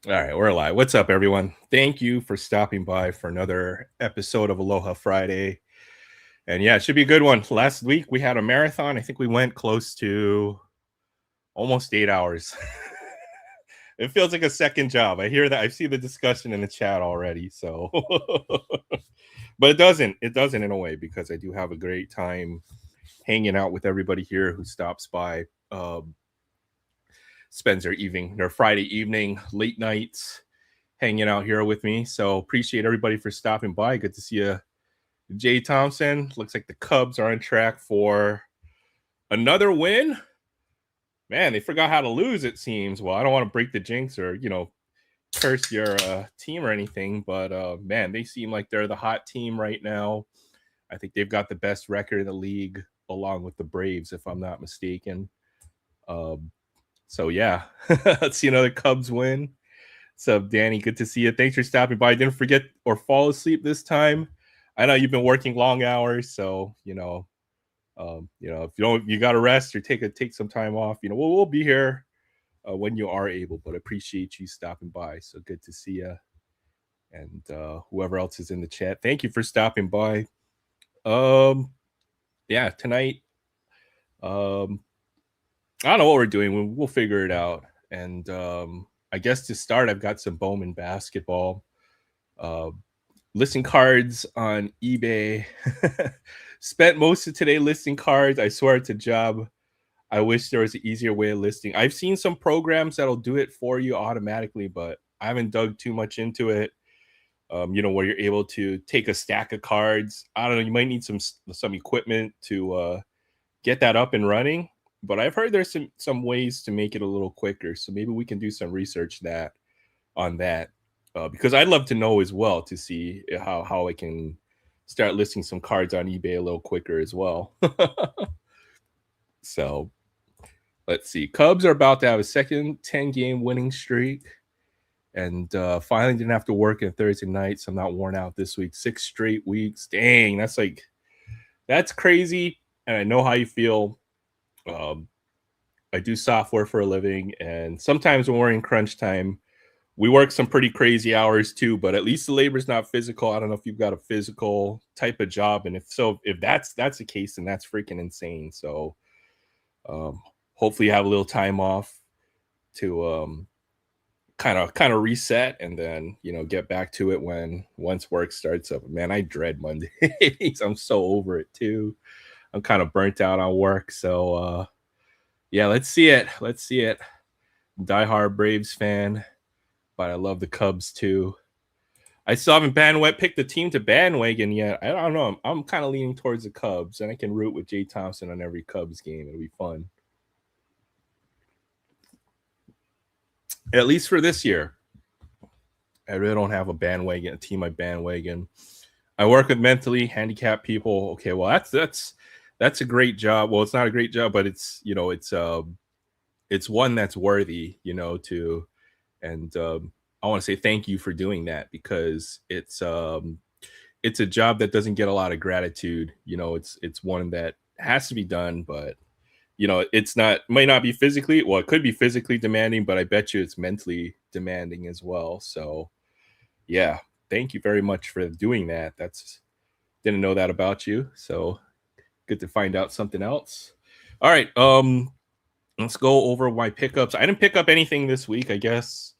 All right, we're live. What's up, everyone? Thank you for stopping by for another episode of Aloha Friday. And yeah, it should be a good one. Last week we had a marathon. I think we went close to almost 8 hours. It feels like a second job. I hear that. I see the discussion in the chat already. So, but it doesn't. It doesn't in a way because I do have a great time hanging out with everybody here who stops by. Spends their Friday evening, late nights, hanging out here with me. So appreciate everybody for stopping by. Good to see you, Jay Thompson. Looks like the Cubs are on track for another win. Man, they forgot how to lose, it seems. Well, I don't want to break the jinx or, curse your team or anything, but man, they seem like they're the hot team right now. I think they've got the best record in the league along with the Braves, if I'm not mistaken. Um, so yeah, let's see another Cubs win. What's up, Danny? Good to see you. Thanks for stopping by. Didn't forget or fall asleep this time. I know you've been working long hours, so if you don't, you got to rest or take some time off. We'll be here when you are able. But I appreciate you stopping by. So good to see you, and whoever else is in the chat, thank you for stopping by. Um, yeah, tonight. Um, I don't know what we're doing. We'll figure it out. And I guess to start, I've got some Bowman basketball. Uh, Listing cards on eBay. Spent most of today listing cards. I swear it's a job. I wish there was an easier way of listing. I've seen some programs that'll do it for you automatically, but I haven't dug too much into it. Where you're able to take a stack of cards. I don't know. You might need some equipment to get that up and running. But I've heard there's some ways to make it a little quicker. So maybe we can do some research on that. Because I'd love to know as well to see how I can start listing some cards on eBay a little quicker as well. So let's see. Cubs are about to have a second 10-game winning streak. And finally didn't have to work on Thursday night, so I'm not worn out this week. 6 straight weeks. Dang, that's crazy. And I know how you feel. I do software for a living, and sometimes when we're in crunch time, we work some pretty crazy hours too, but at least the labor is not physical. I don't know if you've got a physical type of job, and if that's the case, then that's freaking insane. So hopefully you have a little time off to kind of reset, and then get back to it once work starts up. Man, I dread Mondays. I'm so over it too. I'm kind of burnt out on work, so yeah, let's see it. Diehard Braves fan, but I love the Cubs too. I still haven't picked the team to bandwagon yet. I don't know. I'm kind of leaning towards the Cubs, and I can root with Jay Thompson on every Cubs game. It'll be fun. At least for this year. I really don't have a team I bandwagon. I work with mentally handicapped people. Okay, well that's a great job. Well, it's not a great job, but it's one that's worthy, to and I want to say thank you for doing that because it's a job that doesn't get a lot of gratitude. It's one that has to be done, but it's not might not be physically, well, it could be physically demanding, but I bet you it's mentally demanding as well. So yeah, thank you very much for doing that. That's Didn't know that about you. So good to find out something else. All right. Let's go over my pickups. I didn't pick up anything this week. I guess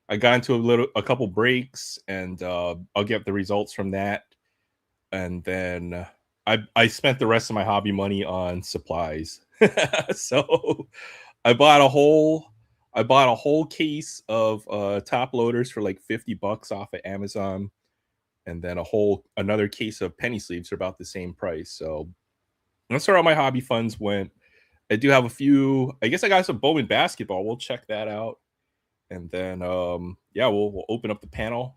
I got into a couple breaks, and I'll get the results from that. And then I spent the rest of my hobby money on supplies. So I bought a whole case of top loaders for like $50 off of Amazon, and then another case of penny sleeves for about the same price. So that's where all my hobby funds went. I do have a few. I guess I got some Bowman basketball. We'll check that out, and then yeah, we'll open up the panel.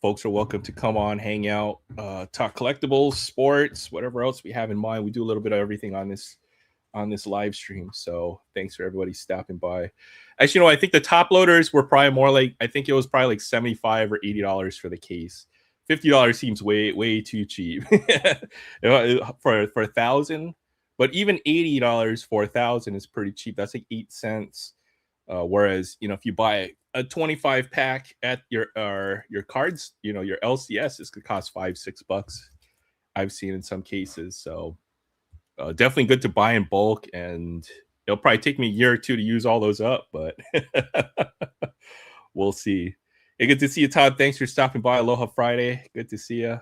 Folks are welcome to come on, hang out, talk collectibles, sports, whatever else we have in mind. We do a little bit of everything on this live stream. So thanks for everybody stopping by. Actually, I think the top loaders were probably more like, I think it was probably like $75 or $80 for the case. $50 seems way too cheap for 1,000. But even $80 for 1,000 is pretty cheap. That's like 8 cents. Whereas, if you buy a 25 pack at your cards, your LCS is gonna cost $5-6. I've seen in some cases. So definitely good to buy in bulk, and it'll probably take me a year or two to use all those up, but we'll see. Hey, good to see you, Todd. Thanks for stopping by. Aloha Friday. Good to see you.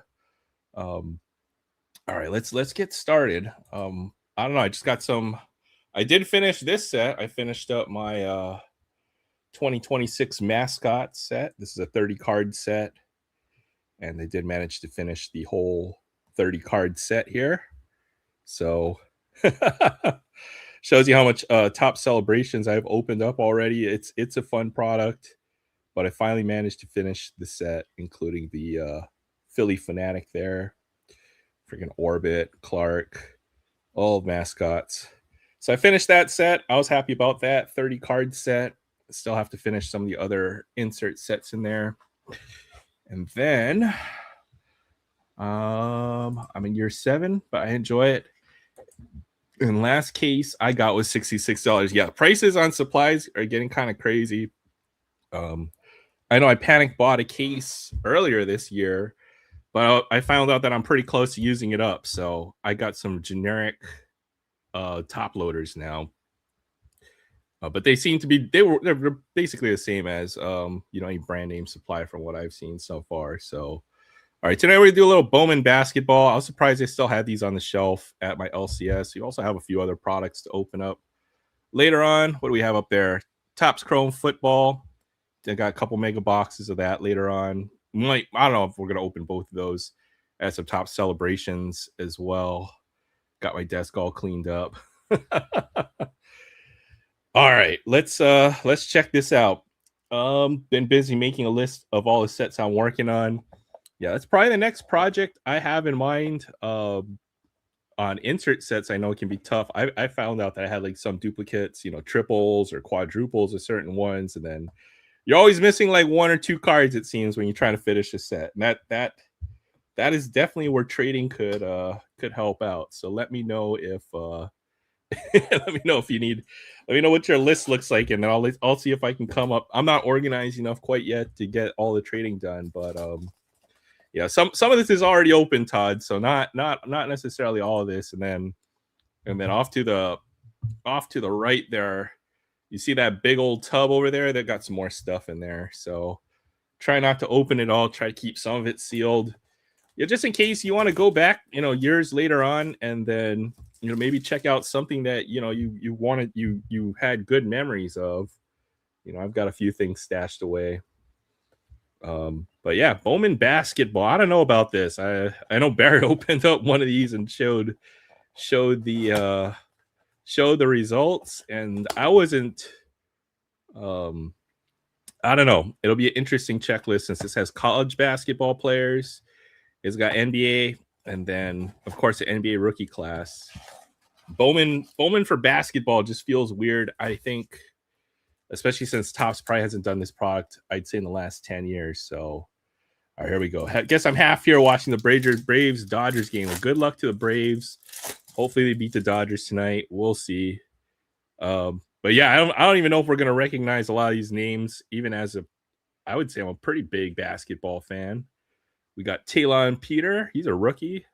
All right, let's get started. I don't know. I just got some. I did finish this set. I finished up my 2026 mascot set. This is a 30 card set, and they did manage to finish the whole 30 card set here. So shows you how much top celebrations I've opened up already. It's a fun product, but I finally managed to finish the set, including the Philly Fanatic there, freaking Orbit, Clark, all mascots. So I finished that set. I was happy about that 30 card set. Still have to finish some of the other insert sets in there. And then I'm in year 7, but I enjoy it. And last case I got was $66. Yeah, prices on supplies are getting kind of crazy. I know I panic bought a case earlier this year, but I found out that I'm pretty close to using it up. So I got some generic top loaders now. But they seem to be they're basically the same as a brand name supply from what I've seen so far. So all right, tonight we're gonna do a little Bowman basketball. I was surprised they still had these on the shelf at my LCS. You also have a few other products to open up later on. What do we have up there? Topps Chrome football. I got a couple mega boxes of that later on. I don't know if we're gonna open both of those. I had some top celebrations as well. Got my desk all cleaned up. All right, let's check this out. Been busy making a list of all the sets I'm working on. Yeah, that's probably the next project I have in mind. On insert sets, I know it can be tough. I found out that I had like some duplicates, triples or quadruples of certain ones, and then you're always missing like 1 or 2 cards, it seems, when you're trying to finish a set. And that is definitely where trading could help out. So let me know if let me know if you need. Let me know what your list looks like, and then I'll see if I can come up. I'm not organized enough quite yet to get all the trading done, but yeah, some of this is already open, Todd. So not necessarily all of this, and then off to the right there, you see that big old tub over there that got some more stuff in there. So try not to open it all. Try to keep some of it sealed. Yeah, just in case you want to go back, years later on, and then maybe check out something that you wanted, you had good memories of. I've got a few things stashed away. But yeah, Bowman basketball. I don't know about this. I know Barry opened up one of these and showed the results, and I wasn't. I don't know. It'll be an interesting checklist since this has college basketball players. It's got NBA, and then of course the NBA rookie class. Bowman for basketball just feels weird, I think, especially since Topps probably hasn't done this product, I'd say, in the last 10 years. So, all right, here we go. I guess I'm half here watching the Braves Dodgers game. Well, good luck to the Braves. Hopefully they beat the Dodgers tonight. We'll see. But yeah, I don't even know if we're going to recognize a lot of these names, even as I would say I'm a pretty big basketball fan. We got Talon Peter. He's a rookie.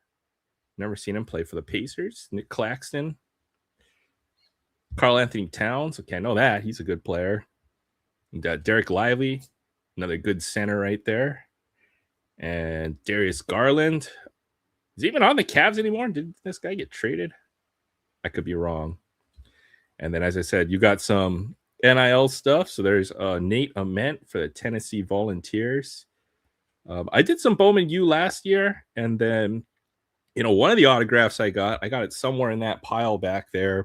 Never seen him play for the Pacers. Nick Claxton. Karl Anthony Towns. Okay, I know that. He's a good player. We got Derek Lively. Another good center right there. And Darius Garland. Is he even on the Cavs anymore? Did this guy get traded? I could be wrong. And then, as I said, you got some NIL stuff. So there's Nate Ament for the Tennessee Volunteers. I did some Bowman U last year, and then one of the autographs I got it somewhere in that pile back there.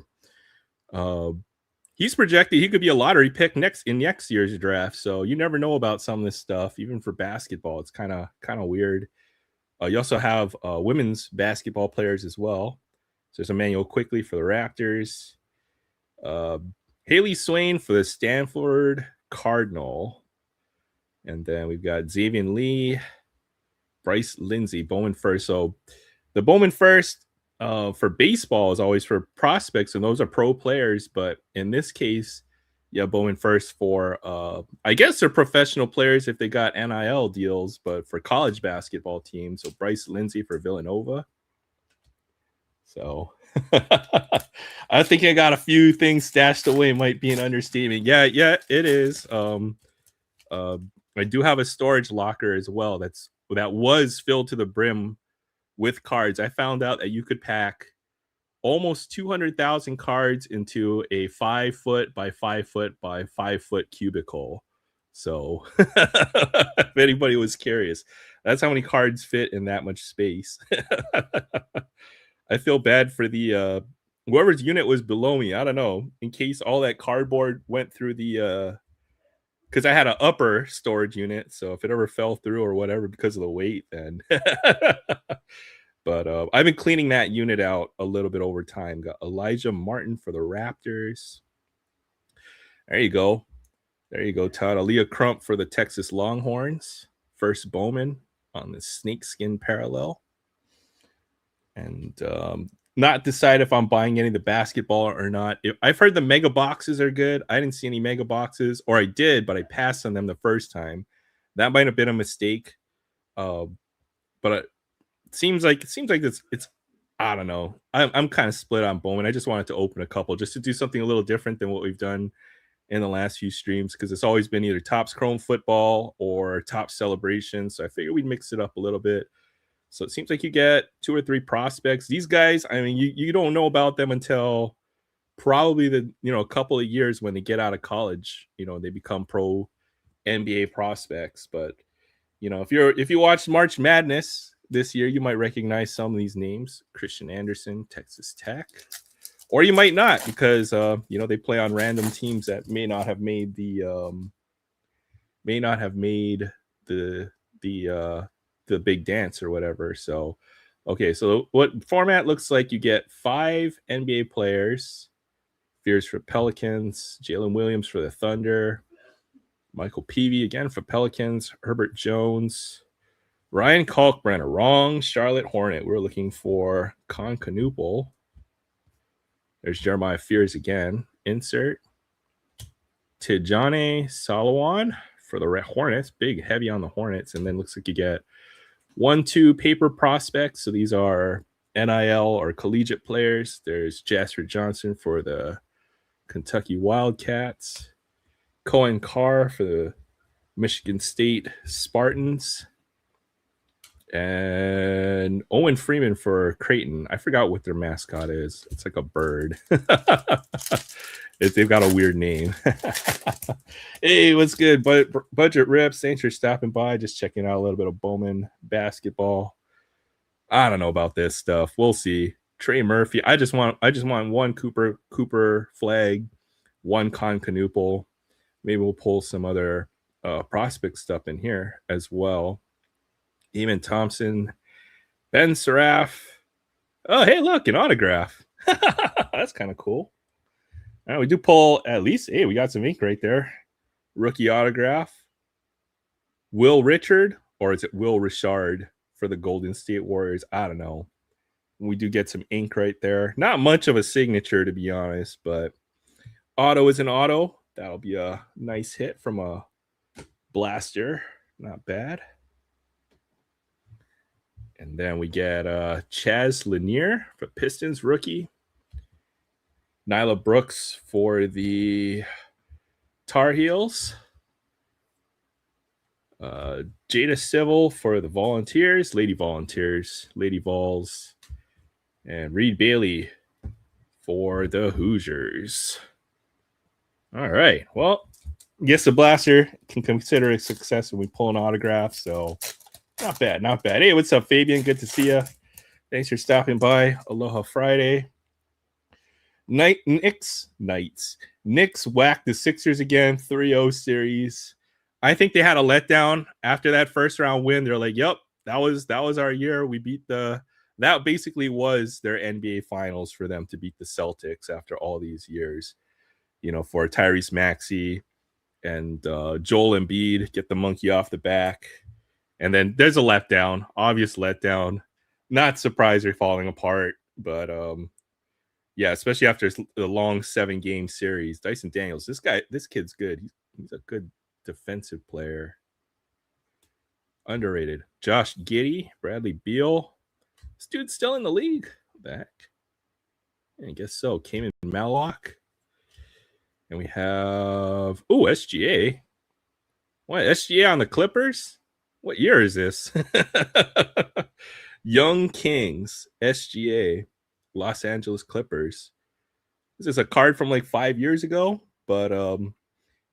He's projected he could be a lottery pick next year's draft. So you never know about some of this stuff, even for basketball. It's kind of weird. You also have women's basketball players as well. So there's Emmanuel Quickly for the Raptors. Haley Swain for the Stanford Cardinal. And then we've got Xavier Lee, Bryce Lindsey, Bowman first. So the Bowman first for baseball is always for prospects, and those are pro players. But in this case, Yeah, Bowman first for I guess they're professional players if they got NIL deals, but for college basketball teams. So Bryce Lindsey for Villanova. So I think I got a few things stashed away, might be an understatement. Yeah, it is. Uh, I do have a storage locker as well that was filled to the brim with cards. I found out that you could pack almost 200,000 cards into a 5 foot by 5 foot by 5 foot cubicle. So if anybody was curious, that's how many cards fit in that much space. I feel bad for the whoever's unit was below me. I don't know, in case all that cardboard went through the because I had an upper storage unit, so if it ever fell through or whatever because of the weight, then but I've been cleaning that unit out a little bit over time. Got Elijah Martin for the Raptors. There you go. There you go, Todd. Aaliyah Crump for the Texas Longhorns. First Bowman on the snakeskin parallel. And not decide if I'm buying any of the basketball or not. I've heard the mega boxes are good. I didn't see any mega boxes, or I did, but I passed on them the first time. That might have been a mistake. But it seems like it's I don't know. I'm kind of split on Bowman. I just wanted to open a couple just to do something a little different than what we've done in the last few streams, because it's always been either Topps Chrome Football or Topps Celebration. So I figured we'd mix it up a little bit. So it seems like you get 2 or 3 prospects. These guys, I mean, you don't know about them until probably a couple of years when they get out of college. They become pro NBA prospects. But if you watch March Madness this year, you might recognize some of these names: Christian Anderson, Texas Tech, or you might not, because they play on random teams that may not have made the big dance or whatever. So, okay, so what format looks like: you get 5 NBA players. Fears for Pelicans, Jalen Williams for the Thunder, Michael Peavy again for Pelicans, Herbert Jones, Ryan Kalkbrenner, wrong, Charlotte Hornet. We're looking for Con Canoopel. There's Jeremiah Fears again. Insert. Tijane Salawan for the Hornets. Big, heavy on the Hornets. And then looks like you get 1-2 paper prospects. So these are NIL or collegiate players. There's Jasper Johnson for the Kentucky Wildcats. Cohen Carr for the Michigan State Spartans. And Owen Freeman for Creighton. I forgot what their mascot is. It's like a bird. They've got a weird name. Hey, what's good? Budget Rips. Thanks for stopping by. Just checking out a little bit of Bowman basketball. I don't know about this stuff. We'll see. Trey Murphy. I just want 1 Cooper Flag, 1 Con Canoopel. Maybe we'll pull some other prospect stuff in here as well. Eamon Thompson, Ben Seraph. Oh, hey, look, an autograph. That's kind of cool. All right, we do pull at least. Hey, we got some ink right there. Rookie autograph. Will Richard, or is it Will Richard for the Golden State Warriors? I don't know. We do get some ink right there. Not much of a signature, to be honest, but auto is an auto. That'll be a nice hit from a blaster. Not bad. And then we get Chaz Lanier for Pistons rookie. Nyla Brooks for the Tar Heels. Jada Civil for the Volunteers, Lady Vols. And Reed Bailey for the Hoosiers. All right. Well, I guess the blaster can consider a success when we pull an autograph. So not bad. Hey, what's up, Fabian? Good to see you. Thanks for stopping by. Aloha Friday. Knicks whacked the Sixers again, 3-0 series. I think they had a letdown after that first round win. They're like, yep, that was our year. We beat that basically was their NBA finals for them to beat the Celtics after all these years. For Tyrese Maxey and Joel Embiid, get the monkey off the back. And then there's a letdown, obvious letdown. Not surprised they're falling apart, but Yeah, especially after the long 7-game series. Dyson Daniels, this kid's good. He's a good defensive player. Underrated. Josh Giddey, Bradley Beal. This dude's still in the league. Back. I guess so. Cayman Mallock. And we have SGA. What, SGA on the Clippers? What year is this? Young Kings, SGA, Los Angeles Clippers. This is a card from like 5 years ago, but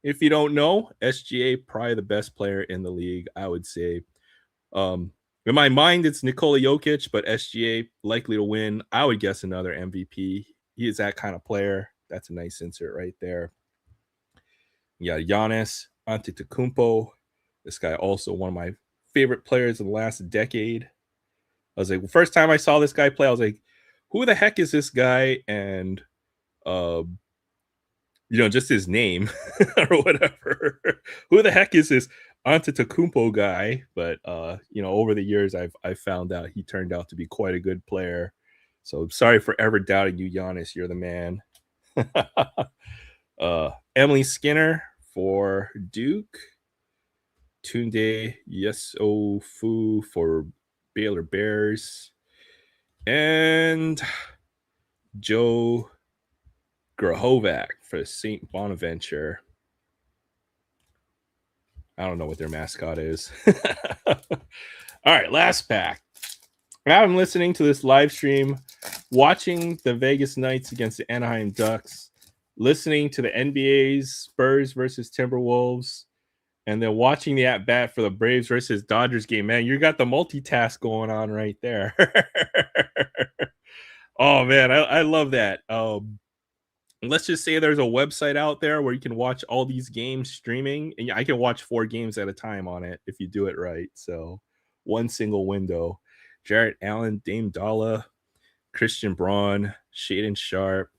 if you don't know, SGA probably the best player in the league, I would say. In my mind, it's Nikola Jokic, but SGA likely to win. I would guess another MVP. He is that kind of player. That's a nice insert right there. Yeah, Giannis Antetokounmpo. This guy also one of my favorite players in the last decade. I was like, first time I saw this guy play, I was like, who the heck is this guy? And just his name or whatever. Who the heck is this Antetokounmpo guy? But over the years, I've found out he turned out to be quite a good player. So sorry for ever doubting you, Giannis. You're the man. Emily Skinner for Duke. Tunde Yesofu for Baylor Bears. And Joe Grahovac for St. Bonaventure. I don't know what their mascot is. All right, last pack. I'm listening to this live stream, watching the Vegas Knights against the Anaheim Ducks, listening to the NBA's Spurs versus Timberwolves, and then watching the at-bat for the Braves versus Dodgers game. Man, you got the multitask going on right there. Oh, man, I love that. Let's just say there's a website out there where you can watch all these games streaming, and I can watch 4 games at a time on it if you do it right. So one single window. Jarrett Allen, Dame Dalla, Christian Braun, Shaden Sharp.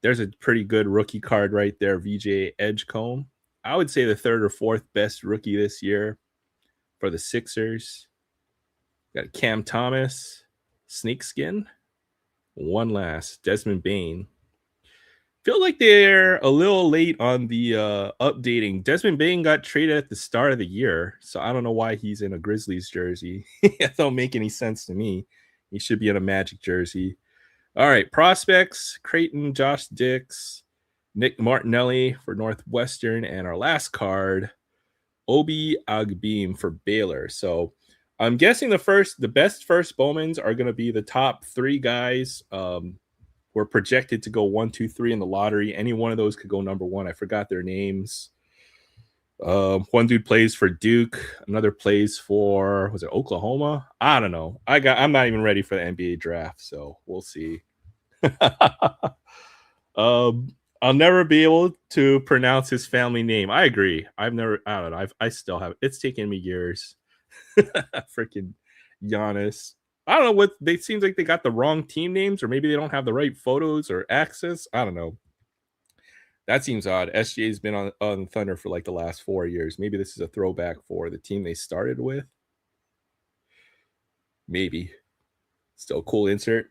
There's a pretty good rookie card right there, VJ Edgecombe. I would say the 3rd or 4th best rookie this year for the Sixers. Got Cam Thomas, Snakeskin. One last, Desmond Bane. Feel like they're a little late on the updating. Desmond Bane got traded at the start of the year, so I don't know why he's in a Grizzlies jersey. That don't make any sense to me. He should be in a Magic jersey. All right, prospects, Creighton, Josh Dix, Nick Martinelli for Northwestern, and our last card, Obi Agbeam for Baylor. So I'm guessing the best first Bowmans are going to be the top 3 guys. Were projected to go 1, 2, 3 in the lottery. Any one of those could go number 1. I forgot their names. One dude plays for Duke. Another plays for, was it Oklahoma? I don't know. I'm not even ready for the NBA draft, so we'll see. I'll never be able to pronounce his family name. I agree. I don't know. I still have. It's taken me years. Freaking Giannis. I don't know what they seems like they got the wrong team names, or maybe they don't have the right photos or access. I don't know. That seems odd. SGA's been on Thunder for like the last 4 years. Maybe this is a throwback for the team they started with. Maybe. Still a cool insert.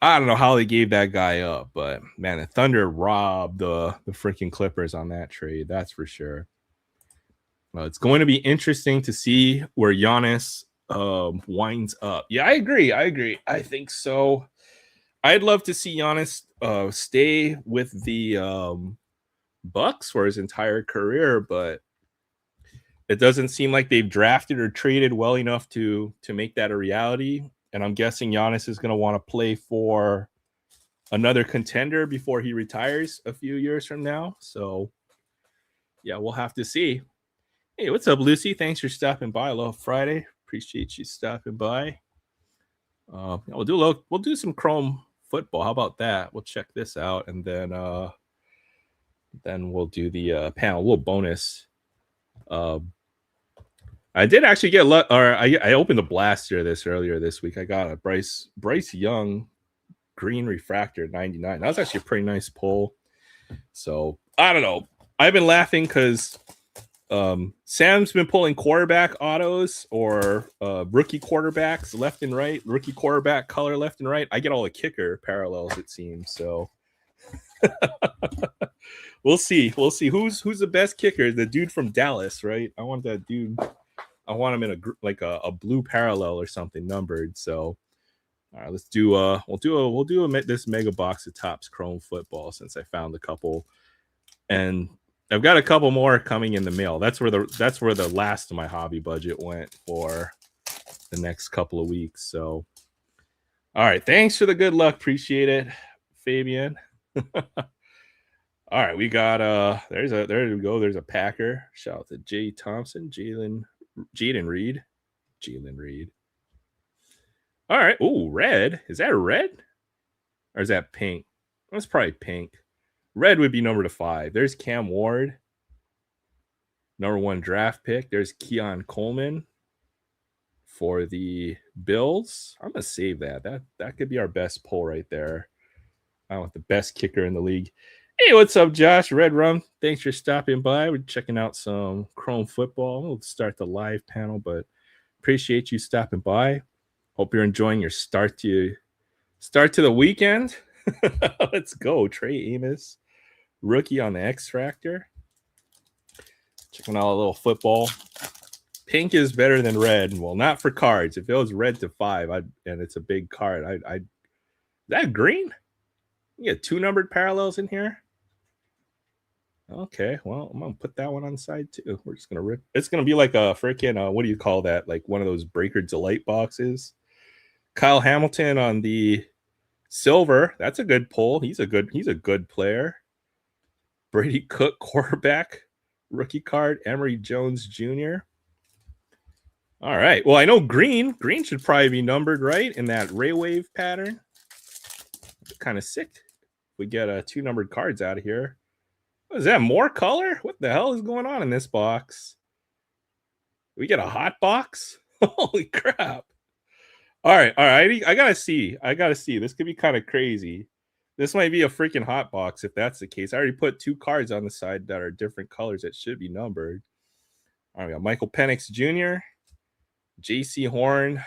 I don't know how they gave that guy up, but man, the Thunder robbed the freaking Clippers on that trade. That's for sure. Well, it's going to be interesting to see where Giannis winds up. Yeah, I agree. I think so. I'd love to see Giannis stay with the Bucks for his entire career, but it doesn't seem like they've drafted or traded well enough to make that a reality. And I'm guessing Giannis is going to want to play for another contender before he retires a few years from now. So, yeah, we'll have to see. Hey, what's up, Lucy? Thanks for stopping by. Aloha Friday. Appreciate you stopping by. We'll do some Chrome football. How about that? We'll check this out, and then we'll do the panel. A little bonus. I did actually get I opened a blaster earlier this week. I got a Bryce Young green refractor 99. That was actually a pretty nice pull. So I don't know. I've been laughing because Sam's been pulling quarterback autos or rookie quarterbacks left and right, rookie quarterback color left and right. I get all the kicker parallels, it seems. So we'll see. We'll see who's the best kicker. The dude from Dallas, right? I want that dude. I want him in a blue parallel or something numbered. So all right, let's do we'll do this mega box of Topps Chrome football since I found a couple, and I've got a couple more coming in the mail. That's where the last of my hobby budget went for the next couple of weeks. So all right, thanks for the good luck. Appreciate it, Fabian. All right, we got there we go. There's a Packer. Shout out to Jay Thompson, Jaden Reed. All right. Ooh, red. Is that red? Or is that pink? That's probably pink. Red would be number to 5. There's Cam Ward, number 1 draft pick. There's Keon Coleman for the Bills. I'm gonna save that. That could be our best pull right there. I want the best kicker in the league. Hey, what's up, Josh? Red Rum. Thanks for stopping by. We're checking out some Chrome football. We'll start the live panel, but appreciate you stopping by. Hope you're enjoying your start to the weekend. Let's go, Trey Amos, rookie on the X Factor. Checking out a little football. Pink is better than red. Well, not for cards. If it was red to 5, and it's a big card, is that green? You get 2 numbered parallels in here. Okay, well, I'm gonna put that one on the side too. We're just gonna rip. It's gonna be like a freaking what do you call that? Like one of those Breaker Delight boxes. Kyle Hamilton on the silver. That's a good pull. He's a good player. Brady Cook, quarterback, rookie card. Emory Jones Jr. All right. Well, I know green. Green should probably be numbered, right? In that ray wave pattern. Kind of sick. We get 2 numbered cards out of here. Is that more color? What the hell is going on in this box? We get a hot box? Holy crap. All right. I gotta see. This could be kind of crazy. This might be a freaking hot box if that's the case. I already put 2 cards on the side that are different colors that should be numbered. All right, we got Michael Penix Jr., J.C. Horn.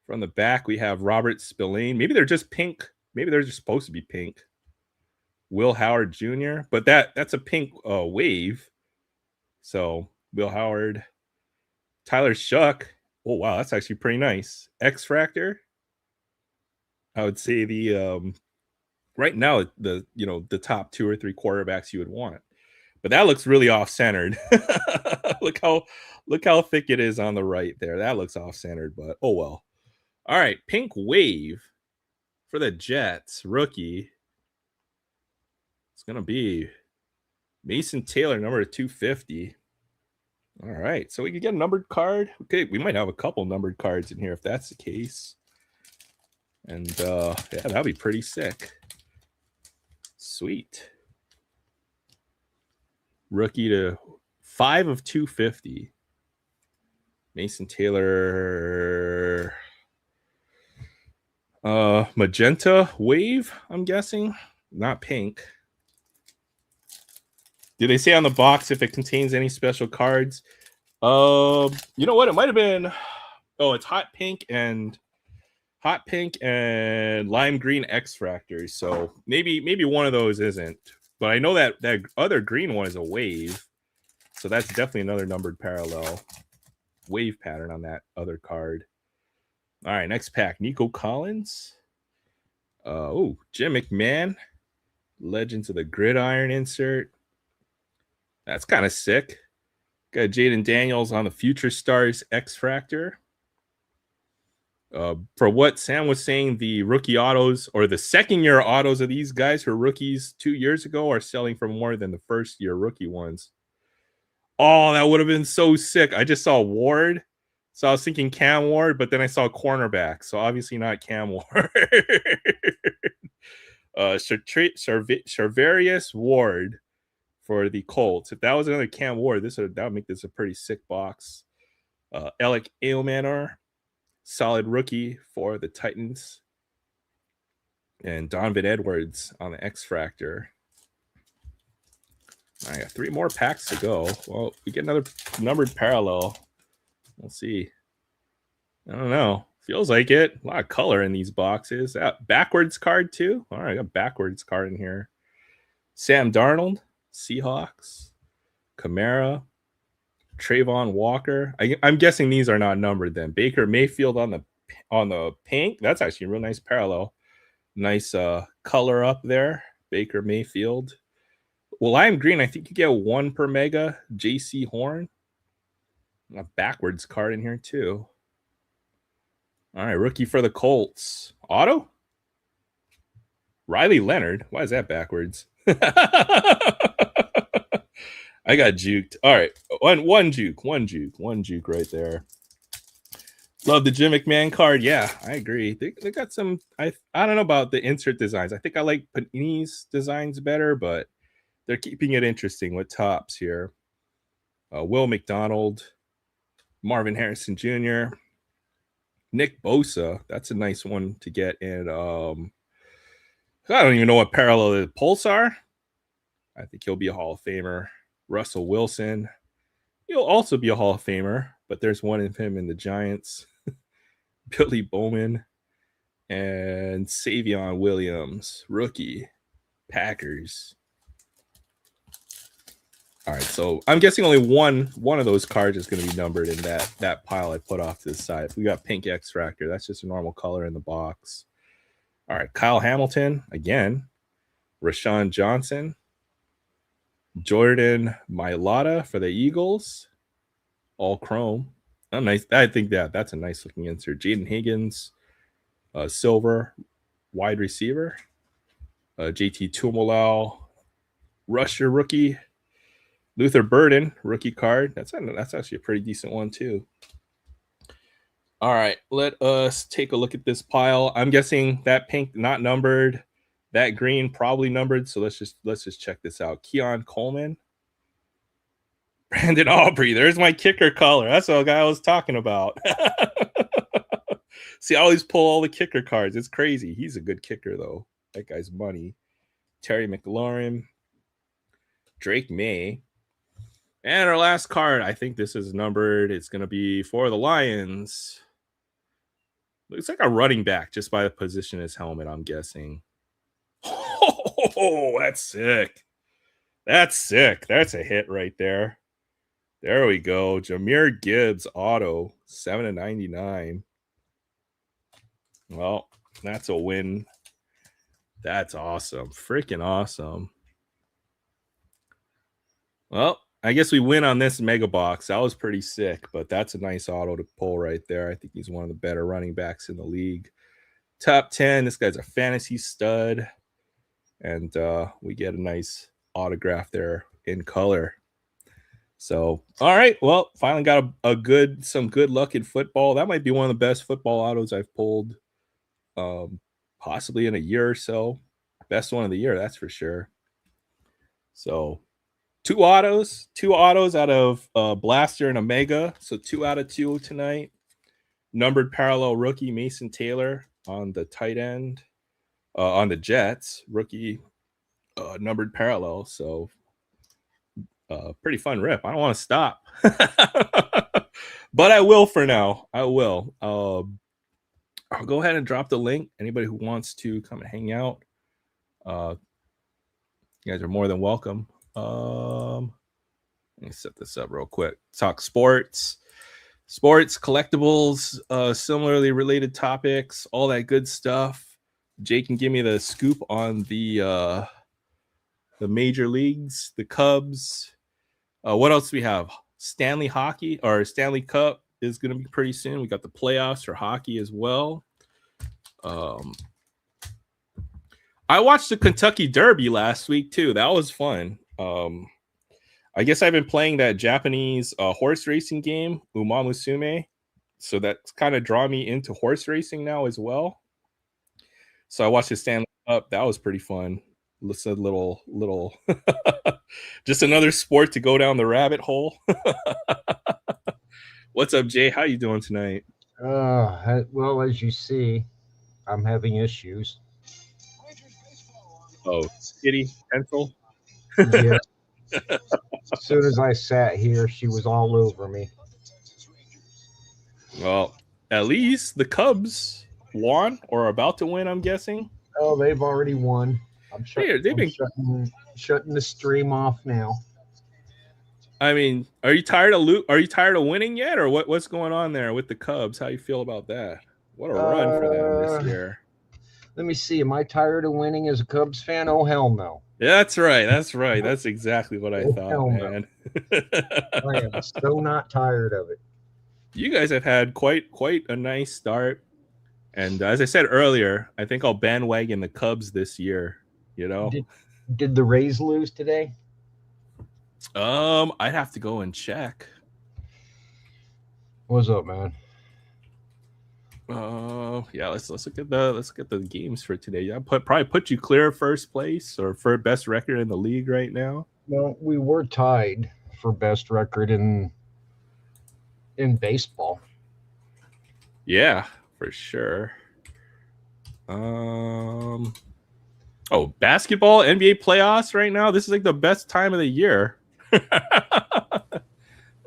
From the back, we have Robert Spillane. Maybe they're just pink. Maybe they're just supposed to be pink. Will Howard Jr., but that's a pink wave. So Will Howard, Tyler Shuck. Oh wow, that's actually pretty nice. X Factor. I would say the right now the top 2 or 3 quarterbacks you would want, but that looks really off centered. look how thick it is on the right there. That looks off centered, but oh well. All right, pink wave for the Jets rookie. It's gonna be Mason Taylor, number 250. All right, so we could get a numbered card. Okay, we might have a couple numbered cards in here if that's the case. And yeah, that'd be pretty sick. Sweet. Rookie to 5 of 250. Mason Taylor. Magenta wave, I'm guessing. Not pink. Do they say on the box if it contains any special cards? You know what? It might have been. Oh, it's hot pink and lime green X Factors. So maybe one of those isn't. But I know that other green one is a wave. So that's definitely another numbered parallel wave pattern on that other card. All right, next pack. Nico Collins. Jim McMahon. Legends of the Gridiron insert. That's kind of sick. Got Jaden Daniels on the Future Stars X Factor. For what Sam was saying, the rookie autos or the second year autos of these guys who are rookies 2 years ago are selling for more than the first year rookie ones. Oh, that would have been so sick. I just saw Ward. So I was thinking Cam Ward, but then I saw cornerback. So obviously not Cam Ward. Charvarius Ward for the Colts. If that was another Cam Ward, that would make this a pretty sick box. Alec Ailmanor, solid rookie for the Titans. And Donovan Edwards on the X Factor. I got 3 more packs to go. Well, we get another numbered parallel. We'll see. I don't know. Feels like it. A lot of color in these boxes. Backwards card too. All right, I got backwards card in here. Sam Darnold, Seahawks, Kamara, Trayvon Walker. I'm guessing these are not numbered then. Baker Mayfield on the pink. That's actually a real nice parallel. Nice color up there. Baker Mayfield. Well, lime green, I think you get 1 per mega. JC Horn. A backwards card in here too. All right, rookie for the Colts. Auto? Riley Leonard. Why is that backwards? I got juked. All right, one juke right there. Love the Jim McMahon card. Yeah, I agree. They got some. I don't know about the insert designs. I think I like Panini's designs better, but they're keeping it interesting with tops here. Will McDonald, Marvin Harrison Jr., Nick Bosa. That's a nice one to get. And I don't even know what parallel the Pulse are. I think he'll be a Hall of Famer. Russell Wilson. He'll also be a Hall of Famer, but there's one of him in the Giants. Billy Bowman and Savion Williams, rookie, Packers. All right, so I'm guessing only one of those cards is going to be numbered in that pile I put off to the side. If we got pink extractor, that's just a normal color in the box. All right, Kyle Hamilton again, Rashawn Johnson, Jordan Mailata for the Eagles, all chrome. Oh, nice. I think that's a nice looking insert. Jaden Higgins, silver, wide receiver. JT Tumolau, rusher rookie. Luther Burden, rookie card. That's actually a pretty decent one too. All right, let us take a look at this pile. I'm guessing that pink not numbered, that green probably numbered. So let's just check this out. Keon Coleman, Brandon Aubrey. There's my kicker color. That's the guy I was talking about. See, I always pull all the kicker cards. It's crazy. He's a good kicker though. That guy's money. Terry McLaurin, Drake May. And our last card, I think this is numbered. It's going to be for the Lions. Looks like a running back just by the position of his helmet, I'm guessing. Oh, that's sick. That's sick. That's a hit right there. There we go. Jahmyr Gibbs auto, 7/99. Well, that's a win. That's awesome. Freaking awesome. Well, I guess we win on this mega box. That was pretty sick, but that's a nice auto to pull right there. I think he's one of the better running backs in the league. Top 10. This guy's a fantasy stud. And we get a nice autograph there in color. So, all right. Well, finally got some good luck in football. That might be one of the best football autos I've pulled possibly in a year or so. Best one of the year, that's for sure. So, two autos out of Blaster and Omega. So 2 out of 2 tonight. Numbered parallel rookie Mason Taylor on the tight end. On the Jets, rookie numbered parallel. So pretty fun rip. I don't want to stop. But I will for now. I will. I'll go ahead and drop the link. Anybody who wants to come and hang out, you guys are more than welcome. Let me set this up real quick. Talk sports, collectibles, similarly related topics, all that good stuff. Jake can give me the scoop on the major leagues, the Cubs. What else do we have? Stanley Hockey or Stanley Cup is going to be pretty soon. We got the playoffs for hockey as well. I watched the Kentucky Derby last week too. That was fun. I guess I've been playing that Japanese horse racing game, Umamusume. So that's kind of drawn me into horse racing now as well. So I watched the Stanley Cup. That was pretty fun. It's a little, just another sport to go down the rabbit hole. What's up, Jay? How you doing tonight? Well, as you see, I'm having issues. Oh, kitty pencil. Yeah. As soon as I sat here, she was all over me. Well, at least the Cubs won or are about to win, I'm guessing. Oh, they've already won. I'm They've been. shutting the stream off now. I mean, are you tired of Are you tired of winning yet, or what's going on there with the Cubs? How you feel about that? What a run for them this Uh, year. Let me see. Am I tired of winning as a Cubs fan? Oh hell no. Yeah, that's right. That's right. That's exactly what I Oh thought, hell no. man. I am so not tired of it. You guys have had quite a nice start, and as I said earlier, I think I'll bandwagon the Cubs this year. You know, Did the Rays lose today? I'd have to go and check. What's up, man? Yeah, let's look at the games for today. Yeah, probably put you clear first place or for best record in the league right now. Well, we were tied for best record in baseball. Yeah, for sure. Oh, basketball, NBA playoffs right now. This is like the best time of the year.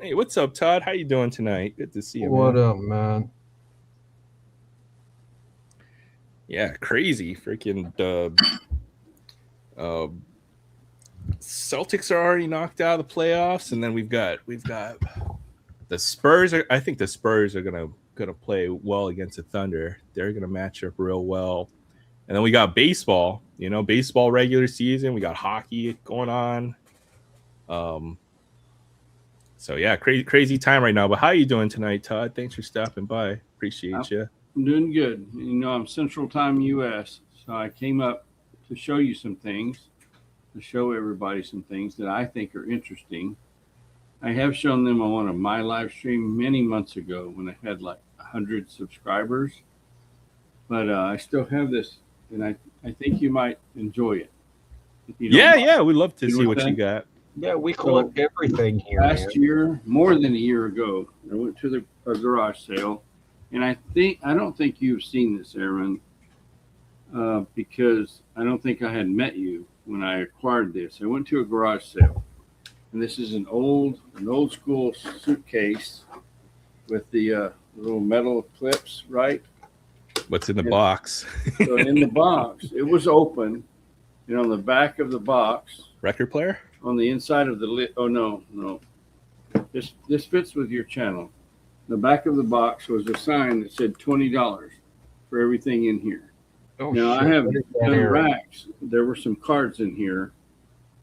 Hey, what's up, Todd? How you doing tonight? Good to see you, What man. up, man? Yeah, crazy. Freaking Celtics are already knocked out of the playoffs, and then we've got the Spurs. I think the Spurs are gonna play well against the Thunder. They're gonna match up real well. And then we got baseball. You know, baseball regular season. We got hockey going on. So yeah, crazy time right now. But how you doing tonight, Todd? Thanks for stopping by. Appreciate you. I'm doing good. You know, I'm Central Time U.S., so I came up to show you some things, to show everybody some things that I think are interesting. I have shown them on one of my live stream many months ago when I had like 100 subscribers, but I still have this, and I think you might enjoy it. Yeah, we'd love to see what you got. Yeah, we collect everything here. Last year, more than a year ago, I went to a garage sale, and I don't think you've seen this, Aaron, because I don't think I had met you when I acquired this. I went to a garage sale, and this is an old school suitcase with the little metal clips, right? What's in the box? So in the box, it was open, and on the back of the box, record player. On the inside of the lid. Oh no. This fits with your channel. The back of the box was a sign that said $20 for everything in here. Oh, now I have done racks. There were some cards in here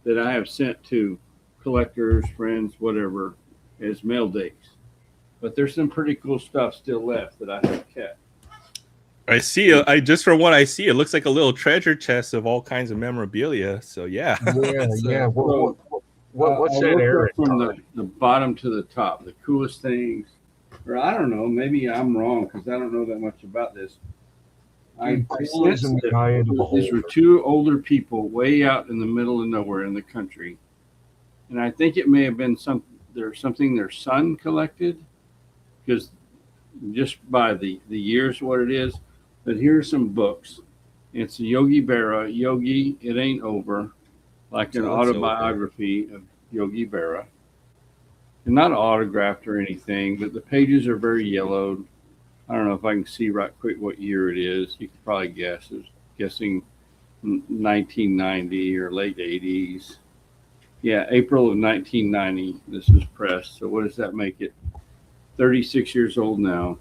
that I have sent to collectors, friends, whatever, as mail dates. But there's some pretty cool stuff still left that I have kept. I see. I just from what I see, it looks like a little treasure chest of all kinds of memorabilia. So yeah. Yeah. What's that area? From the bottom to the top, the coolest things, or I don't know. Maybe I'm wrong because I don't know that much about this. I sense that these were two older people way out in the middle of nowhere in the country, and I think it may have been something their son collected, because just by the years what it is. But here's some books. It's Yogi Berra, Yogi, It Ain't Over, like an autobiography of Yogi Berra. And not autographed or anything, but the pages are very yellowed. I don't know if I can see right quick what year it is. You could probably guess. It's guessing 1990 or late 80s. Yeah, April of 1990, this was pressed. So what does that make it? 36 years old now.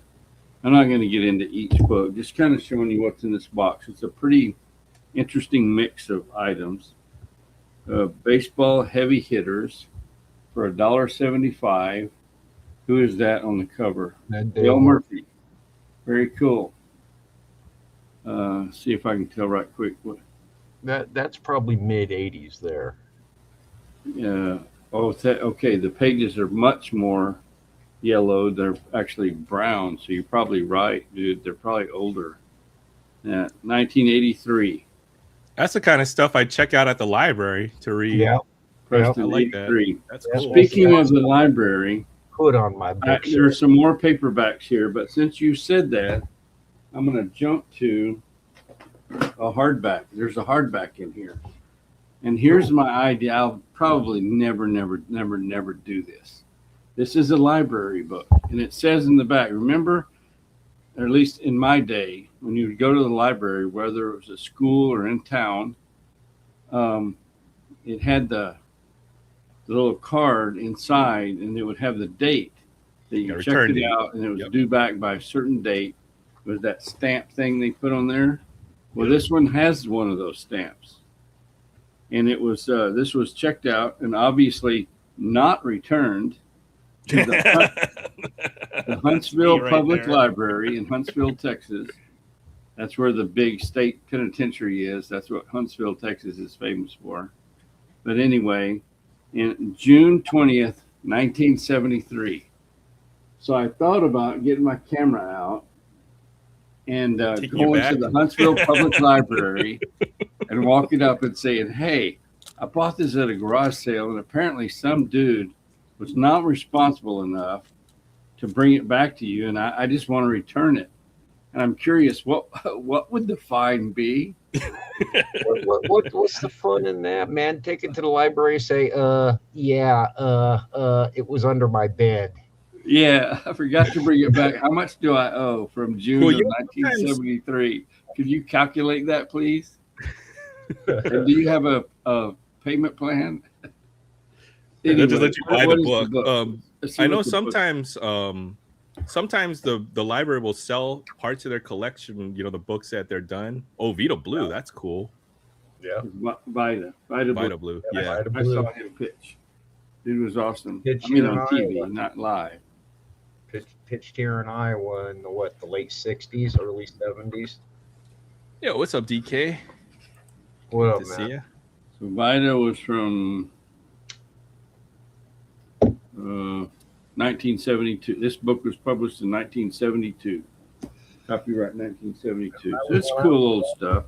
I'm not going to get into each book, just kind of showing you what's in this box. It's a pretty interesting mix of items. Baseball heavy hitters for $1.75. Who is that on the cover? Dale Murphy. Very cool. See if I can tell right quick. That's probably mid 80s there. Okay. The pages are much more yellow. They're actually brown, so you're probably right, dude. They're probably older. 1983. That's the kind of stuff I check out at the library to read. Yeah, Preston, I like 83. That. That's cool. Speaking of the library, put on my book. There are some more paperbacks here, but since you said that, I'm going to jump to a hardback. There's a hardback in here. And here's my idea. I'll probably never do this. This is a library book, and it says in the back, remember, or at least in my day, when you would go to the library, whether it was at school or in town, it had the little card inside, and it would have the date that you checked it out, and it was due back by a certain date. It was that stamp thing they put on there. Well, this one has one of those stamps. And it was this was checked out and obviously not returned to the Huntsville Public Library in Huntsville, Texas. That's where the big state penitentiary is. That's what Huntsville, Texas is famous for. But anyway, in June 20th, 1973. So I thought about getting my camera out and going to the Huntsville Public Library and walking up and saying, hey, I bought this at a garage sale, and apparently some dude was not responsible enough to bring it back to you, and I just want to return it. And I'm curious, what would the fine be? What's the fun in that, man? Take it to the library, say, it was under my bed. Yeah, I forgot to bring it back. How much do I owe from June of 1973? Could you calculate that, please? And do you have a payment plan? Anyway, they'll just let you buy the book. I know sometimes the library will sell parts of their collection, the books that they're done. Oh, Vita Blue, that's cool. Yeah. Vita Blue. Yeah. I saw him pitch. It was awesome. On TV, not live. Pitched here in Iowa in the late 60s, early 70s. Yeah, what's up, DK? What up, man? See ya. So Vita was from 1972. This book was published in 1972. Copyright 1972. So it's cool old stuff.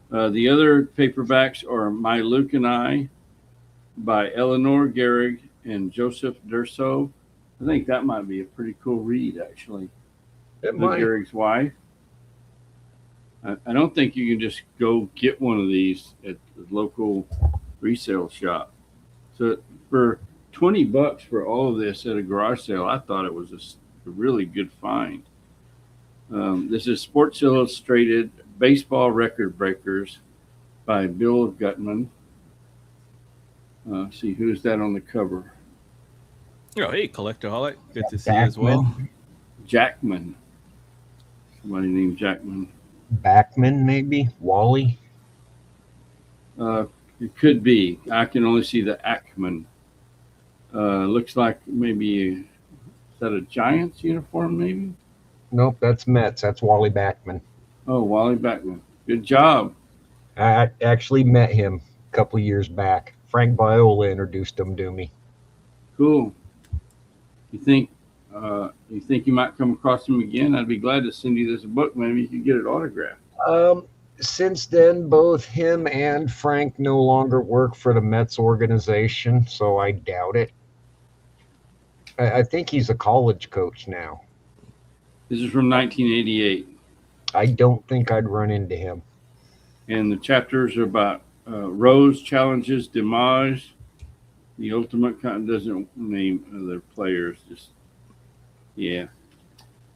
The other paperbacks are My Luke and I by Eleanor Gehrig and Joseph Durso. I think that might be a pretty cool read, actually. Gehrig's wife. I don't think you can just go get one of these at the local resale shop. So for $20 for all of this at a garage sale, I thought it was a really good find. This is Sports Illustrated Baseball Record Breakers by Bill Gutman. See, who's that on the cover? Oh, hey, Collectorholic. Good to see you as well. Jackman. Somebody named Jackman. Backman, maybe? Wally? It could be. I can only see the Ackman. Looks like maybe, is that a Giants uniform, maybe? Nope, that's Mets. That's Wally Backman. Oh, Wally Backman. Good job. I actually met him a couple of years back. Frank Viola introduced him to me. Cool. You think you might come across him again? I'd be glad to send you this book. Maybe you could get it autographed. Since then, both him and Frank no longer work for the Mets organization, so I doubt it. I think he's a college coach now. This is from 1988. I don't think I'd run into him. And the chapters are about Rose challenges Dimage. The ultimate doesn't name other players. Just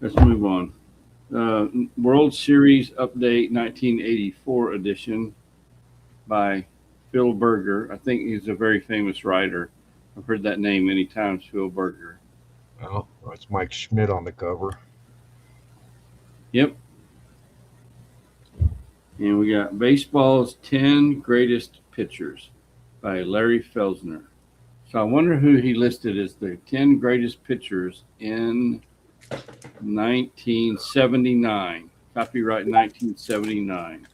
let's move on. World Series Update 1984 edition by Phil Berger. I think he's a very famous writer. I've heard that name many times, Phil Berger. Oh, that's Mike Schmidt on the cover. Yep. And we got Baseball's 10 Greatest Pitchers by Larry Felsner. So I wonder who he listed as the 10 greatest pitchers in 1979. Copyright 1979.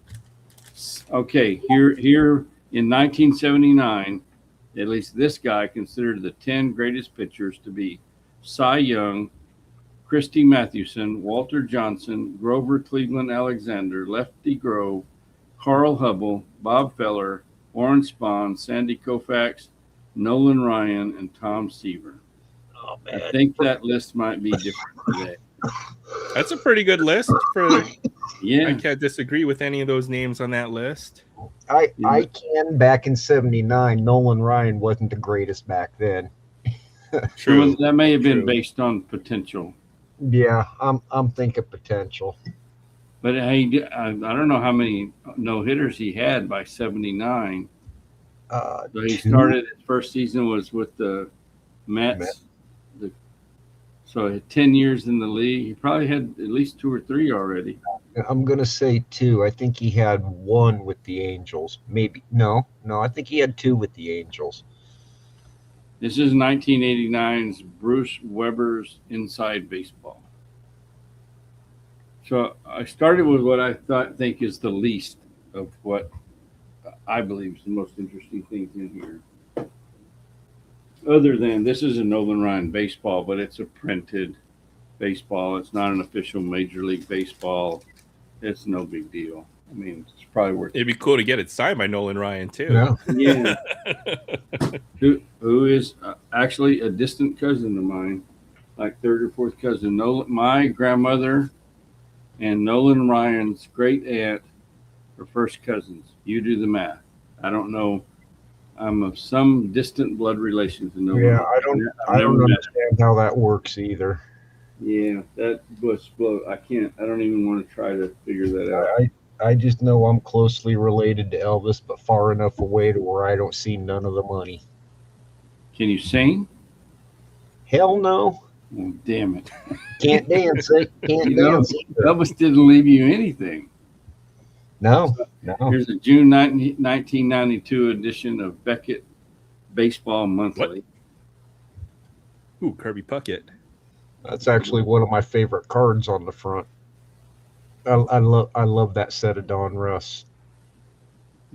Okay, here in 1979, at least this guy considered the 10 greatest pitchers to be Cy Young, Christy Mathewson, Walter Johnson, Grover Cleveland Alexander, Lefty Grove, Carl Hubble, Bob Feller, Warren Spahn, Sandy Koufax, Nolan Ryan, and Tom Seaver. Oh, man. I think that list might be different today. That's a pretty good list for Yeah. I can't disagree with any of those names on that list. I can. Back in '79, Nolan Ryan wasn't the greatest back then. True. That may have been True. based on potential. Yeah, I'm thinking potential. But I don't know how many no hitters he had by '79. So he started his first season was with the Mets. So 10 years in the league. He probably had at least 2 or 3 already. I'm gonna say 2. I think he had 1 with the Angels. Maybe no. I think he had 2 with the Angels. This is 1989's Bruce Weber's Inside Baseball. So I started with what I think is the least of what I believe is the most interesting things in here. Other than this is a Nolan Ryan baseball, but it's a printed baseball. It's not an official Major League Baseball. It's no big deal. I mean, it's probably worth. It'd be cool to get it signed by Nolan Ryan too. Yeah. Who is actually a distant cousin of mine, like third or fourth cousin. My grandmother and Nolan Ryan's great aunt are first cousins. You do the math. I don't know. I'm of some distant blood relation to Nolan. Yeah, I don't understand how that works either. Yeah, that was I don't even want to try to figure that out. I just know I'm closely related to Elvis, but far enough away to where I don't see none of the money. Can you sing? Hell no. Oh, damn it. Can't dance. Can't dance. Elvis didn't leave you anything. No. Here's a June 1992 edition of Beckett Baseball Monthly. What? Ooh, Kirby Puckett. That's actually one of my favorite cards on the front. I love that set of Don Russ.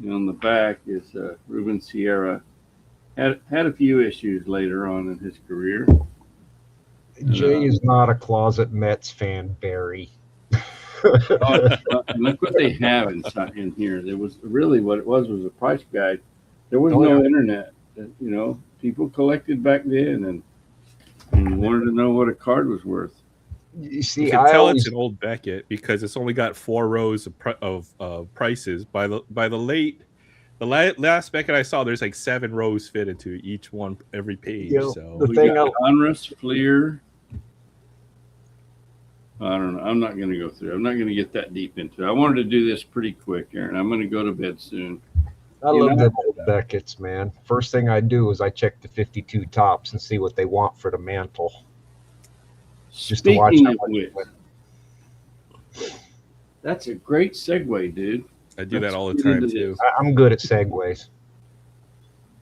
And on the back is Ruben Sierra. Had a few issues later on in his career. Jay is not a closet Mets fan, Barry. Look what they have in here. There was really what it was a price guide. There was no internet. People collected back then and wanted to know what a card was worth. You see, you can tell it's an old Beckett because it's only got 4 rows of prices. By the last Beckett I saw, there's like 7 rows fit into each one every page. So the thing Donruss, Fleer. I don't know. I'm not going to go through. I'm not going to get that deep into it. I wanted to do this pretty quick, Aaron. I'm going to go to bed soon. I love them old Beckett's, man. First thing I do is I check the 52 tops and see what they want for the mantle. Just to watch how much. That's a great segue, dude. I do that all the time too. I'm good at segues.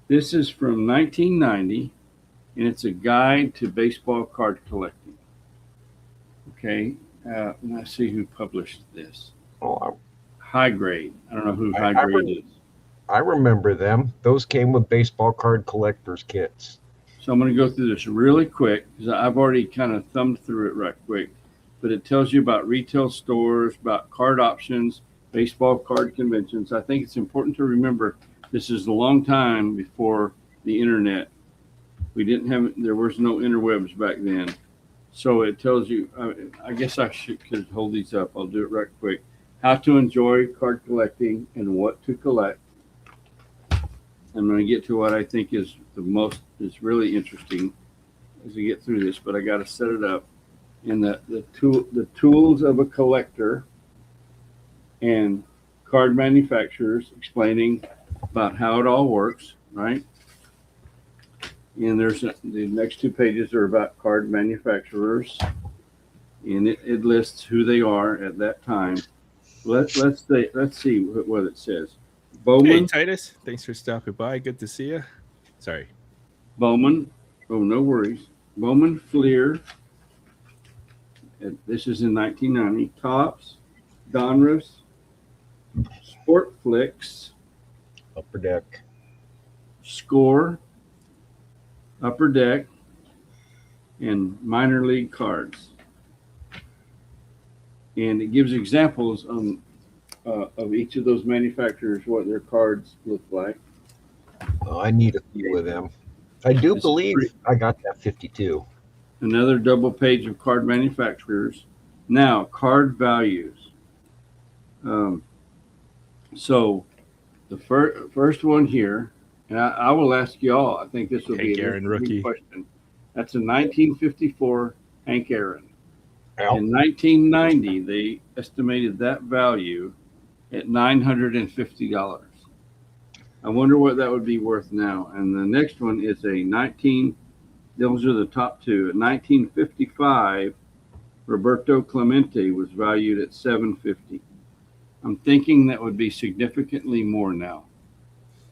This is from 1990, and it's a guide to baseball card collecting. Okay, let's see who published this. High Grade. I don't know who High Grade is. I remember them. Those came with baseball card collectors kits. So I'm going to go through this really quick because I've already kind of thumbed through it right quick. But it tells you about retail stores, about card options, baseball card conventions. I think it's important to remember this is a long time before the internet. There was no interwebs back then. So it tells you, I guess could hold these up. I'll do it right quick. How to enjoy card collecting and what to collect. I'm going to get to what I think is really interesting as we get through this, but I got to set it up. And the tools of a collector and card manufacturers explaining about how it all works, right? And the next 2 pages are about card manufacturers, and it lists who they are at that time. Let's see what it says. Bowman. Hey, Titus. Thanks for stopping by. Good to see you. Sorry. Bowman. Oh, no worries. Bowman, Fleer. This is in 1990. Topps, Donruss, Sportflix, Upper Deck, Score, Upper Deck, and minor league cards. And it gives examples of each of those manufacturers, what their cards look like. I need a few of them. I do believe I got that 52. Another double page of card manufacturers. Now, card values. So the first one here, and I will ask y'all. I think this will Hank be Aaron a big rookie. question. That's a 1954 Hank Aaron. Yep. In 1990, they estimated that value at $950. I wonder what that would be worth now. And the next one is a 19. Those are the top two. In 1955, Roberto Clemente was valued at $750. I'm thinking that would be significantly more now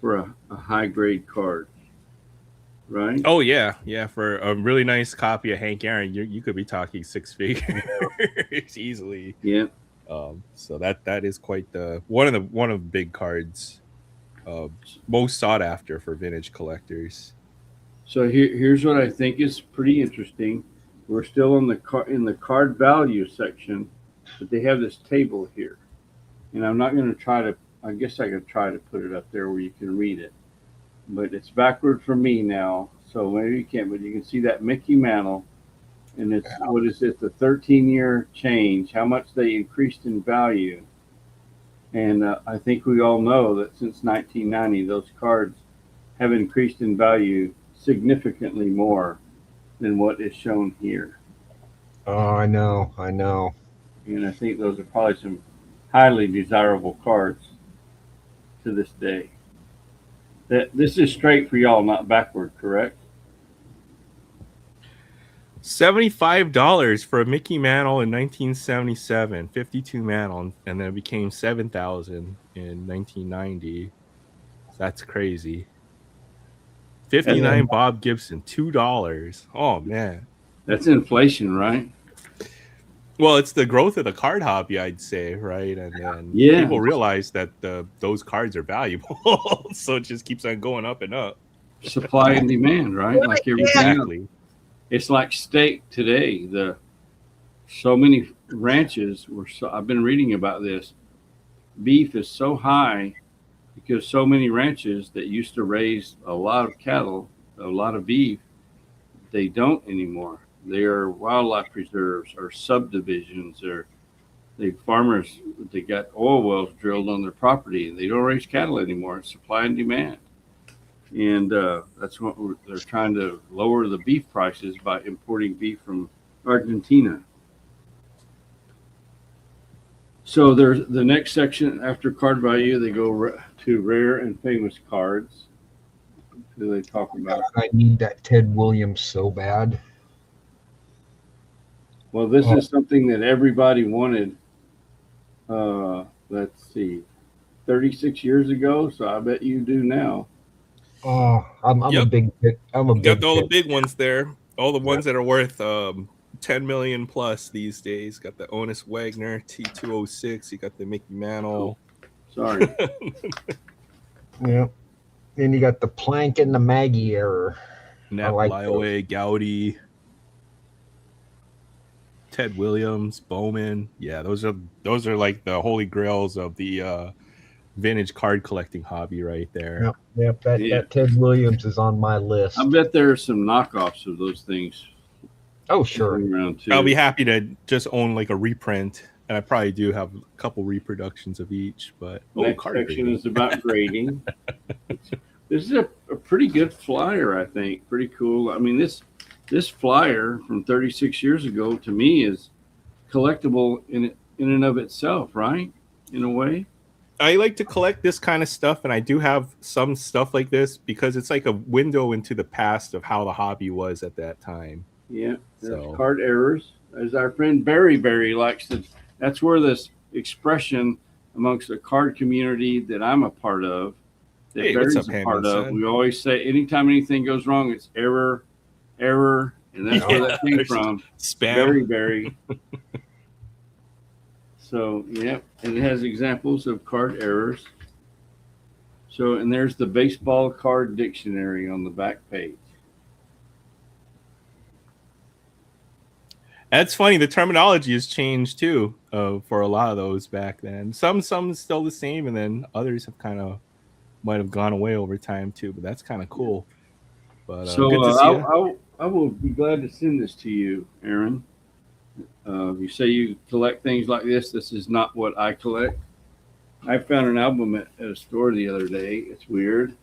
for a high grade card, right? Oh yeah, for a really nice copy of Hank Aaron, you could be talking six figures easily. Yeah. So that is quite the one of the big cards, most sought after for vintage collectors. So here's what I think is pretty interesting. We're still in the card value section, but they have this table here, and I'm not going to try to. I guess I could try to put it up there where you can read it, but it's backward for me now, so maybe you can't. But you can see that Mickey Mantle, and it's what is it? The 13-year change, how much they increased in value, and I think we all know that since 1990, those cards have increased in value significantly more than what is shown here. Oh, I know. And I think those are probably some highly desirable cards to this day. This is straight for y'all, not backward, correct? $75 for a Mickey Mantle in 1977, 52 Mantle, and then it became 7,000 in 1990. That's crazy. 59 Bob Gibson, $2. Oh man, that's inflation, right? Well, it's the growth of the card hobby, I'd say, right? And then people realize that those cards are valuable, so it just keeps on going up and up. Supply and demand, right? Like everything exactly. Else. It's like steak today. So many ranches were. I've been reading about this. Beef is so high because so many ranches that used to raise a lot of cattle, a lot of beef, they don't anymore. They are wildlife preserves or subdivisions, or the farmers, they got oil wells drilled on their property and they don't raise cattle anymore. It's supply and demand. And that's what they're trying to lower the beef prices by importing beef from Argentina. So there's the next section after card value. They go to rare and famous cards. Who they talk about? I need that Ted Williams so bad. Well, this is something that everybody wanted. Let's see, 36 years ago. So I bet you do now. Oh, I'm a big. Got all the big ones there. All the ones that are worth 10 million plus these days. Got the Honus Wagner T206. You got the Mickey Mantle. Sorry. Yeah. Then you got the Plank and the Maggie error. Nap Lyaway, Gowdy, Ted Williams, Bowman. Yeah, those are like the holy grails of the vintage card collecting hobby right there. Yep. That Ted Williams is on my list. I bet there are some knockoffs of those things. Oh, sure. I'll be happy to just own like a reprint, and I probably do have a couple reproductions of each. But next section is about grading. This is a pretty good flyer, I think. Pretty cool. I mean, this flyer from 36 years ago to me is collectible in and of itself, right? In a way. I like to collect this kind of stuff, and I do have some stuff like this because it's like a window into the past of how the hobby was at that time. Yeah, there's card errors. As our friend Barry likes to, that's where this expression amongst the card community that I'm a part of, that Barry's a part of, we always say anytime anything goes wrong, it's error, and that's where that came from. Spam. Barry. So, yeah, and it has examples of card errors. So, and there's the baseball card dictionary on the back page. That's funny. The terminology has changed too for a lot of those back then. Some still the same, and then others have kind of might have gone away over time too. But that's kind of cool. But so good to see you. I will be glad to send this to you, Aaron. You say you collect things like this. This is not what I collect. I found an album at a store the other day. It's weird,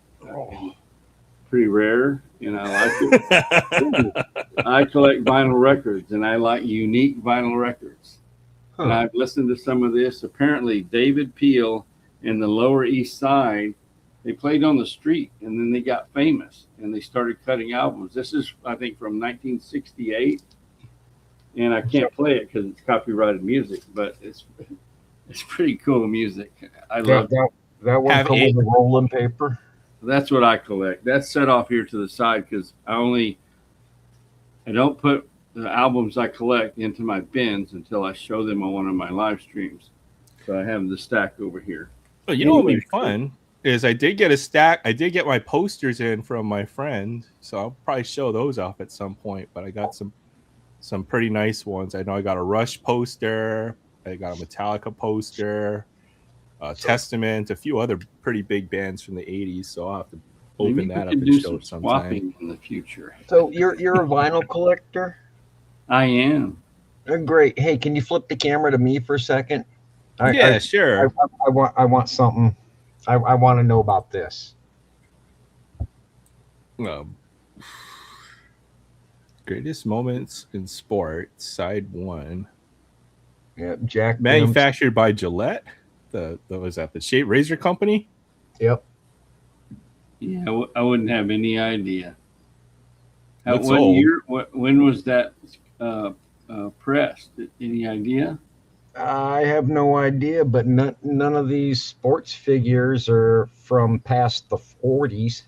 pretty rare, and I like it. I collect vinyl records, and I like unique vinyl records. And I've listened to some of this. Apparently, David Peel in the Lower East Side, they played on the street, and then they got famous, and they started cutting albums. This is, I think, from 1968, and I can't play it because it's copyrighted music, but it's pretty cool music. I love that one come with the rolling paper. That's what I collect. That's set off here to the side because I don't put the albums I collect into my bins until I show them on one of my live streams. So I have the stack over here. Well, you know what would be fun is I did get a stack. I did get my posters in from my friend, so I'll probably show those off at some point. But I got some pretty nice ones. I know I got a Rush poster. I got a Metallica poster, Testament, a few other pretty big bands from the 80s. So I'll have to open that up and show it sometime in the future. So you're a vinyl collector? I am. Great. Hey, can you flip the camera to me for a second? Sure. I want something. I want to know about this. Greatest moments in sports, side 1. Yeah, Jack. Manufactured by Gillette. Was that the Shape Razor Company? Yep. Yeah, I wouldn't have any idea. When was that pressed? Any idea? I have no idea, but none of these sports figures are from past the 40s.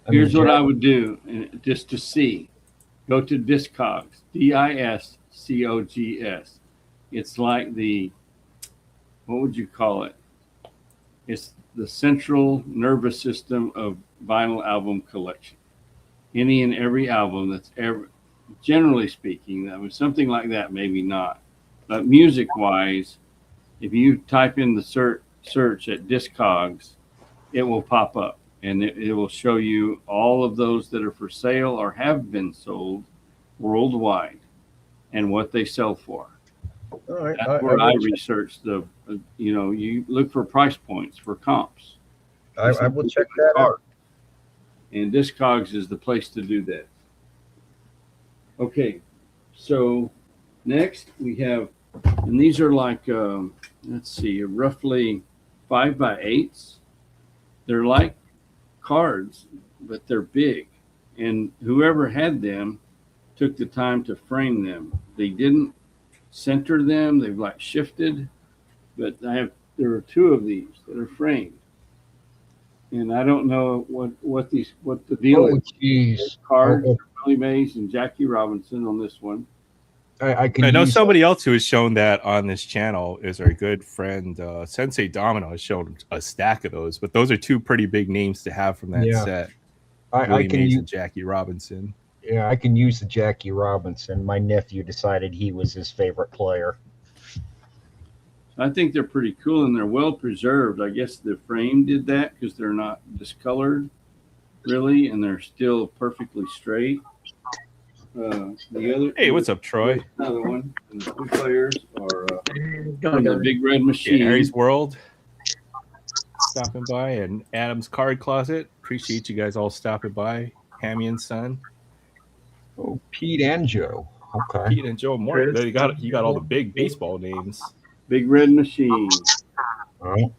Here's what I would do, just to see. Go to Discogs, DISCOGS. It's like what would you call it? It's the central nervous system of vinyl album collection. Any and every album that's ever, generally speaking, that was something like that, maybe not. But music-wise, if you type in the search at Discogs, it will pop up, and it will show you all of those that are for sale or have been sold worldwide and what they sell for. All right. That's where I research you look for price points for comps. I will check that out. And Discogs is the place to do that. Okay, so next we have, and these are like, let's see, roughly 5x8s. They're like cards, but they're big. And whoever had them took the time to frame them. They didn't center them. They've like shifted, but there are 2 of these that are framed. And I don't know what the deal is. Geez. Cards, Billy Mays and Jackie Robinson on this one. I know somebody else who has shown that on this channel is our good friend Sensei Domino has shown a stack of those, but those are 2 pretty big names to have from that set. I can use Jackie Robinson. Yeah, I can use the Jackie Robinson. My nephew decided he was his favorite player. I think they're pretty cool and they're well preserved. I guess the frame did that because they're not discolored really, and they're still perfectly straight. Hey, what's up, Troy? Another one. And the 2 players are from the Big Red Machine. Harry's World stopping by, and Adam's Card Closet. Appreciate you guys all stopping by. Hammy and Son. Oh, Pete and Joe. Okay. Pete and Joe Morton. You got all the big baseball names. Big Red Machine. All right.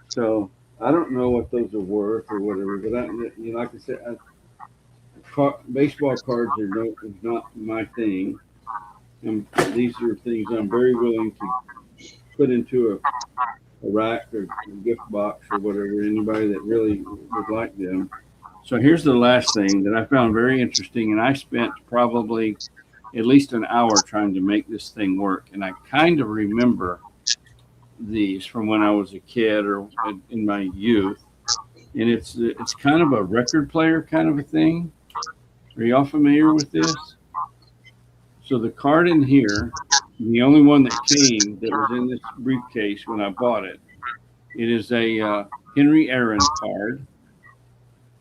So I don't know what those are worth or whatever, but like I said, baseball cards are not my thing. And these are things I'm very willing to put into a rack or a gift box or whatever. Anybody that really would like them. So here's the last thing that I found very interesting, and I spent probably at least an hour trying to make this thing work. And I kind of remember these from when I was a kid or in my youth. And it's kind of a record player kind of a thing. Are y'all familiar with this? So the card in here, the only one that came that was in this briefcase when I bought it, it is a Henry Aaron card.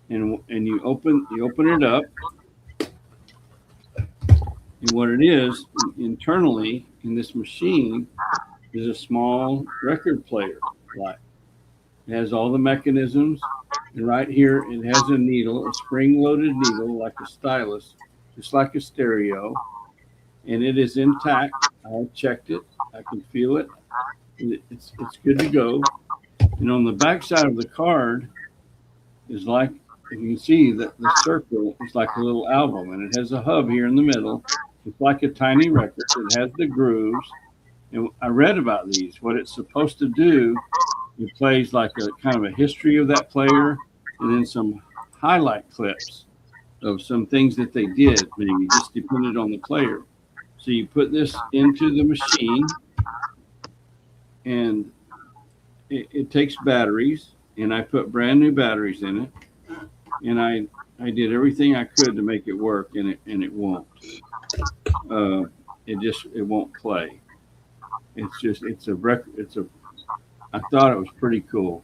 And you open it up. And what it is, internally in this machine, is a small record player. Like, it has all the mechanisms, and right here it has a needle, a spring-loaded needle, like a stylus, just like a stereo, and it is intact. I checked it. I can feel it. It's good to go. And on the back side of the card is like, if you can see that the circle is like a little album, and it has a hub here in the middle. It's like a tiny record. It has the grooves. And I read about these. What it's supposed to do, it plays like a kind of a history of that player, and then some highlight clips of some things that they did, maybe just depended on the player. So you put this into the machine, and it takes batteries, and I put brand new batteries in it, and I did everything I could to make it work, and it won't. It won't play. It's a record. I thought it was pretty cool.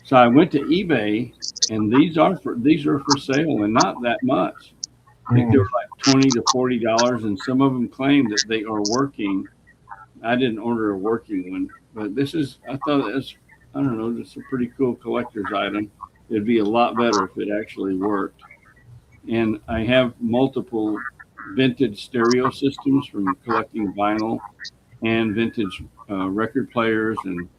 So I went to eBay, and these are for sale, and not that much. I think they were like $20 to $40, and some of them claim that they are working. I didn't order a working one, but I thought that's, I don't know, just a pretty cool collector's item. It'd be a lot better if it actually worked. And I have multiple vintage stereo systems from collecting vinyl, and vintage record players, and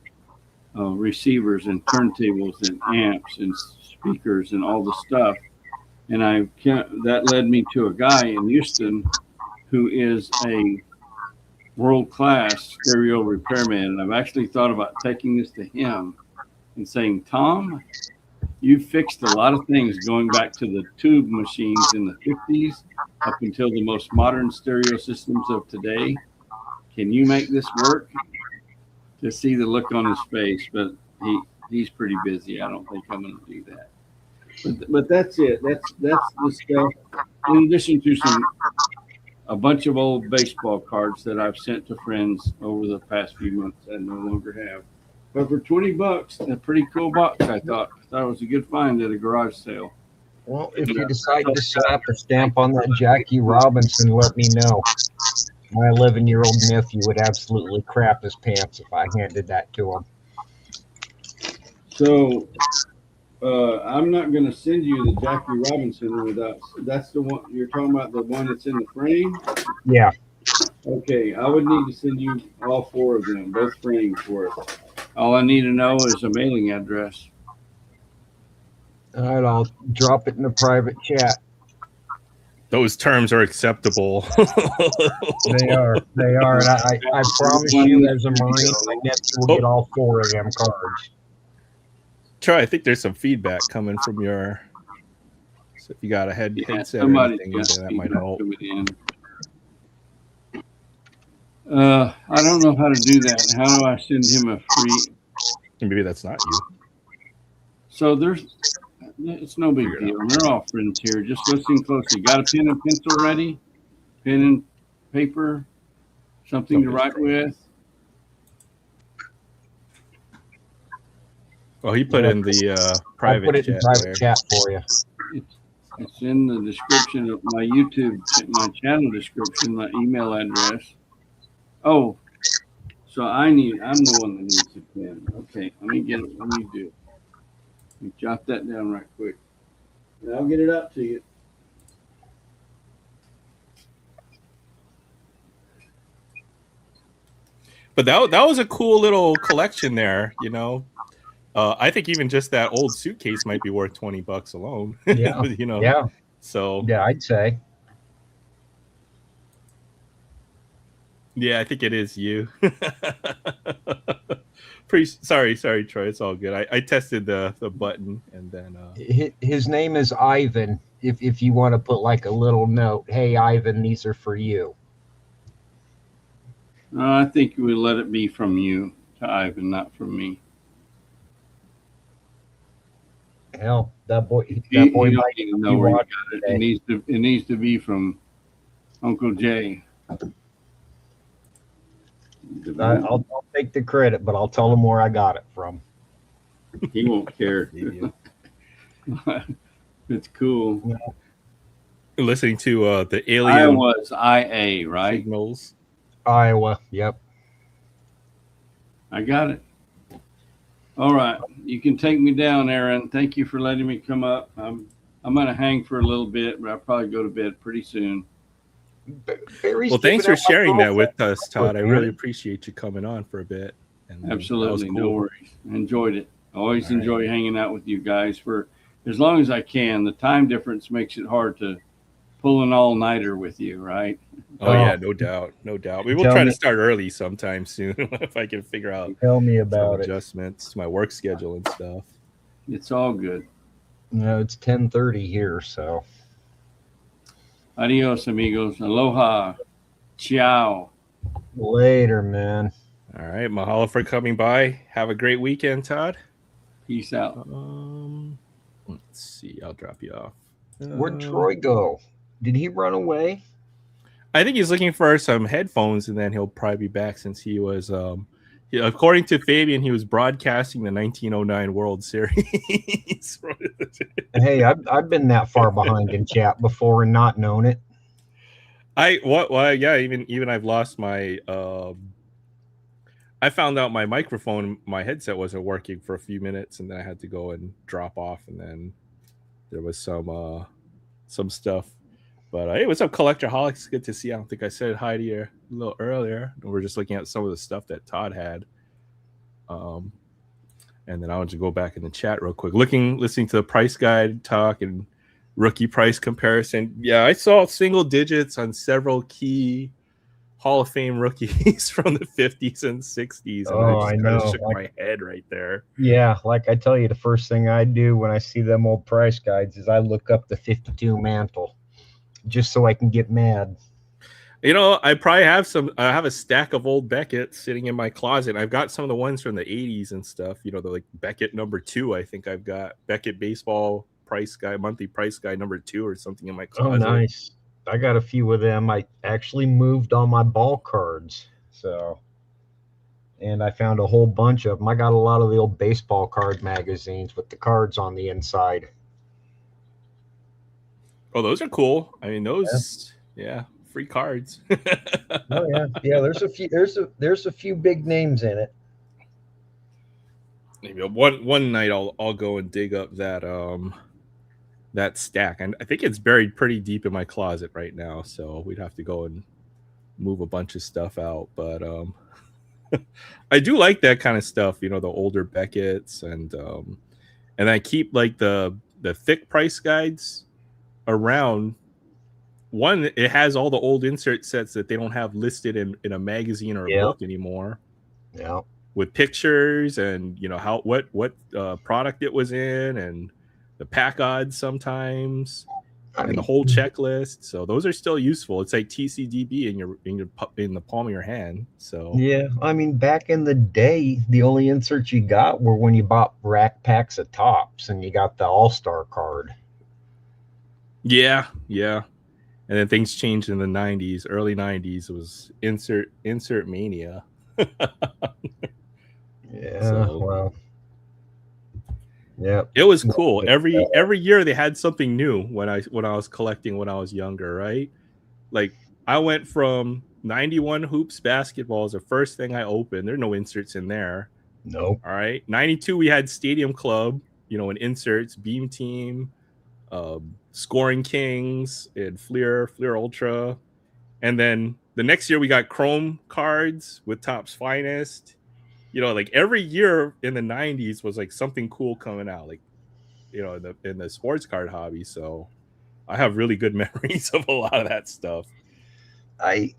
receivers, and turntables, and amps, and speakers, and all the stuff. And that led me to a guy in Houston who is a world-class stereo repairman. And I've actually thought about taking this to him and saying, Tom, you fixed a lot of things going back to the tube machines in the 50s up until the most modern stereo systems of today. Can you make this work? To see the look on his face, but he's pretty busy. I don't think I'm going to do that. But that's it. That's the stuff. In addition to a bunch of old baseball cards that I've sent to friends over the past few months I no longer have. But for $20, a pretty cool box, I thought. It was a good find at a garage sale. Well, if you decide to slap a stamp on that Jackie Robinson, let me know. My 11-year-old nephew would absolutely crap his pants if I handed that to him. So I'm not going to send you the Jackie Robinson without. That's the one you're talking about, the one that's in the frame? Yeah. Okay, I would need to send you all 4 of them, both frames worth. All I need to know is a mailing address. All right, I'll drop it in the private chat. Those terms are acceptable. They are. And I promise you, as a Marine, my nephew will get all 4 of them cards. Troy, I think there's some feedback coming from your. So if you got a headset or anything, that might help. I don't know how to do that. How do I send him a free? Maybe that's not you. So it's no big deal. We're all friends here. Just listen closely. Got a pen and pencil ready? Pen and paper? Something to write with? Well, he put in the private I'll put it chat in private chat for you. It's in the description of my YouTube, my channel description, my email address. Oh, so I'm the one that needs the pen. Okay, let me get it. Let me do it. Let me jot that down right quick. And I'll get it out to you. But that was a cool little collection there, you know. I think even just that old suitcase might be worth $20 alone. Yeah. You know. Yeah. So yeah, I'd say. Yeah, I think it is you. Sorry, Troy. It's all good. I tested the button, and then his name is Ivan. If you want to put like a little note, hey Ivan, these are for you. I think we let it be from you to Ivan, not from me. Hell, that boy might even know where you got it. It needs to be from Uncle Jay. I'll take the credit, but I'll tell him where I got it from. He won't care. It's cool. Yeah. Listening to the alien. Iowa's IA, right? Signals. Iowa. Yep. I got it. All right, you can take me down, Aaron. Thank you for letting me come up. I'm gonna hang for a little bit, but I'll probably go to bed pretty soon. Barry's Well, thanks giving for out my sharing that with us, girlfriend, Todd. I really man. appreciate you coming on for a bit. And that was Absolutely, no cool. worries. I enjoyed it. I always All right. enjoy hanging out with you guys for as long as I can. The time difference makes it hard to pull an all nighter with you, right? Oh yeah, Oh, no doubt, no doubt. We will tell try to me, start early sometime soon if I can figure out tell me some about it. adjustments to my work schedule and stuff. It's all good. No, it's 10:30 here, so Adios, amigos. Aloha. Ciao. later, man. All right, mahalo for coming by. Have a great weekend, Todd. Peace out. Let's see. I'll drop you off. Where'd Troy go? Did he run away? I think he's looking for some headphones, and then he'll probably be back since he was. According to Fabian, he was broadcasting the 1909 World Series. Hey, I've been that far behind in chat before and not known it. Yeah, even I've lost my I found out my microphone, my headset wasn't working for a few minutes, and then I had to go and drop off, and then there was some stuff. But hey, what's up, Collectorholics? Good to see you. I don't think I said hi to you a little earlier. We're just looking at some of the stuff that Todd had. And then I want to go back in the chat real quick. Listening to the price guide talk and rookie price comparison. Yeah, I saw single digits on several key Hall of Fame rookies from the 50s and 60s. And I just kind of shook my head right there. Yeah, like I tell you, the first thing I do when I see them old price guides is I look up the 52 mantle just so I can get mad. You know, I probably have I have a stack of old Beckett sitting in my closet. I've got some of the ones from the 80s and stuff, you know, the like Beckett #2. I think I've got Beckett baseball price guide, monthly price guide #2 or something in my closet. Oh, nice. I got a few of them. I actually moved on my ball cards. So, and I found a whole bunch of them. I got a lot of the old baseball card magazines with the cards on the inside. Oh, those are cool. I mean, those, yeah, free cards. Oh yeah, yeah. There's a few big names in it. Maybe one night I'll go and dig up that stack, and I think it's buried pretty deep in my closet right now. So we'd have to go and move a bunch of stuff out. But I do like that kind of stuff. You know, the older Beckett's, and I keep like the thick price guides around. One, it has all the old insert sets that they don't have listed in a magazine or a book anymore. Yeah, with pictures and you know what product it was in and the pack odds sometimes and the whole checklist. So those are still useful. It's like TCDB in the palm of your hand. So yeah, I mean, back in the day, the only inserts you got were when you bought rack packs of tops and you got the All-Star card. Yeah. And then things changed in the 90s. Early 90s was insert mania. Yeah, so, well, yeah, it was cool. Every year they had something new when I was collecting when I was younger, right? Like I went from 91 hoops basketball is the first thing I opened. There are no inserts in there. Nope. All right. 92 we had Stadium Club, you know, and inserts, Beam Team, Scoring Kings, and Fleer Ultra. And then the next year we got Chrome cards with Topps Finest. You know, like every year in the 90s was like something cool coming out, like, you know, in the sports card hobby. So I have really good memories of a lot of that stuff. I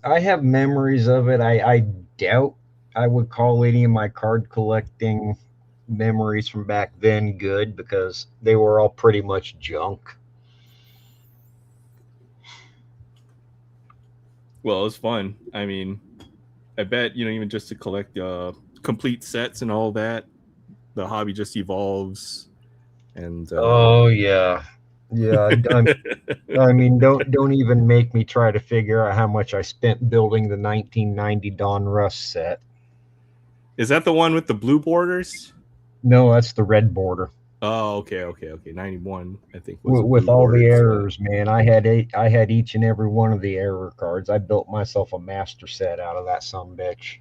have memories of it. I doubt I would call any of my card collecting memories from back then good because they were all pretty much junk. Well, it was fun. I mean, I bet, you know, even just to collect complete sets and all that, the hobby just evolves. And oh yeah. I mean, don't even make me try to figure out how much I spent building the 1990 Don Russ set. Is that the one with the blue borders? No, that's the red border. Oh, okay. 91, I think. With all the errors, man. I had each and every one of the error cards. I built myself a master set out of that sumbitch.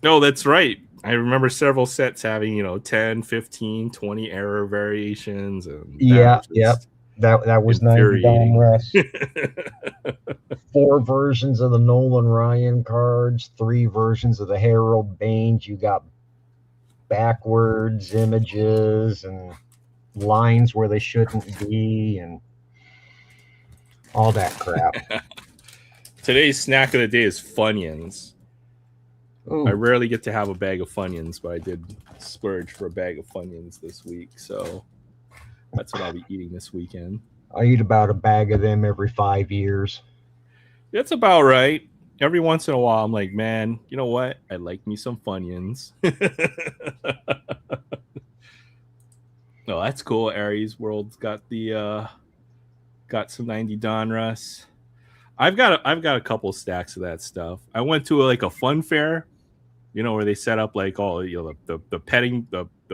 No, that's right. I remember several sets having, 10, 15, 20 error variations, and that Yeah, was yep. just That was 90 infuriating. Donruss. 4 versions of the Nolan Ryan cards, 3 versions of the Harold Baines. You got backwards images and lines where they shouldn't be and all that crap. Today's snack of the day is Funyuns. I Ooh, rarely get to have a bag of Funyuns, but I did splurge for a bag of Funyuns this week, so that's what I'll be eating this weekend. I eat about a bag of them every 5 years. That's about right. Every once in a while, I'm like, man, you know what? I like me some Funyuns. Oh, that's cool. Aries World's got got some 90 Donruss. I've got a couple stacks of that stuff. I went to like a fun fair, where they set up like all the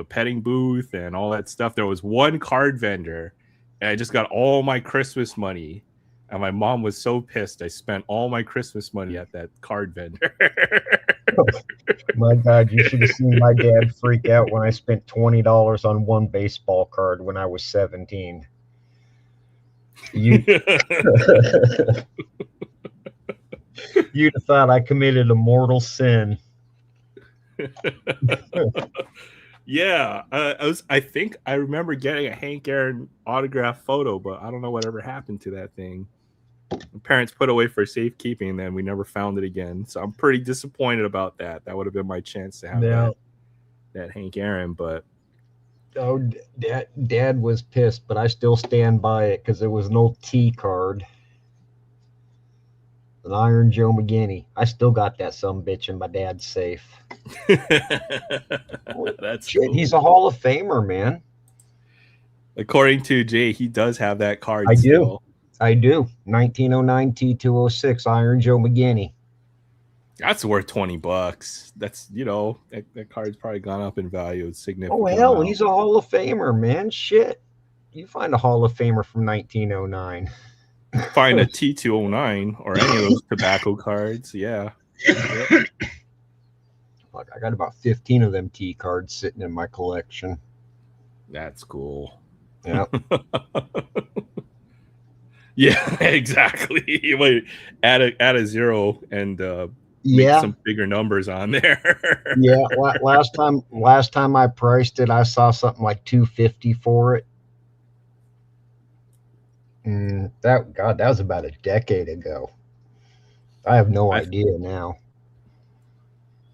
petting booth and all that stuff. There was one card vendor, and I just got all my Christmas money. And my mom was so pissed. I spent all my Christmas money at that card vendor. My God, you should have seen my dad freak out when I spent $20 on one baseball card when I was 17. You'd have thought I committed a mortal sin. Yeah, I think I remember getting a Hank Aaron autograph photo, but I don't know whatever happened to that thing. My parents put away for safekeeping, and then we never found it again. So I'm pretty disappointed about that. That would have been my chance to have that Hank Aaron, but oh, Dad was pissed, but I still stand by it because it was an old T card, an Iron Joe McGinney. I still got that sumbitch in my dad's safe. That's shit. cool. He's a Hall of Famer, man. According to Jay, he does have that card. I still. I do. 1909 T206 Iron Joe McGinney. That's worth $20. That's that card's probably gone up in value significantly. Oh hell, he's a Hall of Famer, man. Shit, you find a Hall of Famer from 1909. Find a T209 or any of those tobacco cards. Yeah. Yep. Look, I got about 15 of them T cards sitting in my collection. That's cool. Yeah. Yeah, exactly. You might add a zero and make some bigger numbers on there. Yeah. Last time I priced it, I saw something like $250 for it. That was about a decade ago. I have no idea now.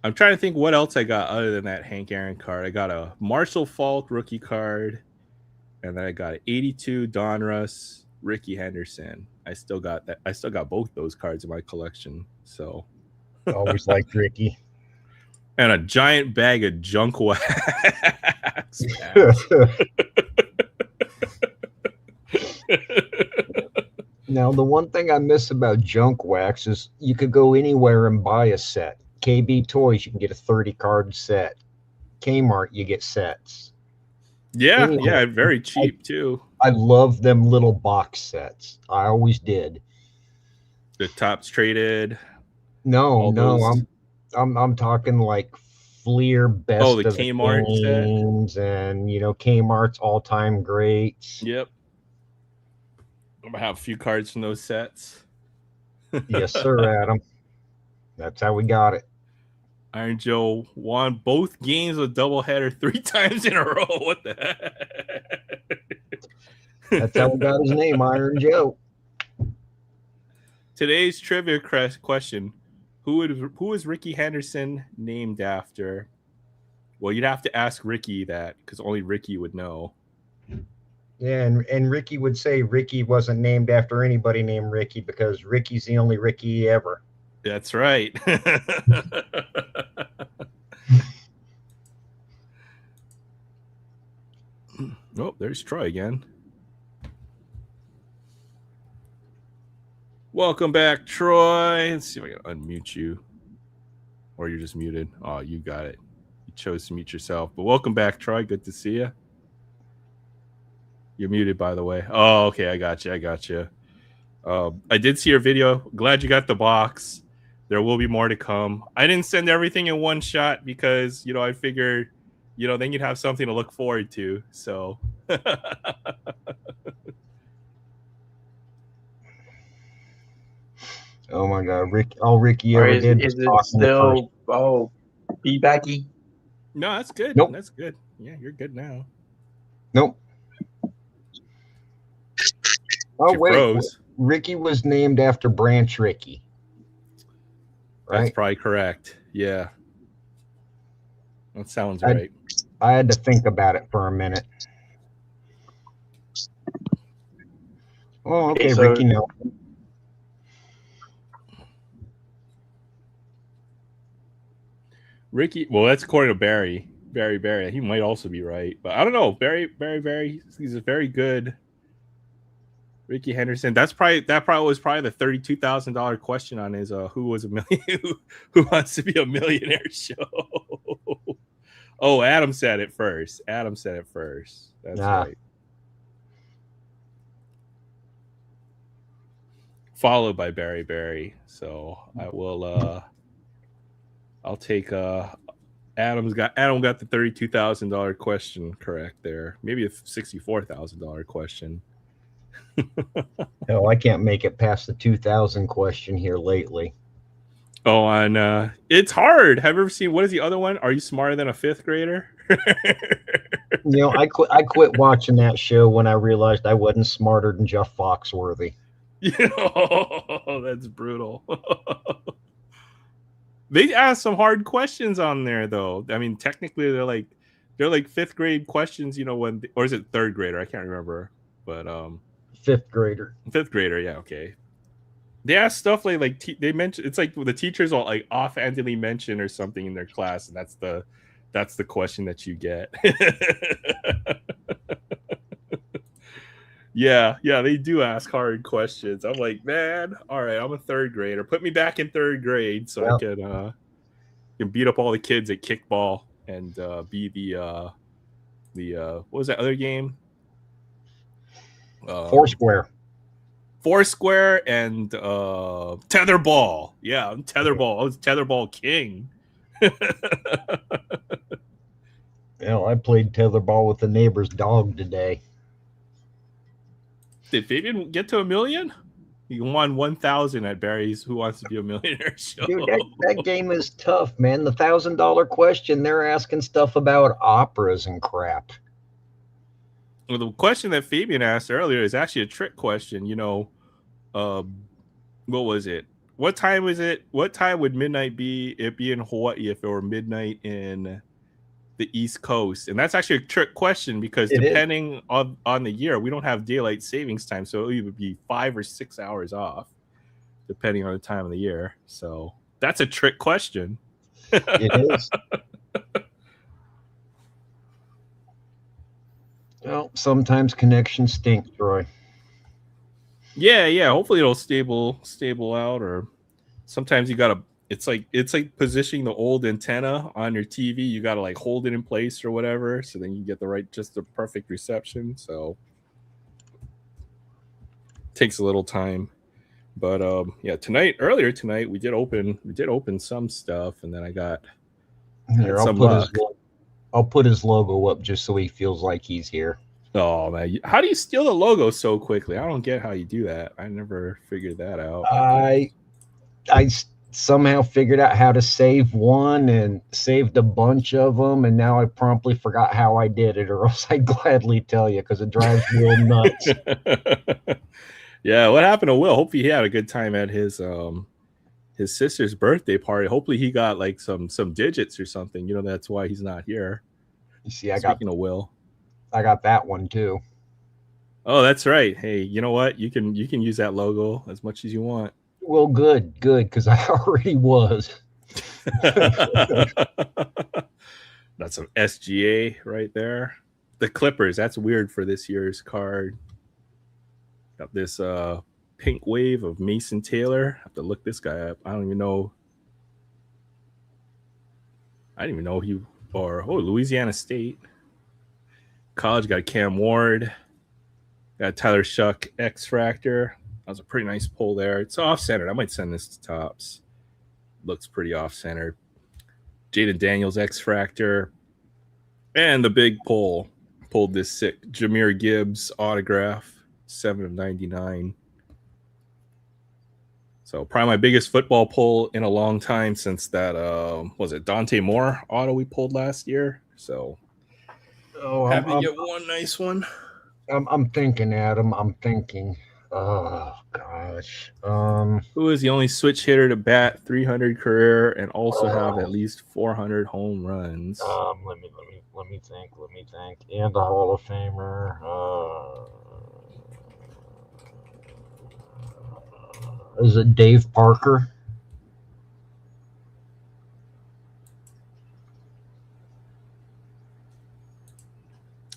I'm trying to think what else I got other than that Hank Aaron card. I got a Marshall Faulk rookie card, and then I got an 82 Donruss Ricky Henderson. I still got that. I still got both those cards in my collection. So always liked Ricky. And a giant bag of junk wax. Now, the one thing I miss about junk wax is you could go anywhere and buy a set. KB Toys, you can get a 30 card set. Kmart, you get sets. Yeah, yeah, very cheap too. I love them little box sets. I always did. The Tops Traded. No, I'm talking like Fleer best the of Kmart games set. And Kmart's all-time greats. Yep. I'm gonna have a few cards from those sets. Yes, sir, Adam. That's how we got it. Iron Joe won both games with doubleheader 3 times in a row. What the heck? That's how we got his name, Iron Joe. Today's trivia question: Who is Ricky Henderson named after? Well, you'd have to ask Ricky that because only Ricky would know. Yeah, and Ricky would say Ricky wasn't named after anybody named Ricky because Ricky's the only Ricky ever. That's right. Oh, there's Troy again. Welcome back, Troy. Let's see if I can unmute you. Or you're just muted. Oh, you got it. You chose to mute yourself. But welcome back, Troy. Good to see you. You're muted, by the way. Oh, okay. I got you. I did see your video. Glad you got the box. there will be more to come. I didn't send everything in one shot because, you know, I figured, you know, then you'd have something to look forward to. So Oh my God, Rick! All Ricky Or ever is did it was talk in the first. still feedbacky? no, that's good. Nope. That's good. Yeah, you're good now. Nope. Oh She wait, froze. Ricky was named after Branch Rickey. That's Right? probably correct. Yeah. That sounds I- right. I had to think about it for a minute. Oh, okay, Okay, so Ricky. No, Ricky, well, that's according to Barry. Barry. He might also be right, but I don't know. Barry. He's a very good Ricky Henderson. That probably was probably the $32,000 question on his who was a million who wants to be a millionaire show. Oh, Adam said it first. That's right. Followed by Barry. So I will I'll take Adam got the $32,000 question correct there. Maybe a $64,000 question. hell, I can't make it past the 2000 question here lately. Oh, and it's hard. Have you ever seen, what is the other one? Are you smarter than a fifth grader? You know, I quit watching that show when I realized I wasn't smarter than Jeff Foxworthy. You know, that's brutal. They ask some hard questions on there, though. I mean, technically, they're like fifth grade questions. You know, or is it third grader? I can't remember. But Fifth grader. Fifth grader, yeah, okay. They ask stuff like they mention, it's like the teachers will like offhandedly mention or something in their class, and that's the question that you get. Yeah, they do ask hard questions. I'm like, man, all right, I'm a third grader. Put me back in third grade so I can beat up all the kids at kickball and be the what was that other game? Foursquare and tetherball. Yeah, I'm tetherball. I was tetherball king. Hell, I played tetherball with the neighbor's dog today. Did Fabian get to 1 million? He won 1,000 at Barry's Who Wants to Be a Millionaire show. Dude, that game is tough, man. The $1,000 question, they're asking stuff about operas and crap. Well, the question that Fabian asked earlier is actually a trick question. You know, what was it? What time was it? What time would midnight be? It be in Hawaii if it were midnight in the East Coast? And that's actually a trick question because depending on the year, we don't have daylight savings time, so it would be 5 or 6 hours off, depending on the time of the year. So that's a trick question. It is. Well, sometimes connections stink, Troy. Yeah. Hopefully it'll stable out, or sometimes you gotta. It's like positioning the old antenna on your TV. You gotta like hold it in place or whatever, so then you get just the perfect reception. So it takes a little time, but yeah. Earlier tonight, we did open some stuff, and then I got here. I'll put his logo up just so he feels like he's here. Oh man, how do you steal the logo so quickly? I don't get how you do that. I never figured that out. I somehow figured out how to save one and saved a bunch of them, and now I promptly forgot how I did it, or else I'd gladly tell you because it drives me nuts. Yeah, what happened to Will? Hopefully he had a good time at his sister's birthday party. Hopefully he got like some digits or something. You know, that's why he's not here. You see, Speaking of Will, I got that one too. Oh, that's right. Hey, you know what? You can use that logo as much as you want. Well, good, because I already was. That's some SGA right there. The Clippers, that's weird for this year's card. Got this pink wave of Mason Taylor. I have to look this guy up. I don't even know. I didn't even know Louisiana State. College got Cam Ward. Got Tyler Shuck, X Factor. That was a pretty nice pull there. It's off-centered. I might send this to Tops. looks pretty off-center. Jaden Daniels X-Fractor. And the big pulled this sick Jahmyr Gibbs autograph, 7/99. So probably my biggest football pull in a long time since that was it Dante Moore auto we pulled last year. So happy to get one nice one. I'm thinking, Adam. I'm thinking. Oh gosh. Who is the only switch hitter to bat 300 career and also have at least 400 home runs? Let me think. And the Hall of Famer. Is it Dave Parker?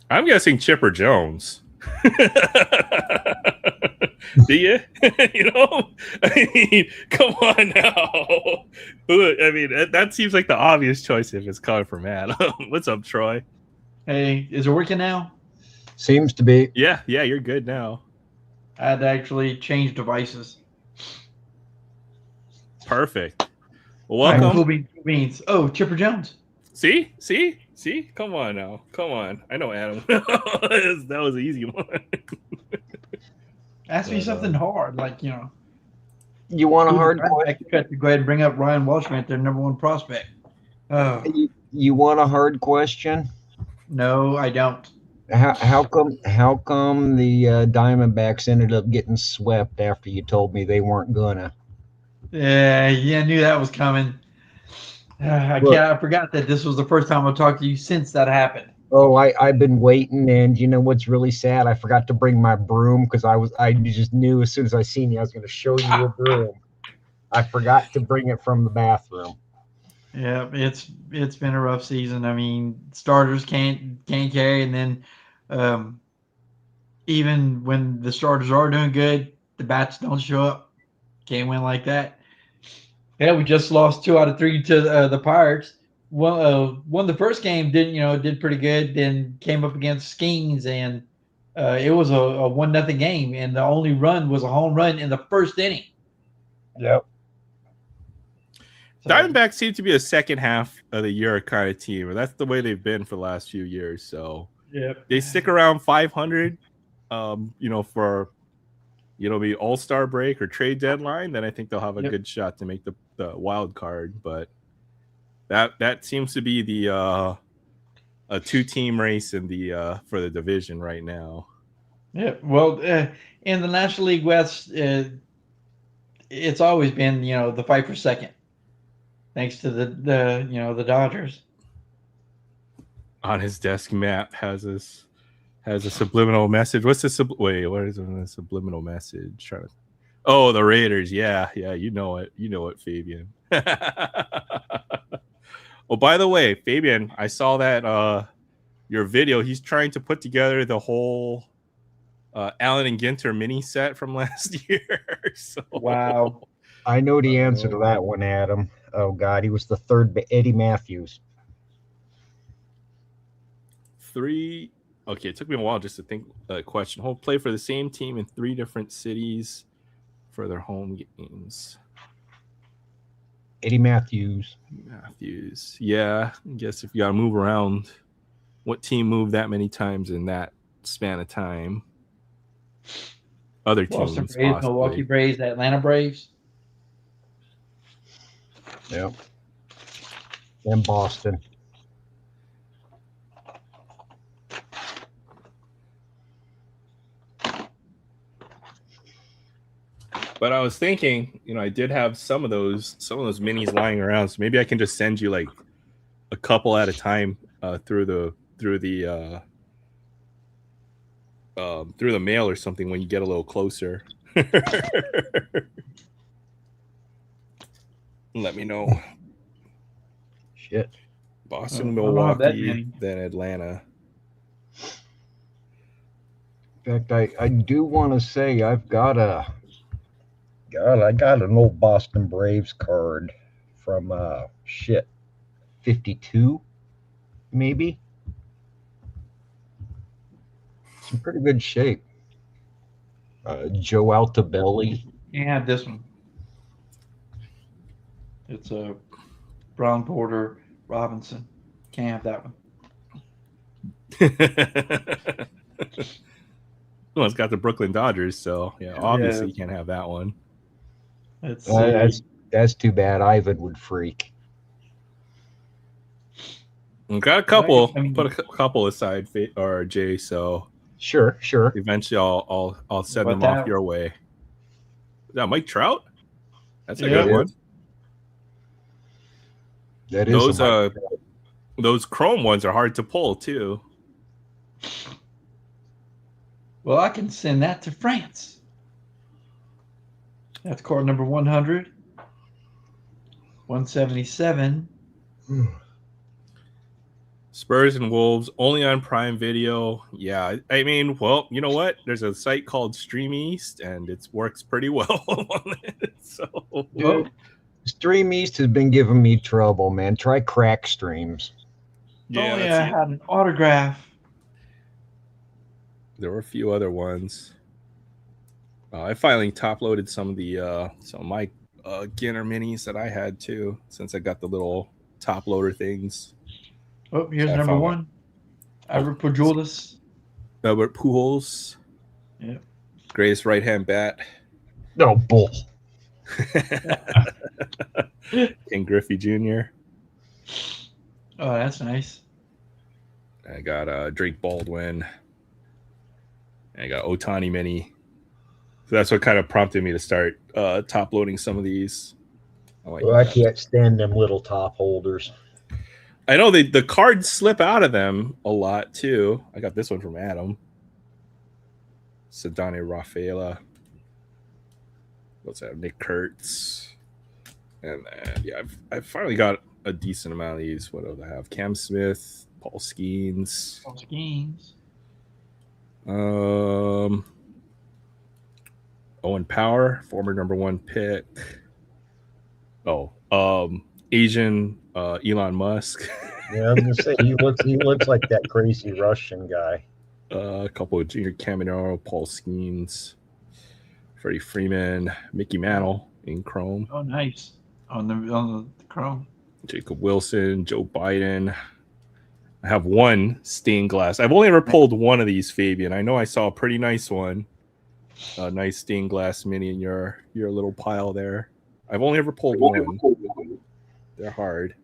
I'm guessing Chipper Jones. Do you? You know? I mean, come on now. I mean, that seems like the obvious choice if it's coming from Adam. What's up, Troy? Hey, is it working now? Seems to be. Yeah, you're good now. I had to actually change devices. Perfect. Well, welcome. Cool beans. Oh, Chipper Jones. See? Come on now. Come on. I know Adam. That was an easy one. Ask me something hard, like, you know. You want a hard question? Go ahead and bring up Ryan Walshman, their number one prospect. You want a hard question? No, I don't. How come the Diamondbacks ended up getting swept after you told me they weren't gonna? Yeah, I knew that was coming. I forgot that this was the first time I've talked to you since that happened. Oh, I've been waiting, and you know what's really sad? I forgot to bring my broom because I just knew as soon as I seen you I was going to show you a broom. I forgot to bring it from the bathroom. Yeah, it's been a rough season. I mean, starters can't carry, and then even when the starters are doing good, the bats don't show up. Can't win like that. Yeah, we just lost 2 out of 3 to the Pirates. Won the first game, did pretty good. Then came up against Skeens, and it was a 1-0 game, and the only run was a home run in the first inning. Yep. So, Diamondbacks seem to be a second half of the year kind of team, and that's the way they've been for the last few years. So they stick around 500, for the All-Star break or trade deadline, then I think they'll have a good shot to make the wild card. But that seems to be the a 2-team race in the for the division right now. Yeah, well, in the National League West, it's always been the fight for second, thanks to the Dodgers. On his desk, Matt has a subliminal message. What's the what is a subliminal message? Oh, the Raiders. Yeah, you know it, Fabian. Oh, by the way, Fabian, I saw that your video. He's trying to put together the whole Allen and Ginter mini set from last year. So, wow. I know the answer to that one, Adam. Oh God, he was the third Eddie Matthews. 3. Okay, it took me a while just to think the question. Whole play for the same team in 3 different cities for their home games. Eddie Matthews. Yeah, I guess if you got to move around, what team moved that many times in that span of time? Other teams. Boston Braves, Milwaukee Braves, Atlanta Braves. Yep. And Boston. But I was thinking, I did have some of those minis lying around, so maybe I can just send you like a couple at a time through the mail or something when you get a little closer. Let me know. Shit. Boston, Milwaukee, then Atlanta. In fact, I do want to say I got an old Boston Braves card from 52, maybe. It's in pretty good shape. Joe Altobelli. Yeah, this one. It's a Brown Porter Robinson. Can't have that one. Well, it's got the Brooklyn Dodgers, so yeah, obviously you can't have that one. Let's that's too bad. Ivan would freak. We got a couple. Put a couple aside, or Jay. So sure. Eventually, I'll send them off your way. Is that Mike Trout? That's a good one. That is those chrome ones are hard to pull too. Well, I can send that to France. That's card number 100. 177. Spurs and Wolves only on Prime Video. Yeah, I mean, well, you know what? There's a site called Stream East, and it works pretty well on it. So, dude, Stream East has been giving me trouble, man. Try Crack Streams. Yeah, I had an autograph. There were a few other ones. I finally top loaded some of my Ginner minis that I had too, since I got the little top loader things. Oh, here's number 1. Albert Pujols. Albert Pujols. Yeah. Greatest right-hand bat. No bull. King Griffey Jr. Oh, that's nice. I got Drake Baldwin. I got Ohtani mini. So that's what kind of prompted me to start top loading some of these. I can't stand them little top holders. I know the cards slip out of them a lot too. I got this one from Adam. Ceddanne Rafaela. What's that? Nick Kurtz. And then, yeah, I've finally got a decent amount of these. What do I have? Cam Smith, Paul Skeens. Owen Power, former number 1 pick. Asian Elon Musk. Yeah, I was gonna say he looks like that crazy Russian guy. A couple of Junior Caminero, Paul Skeens, Freddie Freeman, Mickey Mantle in Chrome. Oh, nice on the Chrome. Jacob Wilson, Joe Biden. I have one stained glass. I've only ever pulled one of these, Fabian. I know I saw a pretty nice one, a nice stained glass mini in your little pile there. I've only ever pulled one. They're hard.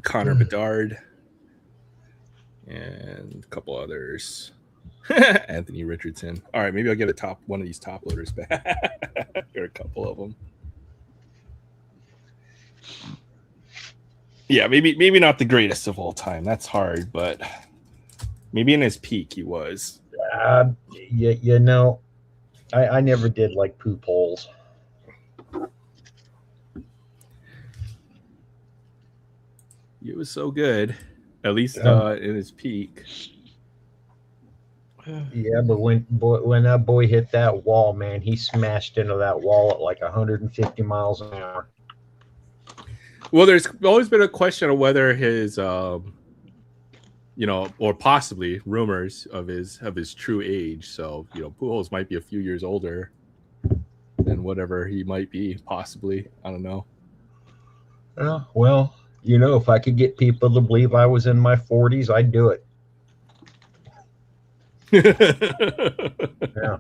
Connor Bedard and a couple others. Anthony Richardson. All right, maybe I'll get one of these top loaders back. Or a couple of them. Yeah, maybe not the greatest of all time. That's hard, but maybe in his peak he was. You know, I never did like poop holes. He was so good, at least in his peak. Yeah, but when that boy hit that wall, man, he smashed into that wall at like 150 miles an hour. Well, there's always been a question of whether his, or possibly rumors of his true age. So, Pujols might be a few years older than whatever he might be, possibly. I don't know. Well, if I could get people to believe I was in my 40s, I'd do it. Yeah.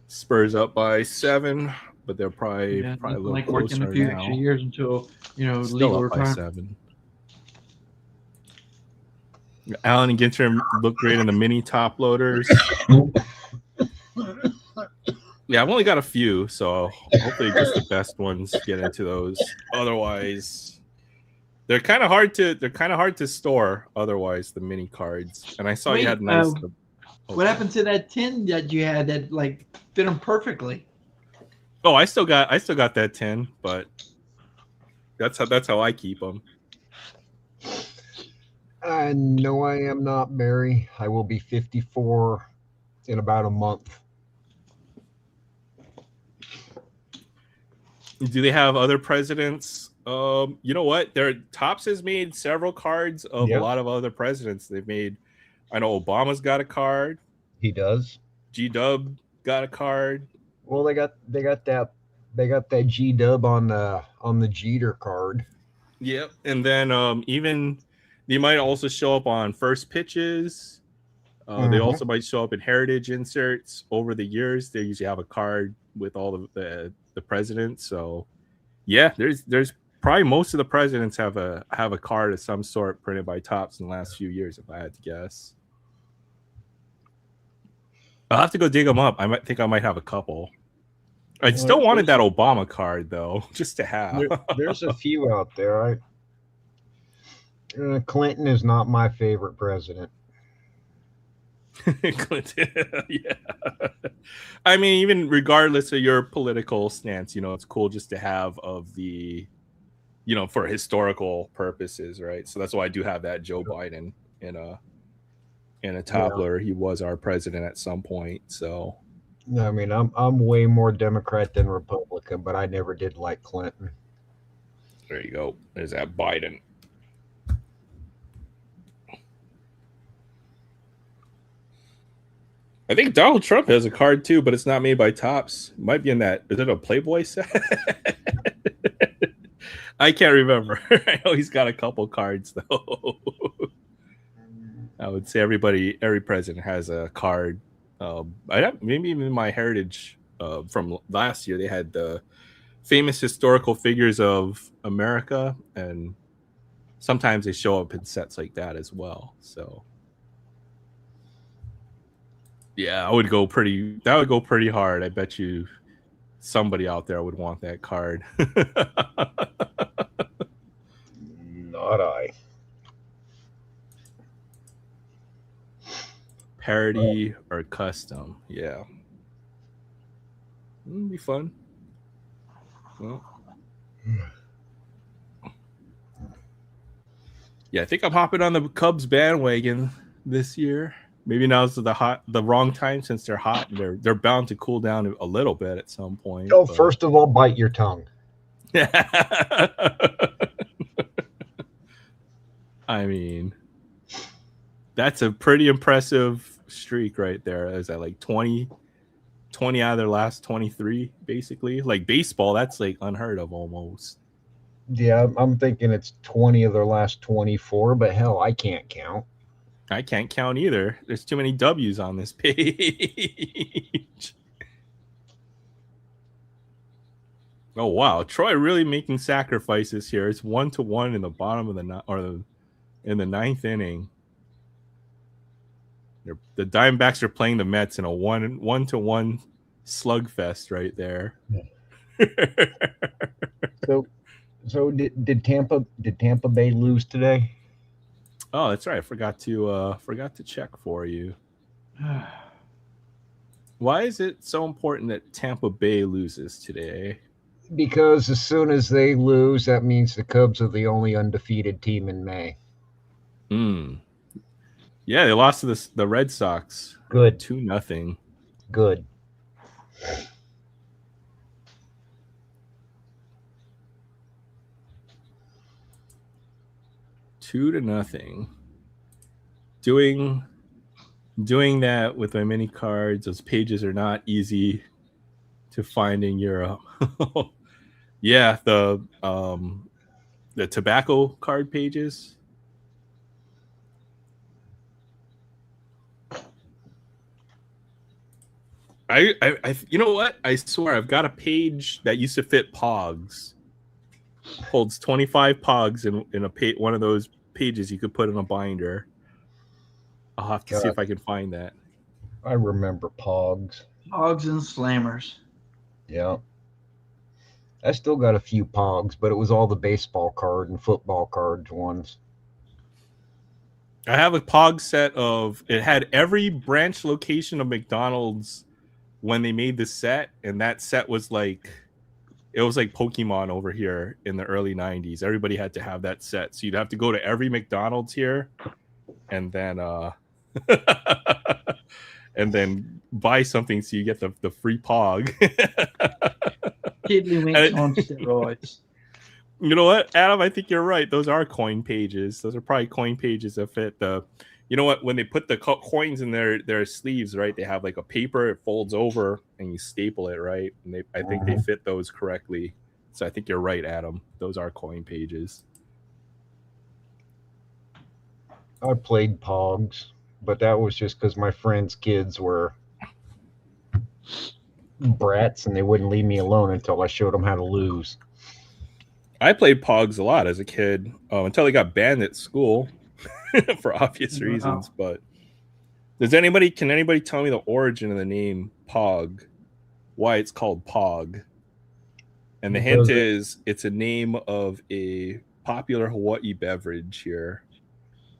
Spurs up by 7, but they're probably a little like closer working a few now. extra years until Still legal up by retirement. 7. Allen and Ginter look great in the mini top loaders. Yeah, I've only got a few, so hopefully just the best ones get into those. Otherwise, they're kind of hard to store. Otherwise, the mini cards. And I saw you had nice. What happened to that tin that you had that fit them perfectly? Oh, I still got that 10, but that's how I keep them. No, I am not, Barry. I will be 54 in about a month. Do they have other presidents? You know what? Topps has made several cards of a lot of other presidents. They've made. I know Obama's got a card. He does. G-Dub got a card. Well, they got that that G-dub on the Jeter card. Yep. And then even they might also show up on first pitches. They also might show up in heritage inserts over the years. They usually have a card with all of the presidents. So yeah, there's probably most of the presidents have a card of some sort printed by Topps in the last few years, if I had to guess. I'll have to go dig them up. I might have a couple. I still wanted that Obama card though, just to have. There's a few out there. Clinton is not my favorite president. Clinton, yeah. I mean, even regardless of your political stance, it's cool just to have of the, for historical purposes, right? So that's why I do have that Joe Biden in a toppler. Yeah. He was our president at some point, so. I mean, I'm way more Democrat than Republican, but I never did like Clinton. There you go. There's that Biden. I think Donald Trump has a card too, but it's not made by Topps. It might be in that. Is it a Playboy set? I can't remember. I know he's got a couple cards though. I would say every president has a card. Maybe even my heritage from last year, they had the famous historical figures of America, and sometimes they show up in sets like that as well. So. Yeah, that would go pretty hard. I bet you somebody out there would want that card. Not I. Parody or custom. Yeah. It'd be fun. Well. Yeah, I think I'm hopping on the Cubs bandwagon this year. Maybe now's the wrong time since they're hot. And they're bound to cool down a little bit at some point. Oh, first of all, bite your tongue. I mean, that's a pretty impressive streak right there. Is that like 20 out of their last 23, basically? Like baseball, that's like unheard of almost. Yeah, I'm thinking it's 20 of their last 24, but hell, I can't count. I can't count either. There's too many W's on this page. Oh wow, Troy really making sacrifices here. It's 1-1 in the bottom of in the ninth inning. The Diamondbacks are playing the Mets in a 1-1 slugfest right there. So did Tampa Bay lose today? Oh, that's right. I forgot to check for you. Why is it so important that Tampa Bay loses today? Because as soon as they lose, that means the Cubs are the only undefeated team in May. Yeah, they lost to the Red Sox. Good. 2-0. Good. Two to nothing. Doing that with my mini cards. Those pages are not easy to find in Europe. Yeah, the tobacco card pages. I you know what? I swear I've got a page that used to fit Pogs. Holds 25 Pogs in one of those pages you could put in a binder. I'll have to see if I can find that. I remember Pogs. Pogs and Slammers. Yeah. I still got a few Pogs, but it was all the baseball card and football cards ones. I have a Pog set it had every branch location of McDonald's when they made the set, and that set was like, it was like Pokemon over here in the early 90s. Everybody had to have that set. So you'd have to go to every McDonald's here and then and then buy something so you get the free Pog. Tiddlywinks on steroids. You know what, Adam? I think you're right. Those are coin pages. Those are probably coin pages that fit the You know what? When they put the coins in their sleeves, right? They have like a paper. It folds over, and you staple it, right? And I think they fit those correctly. So I think you're right, Adam. Those are coin pages. I played Pogs, but that was just because my friends' kids were brats and they wouldn't leave me alone until I showed them how to lose. I played Pogs a lot as a kid until they got banned at school for obvious reasons. But can anybody tell me the origin of the name Pog? Why it's called Pog? And the hint is it's a name of a popular Hawaii beverage here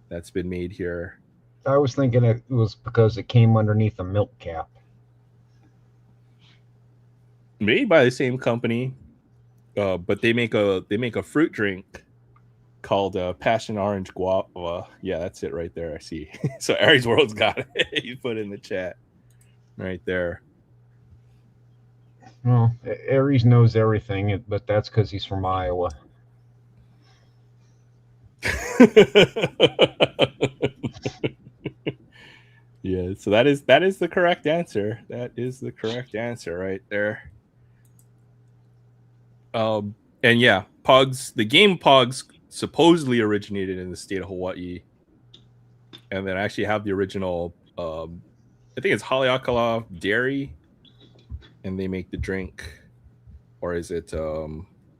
that's been made here. I was thinking it was because it came underneath a milk cap. Made by the same company, but they make a fruit drink called Passion Orange Guava. Yeah, that's it right there. I see. So Aries World's got it. You put it in the chat right there. Well, Aries knows everything, but that's because he's from Iowa. Yeah, so that is the correct answer. That is the correct answer right there. And yeah, Pogs. The game Pogs supposedly originated in the state of Hawaii, and then I actually have the original. I think it's Haleakala Dairy, and they make the drink, or is it?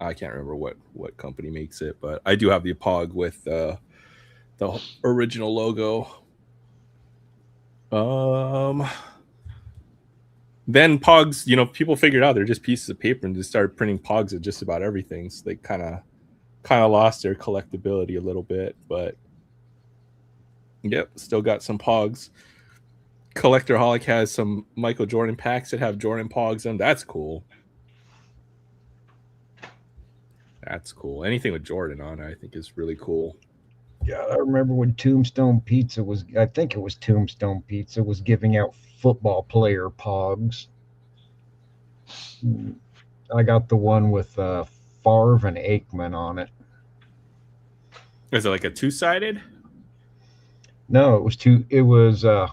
I can't remember what company makes it, but I do have the Pog with the original logo. Then Pogs, people figured out they're just pieces of paper and just started printing Pogs at just about everything. So they kind of lost their collectability a little bit, but yep, still got some Pogs. Collectorholic has some Michael Jordan packs that have Jordan Pogs in them. That's cool. That's cool. Anything with Jordan on it, I think, is really cool. Yeah, I remember when Tombstone Pizza was giving out football player Pogs. I got the one with Favre and Aikman on it. Is it like a two-sided? No, it was a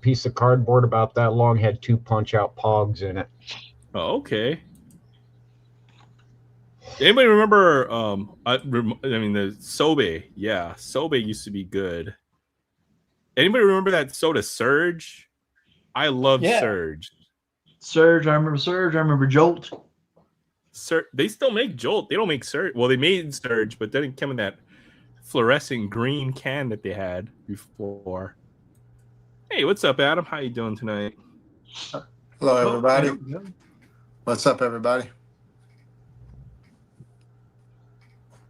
piece of cardboard about that long, had 2 punch-out Pogs in it. Oh, okay. Anybody remember? I mean, the Sobe. Yeah, Sobe used to be good. Anybody remember that soda Surge? I love Surge. Surge, I remember Surge. I remember Jolt. They still make Jolt. They don't make Surge. Well, they made Surge, but then it came in that fluorescent green can that they had before. Hey, what's up, Adam? How you doing tonight? Hello, everybody. What's up, everybody?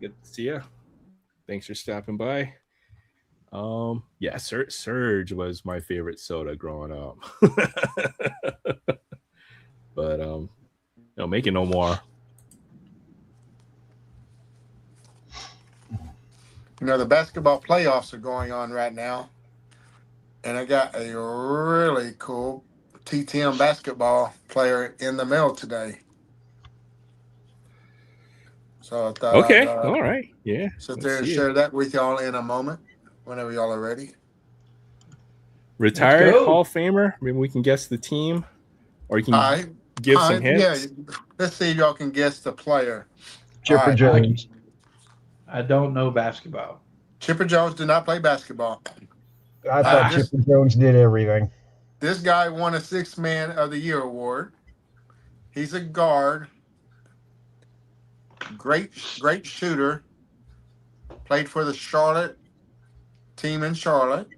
Good to see you. Thanks for stopping by. Yeah, Surge was my favorite soda growing up. But make it no more. The basketball playoffs are going on right now, and I got a really cool TTM basketball player in the mail today. So I thought okay, all right, yeah. Sit there and share that with y'all in a moment, whenever y'all are ready. Retired Hall of Famer. Maybe we can guess the team, or you can give some hints. Yeah, let's see if y'all can guess the player. Chipper Jones. I don't know basketball. Chipper Jones did not play basketball. I thought Chipper Jones did everything. This guy won a 6th Man of the Year award. He's a guard. Great shooter. Played for the Charlotte team in Charlotte.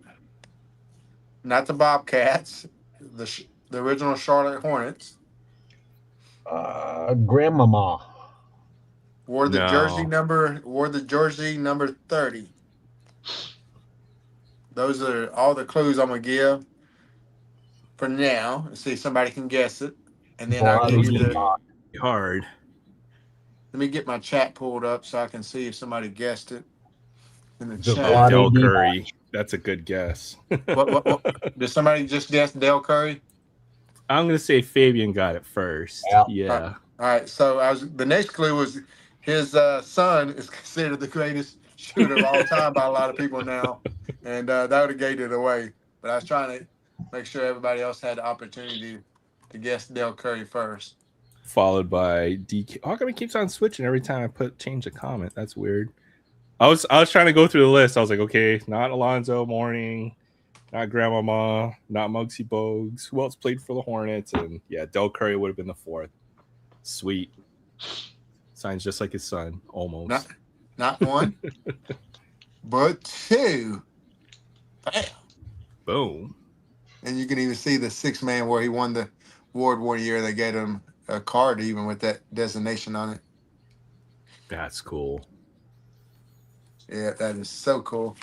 Not the Bobcats. The original Charlotte Hornets. Grandmama. Wore the jersey number 30. Those are all the clues I'm gonna give for now. And see if somebody can guess it. And then I'll give you the hard. Let me get my chat pulled up so I can see if somebody guessed it in the chat. Del Curry. That's a good guess. What? Did somebody just guess Del Curry? I'm going to say Fabian got it first. Yeah. All right. So the next clue was his son is considered the greatest shooter of all time by a lot of people now, and that would have gave it away. But I was trying to make sure everybody else had the opportunity to guess Dale Curry first. Followed by DK. How come it keeps on switching every time I change a comment? That's weird. I was trying to go through the list. I was like, okay, not Alonzo Mourning, not Grandmama, not Muggsy Bogues. Who else played for the Hornets? And yeah, Del Curry would have been the fourth. Sweet. Signs just like his son, almost. Not one, but two. Bam. Boom. And you can even see the 6-man where he won the award one year. They gave him a card even with that designation on it. That's cool. Yeah, that is so cool.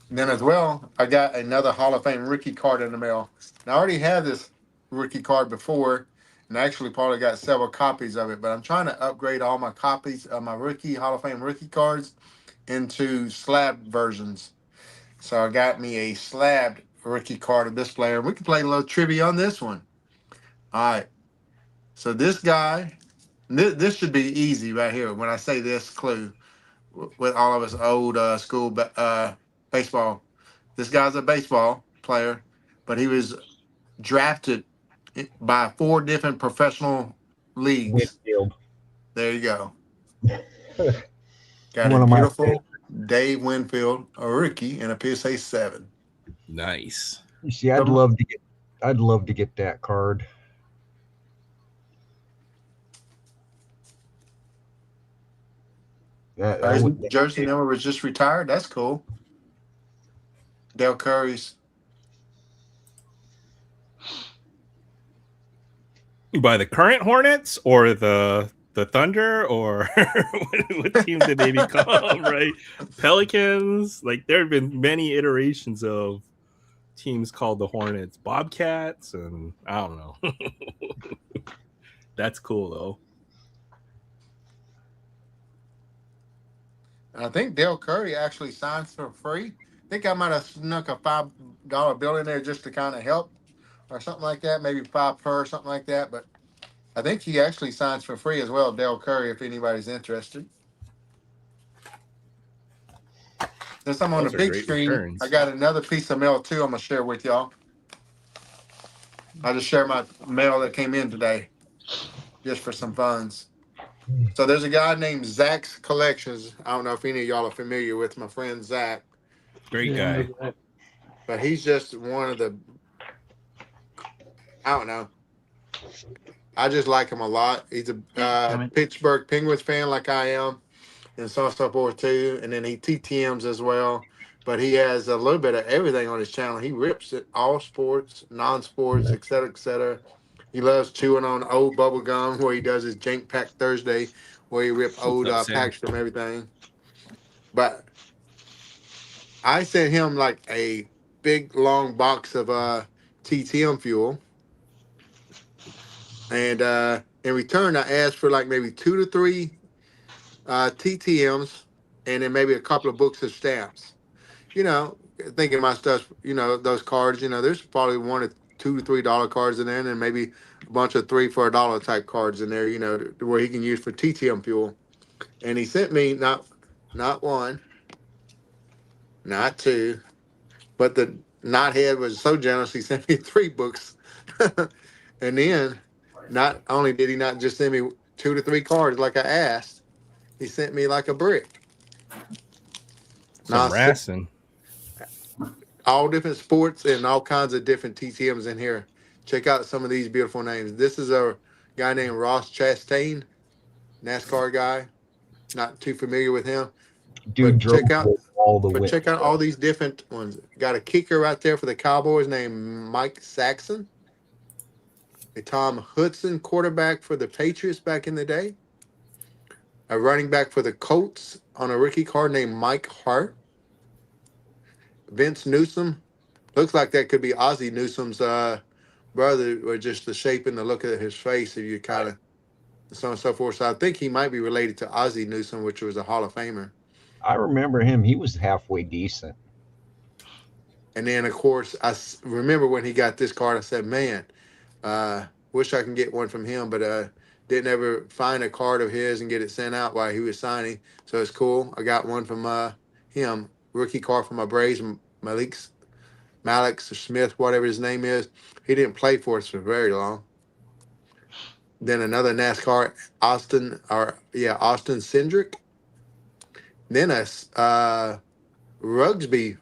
And then as well, I got another Hall of Fame rookie card in the mail. Now, I already had this rookie card before, and I actually probably got several copies of it, but I'm trying to upgrade all my copies of my rookie Hall of Fame rookie cards into slab versions. So I got me a slabbed rookie card of this player. We can play a little trivia on this one. All right. So this guy, this should be easy right here when I say this clue with all of us old school baseball. This guy's a baseball player, but he was drafted by 4 different professional leagues. Whitfield. There you go. Got One a of my beautiful Dave Winfield, a rookie, and a PSA 7. Nice. You see, I'd love to get that card. His jersey number was just retired. That's cool. Dale Curry's. By the current Hornets or the Thunder, or what team did they become? Right, Pelicans. Like there have been many iterations of teams called the Hornets, Bobcats, and I don't know. That's cool though. I think Dale Curry actually signs for free. I think I might have snuck a $5 bill in there just to kind of help or something like that. Maybe 5 per, something like that. But I think he actually signs for free as well, Dale Curry, if anybody's interested. Since I'm on the big screen, returns. I got another piece of mail too I'm going to share with y'all. I just share my mail that came in today just for some funds. So there's a guy named Zach's Collections. I don't know if any of y'all are familiar with my friend Zach. Great guy. But he's just one of the, I don't know. I just like him a lot. He's a Pittsburgh Penguins fan like I am, and so on and so forth too. And then he TTMs as well. But he has a little bit of everything on his channel. He rips it, all sports, non-sports, et cetera, et cetera. He loves chewing on old bubble gum where he does his Jank Pack Thursday where he rip old packs from everything. But I sent him like a big, long box of TTM fuel. And in return, I asked for like maybe 2 to 3 TTMs and then maybe a couple of books of stamps. You know, thinking my stuff, you know, those cards, you know, there's probably $1 or $2 to $3 cards in there, and then maybe a bunch of 3 for $1 type cards in there, you know, where he can use for TTM fuel. And he sent me not 1, not 2, but the knothead was so generous, he sent me 3 books. And then not only did he not just send me 2 to 3 cards like I asked, he sent me like a brick. Some Rassin. All different sports and all kinds of different TTMs in here. Check out some of these beautiful names. This is a guy named Ross Chastain, NASCAR guy. Not too familiar with him. Dude, check out all these different ones. Got a kicker right there for the Cowboys named Mike Saxon. A Tom Hudson quarterback for the Patriots back in the day. A running back for the Colts on a rookie card named Mike Hart. Vince Newsom. Looks like that could be Ozzie Newsom's brother, or just the shape and the look of his face, if you kind of so on and so forth. So I think he might be related to Ozzie Newsome, which was a Hall of Famer. I remember him. He was halfway decent. And then, of course, I remember when he got this card, I said, man, wish I can get one from him, but didn't ever find a card of his and get it sent out while he was signing. So it's cool. I got one from him. Rookie card for my Braves, Malik Smith, whatever his name is. He didn't play for us for very long. Then another NASCAR, Austin Cindric. Then a Rugsby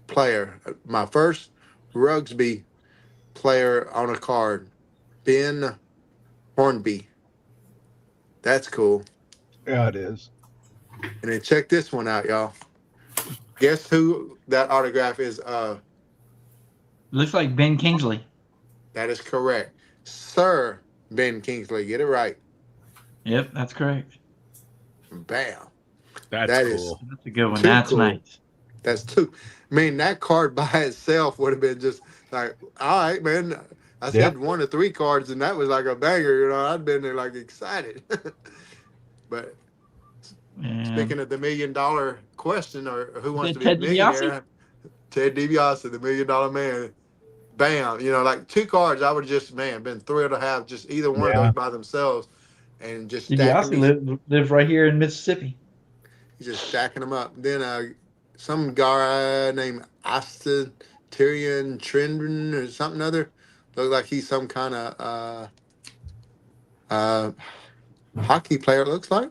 player, my first Rugsby player on a card, Ben Hornby. That's cool. Yeah, it is. And then check this one out, y'all. Guess who that autograph is? Looks like Ben Kingsley. That is correct, Sir Ben Kingsley. Get it right. Yep, that's correct. Bam. That's That cool. is That's a good one. Too That's cool. nice. That's two. I mean, that card by itself would have been just like, all right, man. I said 1 to 3 cards, and that was like a banger. You know, I'd been there like excited. But Yeah. speaking of the $1 million question, or who wants to be Ted a millionaire? DiBiase? Ted DiBiase, the $1 million man. Bam. You know, like 2 cards, I would just, been thrilled to have just either one of those by themselves and just stacking DiBiase lives right here in Mississippi. He's just stacking them up. Then some guy named Austin Tyrion Trendon or something other. Look like he's some kind of hockey player, it looks like.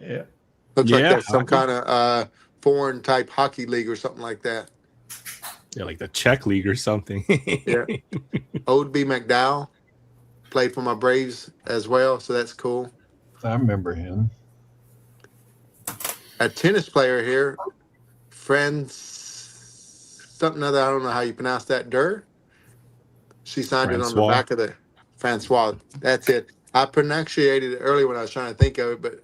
Yeah. Looks like that's some hockey. kind of foreign type hockey league or something like that. Yeah, like the Czech League or something. Yeah. Odeby McDowell played for my Braves as well, so that's cool. I remember him. A tennis player here, something other, I don't know how you pronounce that, She signed it on the back of the Francois. That's it. I pronunciated it earlier when I was trying to think of it, but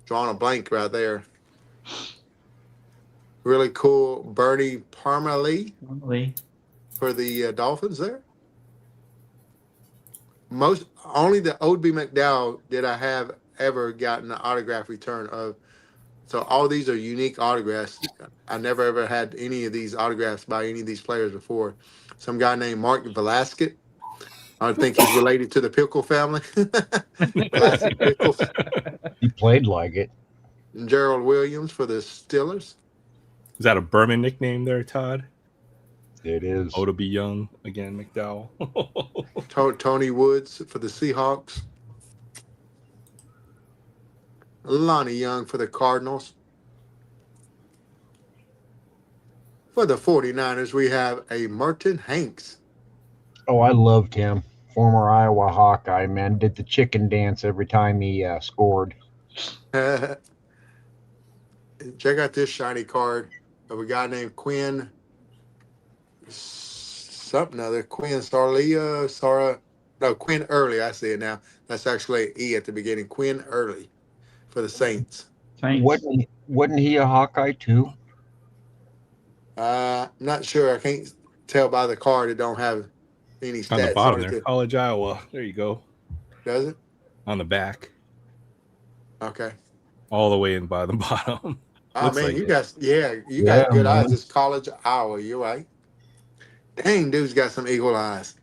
drawing a blank right there. Really cool Bernie Parmalee for the Dolphins there. Only the Odeby McDowell did I have ever gotten an autograph return of. So all these are unique autographs. I never ever had any of these autographs by any of these players before. Some guy named Mark Velasquez. I think he's related to the Pickle family. Velasquez Pickles. He played like it. And Gerald Williams for the Steelers. Is that a Berman nickname there, Todd? It is. Odeby Young again, McDowell. Tony Woods for the Seahawks. Lonnie Young for the Cardinals. For the 49ers, we have a Merton Hanks. Oh, I loved him. Former Iowa Hawkeye, man. Did the chicken dance every time he scored. Check out this shiny card of a guy named Quinn something other. Quinn Quinn Early. I see it now. That's actually an E at the beginning. Quinn Early for the Saints. Wasn't he a Hawkeye too? Not sure. I can't tell by the card. It don't have any stats on the bottom there. it. College, Iowa. There you go. Does it? On the back. Okay. All the way in by the bottom. Oh man, like you it. got good eyes. It's College, Iowa. You're right. Dang, dude's got some eagle eyes.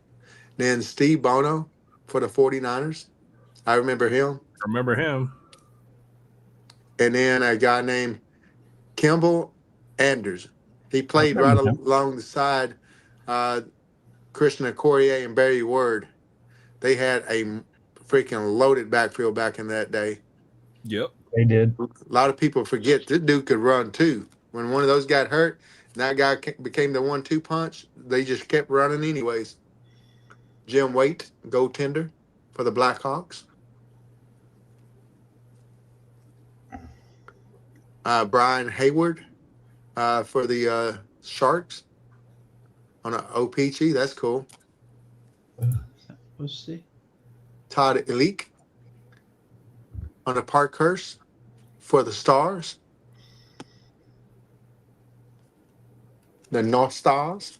Then Steve Bono for the 49ers. I remember him. Remember him. And then a guy named Kimball Anders. He played right along the side Christian Okoye and Barry Word. They had a freaking loaded backfield back in that day. Yep. They did. A lot of people forget this dude could run too. When one of those got hurt, and that guy became the 1-2 punch, they just kept running anyways. Jim Waite, goaltender for the Blackhawks. Brian Hayward for the Sharks on an OPG. That's cool. Let's see. Todd Elick on a Parkhurst for the Stars. The North Stars.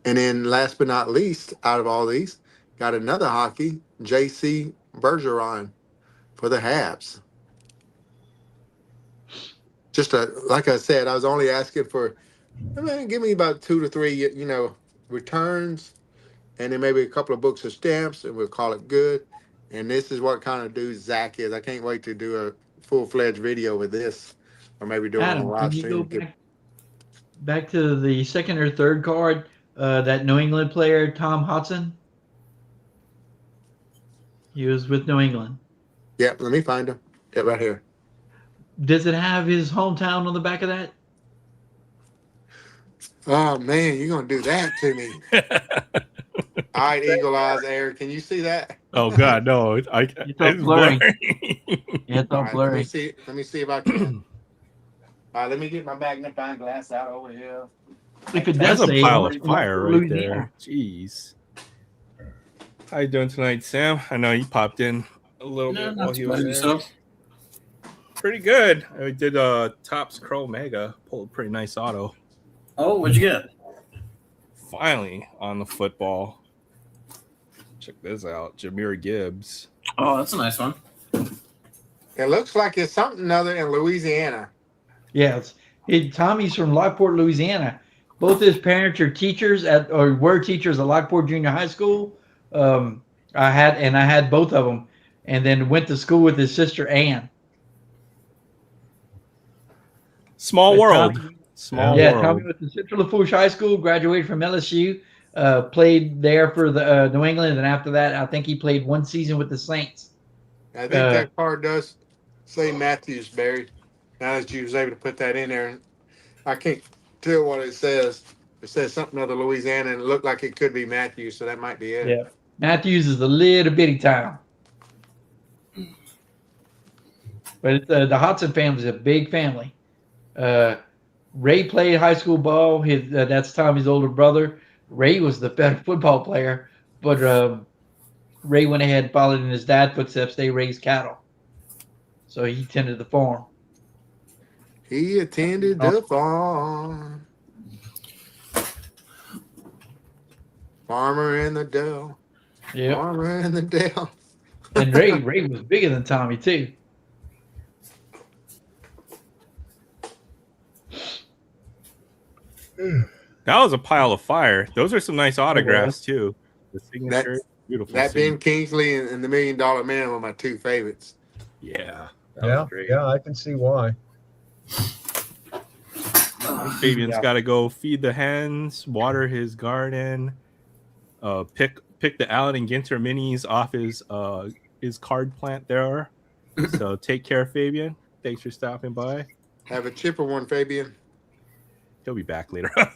And then last but not least, out of all these, got another hockey, J.C. Bergeron for the Habs. Just like I said, I was only asking for, give me about 2 to 3, returns, and then maybe a couple of books of stamps, and we'll call it good. And this is what kind of dude Zach is. I can't wait to do a full-fledged video with this. or maybe do it on a Adam, live can you go stream. back to the second or third card? That New England player, Tom Hudson. He was with New England. Yep, let me find him. Yep, right here. Does it have his hometown on the back of that? Oh man, you're gonna do that to me. All right, Eagle Eyes Air. Can you see that? Oh God, no! It's all It's blurry. blurry. Yeah, it's all Right, blurry. Let me see if I can. All right, let me get my magnifying glass out over here. If it That's does a say pile of it's fire right Louisiana. there. Jeez. How you doing tonight, Sam? I know you popped in a little bit while he was there. Yourself? Pretty good. I did Topps Crow Mega. Pulled a pretty nice auto. Oh, what'd you get? Finally on the football. Check this out. Jahmyr Gibbs. Oh, that's a nice one. It looks like it's something other in Louisiana. Yeah, Tommy's from Lockport, Louisiana. Both his parents are teachers were teachers at Lockport Junior High School. I had both of them, and then went to school with his sister Ann. Small world. Tommy went to Central Lafourche High School, graduated from LSU, played there for the New England, and after that, I think he played one season with the Saints. I think that card does say Matthews, Barry. Now that you was able to put that in there, I can't tell what it says. It says something other Louisiana, and it looked like it could be Matthews, so that might be it. Yeah, Matthews is a little bitty town, but the Hodson family is a big family. Ray played high school ball. That's Tommy's older brother. Ray was the better football player, but Ray went ahead and followed in his dad's footsteps. They raised cattle, so he tended the farm. He attended the farm. Farmer in the Dell. Yeah, Farmer in the Dell. and Ray was bigger than Tommy too. That was a pile of fire. Those are some nice autographs too. The signature, beautiful. That Ben Kingsley and the $1 Million Man were my two favorites. Yeah. Yeah, I can see why. Fabian's got to go feed the hens, water his garden, pick the Allen and Ginter minis off his card plant there. So take care, Fabian. Thanks for stopping by. Have a chipper one, Fabian. He'll be back later on.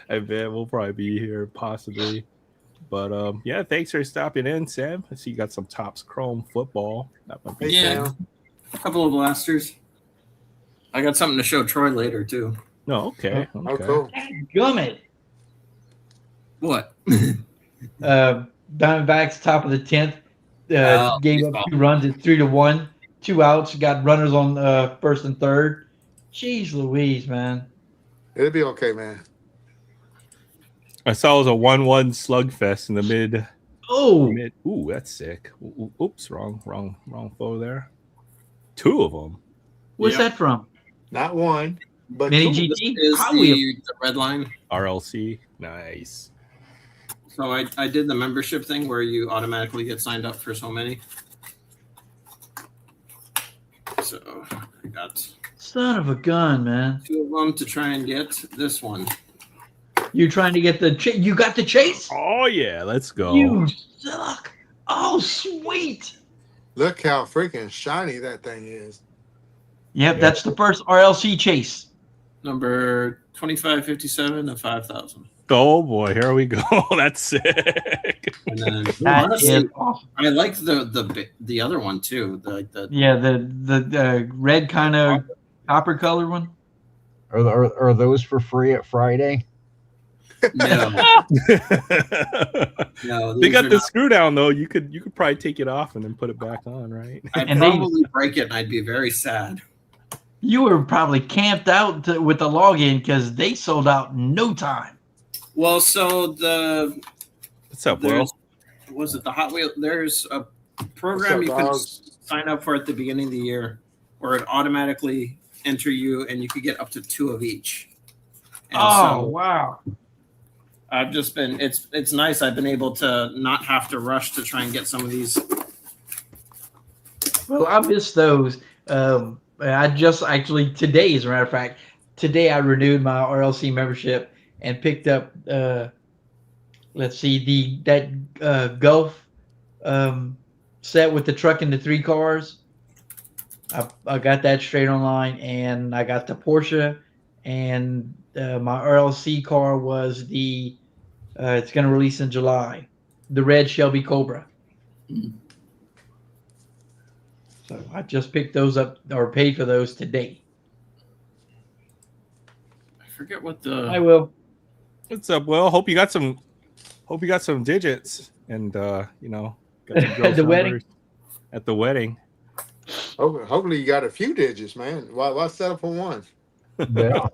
I bet we'll probably be here possibly. But yeah, thanks for stopping in, Sam. I see you got some Topps Chrome football. That might be Yeah, a couple of blasters. I got something to show Troy later too. No, okay. Oh, cool. Gummit. What? Diamondbacks top of the 10th. Gave up baseball. 2 runs at 3-1. 2 outs. Got runners on first and third. Jeez Louise, man. It'll be okay, man. I saw it was a 1-1 slugfest in the mid. Ooh, that's sick. Oops, wrong photo there. 2 of them. What's that from? Not one, but Mini two. GT? Is the red line. RLC. Nice. So I did the membership thing where you automatically get signed up for so many. So I got Son of a gun, man. 2 of them to try and get this one. You trying to get the you got the chase? Oh yeah, let's go. You suck. Oh, sweet. Look how freaking shiny that thing is. Yep, that's the first RLC chase. Number 2557 of 5,000. Oh boy, here we go. That's sick. And then That honestly, is awesome. I like the other one too. The Red kind of copper color one. Are those for free at Friday? no, They got the screw down though. You could probably take it off and then put it back on, right? I'd probably break it and I'd be very sad. You were probably camped out with the login because they sold out in no time. Well, so What's up, bro? Was it the Hot Wheel? There's a program you can sign up for at the beginning of the year where it automatically enter you and you could get up to 2 of each. And wow. I've just been it's nice. I've been able to not have to rush to try and get some of these. Well, I miss those. I just actually today, as a matter of fact, today I renewed my RLC membership and picked up. Let's see that Gulf set with the truck and the 3 cars. I got that straight online, and I got the Porsche, and my RLC car was the. It's going to release in July, the red Shelby Cobra. So I just picked those up or paid for those today. I forget what the. I will. What's up, Will? Hope you got some digits and got some girls' The wedding? numbers at the wedding. Hopefully you got a few digits, man. Why settle for one? Yeah.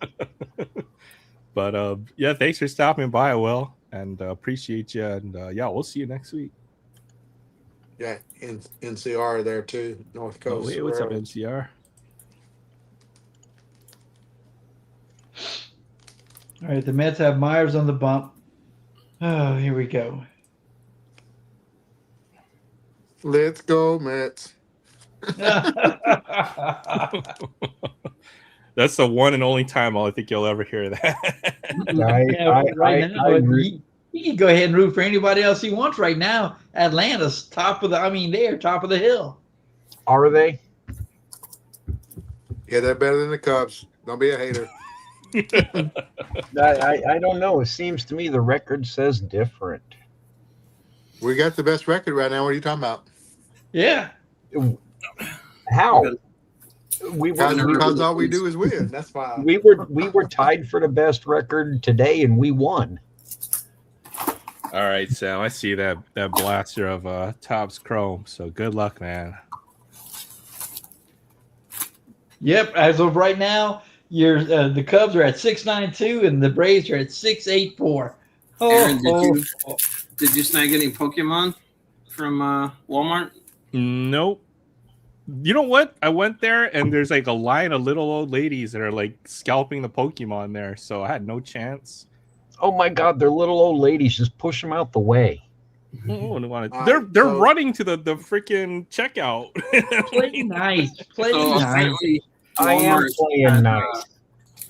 But yeah, thanks for stopping by, Will, and appreciate you. And yeah, we'll see you next week. Yeah, NCR there too, North Coast. Oh, hey, what's up, Railroads. NCR? All right, the Mets have Myers on the bump. Oh, here we go. Let's go, Mets. That's the one and only time I think you'll ever hear that. He can go ahead and root for anybody else he wants right now. Atlanta's they're top of the hill. Are they? Yeah, they're better than the Cubs. Don't be a hater. I don't know. It seems to me the record says different. We got the best record right now. What are you talking about? Yeah. How? Because all we do is win. That's why. We were tied for the best record today, and we won. All right, Sam. I see that blaster of Topps Chrome. So good luck, man. Yep. As of right now, the Cubs are at 692, and the Braves are at 684. Aaron, did you snag any Pokemon from Walmart? Nope. You know what? I went there and there's like a line of little old ladies that are like scalping the Pokemon there, so I had no chance. Oh my God, they're little old ladies. Just push them out the way. They're running to the freaking checkout. Play nice. Play nice. I am playing nice.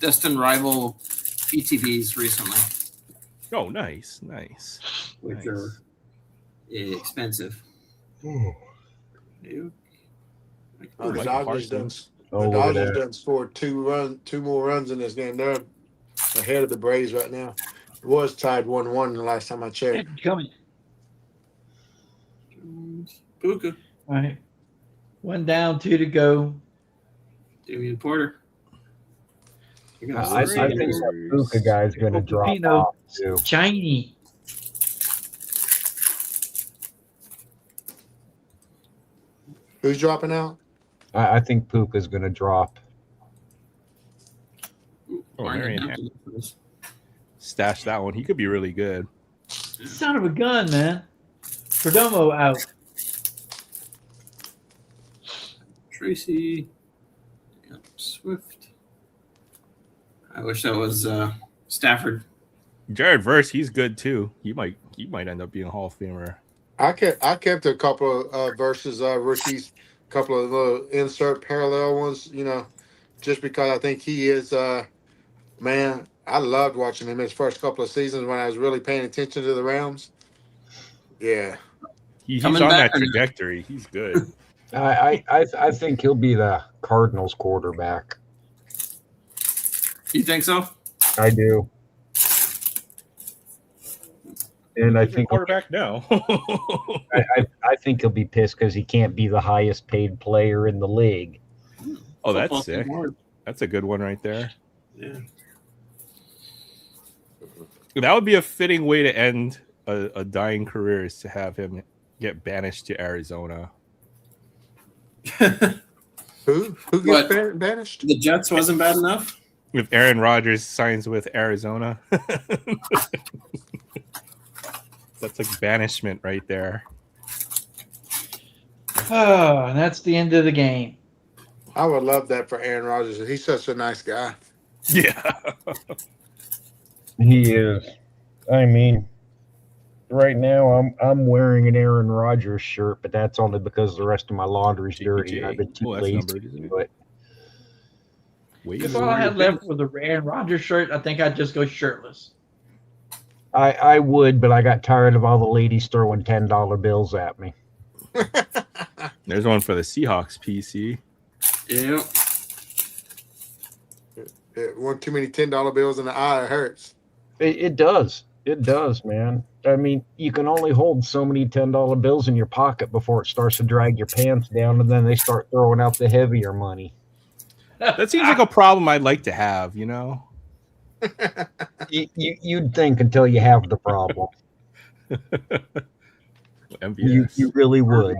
Destin rival ETBs recently. Oh, nice. Which are expensive. Ooh. The Dodgers Done done scored two more runs in this game. They're ahead of the Braves right now. It was tied 1-1 the last time I checked. Coming. Puka. All right. 1 down, 2 to go. Damian Porter. I think that Puka guy's going to drop off too. Shiny. Who's dropping out? I think Puka's going to drop. Marion stash that one. He could be really good. Son of a gun, man. Perdomo out. Tracy. Swift. I wish that was Stafford. Jared Verse, he's good too. He might end up being a Hall of Famer. I kept a couple of versus rookies, a couple of little insert parallel ones, just because I think he is man, I loved watching him his first couple of seasons when I was really paying attention to the Rams. Yeah. He's on that trajectory. He's good. I think he'll be the Cardinals quarterback. You think so? I do. And I think quarterback now. I think he'll be pissed because he can't be the highest paid player in the league. Oh, that's sick. That's a good one right there. Yeah. That would be a fitting way to end a dying career, is to have him get banished to Arizona. Who gets banished? The Jets wasn't bad enough? If Aaron Rodgers signs with Arizona. That's like banishment right there. Oh, and that's the end of the game. I would love that for Aaron Rodgers. He's such a nice guy. Yeah. He is. I mean, right now I'm wearing an Aaron Rodgers shirt, but that's only because the rest of my laundry's dirty. I've been too lazy to do it. If all I had left was a Aaron Rodgers shirt, I think I'd just go shirtless. I would, but I got tired of all the ladies throwing $10 bills at me. There's one for the Seahawks PC. Yeah. One too many $10 bills in the eye hurts. It does. It does, man. I mean, you can only hold so many $10 bills in your pocket before it starts to drag your pants down, and then they start throwing out the heavier money. That seems like a problem I'd like to have, you know? You'd think until you have the problem. You really would.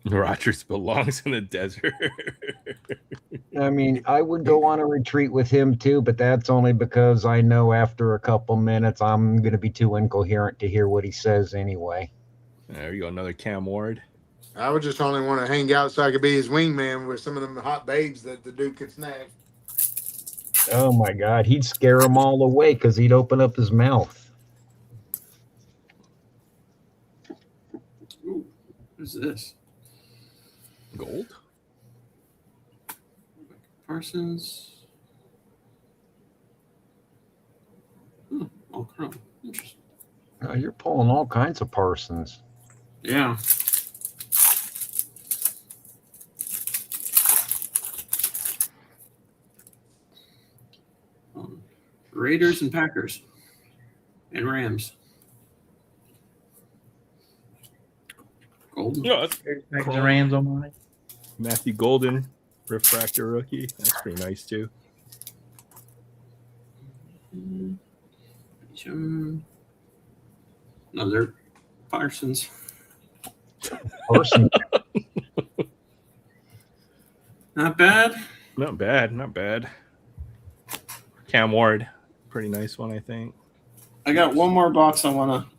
Rodgers belongs in the desert. I mean, I would go on a retreat with him too, but that's only because I know after a couple minutes I'm going to be too incoherent to hear what he says anyway. There you go, another Cam Ward. I would just only want to hang out so I could be his wingman with some of them hot babes that the dude could snag. Oh my God, he'd scare them all away because he'd open up his mouth. Ooh, what's this? Gold? Parsons. Oh, chrome. Interesting. Oh, you're pulling all kinds of Parsons. Yeah. Raiders and Packers and Rams. Golden. Yeah, that's Packers and Rams on mine. Matthew Golden, refractor rookie. That's pretty nice too. Another Parsons. Parsons. Not bad. Not bad, not bad. Cam Ward, pretty nice one, I think. I got one more box I want to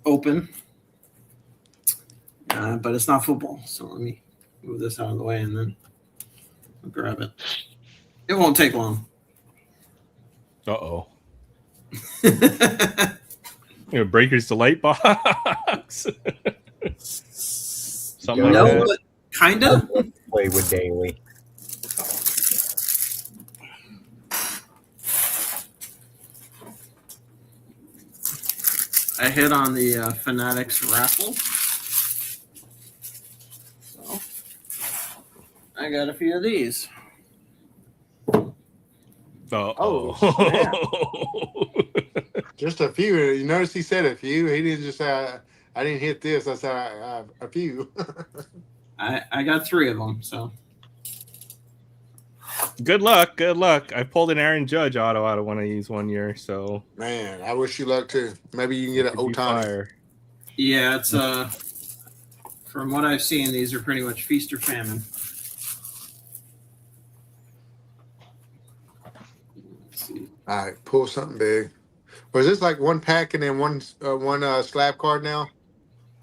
open, but it's not football. So let me move this out of the way and then I'll grab it. It won't take long. Uh-oh. Breaker's Delight box. Something No, like that. but kind of. Play with Daly. I hit on the Fanatics raffle. So I got a few of these. Oh, Just a few. You notice he said a few. He didn't just say, I didn't hit this. I said a few. I got 3 of them. So Good luck. Good luck. I pulled an Aaron Judge auto out of one of these one year, so Man, I wish you luck too. Maybe you can get an could be Otani. fire. yeah, it's from what I've seen, these are pretty much feast or famine. Let's see. All right, pull something big. Was this like one pack and then one slab card now?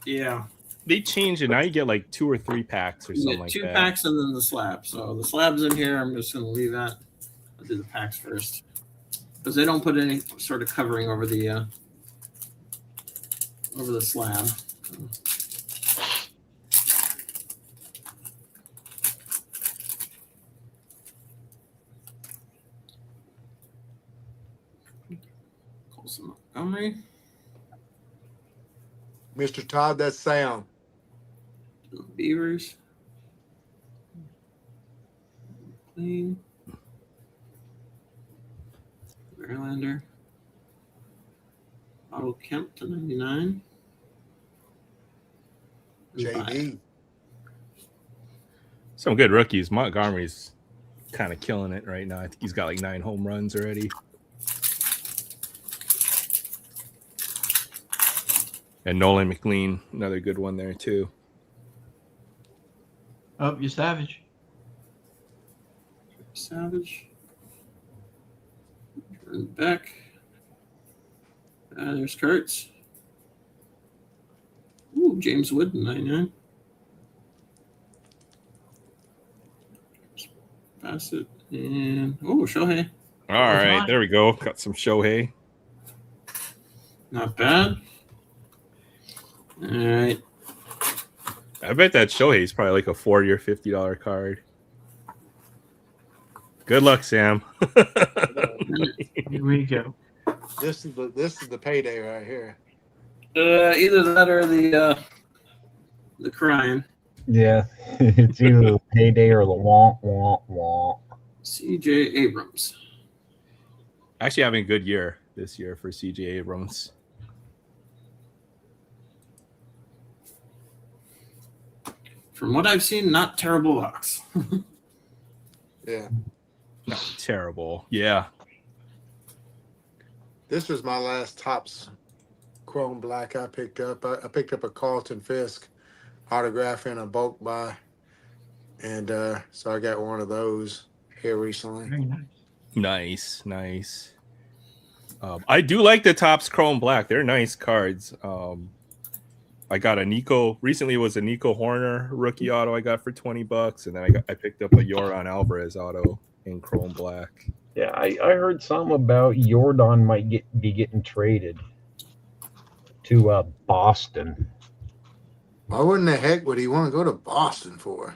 Yeah. They changed it. Now you get like 2 or 3 packs or You something get like 2 that. packs and then the slab. So the slab's in here. I'm just going to leave that. I'll do the packs first because they don't put any sort of covering over the slab. Colson Montgomery. Mr. Todd, that's sound. Beavers. Clean. Verlander. Otto Kemp to 99. JD. Some good rookies. Montgomery's kind of killing it right now. I think he's got like 9 home runs already. And Nolan McLean, another good one there too. Oh, you Savage. Savage. Jordan Beck. There's Kurtz. Ooh, James Wood, 99. Bassett. And, Shohei. All right, there we go. Got some Shohei. Not bad. All right. I bet that Shohei's probably like a $40 or $50 card. Good luck, Sam. Here we go. This is the payday right here. Either that or the crying. Yeah, it's either the payday or the womp womp womp. CJ Abrams. Actually having a good year this year for CJ Abrams. From what I've seen, not terrible box. Yeah. Not terrible. Yeah. This was my last Topps Chrome Black I picked up. I picked up a Carlton Fisk autograph in a bulk buy. And so I got one of those here recently. Very nice. Nice. I do like the Topps Chrome Black. They're nice cards. I got a Nico. Recently, it was a Nico Horner rookie auto I got for $20, and then I picked up a Yordan Alvarez auto in Chrome Black. Yeah, I heard something about Yordan might be getting traded to Boston. Why wouldn't the heck would he want to go to Boston for?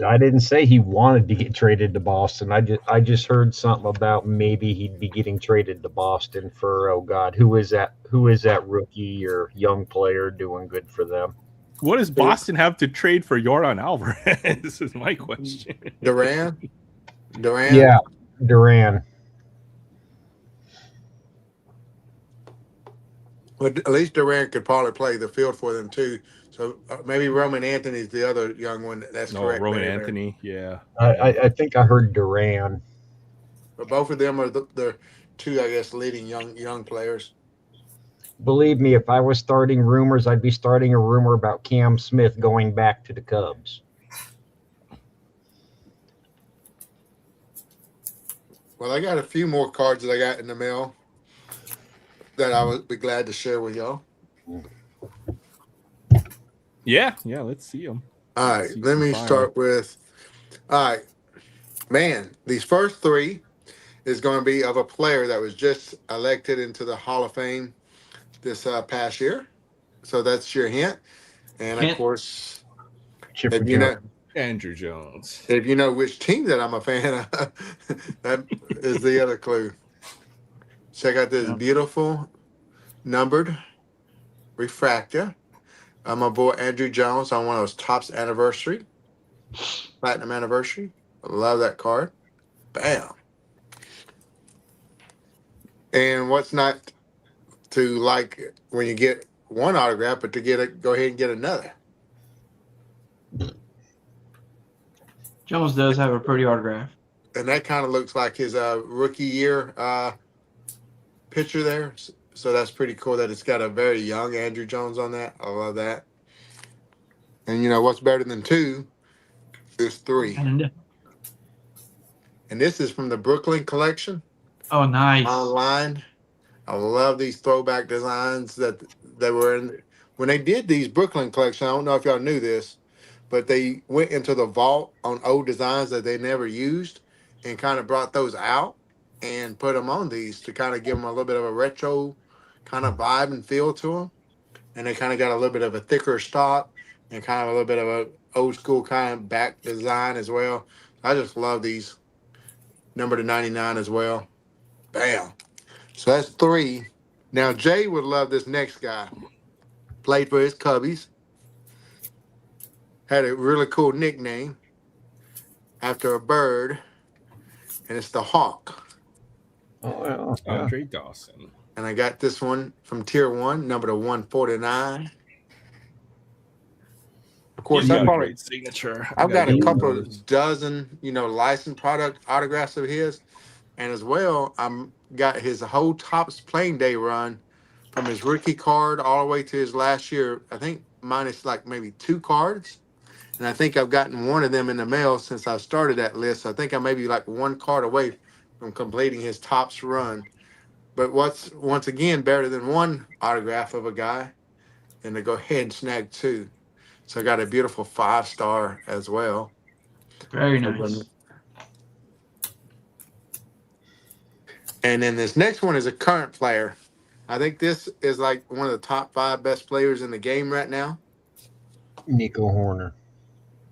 I didn't say he wanted to get traded to Boston. I just heard something about maybe he'd be getting traded to Boston for, oh God, who is that rookie or young player doing good for them? What does Boston have to trade for Yordan Alvarez? This is my question. Duran? Yeah, Duran. But at least Durant could probably play the field for them too. So maybe Roman Anthony's the other young one. That's correct. Roman Anthony, yeah. I think I heard Duran. But both of them are the two, I guess, leading young players. Believe me, if I was starting rumors, I'd be starting a rumor about Cam Smith going back to the Cubs. Well, I got a few more cards that I got in the mail that I would be glad to share with y'all. Yeah, let's see them. All right, let me start with, all right, man, these first three is going to be of a player that was just elected into the Hall of Fame this past year. So that's your hint. And of course, if you know Andrew Jones. If you know which team that I'm a fan of, that is the other clue. Check out this beautiful numbered refractor. My boy Andrew Jones on one of those Topps anniversary, platinum anniversary. I love that card. Bam. And what's not to like when you get one autograph, but to go ahead and get another. Jones does have a pretty autograph. And that kind of looks like his rookie year picture there. So that's pretty cool that it's got a very young Andrew Jones on that. I love that. And you know what's better than two is three. And this is from the Brooklyn collection. Oh, nice. Online. I love these throwback designs that were in when they did these Brooklyn collection. I don't know if y'all knew this, but they went into the vault on old designs that they never used and kind of brought those out and put them on these to kind of give them a little bit of a retro kind of vibe and feel to them. And they kind of got a little bit of a thicker stock and kind of a little bit of a old school kind of back design as well. I just love these. Number to 99 as well. Bam. So that's three. Now Jay would love this next guy. Played for his Cubbies. Had a really cool nickname after a bird, and it's the Hawk. Oh, yeah. Andre Dawson. And I got this one from Tier 1, number to 149. Of course, He's got a great signature. I've got a couple of dozen, licensed product autographs of his. And as well, I'm got his whole Topps playing day run from his rookie card all the way to his last year. I think minus like maybe 2 cards. And I think I've gotten one of them in the mail since I started that list. So I think I may be like 1 card away from completing his Topps run. But what's once again better than 1 autograph of a guy and to go ahead and snag 2. So I got a beautiful 5-star as well. Very nice. And then this next one is a current player. I think this is like one of the top 5 best players in the game right now. Nico Horner.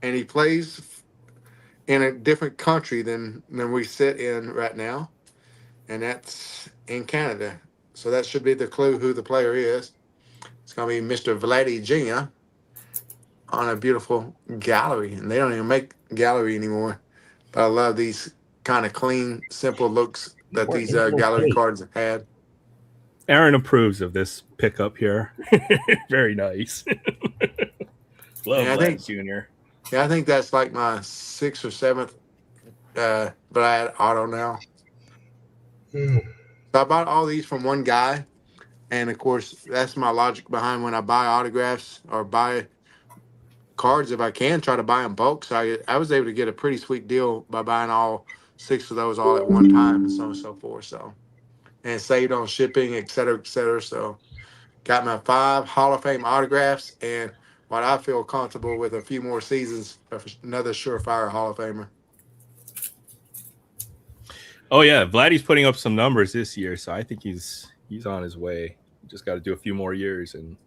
And he plays in a different country than we sit in right now. And that's in Canada. So that should be the clue who the player is. It's going to be Mr. Vladdy Jr. on a beautiful gallery. And they don't even make gallery anymore. But I love these kind of clean, simple looks that these gallery cards have had. Aaron approves of this pickup here. Very nice. Love Vlad Jr. Yeah, I think that's like my 6th or 7th Vlad auto now. So I bought all these from one guy. And of course, that's my logic behind when I buy autographs or buy cards. If I can, try to buy them bulk. So I was able to get a pretty sweet deal by buying all 6 of those all at one time and so on and so forth. So, and saved on shipping, et cetera, et cetera. So got my 5 Hall of Fame autographs and what I feel comfortable with a few more seasons of another surefire Hall of Famer. Oh yeah, Vladdy's putting up some numbers this year, so I think he's on his way. Just got to do a few more years and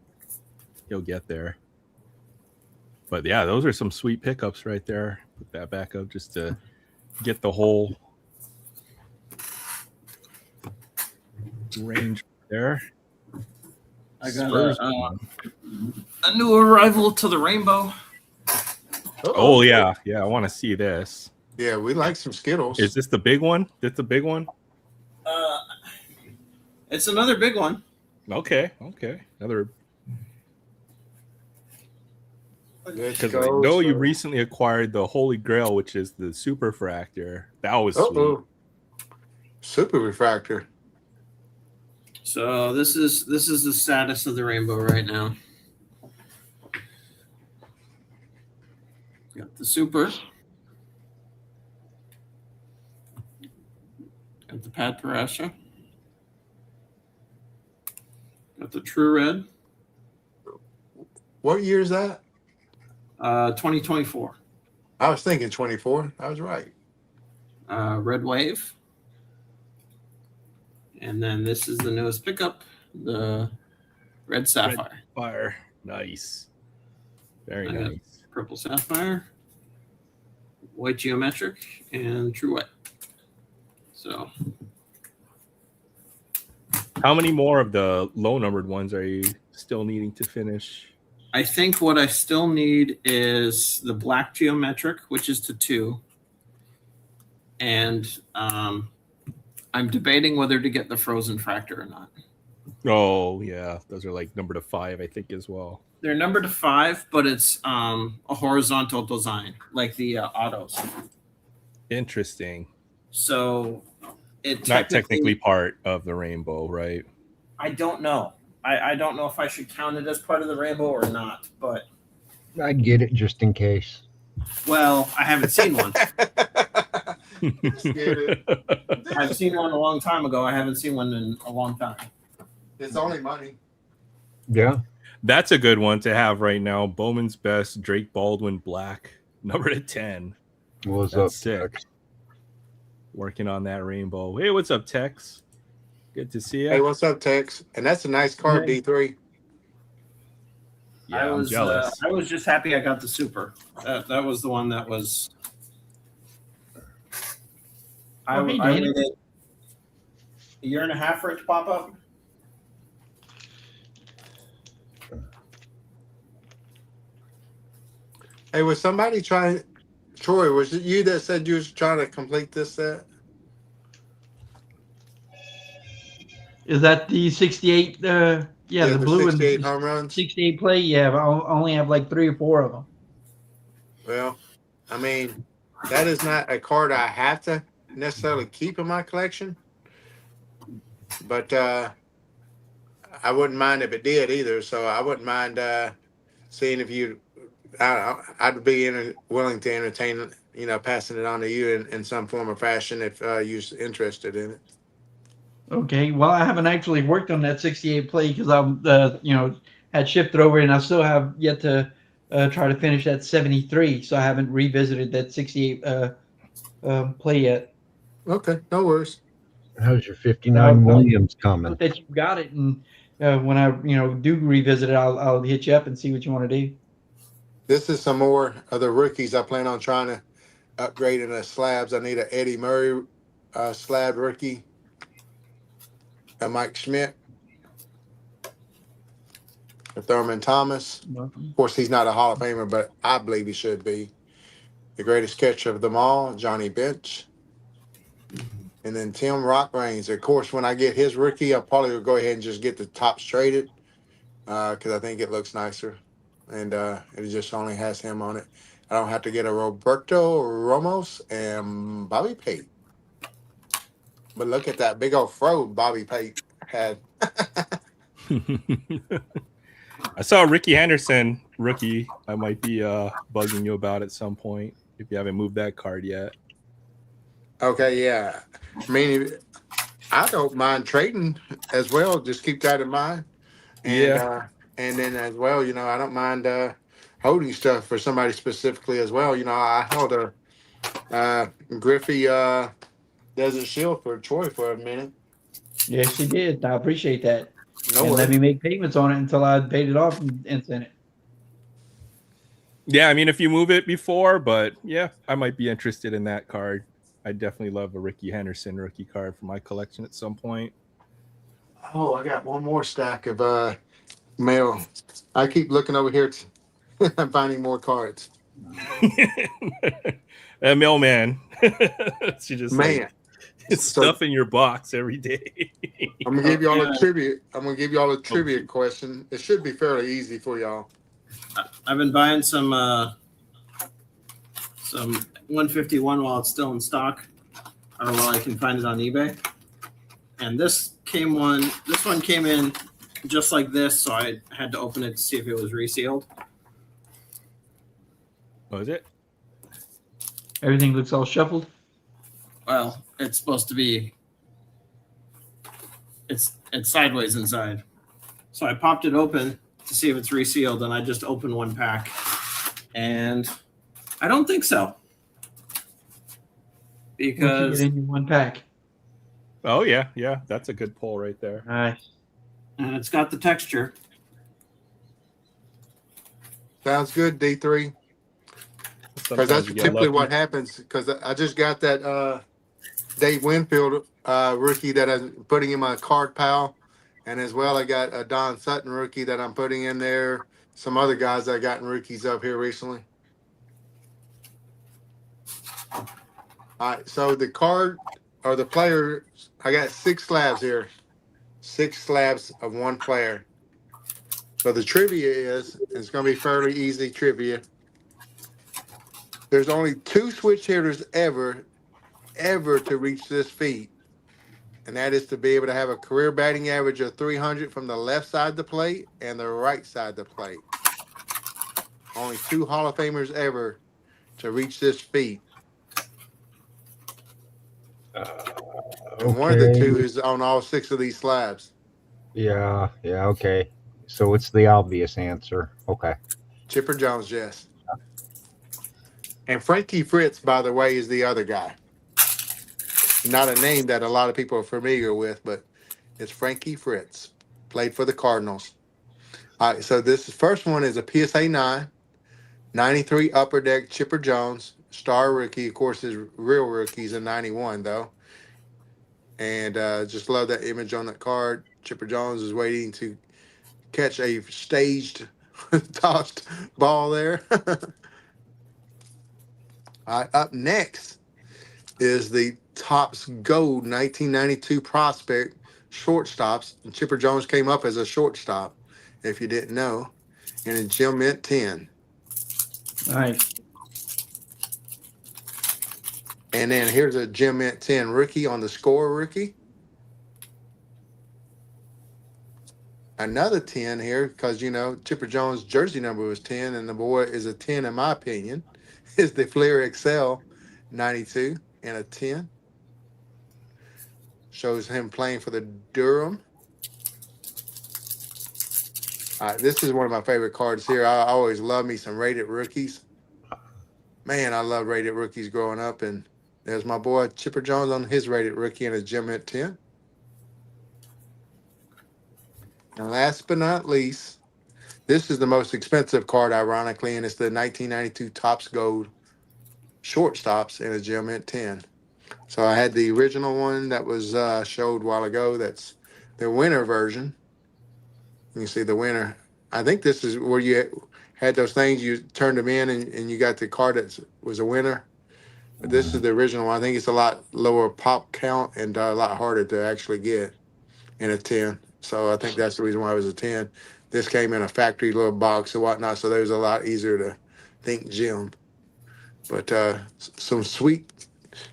he'll get there. But yeah, those are some sweet pickups right there. Put that back up just to get the whole range there. I got a new arrival to the rainbow. Oh yeah, I want to see this. Yeah, we like some Skittles. Is this the big one? That's the big one? It's another big one. Okay. Another. Because I Go, know so. you recently acquired the Holy Grail, which is the Super Refractor. That was sweet. Super Refractor. So this is the status of the rainbow right now. Got the Super. Got the Pat Parasha. Got the True Red. What year is that? 2024. I was thinking 24. I was right. Red Wave. And then this is the newest pickup, the Red Sapphire. Fire. Nice. Very nice. Purple Sapphire, White Geometric, and True White. So, how many more of the low numbered ones are you still needing to finish? I think what I still need is the Black Geometric, which is to 2. And I'm debating whether to get the Frozen Fractor or not. Oh, yeah. Those are like number to 5, I think, as well. They're number to 5, but it's a horizontal design, like the autos. Interesting. So it's not technically part of the rainbow, right? I don't know. I don't know if I should count it as part of the rainbow or not, but I'd get it just in case. Well, I haven't seen one. Just get it. I've seen one a long time ago. I haven't seen one in a long time. It's only money. Yeah. That's a good one to have right now. Bowman's Best, Drake Baldwin Black, number to 10. What's That's up, sick. Tex? Working on that rainbow. Hey, what's up, Tex? Good to see you. Hey, what's up, Tex? And that's a nice card, D3. Yeah, I'm jealous. I was just happy I got the Super. That was the one that was. I waited a year and a half for it to pop up. Hey, was somebody trying? Troy, was it you that said you was trying to complete this set? Is that the 68? The blue 68 and home runs. 68 play. Yeah, but I only have like 3 or 4 of them. Well, I mean, that is not a card I have to necessarily keep in my collection, but I wouldn't mind if it did either. So I wouldn't mind seeing if you. I'd be willing to entertain, passing it on to you in some form or fashion if you're interested in it. Okay, well, I haven't actually worked on that 68 play because I'm, had shifted over, and I still have yet to try to finish that 73. So I haven't revisited that 68 play yet. Okay, no worries. How's your 59 Well, Williams coming? that you got it, and when I do revisit it, I'll hit you up and see what you want to do. This is some more of the rookies I plan on trying to upgrade in the slabs. I need a Eddie Murray slab rookie, a Mike Schmidt, a Thurman Thomas. Of course, he's not a Hall of Famer, but I believe he should be. The greatest catcher of them all, Johnny Bench. And then Tim Rock Reigns. Of course, when I get his rookie, I'll probably go ahead and just get the tops traded because I think it looks nicer. And it just only has him on it. I don't have to get a Roberto Ramos and Bobby Pate. But look at that big old fro Bobby Pate had. I saw Ricky Henderson rookie. I might be bugging you about at some point if you haven't moved that card yet. Okay, yeah. I mean, I don't mind trading as well. Just keep that in mind. And and then as well, I don't mind holding stuff for somebody specifically as well. I held a Griffey Desert Shield for Troy for a minute. Yes, you did. I appreciate that. No and worries. let me make payments on it until I paid it off and sent it. Yeah, I mean, if you move it before, but yeah, I might be interested in that card. I definitely love a Ricky Henderson rookie card for my collection at some point. Oh, I got one more stack of mail. I keep looking over here. I'm finding more cards. A mailman. She just Man. It's stuff in your box every day. I'm gonna give y'all a trivia. I'm gonna give y'all a trivia question. It should be fairly easy for y'all. I've been buying some 151 while it's still in stock, or while I can find it on eBay. And this one came in just like this, so I had to open it to see if it was resealed. What is it? Everything looks all shuffled. Well, it's supposed to be. It's sideways inside, so I popped it open to see if it's resealed, and I just opened one pack, and I don't think so. Because in one pack. Oh yeah, that's a good pull right there. Nice. And it's got the texture. Sounds good, D3. Because that's typically what happens. Because I just got that Dave Winfield rookie that I'm putting in my card pile. And as well, I got a Don Sutton rookie that I'm putting in there. Some other guys that I gotten rookies up here recently. All right, so the card or the player, I got 6 slabs here. 6 slabs of one player. So the trivia is, it's going to be fairly easy trivia. There's only 2 switch hitters ever to reach this feat. And that is to be able to have a career batting average of 300 from the left side of the plate and the right side of the plate. Only 2 Hall of Famers ever to reach this feat. And one of the 2 is on all 6 of these slabs. Yeah, okay. So it's the obvious answer. Okay. Chipper Jones, yes. And Frankie Fritz, by the way, is the other guy. Not a name that a lot of people are familiar with, but it's Frankie Fritz. Played for the Cardinals. All right, so this first one is a PSA 9, 93 Upper Deck Chipper Jones, star rookie. Of course, his real rookie's a 91, though. And just love that image on that card. Chipper Jones is waiting to catch a staged, tossed ball there. All right, up next is the Topps Gold 1992 prospect shortstops. And Chipper Jones came up as a shortstop, if you didn't know, and a Gem Mint 10. Nice. And then here's a Gem Mint 10 rookie on the score rookie. Another 10 here, because, Chipper Jones' jersey number was 10, and the boy is a 10 in my opinion, is the Fleer XL 92 and a 10. Shows him playing for the Durham. All right, this is one of my favorite cards here. I always love me some rated rookies. Man, I love rated rookies growing up, and There's my boy Chipper Jones on his rated rookie and a gem at 10. And last but not least, this is the most expensive card, ironically, and it's the 1992 Topps Gold shortstops in a gem at 10. So I had the original one that was showed a while ago. That's the winter version. You can see the winner. I think this is where you had those things, you turned them in and you got the card that was a winner. But this is the original one. I think it's a lot lower pop count and a lot harder to actually get in a 10. So I think that's the reason why it was a 10. This came in a factory little box and whatnot, so there's a lot easier to think gem. But some sweet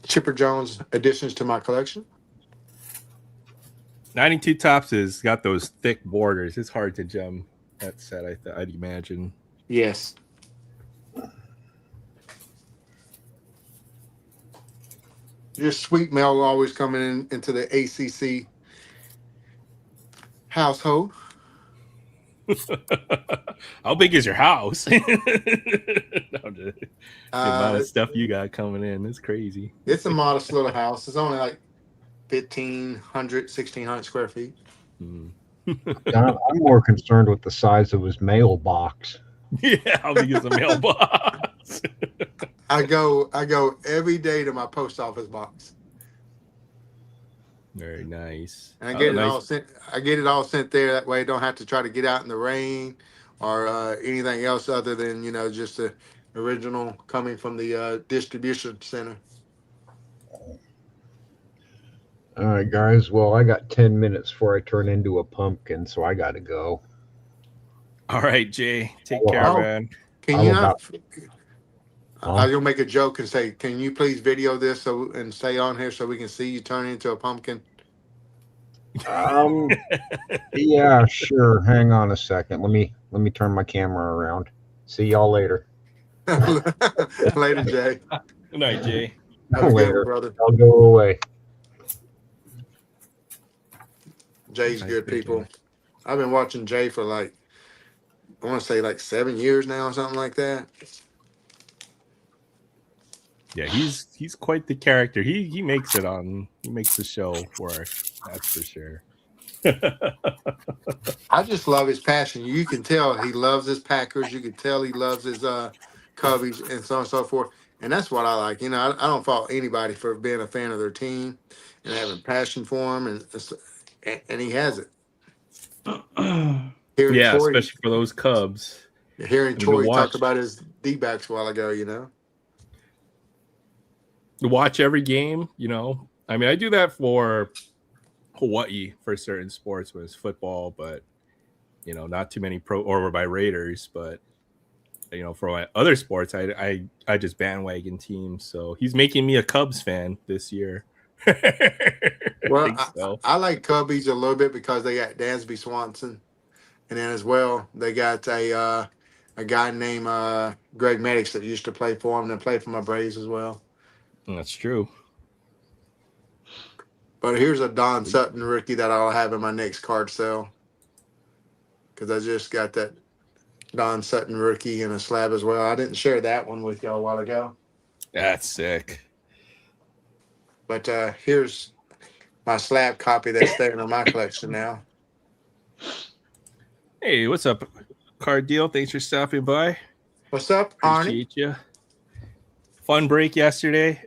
Chipper Jones additions to my collection. 92 Topps has got those thick borders. It's hard to gem that set, I'd imagine. Yes. Just sweet mail always coming into the ACC household. How big is your house? The amount of stuff you got coming in is crazy. It's a modest little house. It's only like 1,500, 1,600 square feet. I'm more concerned with the size of his mailbox. Yeah, how big is the mailbox? I go every day to my post office box. Very nice. And I get it all sent there. That way I don't have to try to get out in the rain or anything else other than, just the original coming from the distribution center. All right, guys. Well, I got 10 minutes before I turn into a pumpkin, so I got to go. All right, Jay. Take care, man. Can you not? I was gonna make a joke and say, "Can you please video this and stay on here so we can see you turn into a pumpkin?" Yeah, sure. Hang on a second. Let me turn my camera around. See y'all later. Later, Jay. Good night, Jay. Later, brother. I'll go away. Jay's good, people. I've been watching Jay for I want to say 7 years now or something like that. Yeah, he's quite the character. He makes it on. He makes the show for us. That's for sure. I just love his passion. You can tell he loves his Packers. You can tell he loves his Cubbies and so on and so forth. And that's what I like. I don't fault anybody for being a fan of their team and having passion for them, and he has it. Yeah, Troy, especially for those Cubs. Hearing Troy talk about his D-backs a while ago, To watch every game, I mean, I do that for Hawaii for certain sports when it's football, but not too many or by Raiders, but for my other sports, I just bandwagon teams. So he's making me a Cubs fan this year. Well, I like Cubbies a little bit because they got Dansby Swanson, and then as well they got a guy named Greg Maddux that used to play for him and played for my Braves as well. That's true. But here's a Don Sutton rookie that I'll have in my next card sale because I just got that Don Sutton rookie in a slab as well. I didn't share that one with y'all a while ago. That's sick. But here's my slab copy that's staying in my collection now. Hey, what's up, Card Deal? Thanks for stopping by. What's up, Arnie? Appreciate you. Fun break yesterday.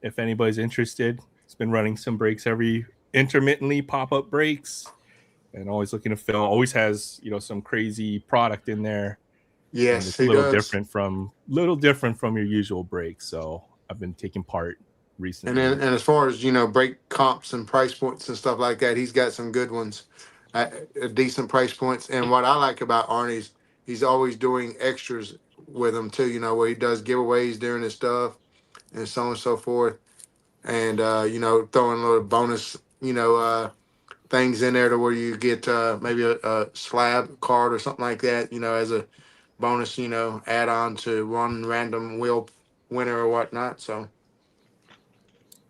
If anybody's interested, it's been running some breaks intermittently, pop-up breaks, and always looking to fill. Always has some crazy product in there. Yes, and it's a little different from your usual break. So I've been taking part recently. And as far as break comps and price points and stuff like that, he's got some good ones, decent price points. And what I like about Arnie's, he's always doing extras with them too. Where he does giveaways during his stuff and so on and so forth. And, throwing a little bonus, things in there to where you get maybe a slab card or something like that, as a bonus, add on to one random wheel winner or whatnot. So.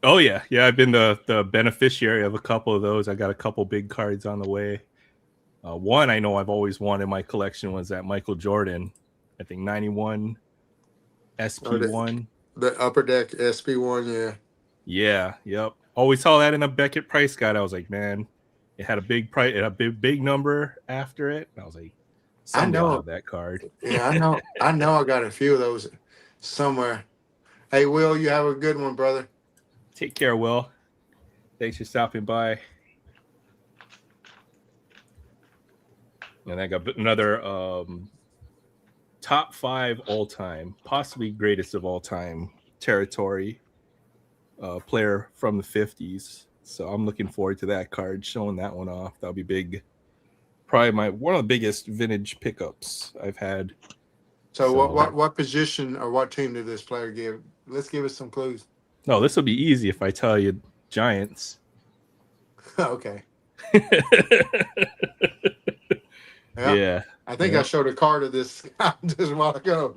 Oh, yeah. Yeah, I've been the beneficiary of a couple of those. I got a couple big cards on the way. One I know I've always wanted in my collection was that Michael Jordan, I think 91 SP1. The Upper Deck SB1, yeah. Yeah, yep. Always saw that in a Beckett price guide. I was like, man, it had a big price, it had a big number after it. And I was like, I someday I'll know. have that card. Yeah, I know. I know. I got a few of those somewhere. Hey, Will, you have a good one, brother. Take care, Will. Thanks for stopping by. And I got another top 5 all time, possibly greatest of all time territory player from the 50s. So I'm looking forward to that card, showing that one off. That'll be big. Probably one of the biggest vintage pickups I've had. So, what position or what team did this player give? Let's give us some clues. No, this will be easy if I tell you Giants. Okay. Yeah. I think I showed a card of this just a while ago.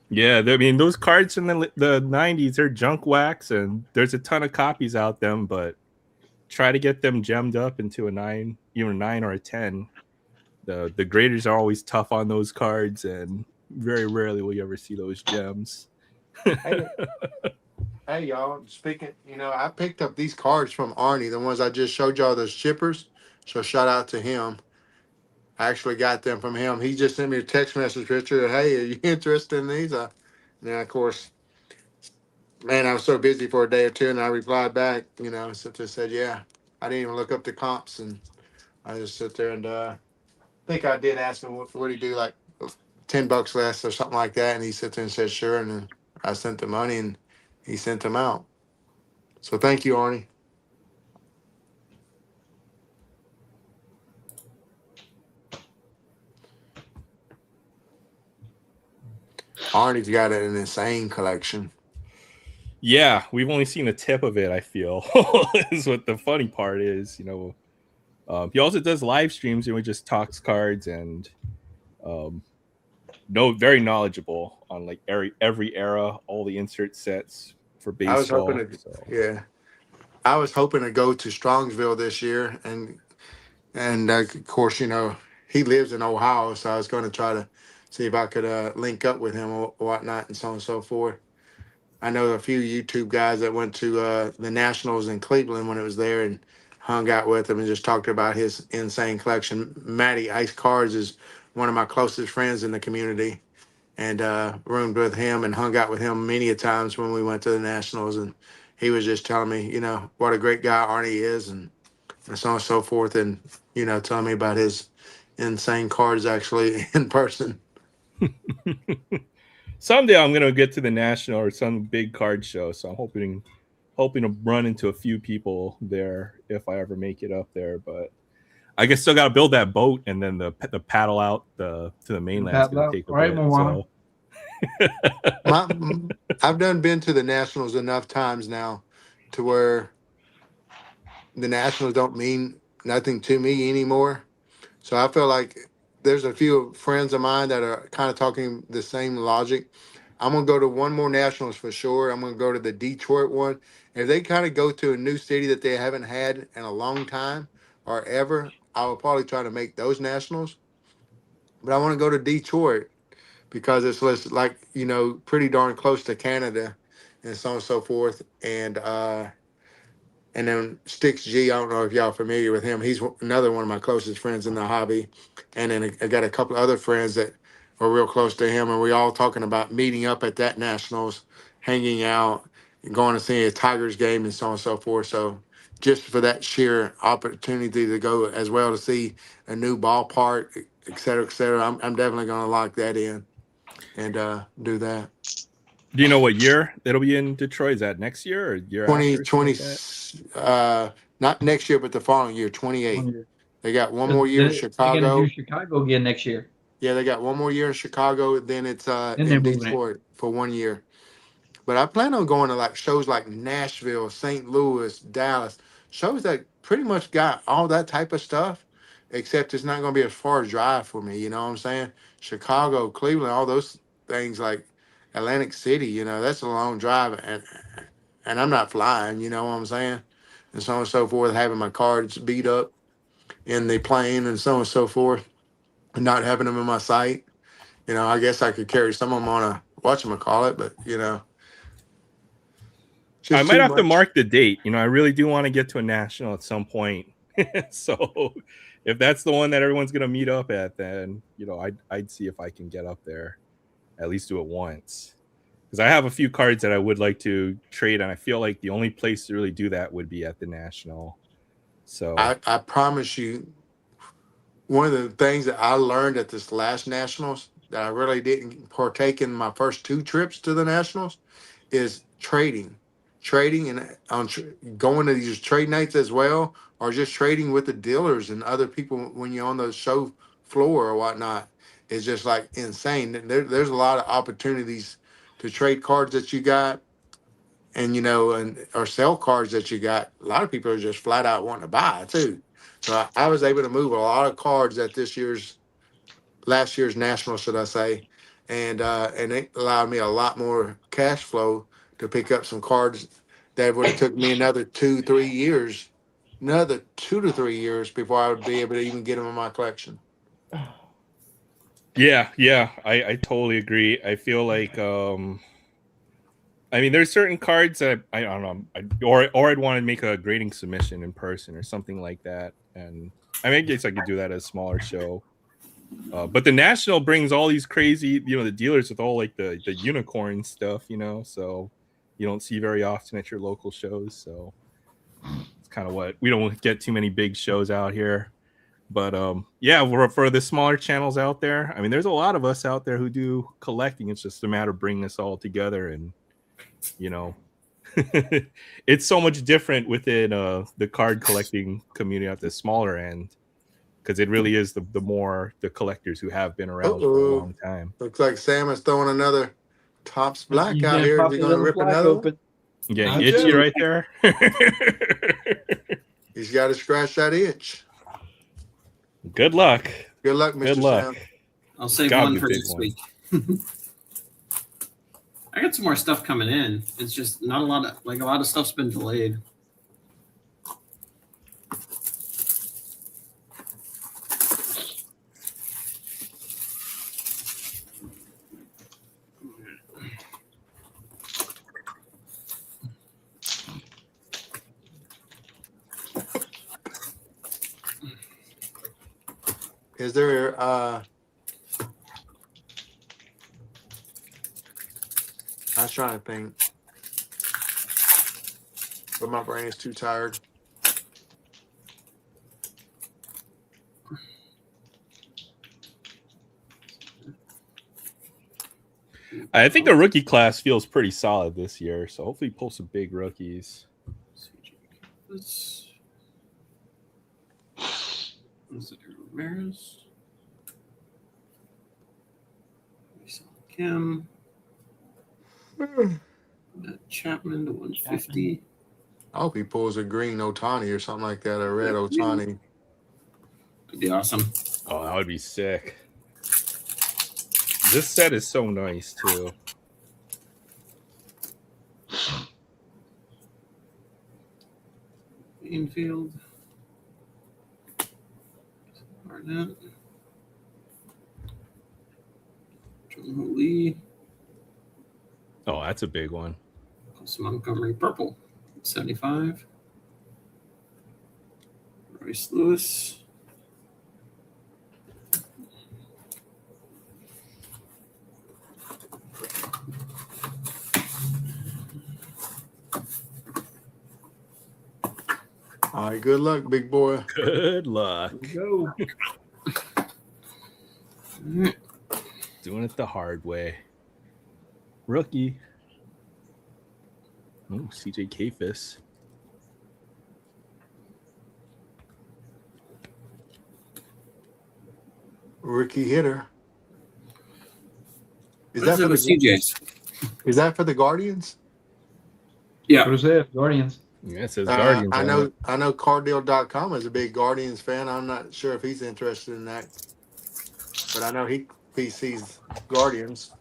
Yeah, I mean those cards in the 90s, they're junk wax, and there's a ton of copies out them, but try to get them gemmed up into a 9, either 9 or a 10. The graders are always tough on those cards, and very rarely will you ever see those gems. Hey, y'all, speaking, I picked up these cards from Arnie, the ones I just showed y'all, those chippers. So shout out to him. I actually got them from him. He just sent me a text message picture. Hey, are you interested in these? And then, of course, man, I was so busy for a day or two, and I replied back, so just said, yeah. I didn't even look up the comps, and I just sit there and I think I did ask him what he do, like $10 less or something like that, and he sat there and said sure, and then I sent the money, and he sent them out. So thank you, Arnie. Arnie's got an insane collection. Yeah, we've only seen a tip of it, I feel. Is what the funny part is, he also does live streams and we just talks cards, and very knowledgeable on like every era, all the insert sets for baseball. I was hoping to go to Strongsville this year, and of course, he lives in Ohio, so I was going to try to see if I could link up with him or whatnot, and so on and so forth. I know a few YouTube guys that went to the Nationals in Cleveland when it was there and hung out with him and just talked about his insane collection. Matty Ice Cards is one of my closest friends in the community, and roomed with him and hung out with him many a times when we went to the Nationals. And he was just telling me, what a great guy Arnie is, and so on and so forth, and telling me about his insane cards actually in person. Someday I'm gonna get to the National or some big card show, so I'm hoping to run into a few people there if I ever make it up there. But I guess still got to build that boat, and then the paddle out to the mainland is going to take a bit. So. I've been to the Nationals enough times now to where the Nationals don't mean nothing to me anymore. So I feel like there's a few friends of mine that are kind of talking the same logic. I'm going to go to one more Nationals for sure. I'm going to go to the Detroit one. If they kind of go to a new city that they haven't had in a long time or ever, I will probably try to make those Nationals. But I want to go to Detroit because it's like, pretty darn close to Canada and so on and so forth. And then Sticks G, I don't know if y'all are familiar with him. He's another one of my closest friends in the hobby. And then I got a couple of other friends that are real close to him. And we all talking about meeting up at that Nationals, hanging out, and going to see a Tigers game and so on and so forth. So just for that sheer opportunity to go as well to see a new ballpark, et cetera, I'm definitely going to lock that in and do that. Do you know what year it'll be in Detroit? Is that next year or year 2020, after? not next year, but the following year, 28. They got one more year in Chicago. They're going to do Chicago again next year. Yeah, they got one more year in Chicago. Then it's in Detroit for 1 year. But I plan on going to like shows like Nashville, St. Louis, Dallas, shows that pretty much got all that type of stuff, except it's not going to be as far a drive for me. You know what I'm saying? Chicago, Cleveland, all those things like Atlantic City, that's a long drive. And I'm not flying, you know what I'm saying? And so on and so forth, having my cards beat up in the plane and so on and so forth, and not having them in my sight. I guess I could carry some of them on a whatchamacallit, but I just might too have to much. mark the date. I really do want to get to a national at some point. So if that's the one that everyone's gonna meet up at, then I'd see if I can get up there, at least do it once. Because I have a few cards that I would like to trade, and I feel like the only place to really do that would be at the national. So I promise you, one of the things that I learned at this last nationals that I really didn't partake in my first 2 trips to the nationals is trading and going to these trade nights as well, or just trading with the dealers and other people when you're on the show floor or whatnot. Is just like insane. There's a lot of opportunities to trade cards that you got, and or sell cards that you got. A lot of people are just flat out wanting to buy too. So I was able to move a lot of cards at last year's national, should I say, and it allowed me a lot more cash flow to pick up some cards that would have took me another 2-3 years, another 2 to 3 years before I would be able to even get them in my collection. yeah, I totally agree. I feel like there's certain cards that I don't know, or I'd want to make a grading submission in person or something like that, and I guess I could do that at a smaller show. But the national brings all these crazy, the dealers with all like the unicorn stuff, so you don't see very often at your local shows. So it's kind of what we don't get too many big shows out here. But yeah, for the smaller channels out there, there's a lot of us out there who do collecting. It's just a matter of bringing us all together, and it's so much different within the card collecting community at the smaller end, because it really is the collectors who have been around for a long time. Looks like Sam is throwing another Topps Black He's out gonna here. Is pop he his going to little rip black another open. one? Getting Me itchy too. right there. He's got to scratch that itch. Good luck. Good luck, Mr. Good luck. Sam. I'll save Gotta one be a for big next one. week. I got some more stuff coming in. It's just not a lot of stuff's been delayed. Is there I was trying to think, but my brain is too tired. I think the rookie class feels pretty solid this year, so hopefully pull some big rookies. Ramirez. Kim. Chapman to 150. I hope he pulls a green Otani or something like that, a red Otani. That'd be awesome. Oh, that would be sick. This set is so nice too. Infield. Barnett. John Lee. Oh, that's a big one. Montgomery purple. 75. Royce Lewis. All right, good luck, big boy. Good luck. Go. Doing it the hard way. Rookie. Oh, CJ Kafis. Rookie hitter. Is What that is it for with the CJ's? Is that for the Guardians? Yeah. What is it? Guardians. Yeah, it says Guardians. I on know. it. I know. Carddeal.com is a big Guardians fan. I'm not sure if he's interested in that, but I know he PC's Guardians.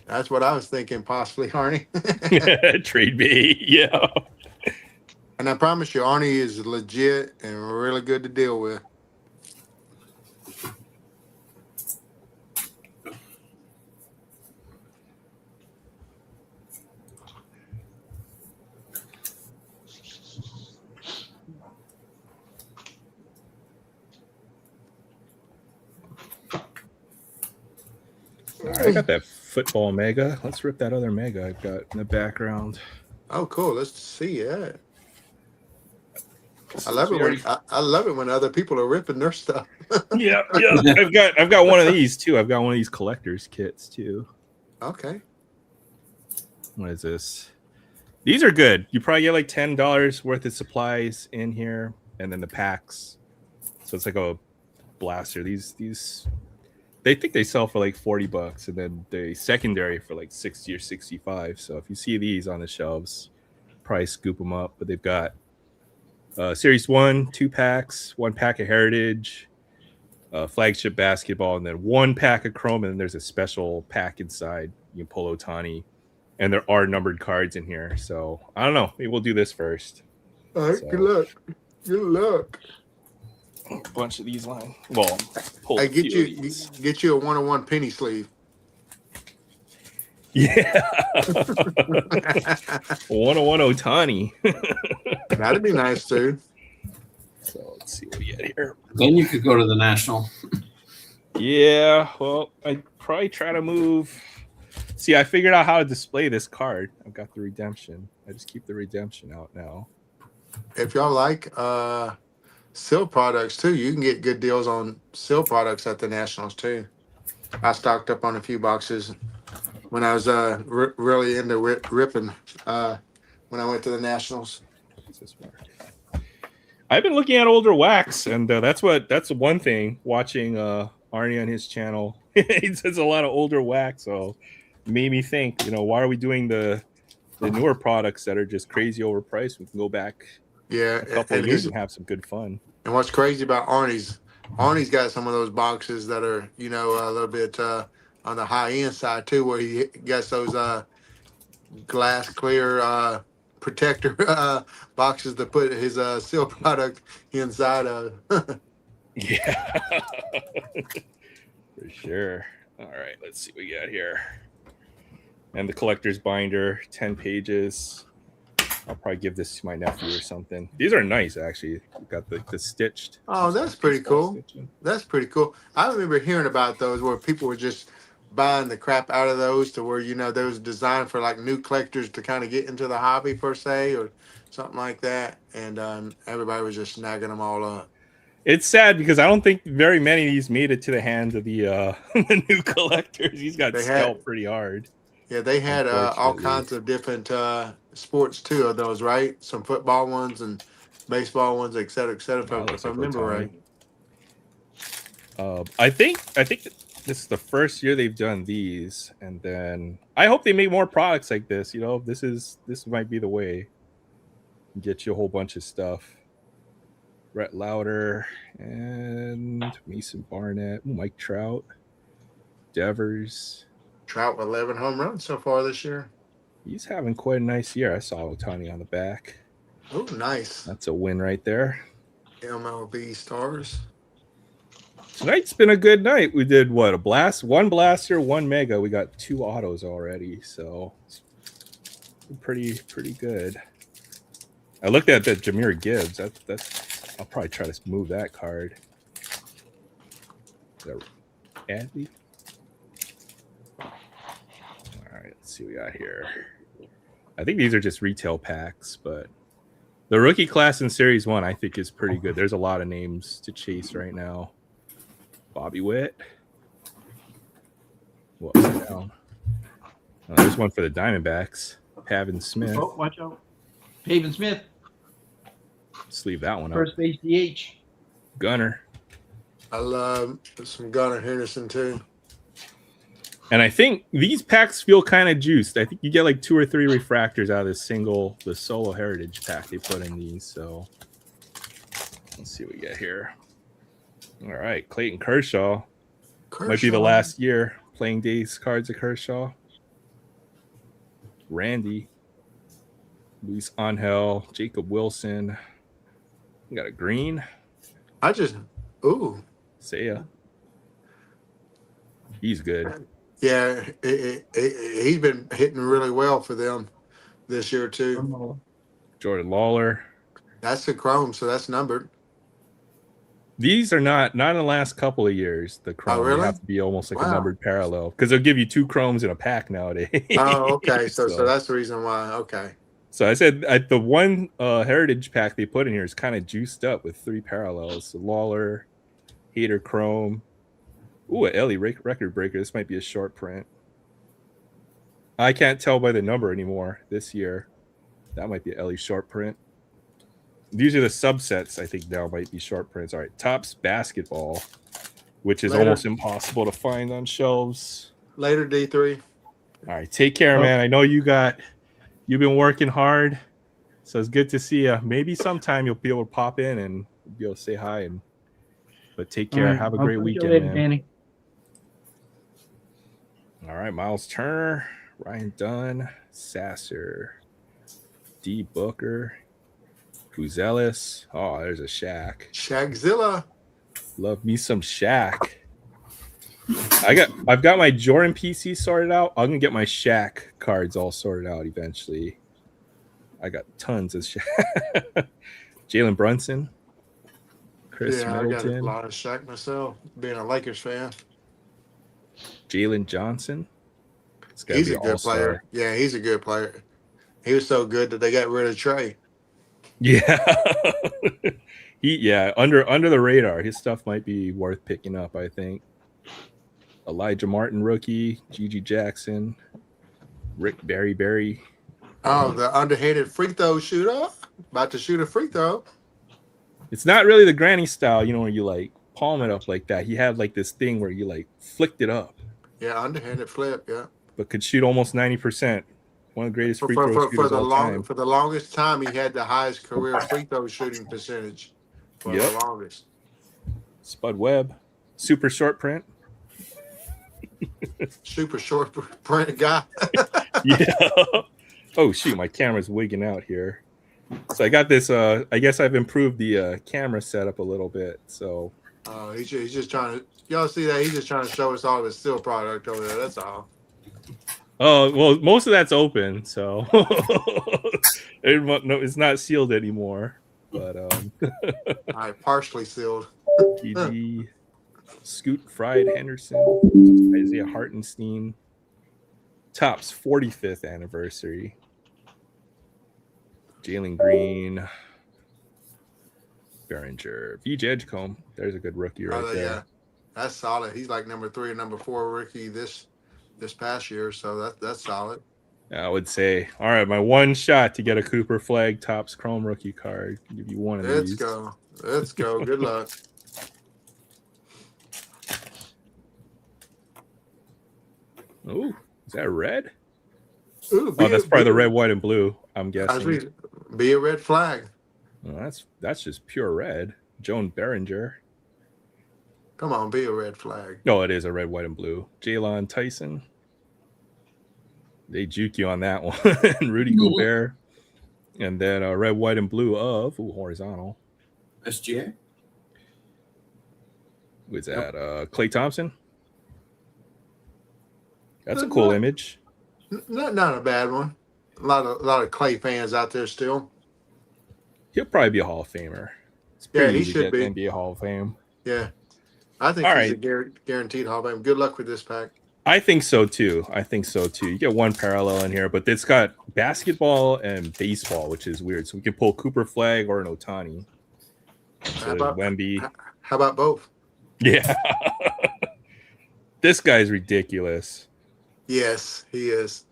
That's what I was thinking, possibly, Arnie. Trade bait, yeah. And I promise you, Arnie is legit and really good to deal with. All right, I got that football mega. Let's rip that other mega I've got in the background. Oh, cool. Let's see that. I love it when I love it when other people are ripping their stuff. Yeah. I've got one of these too. I've got one of these collector's kits too. Okay. What is this? These are good. You probably get like $10 worth of supplies in here, and then the packs. So it's like a blaster. These they think they sell for like $40, and then the secondary for like 60 or 65. So if you see these on the shelves, probably scoop them up. But they've got Series 1, 2 packs, 1 pack of Heritage, flagship basketball, and then 1 pack of Chrome, and then there's a special pack inside. You can pull Otani, and there are numbered cards in here. So I don't know. Maybe we'll do this first. All right. So, good luck. Good luck. A bunch of these line. Well, I get you a 101 penny sleeve. Yeah. 101 Otani. That'd be nice too. So let's see what we get here. Then you could go to the National. Yeah, well, I'd probably try to move. See, I figured out how to display this card. I've got the redemption. I just keep the redemption out now. If y'all like Seal products too, you can get good deals on Seal products at the Nationals too. I stocked up on a few boxes when I was really into ripping when I went to the Nationals. I've been looking at older wax, and that's one thing. Watching Arnie on his channel, he does a lot of older wax, so it made me think. Why are we doing the newer products that are just crazy overpriced? We can go back a couple of years and have some good fun. And what's crazy about Arnie's got some of those boxes that are, a little bit on the high end side too, where he gets those glass clear protector boxes to put his Seal product inside of. Yeah, for sure. All right, let's see what we got here. And the collector's binder, 10 pages. I'll probably give this to my nephew or something. These are nice, actually. We've got the stitched. Oh, that's pretty cool. Stitching. That's pretty cool. I remember hearing about those where people were just buying the crap out of those to where, they was designed for like new collectors to kind of get into the hobby per se or something like that. And everybody was just snagging them all up. It's sad because I don't think very many of these made it to the hands of the the new collectors. These got scalped pretty hard. Yeah, they had all kinds of different sports too of those, right? Some football ones and baseball ones, et cetera, if I remember right. I think this is the first year they've done these, and then I hope they make more products like this. This might be the way. Get you a whole bunch of stuff. Rhett Lauder and Mason Barnett, Mike Trout, Devers. Trout 11 home runs so far this year. He's having quite a nice year. I saw Otani on the back. Oh, nice. That's a win right there. MLB stars. Tonight's been a good night. We did what? One blaster, 1 mega. We got 2 autos already, so pretty good. I looked at that Jahmyr Gibbs. That's I'll probably try to move that card. Adley. All right, let's see what we got here. I think these are just retail packs, but the rookie class in Series 1 I think is pretty good. There's a lot of names to chase right now. Bobby Witt. Whoops, down. Oh, there's one for the Diamondbacks. Pavin Smith. Oh, watch out. Pavin Smith. Let's leave that one up. First base DH. Gunner. I love some Gunner Henderson too. And I think these packs feel kind of juiced. I think you get like 2 or 3 refractors out of the solo heritage pack they put in these. So let's see what we get here. All right, Clayton Kershaw. Might be the last year playing days cards of Kershaw. Randy, Luis Angel, Jacob Wilson. We got a green. Saya. He's good. Yeah, he's been hitting really well for them this year too. Jordan Lawler. That's the chrome, so that's numbered. These are not in the last couple of years. The chrome really? They have to be almost like a numbered parallel because they'll give you 2 chromes in a pack nowadays. Oh, okay. So that's the reason why. Okay. So I said the one heritage pack they put in here is kind of juiced up with 3 parallels. So Lawler, Hater Chrome. Ooh, an Ellie record breaker. This might be a short print. I can't tell by the number anymore this year. That might be an Ellie short print. These are the subsets I think now might be short prints. All right, Topps basketball, which is almost impossible to find on shelves. Later, D3. All right, take care, man. I know you've been working hard, so it's good to see you. Maybe sometime you'll be able to pop in and be able to say hi. But take care. Right. Have a great weekend, later, man. Danny. All right, Miles Turner, Ryan Dunn, Sasser, D. Booker, Guzelis. Oh, there's a Shaq. Shaqzilla. Love me some Shaq. I've got my Jordan PC sorted out. I'm gonna get my Shaq cards all sorted out eventually. I got tons of Shaq. Jalen Brunson, Chris Middleton. I got a lot of Shaq myself, being a Lakers fan. Jalen Johnson. He's a good player. Yeah, he's a good player. He was so good that they got rid of Trey. Yeah. Under the radar. His stuff might be worth picking up, I think. Elijah Martin rookie, Gigi Jackson, Rick Berry. Oh, the underhanded free throw shooter. About to shoot a free throw. It's not really the granny style, where you like palm it up like that. He had like this thing where you like flicked it up. Yeah, underhanded flip, yeah. But could shoot almost 90%. One of the greatest free throw shooters of all time. For the longest time, he had the highest career free throw shooting percentage. For the longest. Spud Webb, super short print. Super short print guy. Yeah. Oh shoot, my camera's wigging out here. So I got this. I guess I've improved the camera setup a little bit. So. He's just trying to. Y'all see that? He's just trying to show us all of his still product over there. That's all. Oh well, most of that's open, so it's not sealed anymore. But all right, partially sealed. PG, Scoot Fried Henderson, Isaiah Hartenstein, Topps 45th anniversary. Jalen Green, Behringer, VJ Edgecombe. There's a good rookie right there. Yeah, that's solid. He's like number 3 or number 4 rookie this past year, so that's solid. I would say, all right, my one shot to get a Cooper Flag Topps Chrome rookie card. I'll give you one of these. Let's go. Good luck. Ooh, is that red? Ooh, that's probably the red, white, and blue. I'm guessing. Be a red flag. Well, that's just pure red. Joan Behringer. Come on, be a red flag. No, it is a red, white, and blue. Jalen Tyson. They juke you on that one. Rudy Gobert. And then red, white, and blue of horizontal. SGA. Who's that? Klay Thompson. That's a cool image. Not a bad one. A lot of Klay fans out there still. He'll probably be a Hall of Famer. He should be. NBA Hall of Fame. Yeah. I think he's a guaranteed Hall of Fame. Good luck with this pack. I think so too. You get one parallel in here, but it's got basketball and baseball, which is weird. So we can pull Cooper Flag or an Ohtani. So Wemby. How about both? Yeah. This guy's ridiculous. Yes, he is.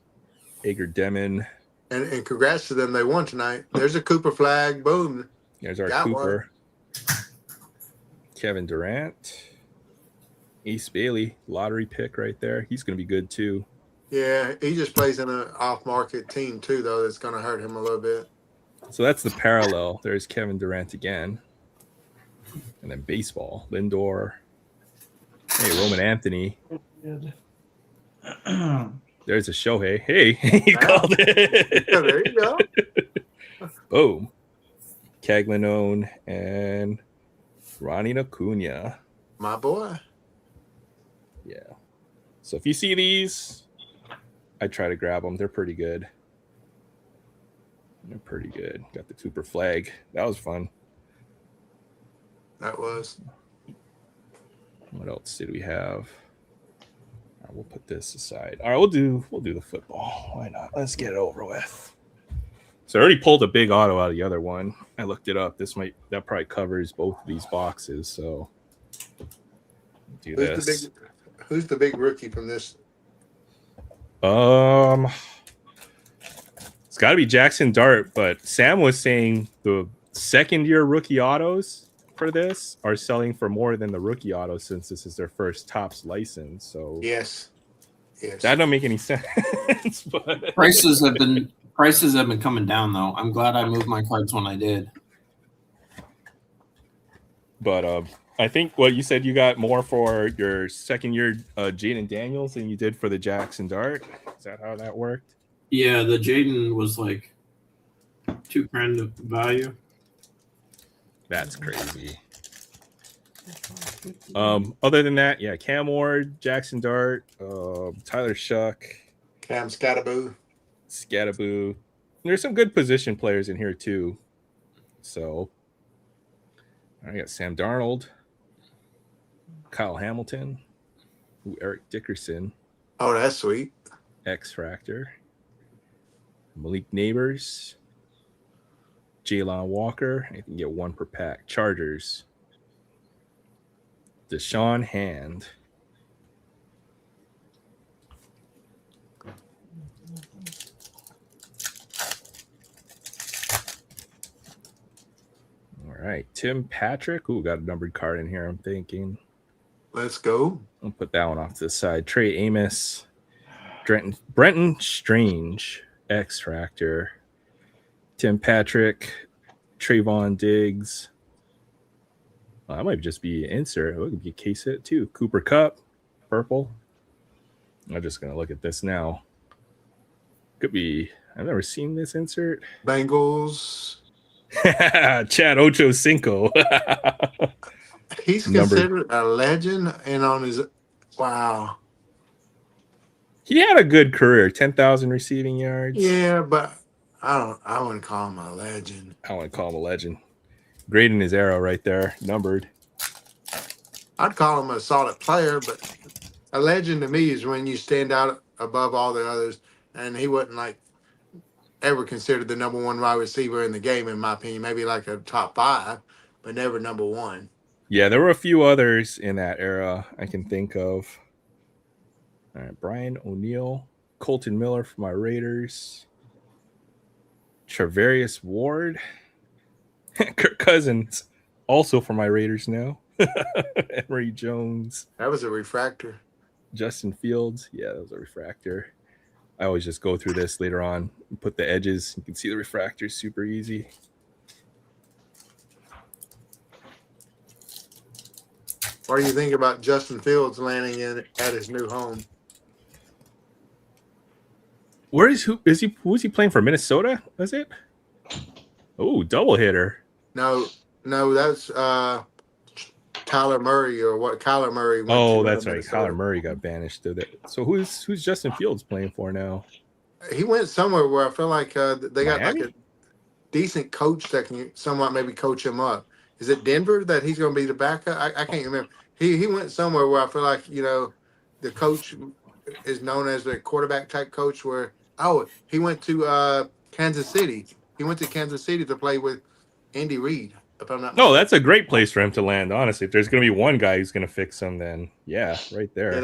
Ager Demon. And congrats to them. They won tonight. There's a Cooper Flag. Boom. There's our Cooper. One. Kevin Durant. Ace Bailey, lottery pick right there. He's going to be good too. Yeah, he just plays in an off-market team too, though. That's going to hurt him a little bit. So that's the parallel. There's Kevin Durant again. And then baseball. Lindor. Hey, Roman Anthony. There's a Shohei. Hey, he called it. Yeah, there you go. Boom. Caglanone and Ronnie Acuna. My boy. Yeah. So if you see these, I try to grab them. They're pretty good. They're pretty good. Got the Cooper flag. That was fun. That was. What else did we have? All right, we'll put this aside. All right, we'll do the football. Why not? Let's get it over with. So I already pulled a big auto out of the other one. I looked it up. That probably covers both of these boxes. So do this. Who's the big rookie from this? It's got to be Jackson Dart, but Sam was saying the second-year rookie autos for this are selling for more than the rookie autos since this is their first Topps license. So Yes. That don't make any sense. But Prices have been coming down though. I'm glad I moved my cards when I did. But I think what you said, you got more for your second year Jaden Daniels than you did for the Jackson Dart. Is that how that worked? Yeah, the Jaden was like $2,000 of value. That's crazy. Other than that, yeah, Cam Ward, Jackson Dart, Tyler Shuck, Cam Scattaboo. There's some good position players in here too. So I got Sam Darnold, Kyle Hamilton, Eric Dickerson. Oh, that's sweet. X Factor, Malik Neighbors, Jalon Walker. I can get one per pack. Chargers, Deshaun Hand. All right, Tim Patrick. Ooh, got a numbered card in here, I'm thinking. Let's go. I'll put that one off to the side. Trey Amos, Brenton Strange, X Factor, Tim Patrick, Trayvon Diggs. Well, that might just be an insert. Oh, it could be a case hit too. Cooper Kupp, purple. I'm just going to look at this now. Could be, I've never seen this insert. Bengals. Chad Ochocinco. He's considered a legend, and on his wow. He had a good career, 10,000 receiving yards. Yeah, but I wouldn't call him a legend. I wouldn't call him a legend. Great in his arrow right there, numbered. I'd call him a solid player, but a legend to me is when you stand out above all the others, and he wasn't like ever considered the number one wide receiver in the game, in my opinion. Maybe like a top 5, but never number 1. Yeah, there were a few others in that era I can think of. All right, Brian O'Neill, Colton Miller for my Raiders, Travarius Ward, Kirk Cousins, also for my Raiders now. Emory Jones. That was a refractor. Justin Fields. Yeah, that was a refractor. I always just go through this later on and put the edges. You can see the refractors super easy. What do you think about Justin Fields landing at his new home? Who is he playing for? Minnesota? Was it? Oh, double hitter. No, that's Tyler Murray or what? Kyler Murray. Oh, that's right. Kyler Murray got banished. So who's Justin Fields playing for now? He went somewhere where I feel like they got Miami? like a decent coach that can somewhat maybe coach him up. Is it Denver that he's going to be the backup? I can't remember. He went somewhere where I feel like, the coach is known as the quarterback type coach where, he went to Kansas City. He went to Kansas City to play with Andy Reid, if I'm not mistaken. No, that's a great place for him to land, honestly. If there's going to be one guy who's going to fix him, then yeah, right there.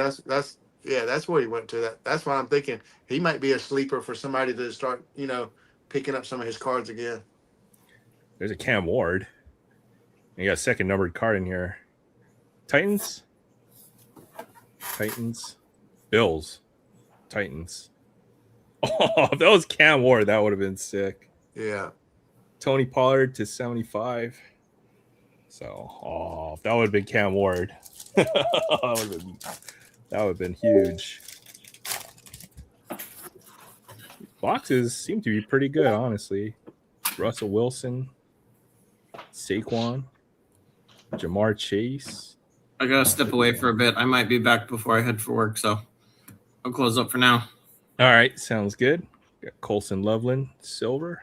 Yeah, that's where he went to. That's why I'm thinking he might be a sleeper for somebody to start, picking up some of his cards again. There's a Cam Ward. You got a second numbered card in here. Titans, Bills, Titans. Oh, if that was Cam Ward, that would have been sick. Yeah. Tony Pollard to 75. So, if that would have been Cam Ward, that would have been huge. Boxes seem to be pretty good, honestly. Russell Wilson, Saquon, Jamar Chase. I gotta step away for a bit. I might be back before I head for work, so I'll close up for now. All right, sounds good. Got Colson Loveland, silver.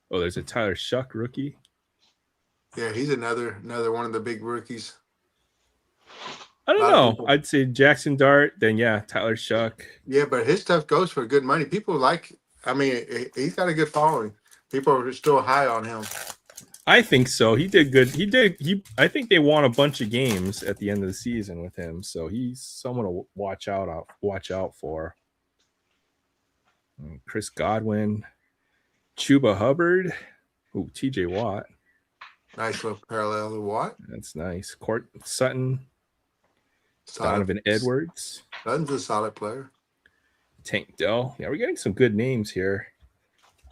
Oh, there's a Tyler Shuck rookie. Yeah, he's another one of the big rookies. I don't know. I'd say Jackson Dart, then Tyler Shuck. Yeah, but his stuff goes for good money. People like. I mean, he's got a good following. People are still high on him. I think so. He did good. I think they won a bunch of games at the end of the season with him, so he's someone to watch out for. Chris Godwin, Chuba Hubbard, TJ Watt. Nice little parallel to Watt. That's nice. Court Sutton, Donovan Edwards. Sutton's a solid player. Tank Dell. Yeah, we're getting some good names here.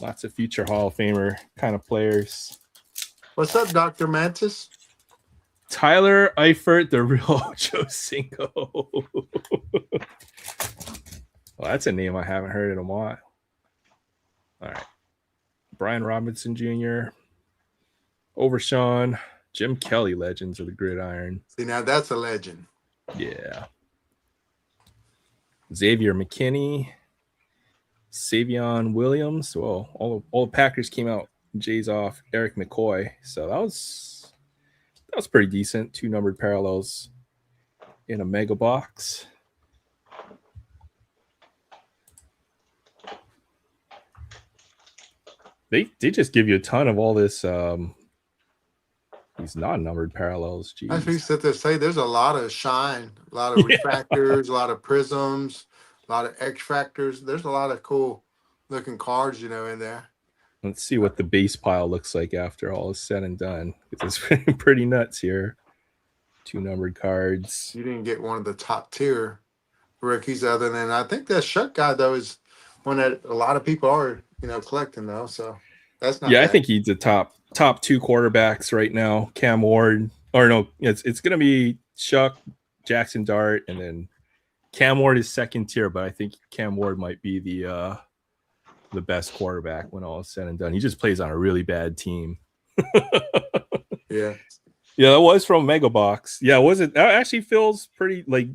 Lots of future Hall of Famer kind of players. What's up, Dr. Mantis? Tyler Eifert, the real Joe Cinco. Well, that's a name I haven't heard in a while. All right. Brian Robinson Jr., Overshawn, Jim Kelly, legends of the gridiron. See, now that's a legend. Yeah. Xavier McKinney, Savion Williams. Well, all the Packers came out. Jay's off. Eric McCoy. So that was pretty decent. 2 numbered parallels in a mega box. They just give you a ton of all this these non-numbered parallels. Jeez. As we sit there say, there's a lot of shine, a lot of refractors, a lot of prisms, a lot of X factors. There's a lot of cool looking cards, in there. Let's see what the base pile looks like after all is said and done. It's pretty nuts here. 2 numbered cards. You didn't get one of the top tier rookies, other than I think that Shuck guy though is one that a lot of people are collecting though. So that's not. Yeah, bad. I think he's the top 2 quarterbacks right now. Cam Ward, or no, it's gonna be Shuck, Jackson Dart, and then Cam Ward is second tier, but I think Cam Ward might be the best quarterback when all is said and done. He just plays on a really bad team. Yeah. Yeah, that was from Mega Box. Yeah, was it? That actually feels pretty like,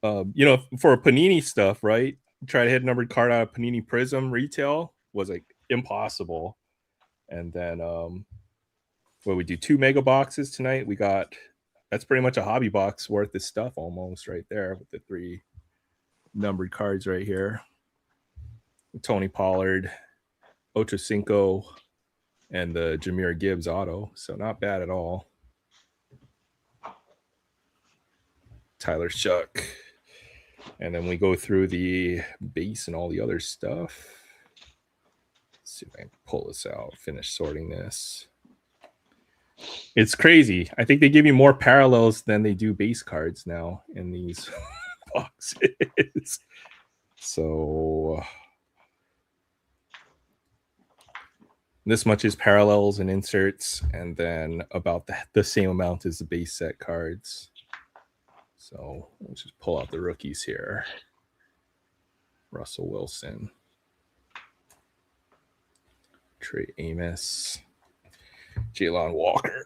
for Panini stuff, right? Try to hit a numbered card out of Panini Prism retail was like impossible. And then, we do 2 mega boxes tonight. That's pretty much a hobby box worth of stuff almost right there with the 3 numbered cards right here. Tony Pollard, Ocho Cinco, and the Jahmyr Gibbs auto. So not bad at all. Tyler Shuck. And then we go through the base and all the other stuff. Let's see if I can pull this out, finish sorting this. It's crazy. I think they give you more parallels than they do base cards now in these boxes. So this much is parallels and inserts, and then about the same amount as the base set cards. So let's just pull out the rookies here. Russell Wilson, Trey Amos, Jalen Walker.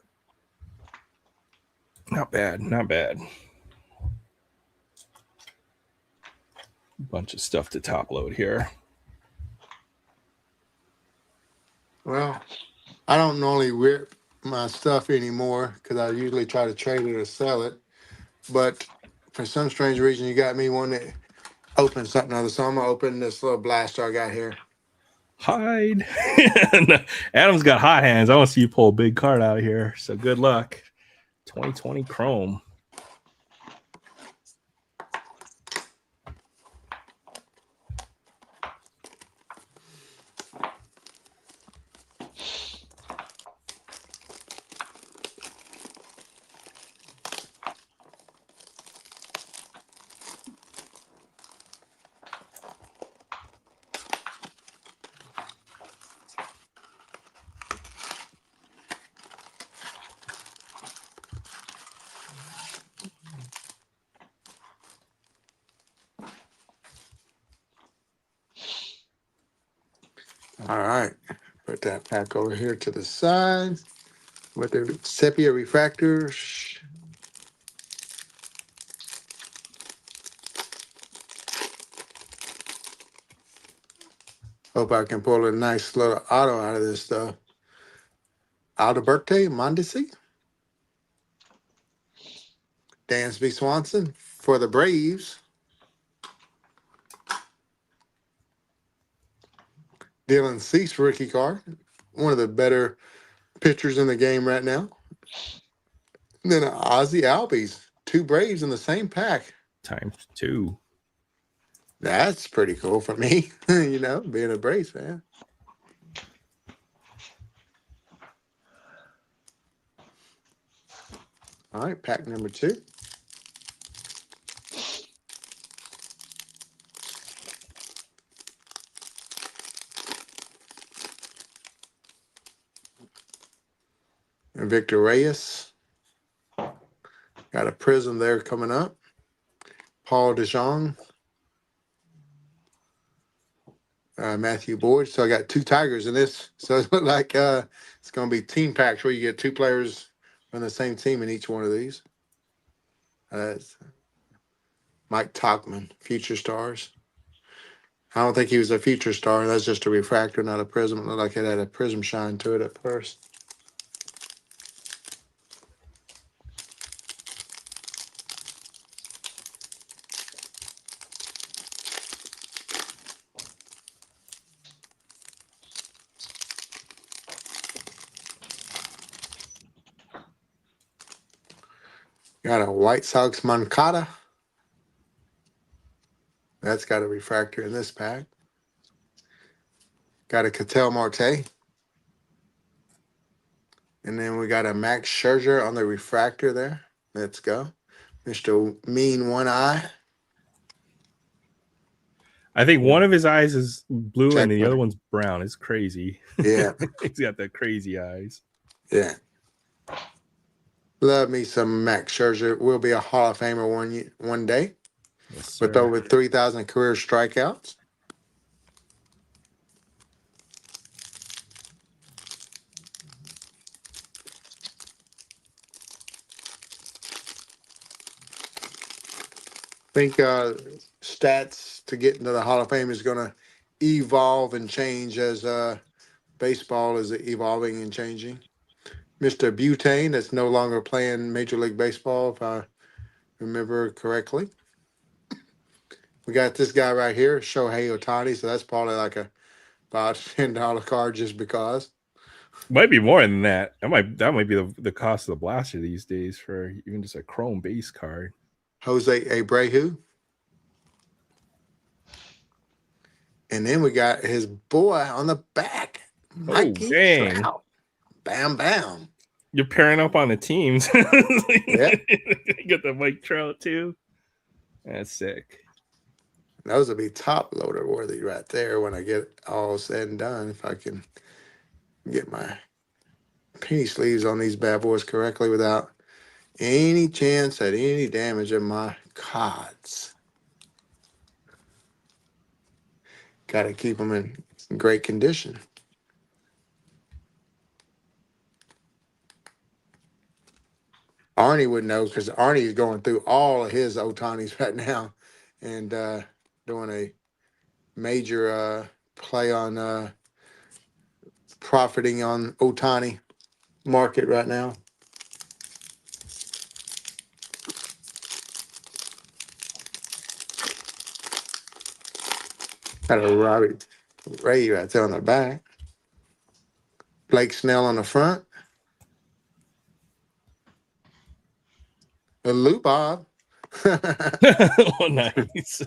Not bad. Bunch of stuff to top load here. Well, I don't normally rip my stuff anymore because I usually try to trade it or sell it. But for some strange reason, you got me wanting to open something other. So I'm going to open this little blaster I got here. Hide. Adam's got hot hands. I want to see you pull a big card out of here. So good luck. 2020 Chrome. All right. Put that pack over here to the side with the sepia refractors. Hope I can pull a nice little auto out of this stuff. Alberto Mondesi. Dansby Swanson for the Braves. Dylan Cease rookie card. One of the better pitchers in the game right now. And then Ozzy Albies. 2 Braves in the same pack. ×2. That's pretty cool for me, being a Braves fan. All right, pack number 2. And Victor Reyes. Got a prism there coming up. Paul DeJong. Matthew Boyd. So I got 2 Tigers in this. So it looked like it's going to be team packs where you get 2 players on the same team in each one of these. Mike Tauchman, Future Stars. I don't think he was a future star. That's just a refractor, not a prism. It looked like it had a prism shine to it at first. Got a White Sox Moncada. That's got a refractor in this pack. Got a Ketel Marte. And then we got a Max Scherzer on the refractor there. Let's go. Mr. Mean One Eye. I think one of his eyes is blue and the Checkmate. other one's brown. It's crazy. Yeah. He's got the crazy eyes. Yeah. Love me some Max Scherzer. Will be a Hall of Famer one day. Yes, With sir. over 3,000 career strikeouts. I think stats to get into the Hall of Fame is going to evolve and change as baseball is evolving and changing. Mr. Butane, that's no longer playing Major League Baseball, if I remember correctly. We got this guy right here, Shohei Ohtani, so that's probably like a about $10 card just because. Might be more than that. That might be the cost of the blaster these days for even just a chrome base card. Jose Abreu. And then we got his boy on the back, Mikey dang. Trout. Bam, bam. You're pairing up on the teams. Yeah. You got the Mike Trout too. That's sick. Those will be top loader worthy right there when I get all said and done. If I can get my penny sleeves on these bad boys correctly without any chance at any damage in my cards. Got to keep them in great condition. Arnie would know because Arnie is going through all of his Otanis right now and doing a major play on profiting on Otani market right now. Got a Robbie Ray right there on the back. Blake Snell on the front. A Lou Bob. Oh, nice.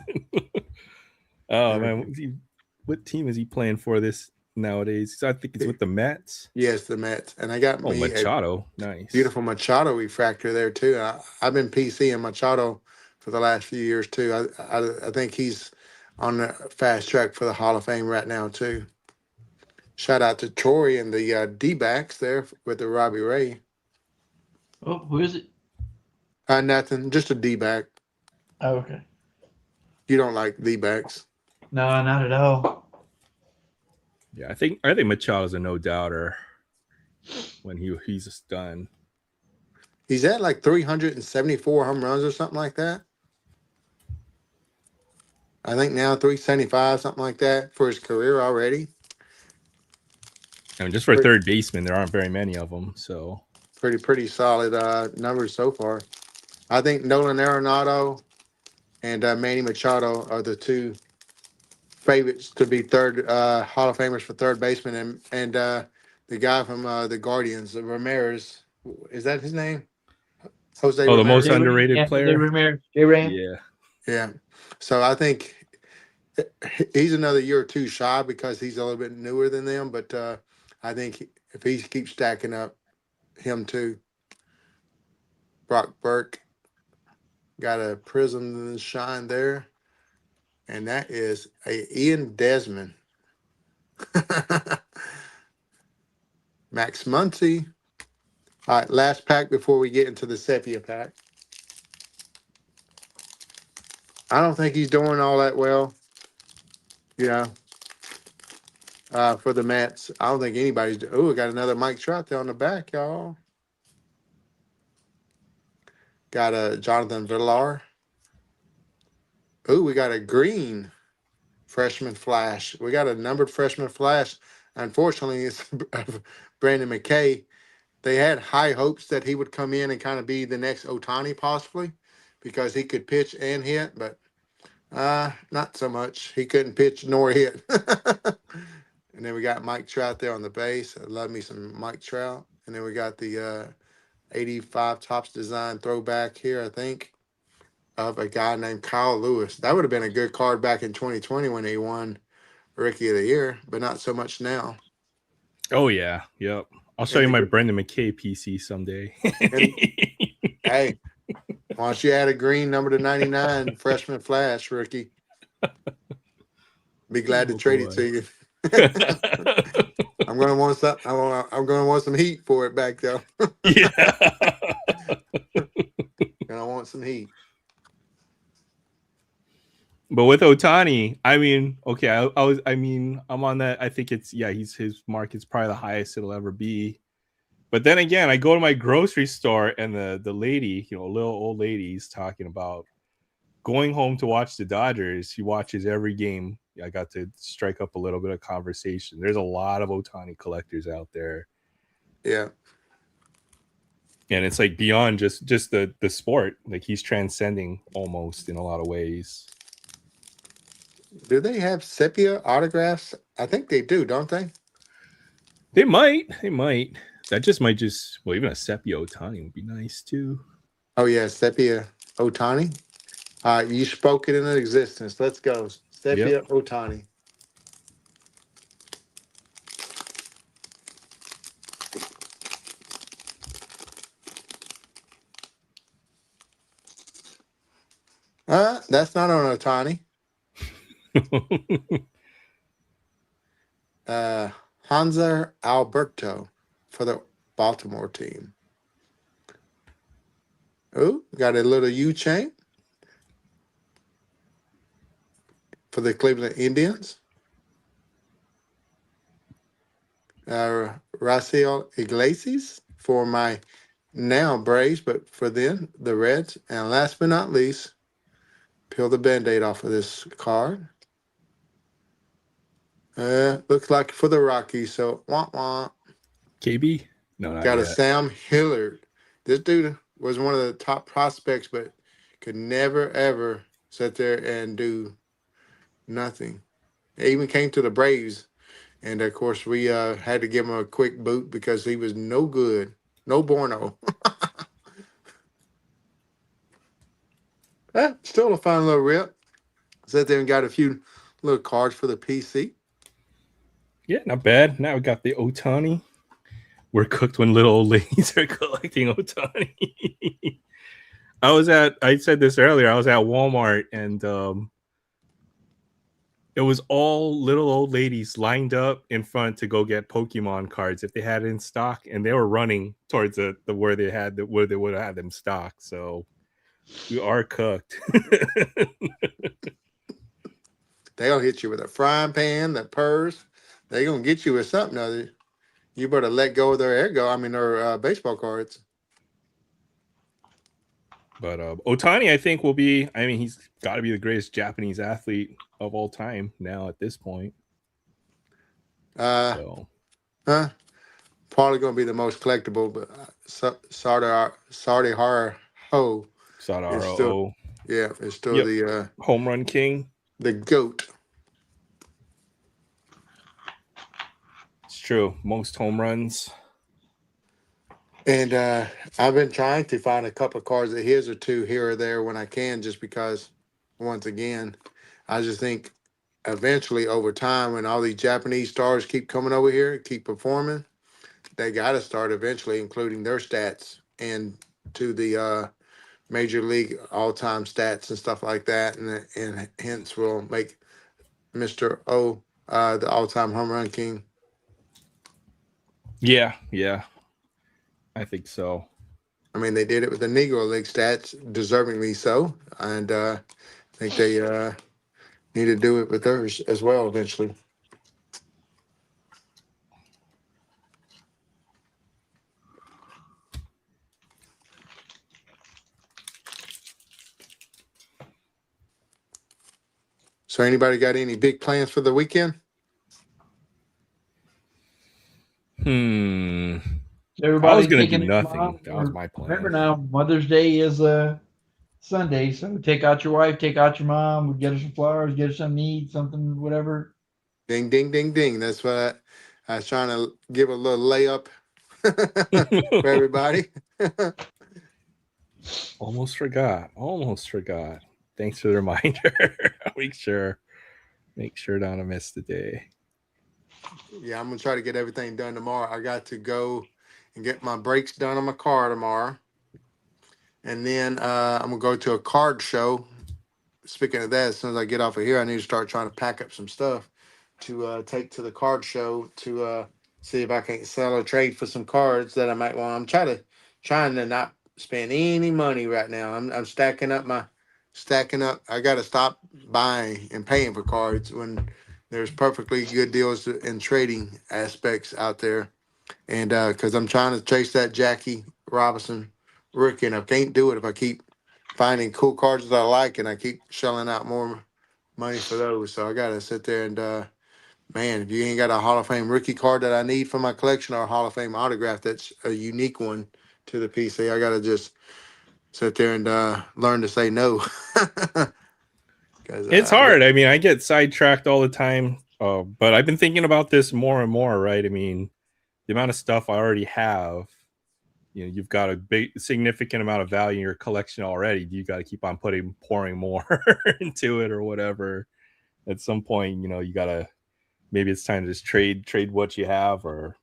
Oh man, what team is he playing for this nowadays? I think it's with the Mets. Yes, the Mets. And I got me Machado. Nice. Beautiful Machado refractor there too. I've been PCing Machado for the last few years too. I think he's on the fast track for the Hall of Fame right now too. Shout out to Troy and the D-backs there with the Robbie Ray. Oh, who is it? Nothing, just a D-back. Oh, okay. You don't like D-backs? No, not at all. Yeah, I think Machado's a no doubter when he's done. He's at like 374 home runs or something like that. I think now 375, something like that for his career already. I mean, just for third baseman, there aren't very many of them. So pretty solid numbers so far. I think Nolan Arenado and Manny Machado are the two favorites to be third Hall of Famers for third baseman, and the guy from the Guardians, Ramirez, is that his name? Jose the Ramirez. most underrated player. J-Ram. Yeah. So I think he's another year or two shy because he's a little bit newer than them, but I think if he keeps stacking up, him too. Brock Burke got a prism and shine there, and that is a Ian Desmond. Max Muncy. All right, last pack before we get into the sepia pack. I don't think he's doing all that well, for the Mets. I don't think anybody's. Oh, we got another Mike Trout there on the back, y'all. Got a Jonathan Villar. Oh, we got a green freshman flash. We got a numbered freshman flash. Unfortunately, it's Brandon McKay. They had high hopes that he would come in and kind of be the next Ohtani possibly because he could pitch and hit, but not so much. He couldn't pitch nor hit. And then we got Mike Trout there on the base. I love me some Mike Trout. And then we got the 85 Topps Design throwback here, I think, of a guy named Kyle Lewis. That would have been a good card back in 2020 when he won Rookie of the Year, but not so much now. Oh, yeah. Yep. I'll show you my Brendan McKay PC someday. Hey, why don't you add a green number to 99 freshman flash rookie? Be glad to trade it to you. I'm gonna want some. I'm gonna want some heat for it back though. Yeah. Gonna want some heat. But with Ohtani, I mean, okay, I'm on that. I think it's his market's probably the highest it'll ever be. But then again, I go to my grocery store and the lady, a little old lady's talking about going home to watch the Dodgers. She watches every game. I got to strike up a little bit of conversation. There's a lot of Ohtani collectors out there. Yeah. And it's like beyond just the sport. Like he's transcending almost in a lot of ways. Do they have sepia autographs? I think they do, don't they? They might. That might even a sepia Ohtani would be nice too. Oh yeah, sepia Ohtani. You spoke it into existence. Let's go. Sepia Ohtani. That's not on Ohtani. Hanser Alberto for the Baltimore team. Oh, got a little U-chain for the Cleveland Indians. Raciel Iglesias for my now Braves, but for then the Reds. And last but not least, peel the Band-Aid off of this card. Looks like for the Rockies, so wah. KB? No, not got yet. A Sam Hillard. This dude was one of the top prospects, but could never, ever sit there and do nothing. He even came to the Braves. And, of course, we had to give him a quick boot because he was no good. No bueno. Still a fun little rip. Sat there and got a few little cards for the PC. Yeah, not bad. Now we got the Ohtani. We're cooked when little old ladies are collecting Ohtani. I said this earlier, I was at Walmart and it was all little old ladies lined up in front to go get Pokemon cards if they had it in stock, and they were running towards where they would have had them stocked. So we are cooked. They'll hit you with a frying pan, the purse, They gonna get you with something other. You better let go of their their baseball cards. But Otani, I think, will be. I mean, he's got to be the greatest Japanese athlete of all time now at this point. So, probably gonna be the most collectible. But Sardar Ho is still, it's still the home run king, the GOAT. It's true, most home runs. And I've been trying to find a couple of cards of his or two here or there when I can, just because, once again, I just think eventually over time, when all these Japanese stars keep coming over here, keep performing, they got to start eventually including their stats and to the major league all-time stats and stuff like that, and hence will make Mr. O the all-time home run king. Yeah, I think so. I mean, they did it with the Negro League stats, deservingly so, and I think they need to do it with theirs as well eventually. So, anybody got any big plans for the weekend? I was going to do nothing. That was my plan. Remember now, Mother's Day is Sunday, so take out your wife, take out your mom, we'll get her some flowers, get her something to eat, something, whatever. Ding, ding, ding, ding. That's what I was trying to give a little layup for everybody. Almost forgot. Thanks for the reminder. Make sure not to miss the day. Yeah, I'm gonna try to get everything done tomorrow. I got to go and get my brakes done on my car tomorrow, and then I'm gonna go to a card show. Speaking of that, as soon as I get off of here, I need to start trying to pack up some stuff to take to the card show to see if I can sell or trade for some cards that I might want. I'm trying to not spend any money right now. I'm stacking up. I got to stop buying and paying for cards when there's perfectly good deals in trading aspects out there. And because I'm trying to chase that Jackie Robinson rookie, and I can't do it if I keep finding cool cards that I like and I keep shelling out more money for those. So I got to sit there and, man, if you ain't got a Hall of Fame rookie card that I need for my collection or a Hall of Fame autograph that's a unique one to the PC, I got to just sit there and learn to say no. It's hard. I mean, I get sidetracked all the time, but I've been thinking about this more and more, right? I mean, the amount of stuff I already have, you've got a big, significant amount of value in your collection already. You got to keep on pouring more into it or whatever. At some point, you got to, maybe it's time to just trade what you have or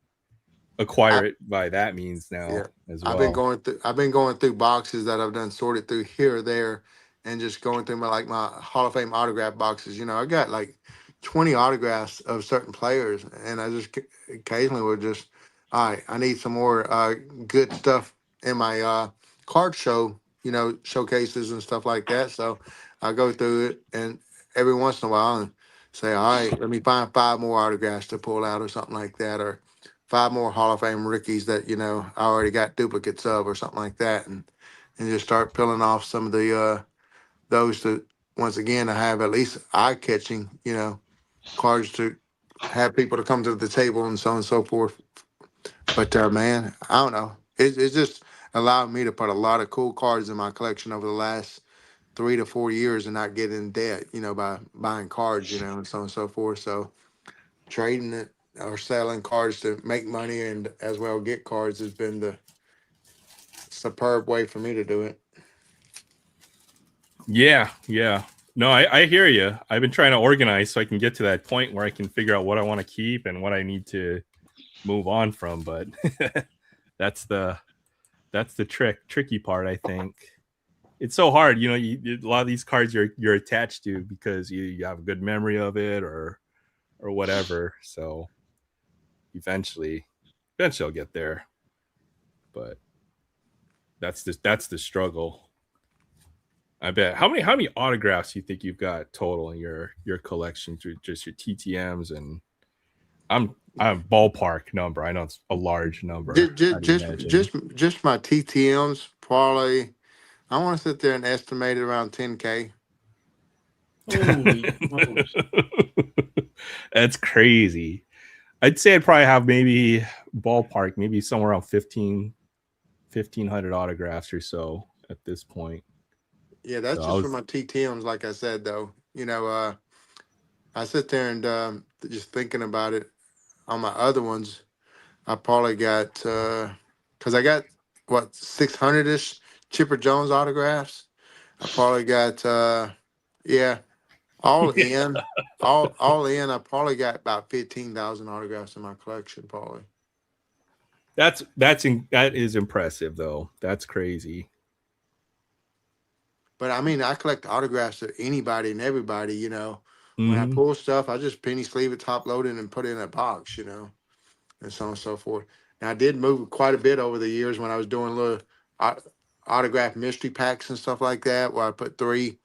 acquire it by that means now as well. I've been going through boxes that I've done sorted through here or there, and just going through my Hall of Fame autograph boxes. I got like 20 autographs of certain players, and I just occasionally would just, all right, I need some more good stuff in my card show, showcases and stuff like that. So I go through it, and every once in a while, and say, all right, let me find 5 more autographs to pull out or something like that, or 5 more Hall of Fame rookies that I already got duplicates of or something like that, and just start peeling off some of the those that, once again, I have at least eye catching cards to have people to come to the table and so on and so forth. But man, I don't know. It's just allowed me to put a lot of cool cards in my collection over the last 3 to 4 years and not get in debt, by buying cards, and so on and so forth. So trading it or selling cards to make money and as well get cards has been the superb way for me to do it. Yeah. No, I hear you. I've been trying to organize so I can get to that point where I can figure out what I want to keep and what I need to move on from. But that's the tricky part, I think. It's so hard, a lot of these cards you're attached to because you have a good memory of it or whatever. So eventually I'll get there. But that's the struggle. I bet. How many autographs do you think you've got total in your collection through just your TTMs? And I'm ballpark number. I know it's a large number. Just my TTMs probably. I want to sit there and estimate it around 10K. Holy smokes. That's crazy. I'd say I'd probably have maybe ballpark, maybe somewhere around 1,500 autographs or so at this point. Yeah, that's So just for my TTMs. Like I said, though, I sit there and just thinking about it. On my other ones, I probably got because I got 600ish Chipper Jones autographs. I probably got all in, all in. I probably got about 15,000 autographs in my collection, probably. that is impressive though. That's crazy. But I mean, I collect autographs of anybody and everybody. When I Mhm. pull stuff, I just penny sleeve it, top load it, and put it in a box. And so on and so forth. Now I did move quite a bit over the years when I was doing little autograph mystery packs and stuff like that, where I put 3,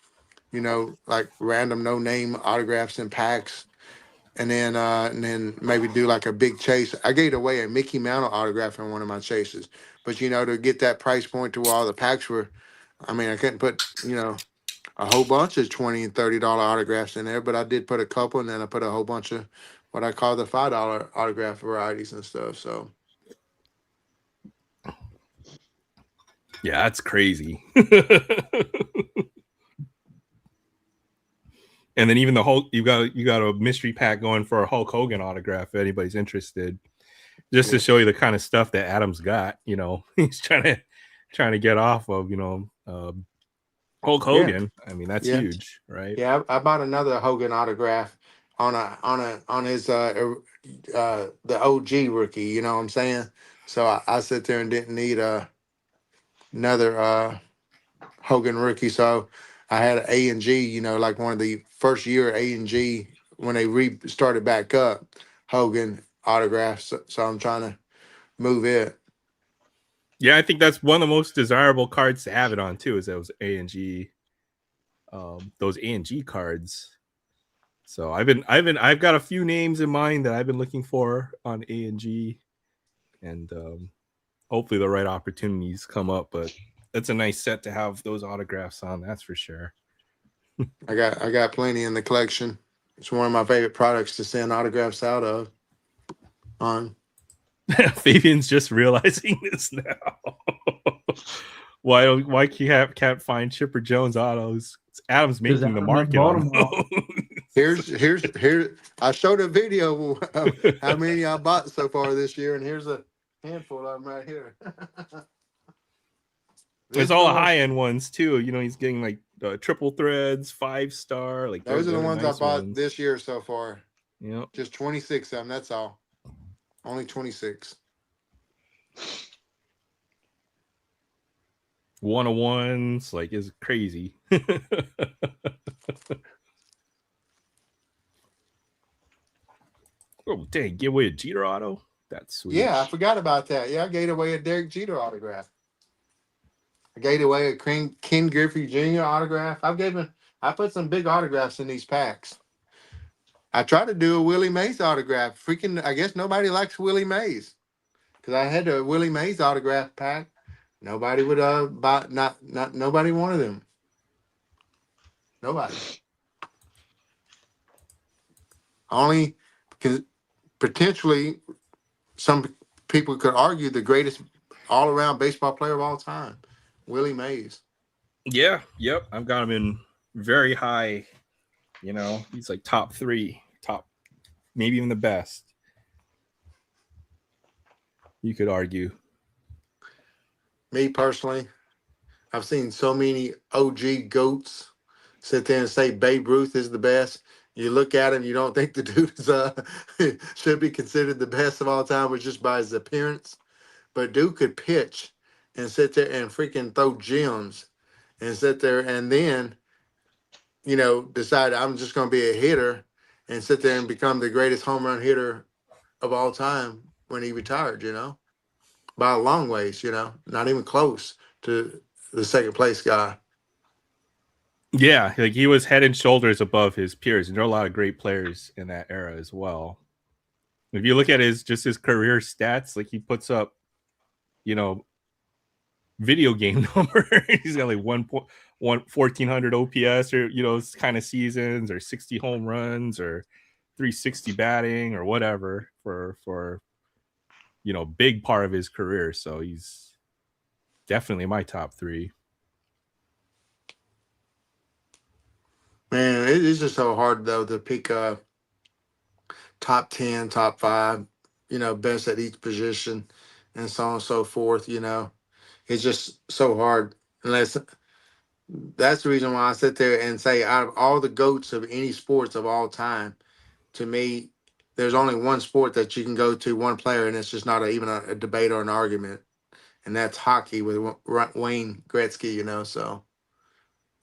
like random no name autographs in packs. And then maybe do like a big chase. I gave away a Mickey Mantle autograph in one of my chases, but to get that price point to where all the packs were, I mean, I couldn't put a whole bunch of $20 and $30 autographs in there, but I did put a couple, and then I put a whole bunch of what I call the $5 autograph varieties and stuff. So Yeah, that's crazy. And then even the Hulk, you got a mystery pack going for a Hulk Hogan autograph if anybody's interested. Just to show you the kind of stuff that Adam's got, he's trying to get off of, Hulk Hogan. I mean, that's huge, right? Yeah, I bought another Hogan autograph on his the OG rookie. You know what I'm saying? So I sit there and didn't need another Hogan rookie. So I had an A&G. Like one of the first year A&G when they started back up Hogan autographs. So I'm trying to move it. Yeah, I think that's one of the most desirable cards to have it on too. Is those A&G, those A&G cards. So I've got a few names in mind that I've been looking for on A&G, and hopefully the right opportunities come up. But that's a nice set to have those autographs on. That's for sure. I got plenty in the collection. It's one of my favorite products to send autographs out of. On. Fabian's just realizing this now. Why can't find Chipper Jones autos? Adam's making the market on those. Here. I showed a video of how many I bought so far this year, and here's a handful of them right here. There's all the high end ones too. He's getting like triple threads, 5-star. Like those are the ones nice I bought this year so far. Yeah, just 26 of them. That's all. Only 26. 101s, like, is crazy. Oh dang! Give away a Jeter auto. That's sweet. Yeah, I forgot about that. Yeah, I gave away a Derek Jeter autograph. I gave away a Ken Griffey Jr. autograph. I put some big autographs in these packs. I tried to do a Willie Mays autograph. I guess nobody likes Willie Mays. Because I had a Willie Mays autograph pack. Nobody would buy, nobody wanted them. Nobody. Only because potentially some people could argue the greatest all-around baseball player of all time, Willie Mays. Yeah, yep. I've got him in very high. He's like top 3, maybe even the best. You could argue. Me personally, I've seen so many OG GOATs sit there and say Babe Ruth is the best. You look at him, you don't think the dude is should be considered the best of all time, but just by his appearance. But dude could pitch and sit there and freaking throw gems and sit there and then, decide I'm just going to be a hitter and sit there and become the greatest home run hitter of all time when he retired, by a long ways, not even close to the second place guy. Yeah, like he was head and shoulders above his peers, and there are a lot of great players in that era as well. If you look at his career stats, like he puts up, video game number. He's got like 1,400 OPS, or kind of seasons, or 60 home runs, or 360 batting, or whatever for big part of his career. So he's definitely my top 3. Man, it is just so hard though to pick top 10, top 5, best at each position, and so on and so forth. It's just so hard. Unless that's the reason why I sit there and say, out of all the goats of any sports of all time, to me, there's only one sport that you can go to, one player, and it's just not even a debate or an argument, and that's hockey with Wayne Gretzky. So.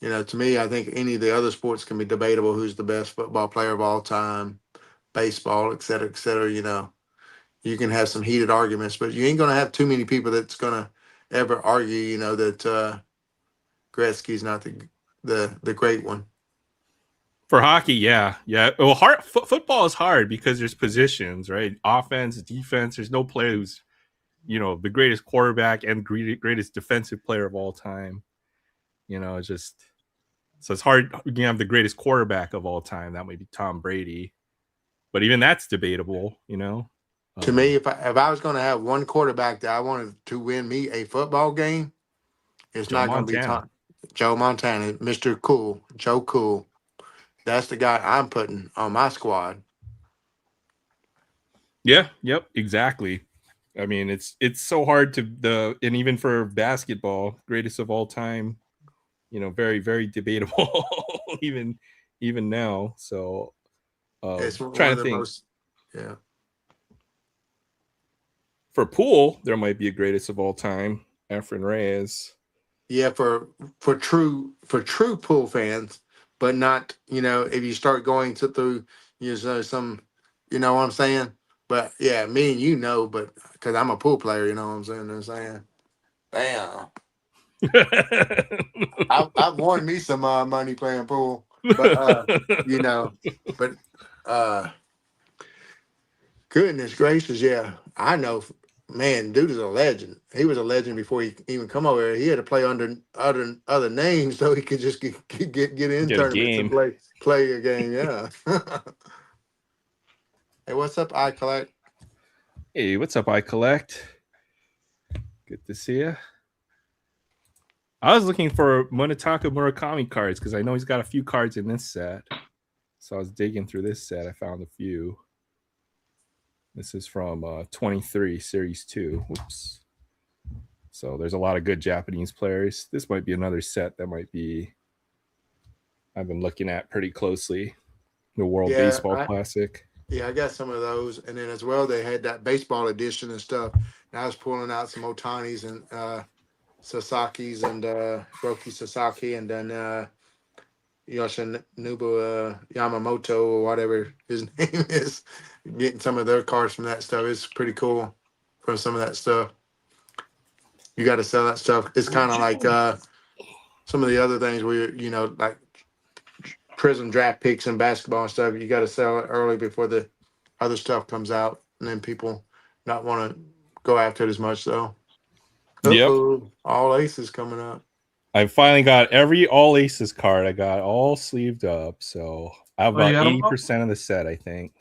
To me, I think any of the other sports can be debatable. Who's the best football player of all time, baseball, et cetera, et cetera. You can have some heated arguments, but you ain't going to have too many people that's going to ever argue, that Gretzky's not the great one. For hockey, yeah. Well, football is hard because there's positions, right? Offense, defense. There's no player who's, the greatest quarterback and greatest defensive player of all time. It's just, so it's hard. You can have the greatest quarterback of all time. That might be Tom Brady, but even that's debatable. To me, if I was going to have one quarterback that I wanted to win me a football game, it's not going to be Joe Montana, Mr. Cool, Joe Cool. That's the guy I'm putting on my squad. Yeah. Yep. Exactly. I mean, it's so hard and even for basketball, greatest of all time. Very, very debatable, even now. So, it's one trying of to the think. most, yeah. For pool, there might be a greatest of all time, Efren Reyes. Yeah, for true pool fans, but not if you start going through some, what I'm saying. But yeah, me and but because I'm a pool player, what I'm saying. Bam. I've won me some money playing pool, but goodness gracious, yeah, I know, man, dude is a legend. He was a legend before he even come over here. He had to play under other names so he could just get in Get tournaments and play a game. Yeah. Hey, what's up, I Collect? Hey, what's up, I Collect? Good to see you. I was looking for Munetaka Murakami cards because I know he's got a few cards in this set. So I was digging through this set. I found a few. This is from 23 Series 2. Whoops. So there's a lot of good Japanese players. This might be another set that I've been looking at pretty closely. The World Baseball Classic. Yeah, I got some of those. And then as well, they had that baseball edition and stuff. And I was pulling out some Otanis and Sasaki's and Roki Sasaki, and then Yoshinobu Yamamoto, or whatever his name is. Getting some of their cards from that stuff is pretty cool. From some of that stuff, you got to sell that stuff. It's kind of like some of the other things where like Prism draft picks and basketball and stuff. You got to sell it early before the other stuff comes out, and then people not want to go after it as much. So. Yep. All aces coming up. I finally got every all aces card. I got all sleeved up. So I have about 80% of the set, I think.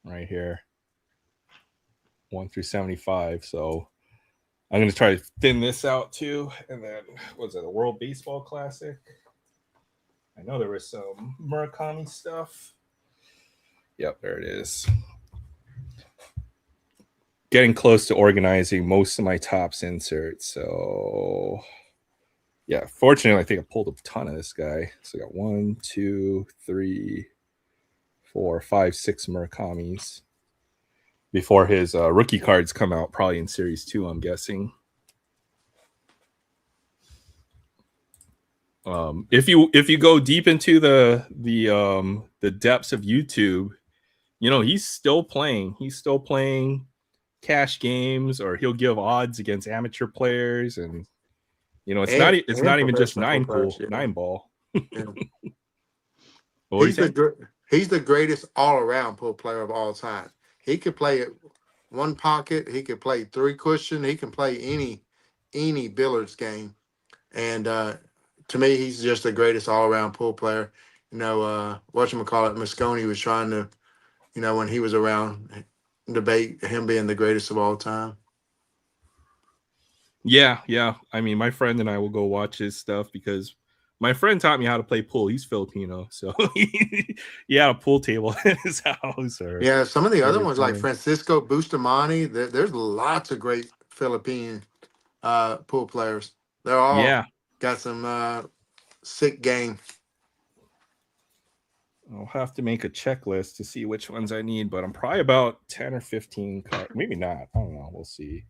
Right here. 1 through 75. So I'm going to try to thin this out too. And then, what's it, the World Baseball Classic? I know there was some Murakami stuff. Yep, there it is. Getting close to organizing most of my tops inserts. So yeah, fortunately, I think I pulled a ton of this guy. So I got 1, 2, 3, 4, 5, 6 Murakamis before his rookie cards come out, probably in Series 2, I'm guessing. If you go deep into the depths of YouTube, he's still playing. He's still playing cash games, or he'll give odds against amateur players, and it's not even just 9 ball. Yeah. He's the greatest all around pool player of all time. He could play one pocket. He could play three cushion. He can play any billiards game. And to me, he's just the greatest all around pool player. You know, whatchamacallit, Moscone was trying to, you know, when he was around, debate him being the greatest of all time. Yeah. I mean, my friend and I will go watch his stuff because my friend taught me how to play pool. He's Filipino, so he had a pool table in his house. Or Yeah, some of the other ones like time. Francisco Bustamante, there's lots of great Philippine pool players. They're all got some sick game. I'll have to make a checklist to see which ones I need, but I'm probably about 10 or 15 cards. Maybe not. I don't know. We'll see.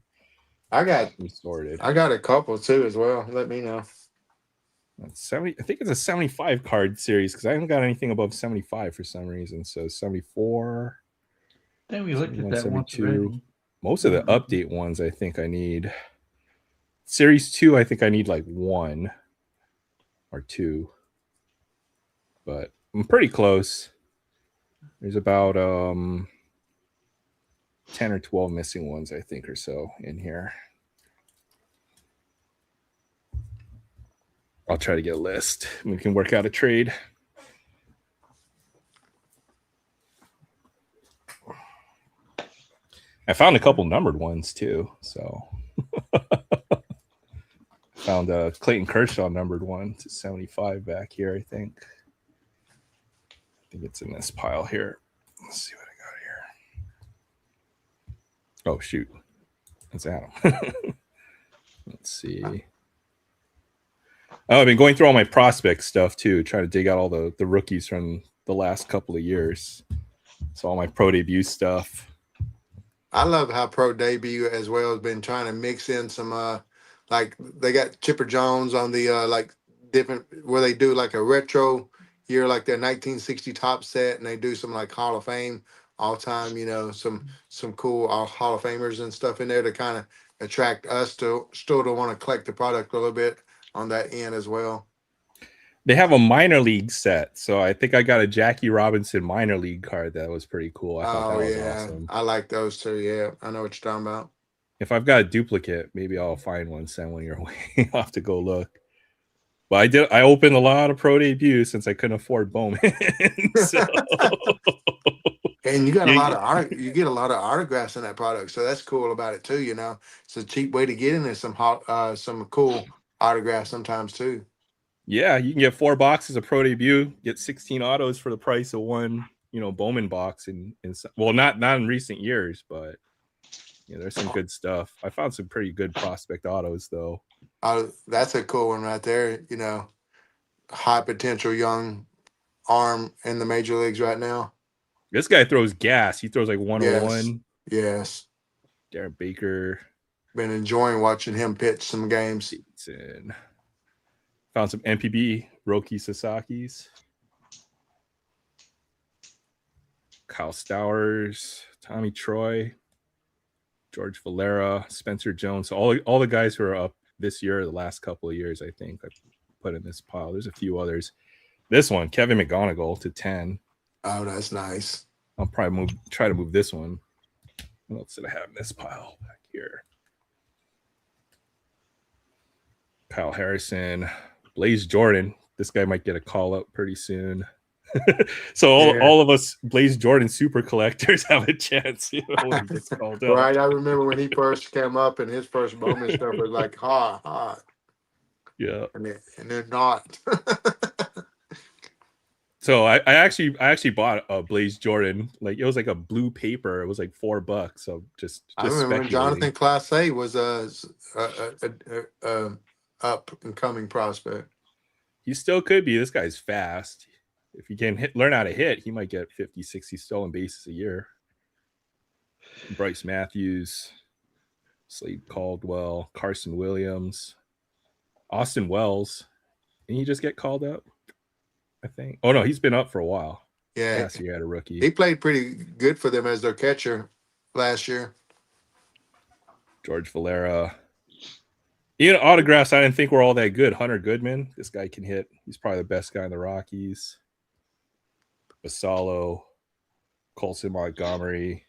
I got sorted. I got a couple too as well. Let me know. That's 70. I think it's a 75 card series because I haven't got anything above 75 for some reason. So 74. I think we looked at that once already. Most of the update ones I think I need. Series 2, I think I need like 1 or 2. But I'm pretty close. There's about 10 or 12 missing ones, I think, or so in here. I'll try to get a list. We can work out a trade. I found a couple numbered ones too. So found a Clayton Kershaw numbered one to 75 back here, I think. I think it's in this pile here. Let's see what I got here. Oh, shoot. That's Adam. Let's see. Oh, I've been going through all my prospect stuff too, trying to dig out all the rookies from the last couple of years. So all my pro debut stuff. I love how pro debut as well has been trying to mix in some like they got Chipper Jones on the like different where they do like a retro year like their 1960 top set, and they do some like Hall of Fame all time, you know, some cool Hall of Famers and stuff in there to kind of attract us to still to want to collect the product a little bit on that end as well. They have a minor league set, so I think I got a Jackie Robinson minor league card that was pretty cool. I thought that was awesome. I like those too. Yeah, I know what you're talking about. If I've got a duplicate, maybe I'll find one, send one your way. I'll have to go look. But I opened a lot of pro debuts since I couldn't afford Bowman. And you got you get a lot of autographs in that product, so that's cool about it too. You know, it's a cheap way to get in there some cool autographs sometimes too. Yeah, you can get 4 boxes of pro debut, get 16 autos for the price of one, Bowman box. Well, not in recent years, but there's some good stuff. I found some pretty good prospect autos though. That's a cool one right there. High potential young arm in the major leagues right now. This guy throws gas. He throws like 101. Yes. Darren Baker. Been enjoying watching him pitch some games. Found some NPB Roki Sasaki's. Kyle Stowers, Tommy Troy, George Valera, Spencer Jones. All the guys who are up this year, the last couple of years, I think I put in this pile. There's a few others. This one, Kevin McGonigal to 10. Oh, that's nice. I'll probably try to move this one. What else did I have in this pile back here? Kyle Harrison, Blaze Jordan. This guy might get a call up pretty soon. So all of us Blaze Jordan super collectors have a chance when he gets called up. Right. I remember when he first came up and his first Bowman stuff was like hot. Yeah. And they're not. So I actually bought a Blaze Jordan. Like it was like a blue paper. It was like $4. So just I remember when Jonathan Class A was a up and coming prospect. He still could be. This guy's fast. If he can learn how to hit, he might get 50, 60 stolen bases a year. Bryce Matthews, Slade Caldwell, Carson Williams, Austin Wells. Didn't he just get called up? I think. Oh no, he's been up for a while. Yeah, last year had a rookie. He played pretty good for them as their catcher last year. George Valera. Autographs I didn't think were all that good. Hunter Goodman, this guy can hit. He's probably the best guy in the Rockies. Basalo, Colson Montgomery,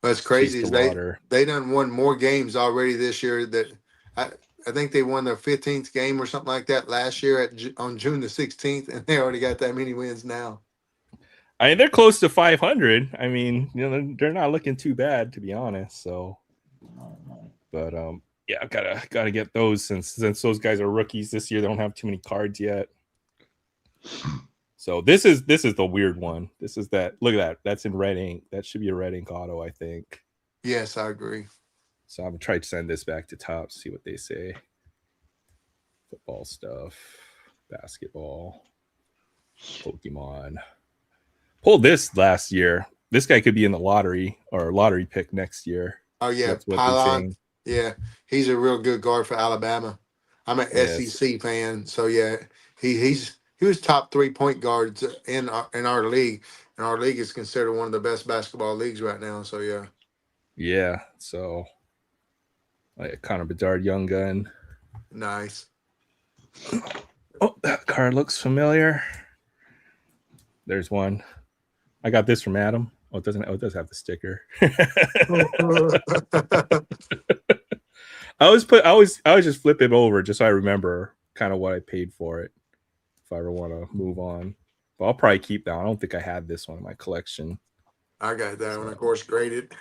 What's crazy chase is the water. they done won more games already this year. That I think they won their 15th game or something like that last year on June the 16th, and they already got that many wins now. I mean, they're close to 500. I mean, they're not looking too bad, to be honest. So, but yeah, gotta get those since those guys are rookies this year. They don't have too many cards yet. So this is the weird one. This is that. Look at that. That's in red ink. That should be a red ink auto, I think. Yes, I agree. So I'm gonna try to send this back to Top, see what they say. Football stuff, basketball, Pokemon. Pulled this last year. This guy could be in the lottery or lottery pick next year. Oh yeah, That's what they're saying. Yeah, he's a real good guard for Alabama. I'm an Yes. SEC fan, so yeah, he was top 3 point guards in our league, and our league is considered one of the best basketball leagues right now. So yeah. Yeah. So, like Connor Bedard, young gun. Nice. Oh, that card looks familiar. There's one. I got this from Adam. Oh, it doesn't. Oh, it does have the sticker. I always just flip it over just so I remember kind of what I paid for it if I ever want to move on. But I'll probably keep that. I don't think I had this one in my collection. I got that one, of course, graded.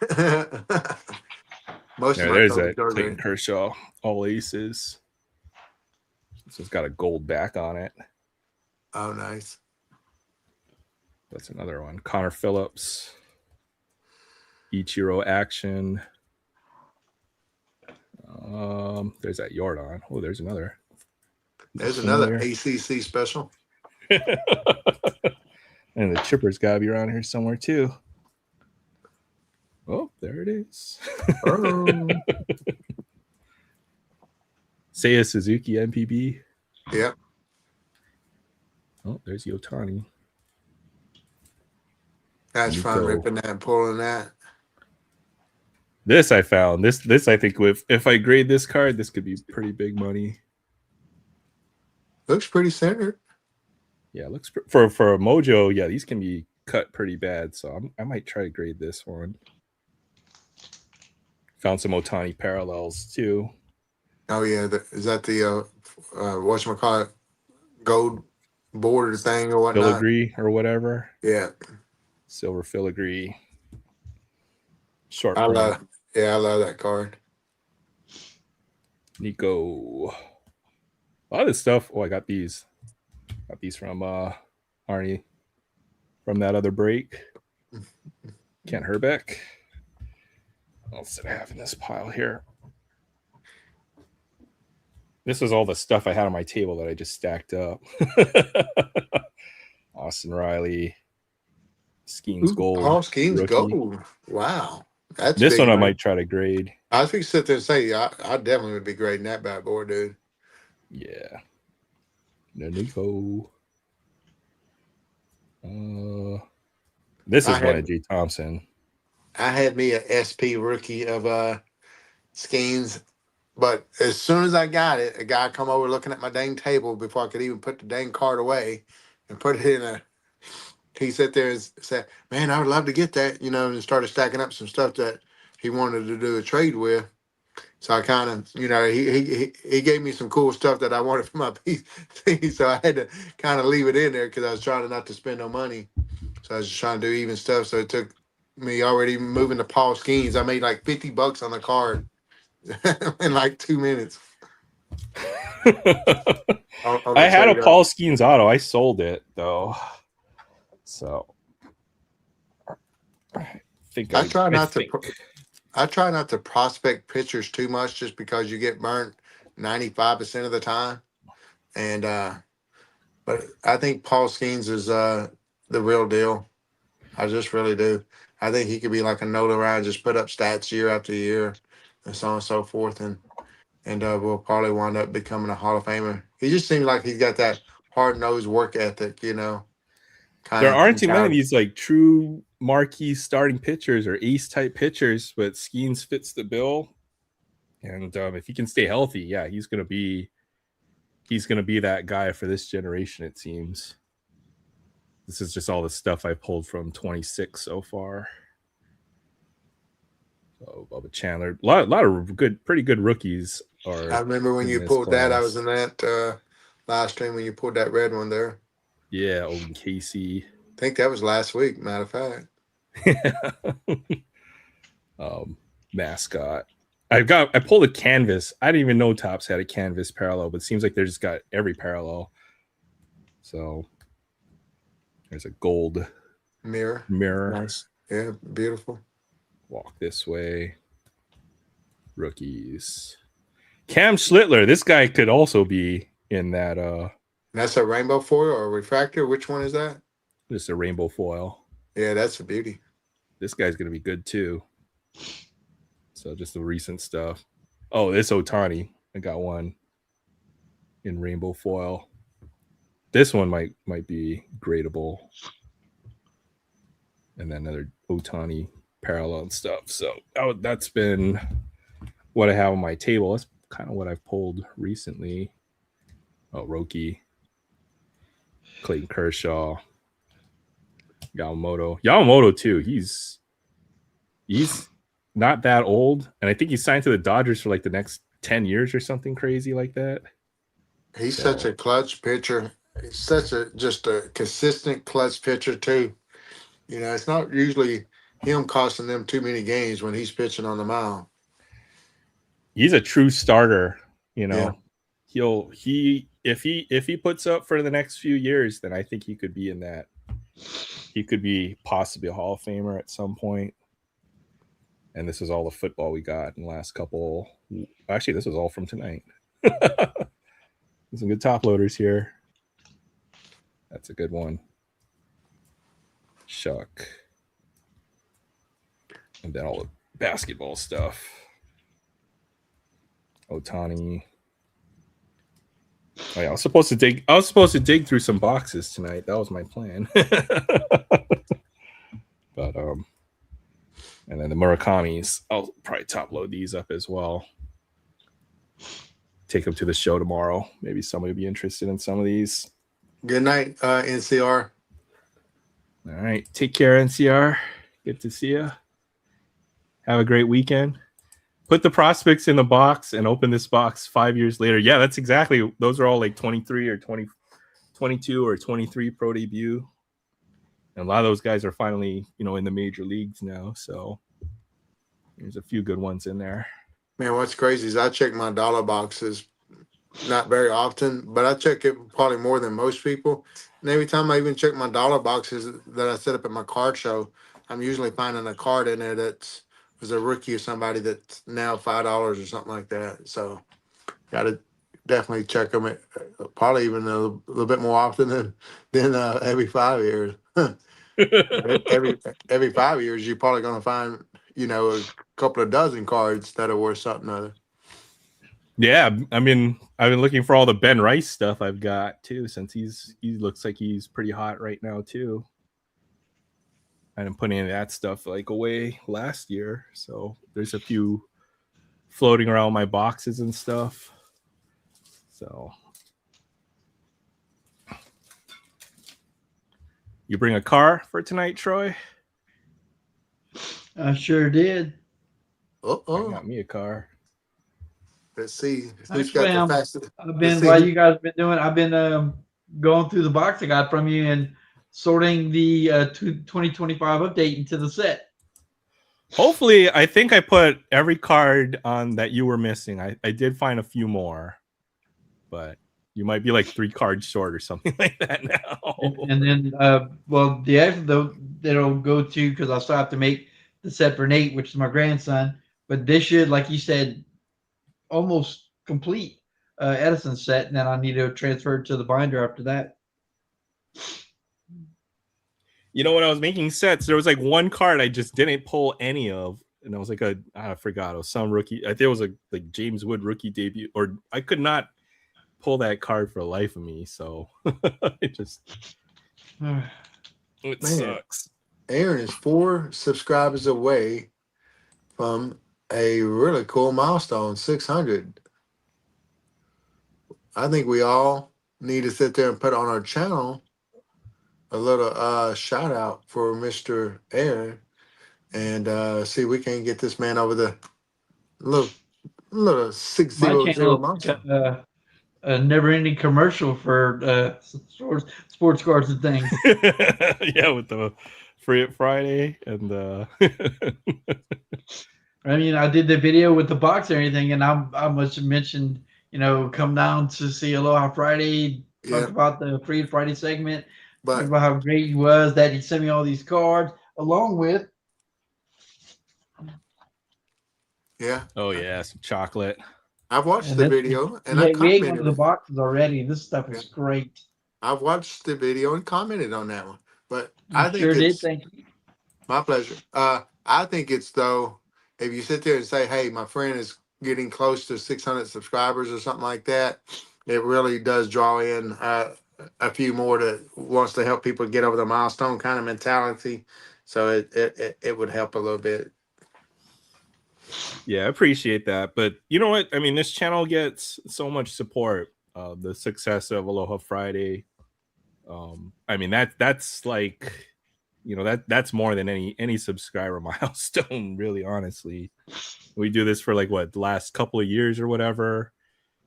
Most of my There's colors that are Clayton graded. Kershaw, all aces. This one's got a gold back on it. Oh, nice. That's another one. Connor Phillips, Ichiro action. There's that Jordan. Oh, there's another. There's another ACC special. And the chipper's got to be around here somewhere too. Oh, there it is. Seiya Suzuki MPB. Yep. Oh, there's Yotani. That's fun ripping that and pulling that. This I found. This I think if I grade this card, this could be pretty big money. Looks pretty centered. Yeah, looks for a Mojo. Yeah, these can be cut pretty bad. So I might try to grade this one. Found some Otani parallels too. Oh yeah, is that the whatchamacallit, gold border thing or whatnot? Filigree or whatever. Yeah. Silver filigree. Short I print. love that card. Nico. A lot of this stuff. Oh, I got these. Got these from Arnie from that other break. Kent Herbeck. What else did I have in this pile here? This is all the stuff I had on my table that I just stacked up. Austin Riley. Skeens Gold. Oh, Skeens rookie. Gold. Wow. That's this one money. I might try to grade. I was going to sit there and say, I definitely would be grading that bad boy, dude. Yeah. Nico. This is one of J. Thompson. I had me a SP rookie of Skeens, but as soon as I got it, a guy come over looking at my dang table before I could even put the dang card away and put it in a. He sat there and said, "Man, I would love to get that," and started stacking up some stuff that he wanted to do a trade with. So I kind of, he gave me some cool stuff that I wanted for my piece. So I had to kind of leave it in there because I was trying not to spend no money. So I was just trying to do even stuff. So it took me already moving to Paul Skeens. I made like $50 on the card in like 2 minutes. I had a Paul Skeens auto. I sold it though. So I think I try not to prospect pitchers too much just because you get burnt 95% of the time. And but I think Paul Skeens is the real deal. I just really do. I think he could be like a Nola Ryan, just put up stats year after year and so on and so forth. And will probably wind up becoming a Hall of Famer. He just seems like he's got that hard-nosed work ethic, There aren't too many of these like true marquee starting pitchers or ace type pitchers, but Skeens fits the bill. And if he can stay healthy, yeah, he's gonna be that guy for this generation, it seems. This is just all the stuff I pulled from 26 so far. So Bubba Chandler, a lot of pretty good rookies are. I remember when in you this pulled that. I class. was in that live stream when you pulled that red one there. Yeah, Owen Casey. I think that was last week, matter of fact. Mascot. I pulled a canvas. I didn't even know Topps had a canvas parallel, but it seems like they just got every parallel. So there's a gold mirror. Nice. Yeah, beautiful. Walk this way. Rookies. Cam Schlittler. This guy could also be in that. That's a rainbow foil or a refractor. Which one is that? Just a rainbow foil. Yeah, that's a beauty. This guy's gonna be good too. So just the recent stuff. Oh, this Otani. I got one in rainbow foil. This one might be gradable. And then another Otani parallel and stuff. So that's been what I have on my table. That's kind of what I've pulled recently. Oh, Roki, Clayton Kershaw, Yamamoto too. He's not that old, and I think he's signed to the Dodgers for like the next 10 years or something crazy like that. He's such a clutch pitcher. He's such just a consistent clutch pitcher too. You know, it's not usually him costing them too many games when he's pitching on the mound. He's a true starter. You know, if he puts up for the next few years, then I think he could be in that. He could be possibly a Hall of Famer at some point. And this is all the football we got in the last couple. Actually, this was all from tonight. Some good top loaders here. That's a good one. Shuck. And then all the basketball stuff. Otani. Oh yeah, I was supposed to dig through some boxes tonight. That was my plan. But and then the Murakamis, I'll probably top load these up as well. Take them to the show tomorrow. Maybe somebody will be interested in some of these. Good night, NCR. All right. Take care, NCR. Good to see you. Have a great weekend. Put the prospects in the box and open this box 5 years later. Yeah, that's exactly. Those are all like 23 or 20, 22 or 23 pro debut. And a lot of those guys are finally, in the major leagues now. So there's a few good ones in there. Man, what's crazy is I check my dollar boxes not very often, but I check it probably more than most people. And every time I even check my dollar boxes that I set up at my card show, I'm usually finding a card in there that was a rookie or somebody that's now $5 or something like that. So got to definitely check them probably even a little bit more often than every 5 years. every 5 years, you're probably going to find, a couple of dozen cards that are worth something other. Yeah, I mean, I've been looking for all the Ben Rice stuff I've got too, since he looks like he's pretty hot right now too. I didn't put any of that stuff away last year, so there's a few floating around my boxes and stuff. So you bring a car for tonight, Troy? I sure did. I got me a car. Let's see. Actually, while you guys have been doing, I've been going through the box I got from you and sorting the 2025 update into the set. Hopefully, I think I put every card on that you were missing. I did find a few more, but you might be like 3 cards short or something like that now. And then, the extra that'll go to, because I still have to make the set for Nate, which is my grandson. But this should, like you said, almost complete Edison set, and then I need to transfer it to the binder after that. When I was making sets, there was one card I just didn't pull any of, and it was I forgot, it was some rookie. I think it was like James Wood rookie debut, or I could not pull that card for the life of me. So it sucks. Aaron is 4 subscribers away from a really cool milestone, 600. I think we all need to sit there and put on our channel a little shout out for Mr. Aaron and see if we can get this man over the little 600 channel milestone. a never-ending commercial for sports cards and things. Yeah, with the Free Friday and I mean, I did the video with the box and everything, and I must have mentioned, come down to see Aloha Friday, Yeah, talked about the Free Friday segment, talked but about how great he was, that he sent me all these cards, along with yeah, oh yeah, some chocolate. I've watched and the this, video and I we ate one of commented the it. boxes already. This stuff Yeah, is great. I've watched the video and commented on that one. But You I think sure did. it's Thank you. my pleasure. I think it's though, if you sit there and say, "Hey, my friend is getting close to 600 subscribers" or something like that, it really does draw in a few more that wants to help people get over the milestone kind of mentality. So it would help a little bit. Yeah, I appreciate that. But you know what? I mean, this channel gets so much support. The success of Aloha Friday. I mean that's like, that's more than any subscriber milestone. Really, honestly, we do this for like what, the last couple of years or whatever.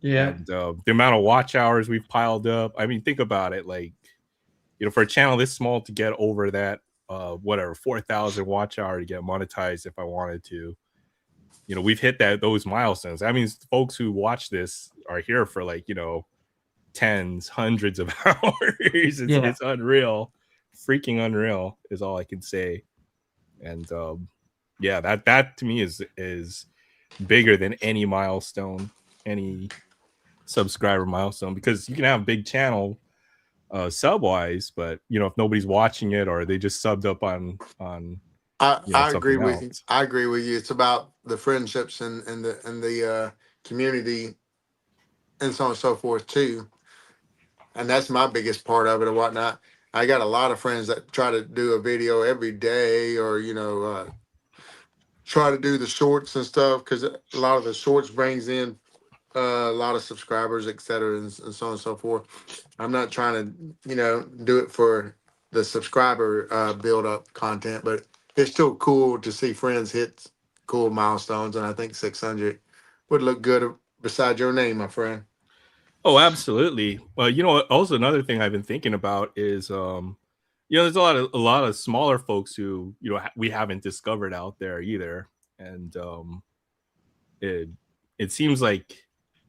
Yeah. And the amount of watch hours we've piled up. I mean, think about it. Like, for a channel this small to get over that, 4,000 watch hour to get monetized if I wanted to. We've hit those milestones. That means folks who watch this are here for like, tens, hundreds of hours. It's unreal. Freaking unreal is all I can say. And yeah, that to me is bigger than any milestone, any subscriber milestone, because you can have a big channel sub wise, but if nobody's watching it or they just subbed up on I agree something with you. else. I agree with you. It's about the friendships and the community and so on and so forth too. And that's my biggest part of it and whatnot. I got a lot of friends that try to do a video every day, or try to do the shorts and stuff, because a lot of the shorts brings in a lot of subscribers, et cetera, and so on and so forth. I'm not trying to do it for the subscriber build up content, but it's still cool to see friends hit cool milestones, and I think 600 would look good beside your name, my friend. Oh, absolutely. Well, also another thing I've been thinking about is, there's a lot of smaller folks who, we haven't discovered out there either. And it seems like,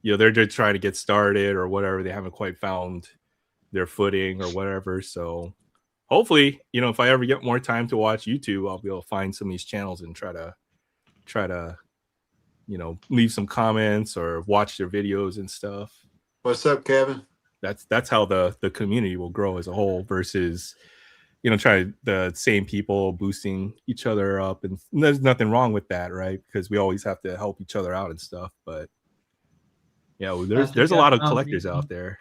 they're just trying to get started or whatever. They haven't quite found their footing or whatever. So hopefully, if I ever get more time to watch YouTube, I'll be able to find some of these channels and try to, leave some comments or watch their videos and stuff. What's up, Kevin? That's how the community will grow as a whole, versus try the same people boosting each other up. And there's nothing wrong with that, right? Because we always have to help each other out and stuff. But yeah, there's a lot of collectors out there.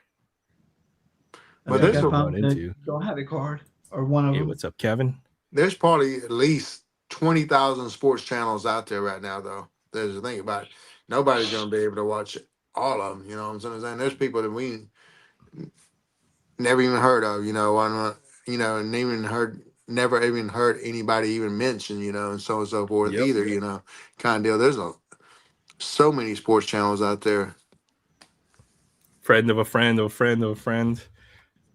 But there's run into. Don't have a card or one of Hey, them. what's up, Kevin? There's probably at least 20,000 sports channels out there right now, though. There's the thing about it. Nobody's going to be able to watch all of them. You know what I'm saying? There's people that we never even heard of, and never even heard anybody even mention, and so on and so forth either, kind of deal. There's so many sports channels out there. Friend of a friend of a friend of a friend.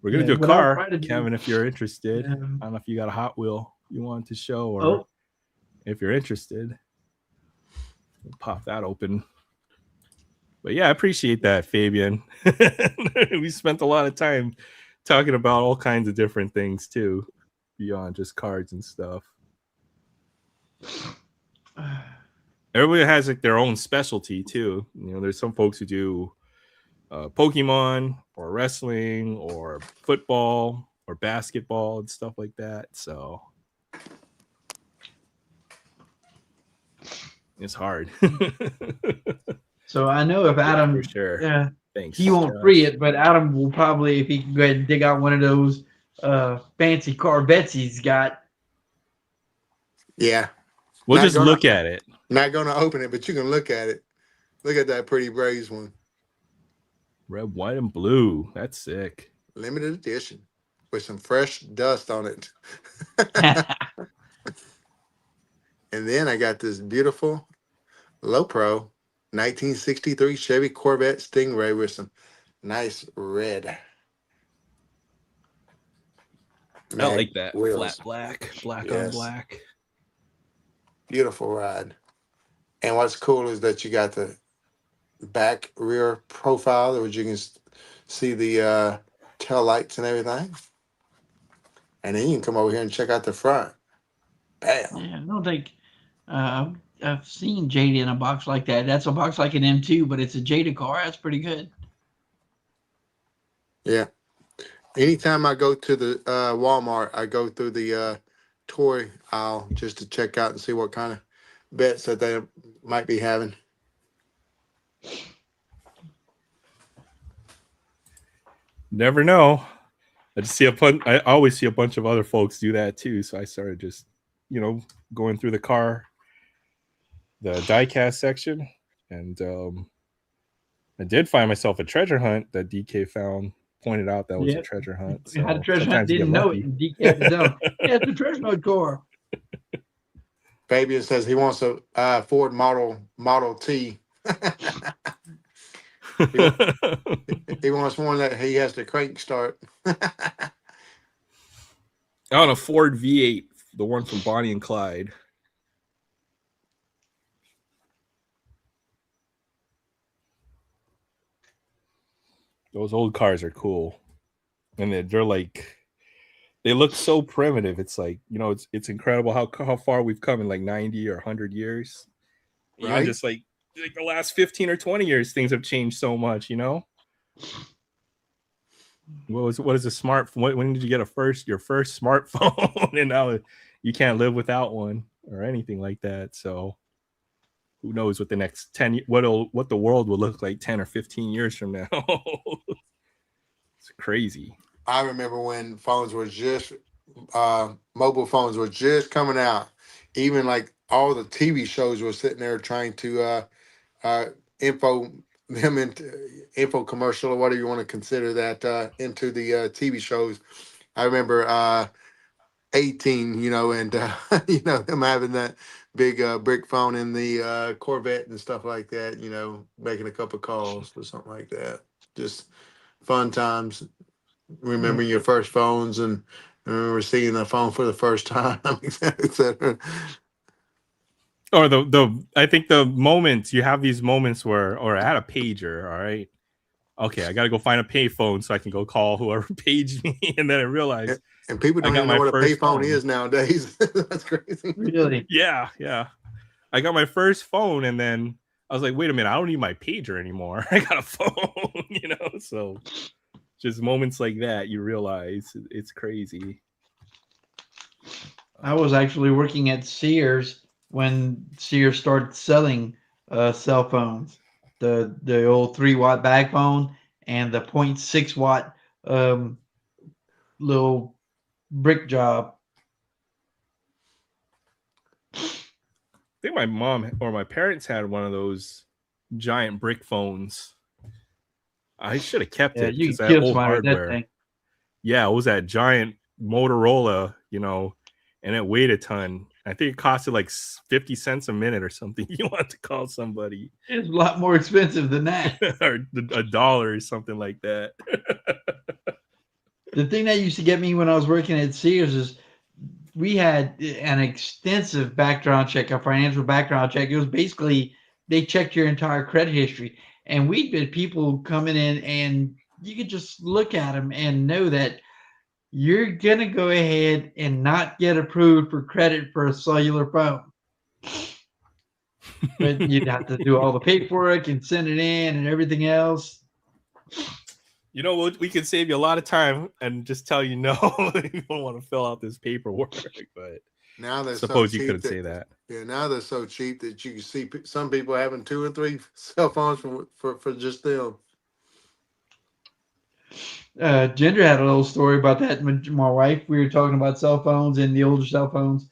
We're going to do a car, Kevin, if you're interested. I don't know if you got a Hot Wheel you want to show, or if you're interested. We'll pop that open. But yeah, I appreciate that, Fabian. We spent a lot of time talking about all kinds of different things too, beyond just cards and stuff. Everybody has like their own specialty too. There's some folks who do Pokemon or wrestling or football or basketball and stuff like that. So it's hard. So I know if Adam, for sure. Thanks. He won't free it, but Adam will probably, if he can go ahead and dig out one of those fancy Corvettes he's got. Yeah. We'll just look at it. Not going to open it, but you can look at it. Look at that pretty Braves one. Red, white, and blue. That's sick. Limited edition with some fresh dust on it. And then I got this beautiful low pro 1963 Chevy Corvette Stingray with some nice red I like that wheels. flat black on Yes. black. Beautiful ride. And what's cool is that you got the back rear profile, where you can see the tail lights and everything. And then you can come over here and check out the front. Bam. Yeah, I don't think I've seen Jada in a box like that. That's a box like an M2, but it's a Jada car. That's pretty good. Yeah. Anytime I go to the Walmart, I go through the toy aisle just to check out and see what kind of bets that they might be having. Never know. I always see a bunch of other folks do that too. So I started just, going through the diecast section, and I did find myself a treasure hunt that DK pointed out that was a treasure hunt. We had a So treasure hunt, sometimes you didn't get know lucky. it. And DK had to tell him, yeah, it's a treasure hunt car. Fabian says he wants a Ford Model T. He wants one that he has to crank start. On a Ford V8, the one from Bonnie and Clyde. Those old cars are cool, and they're like, they look so primitive. It's like, it's incredible how far we've come in like 90 or 100 years. Right? Even just like the last 15 or 20 years, things have changed so much. What is a smartphone? When did you get your first smartphone? And now you can't live without one or anything like that. So who knows what the next 10 what the world will look like 10 or 15 years from now. It's crazy. I remember when phones were just mobile phones were just coming out. Even like all the TV shows were sitting there trying to info commercial or whatever you want to consider that into the TV shows. I remember 18, and them having that big brick phone in the Corvette and stuff like that, making a couple calls or something like that. Just fun times. Remembering your first phones and remember seeing a phone for the first time, etc. Or I think the moments, you have these moments or I had a pager, all right. Okay, I gotta go find a payphone so I can go call whoever paged me, and then I realized, and people don't even know what a payphone is nowadays. That's crazy. Really? Yeah. I got my first phone, and then I was like, wait a minute, I don't need my pager anymore. I got a phone, So just moments like that, you realize it's crazy. I was actually working at Sears when Sears started selling cell phones. The old 3-watt bag phone and the 0.6 watt little brick job. I think my mom or my parents had one of those giant brick phones. I should have kept it because that old hardware. That yeah, it was that giant Motorola, and it weighed a ton. I think it costed like 50 cents a minute or something. You want to call somebody. It's a lot more expensive than that. Or $1 or something like that. The thing that used to get me when I was working at Sears is we had an extensive background check, a financial background check. It was basically, they checked your entire credit history. And we had people coming in and you could just look at them and know that you're going to go ahead and not get approved for credit for a cellular phone. But you'd have to do all the paperwork and send it in and everything else. We could save you a lot of time and just tell you no, you don't want to fill out this paperwork. But now they're suppose you couldn't say that. Yeah, now they're so cheap that you can see some people having 2 or 3 cell phones for just them. Ginger had a little story about that. My wife, we were talking about cell phones and the older cell phones.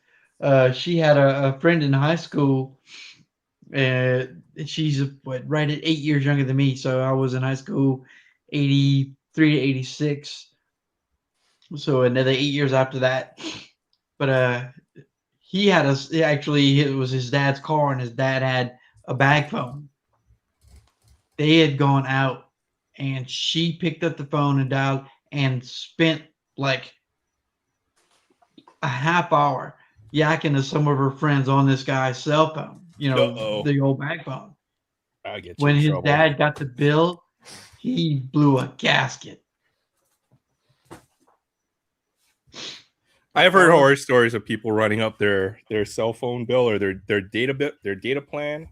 She had a friend in high school. She's right at 8 years younger than me. So I was in high school, 83 to 86. So another 8 years after that. But he had actually, it was his dad's car, and his dad had a bag phone. They had gone out, and she picked up the phone and dialed and spent like a half hour yakking to some of her friends on this guy's cell phone, the old bag phone. I'll get you When in his trouble. dad got the bill, he blew a gasket. I've heard horror stories of people running up their cell phone bill or their data plan.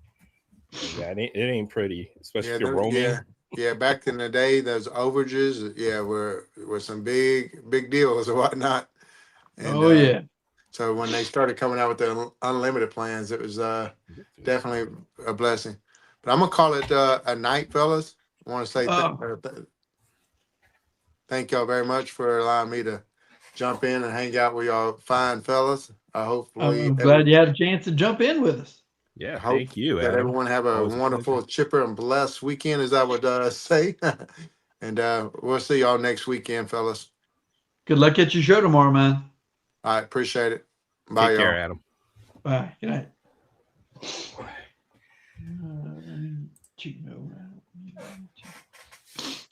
Yeah, it ain't pretty, especially if you're roaming. Yeah, back in the day, those overages, were some big deals or whatnot. And, so when they started coming out with the unlimited plans, it was definitely a blessing. But I'm gonna call it a night, fellas. I want to say thank y'all very much for allowing me to jump in and hang out with y'all fine fellas. I'm glad you had a chance to jump in with us. Yeah, thank you, that Adam. everyone have a wonderful, chipper, and blessed weekend, as I would say. And we'll see y'all next weekend, fellas. Good luck at your show tomorrow, man. All right, appreciate it. Bye, Take care, y'all. Adam. Bye. Good night.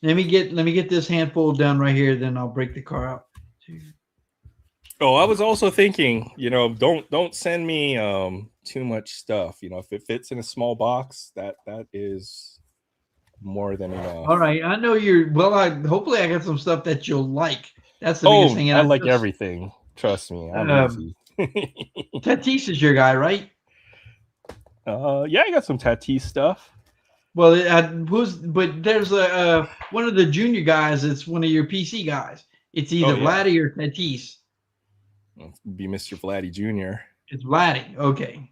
Let me get this handful done right here, then I'll break the car out. Oh, I was also thinking, don't send me too much stuff. If it fits in a small box, that is more than enough. All right, I know you're. Well, hopefully I got some stuff that you'll like. That's the biggest thing. I like everything. Trust me, I'm easy. Tatis is your guy, right? Yeah, I got some Tatis stuff. Well, but there's one of the junior guys. It's one of your PC guys. It's either Vladdy or Tatis. It'll be Mr. Vladdy Jr. It's Vladdy. Okay.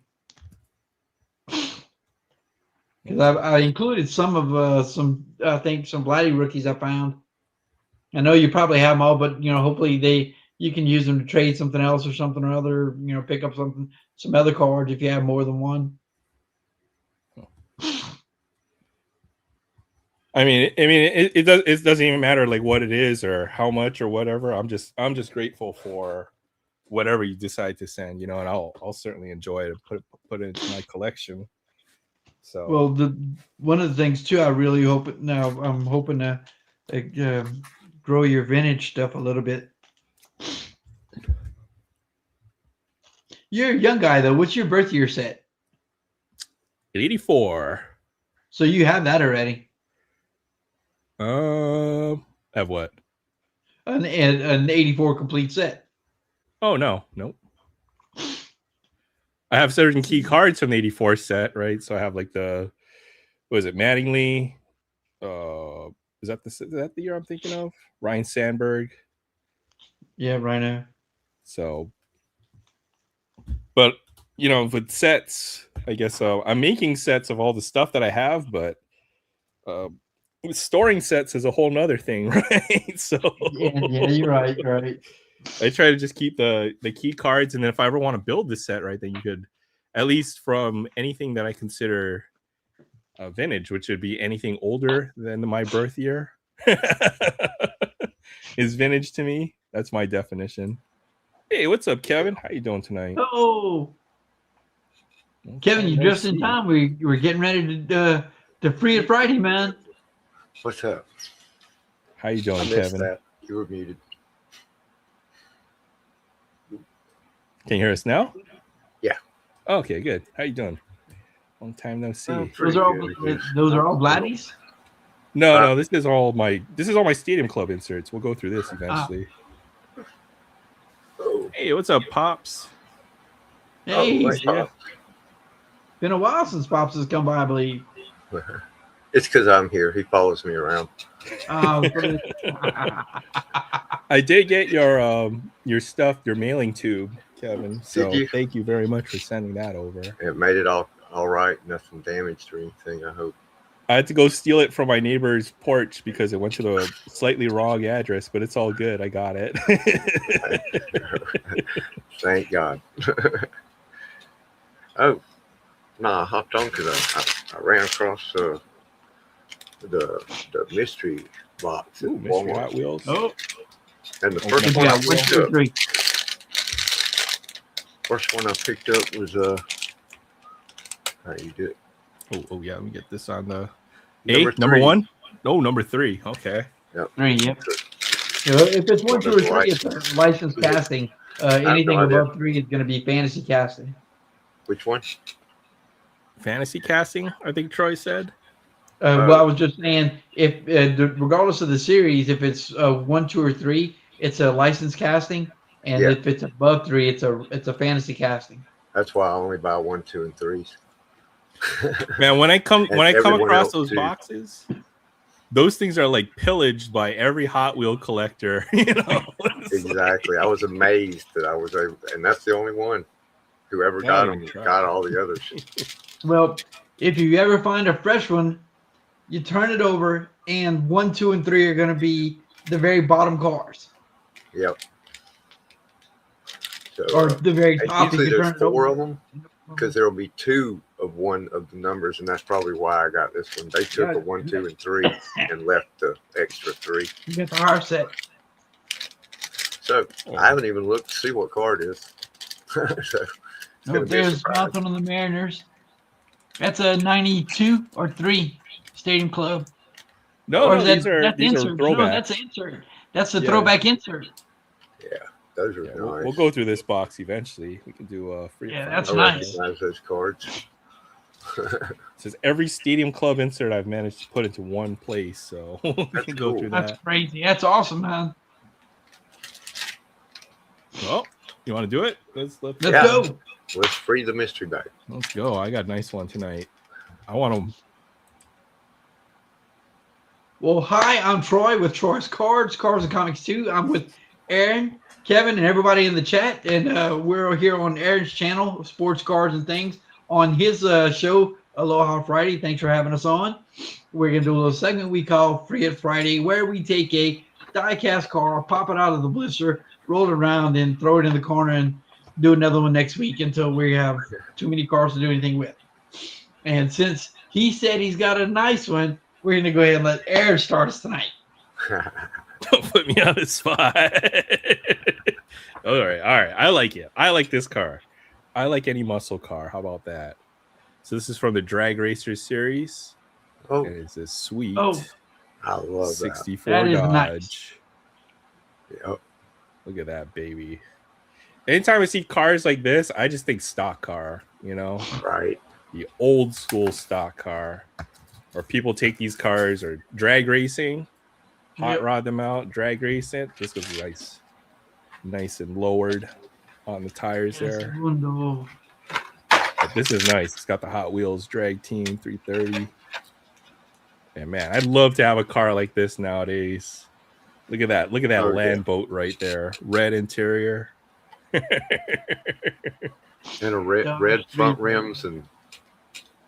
Because I included some I think some Vladdy rookies I found. I know you probably have them all, but hopefully you can use them to trade something else or something or other. Pick up some other cards if you have more than one. I mean, it doesn't even matter like what it is or how much or whatever. I'm just grateful for whatever you decide to send, and I'll certainly enjoy it and put it into my collection. So well, one of the things too, I really hope I'm hoping to grow your vintage stuff a little bit. You're a young guy though. What's your birth year set? 84. So you have that already. Have what? An 84 complete set. Oh nope. I have certain key cards from the 84 set, right? So I have like Mattingly? Is that the year I'm thinking of? Ryan Sandberg. Yeah, right now. So, but with sets, I guess I'm making sets of all the stuff that I have, but storing sets is a whole nother thing, right? So yeah, you're right. I try to just keep the key cards, and then if I ever want to build this set, right, then you could, at least from anything that I consider vintage, which would be anything older than my birth year, is vintage to me. That's my definition. Hey, what's up, Kevin? How you doing tonight? Oh, Kevin, you just in time. We're getting ready to Free It Friday, man. What's up? How you doing, I missed Kevin? that. You were muted. Can you hear us now? Yeah. Okay, good. How you doing? Long time no see. Those are all Vladdies? No, this is all my Stadium Club inserts. We'll go through this eventually. Hey, what's up, Pops? Hey, Pop. Been a while since Pops has come by, I believe. It's because I'm here. He follows me around. Oh, I did get your stuff, your mailing tube, Kevin. So thank you very much for sending that over. It made it all right. Nothing damaged or anything, I hope. I had to go steal it from my neighbor's porch because it went to the slightly wrong address, but it's all good. I got it. Thank God. Oh, no, I hopped on because I ran across the mystery box. Ooh, mystery Hot Wheels. Oh, and the first one I went to. First one I picked up was how you do it? Oh yeah, let me get this on the Number number three. 1. No, number 3. Okay. Yep. 3, yep. If it's 1, 2, or 3, it's a licensed casting. Anything above 3 is going to be fantasy casting. Which one? Fantasy casting, I think Troy said. Well, I was just saying, if regardless of the series, if it's 1, 2, or 3, it's a licensed casting, and Yeah. if it's above 3, it's a fantasy casting. That's why I only buy 1, 2, and 3s. Man, when I come across else, those too. boxes, those things are like pillaged by every Hot Wheel collector. You know, Exactly. I was amazed that I was able, and that's the only one. Whoever got them got all the others. Well, if you ever find a fresh one, you turn it over, and 1, 2, and 3 are going to be the very bottom cars. Yep. So, Or the very top. usually If you there's turn it 4 over. of them because there will be 2 of one of the numbers, and that's probably why I got this one. They took a 1, 2, and 3 and left the extra 3. You got the hard set. So I haven't even looked to see what card it is. So No, there's nothing on the Mariners. That's a 92 or 3 Stadium Club. No, these are throwbacks. No, that's an insert. That's the throwback insert. Yeah, those are nice. We'll go through this box eventually. We can do a free. Yeah, that's I nice. recognize those cards. It says every Stadium Club insert I've managed to put into one place, so we can go through that. That's crazy. That's awesome, man. Well, you want to do it? Let's go. Let's free the mystery bag. Let's go. I got a nice one tonight. I want them. Well, hi, I'm Troy with Troy's Cards and Comics 2. I'm with Aaron, Kevin, and everybody in the chat. And we're here on Aaron's channel, Sports Cards and Things, on his show, Aloha Friday. Thanks for having us on. We're going to do a little segment we call Free It Friday, where we take a die-cast car, pop it out of the blister, roll it around, and throw it in the corner and do another one next week until we have too many cars to do anything with. And since he said he's got a nice one, we're going to go ahead and let Aaron start us tonight. Don't put me on the spot. All right. I like it. I like this car. I like any muscle car. How about that? So this is from the Drag Racers series. Oh, and it's a sweet. I love 64 that. That is Dodge. nice. Yep. Look at that baby. Anytime I see cars like this, I just think stock car, you know? Right. The old school stock car. Or people take these cars or drag racing, hot rod them out, drag race it. This was nice and lowered on the tires there. But this is nice. It's got the Hot Wheels drag team 330. And man, I'd love to have a car like this nowadays. Look at that. Look at that land boat right there. Red interior. And a red front rims and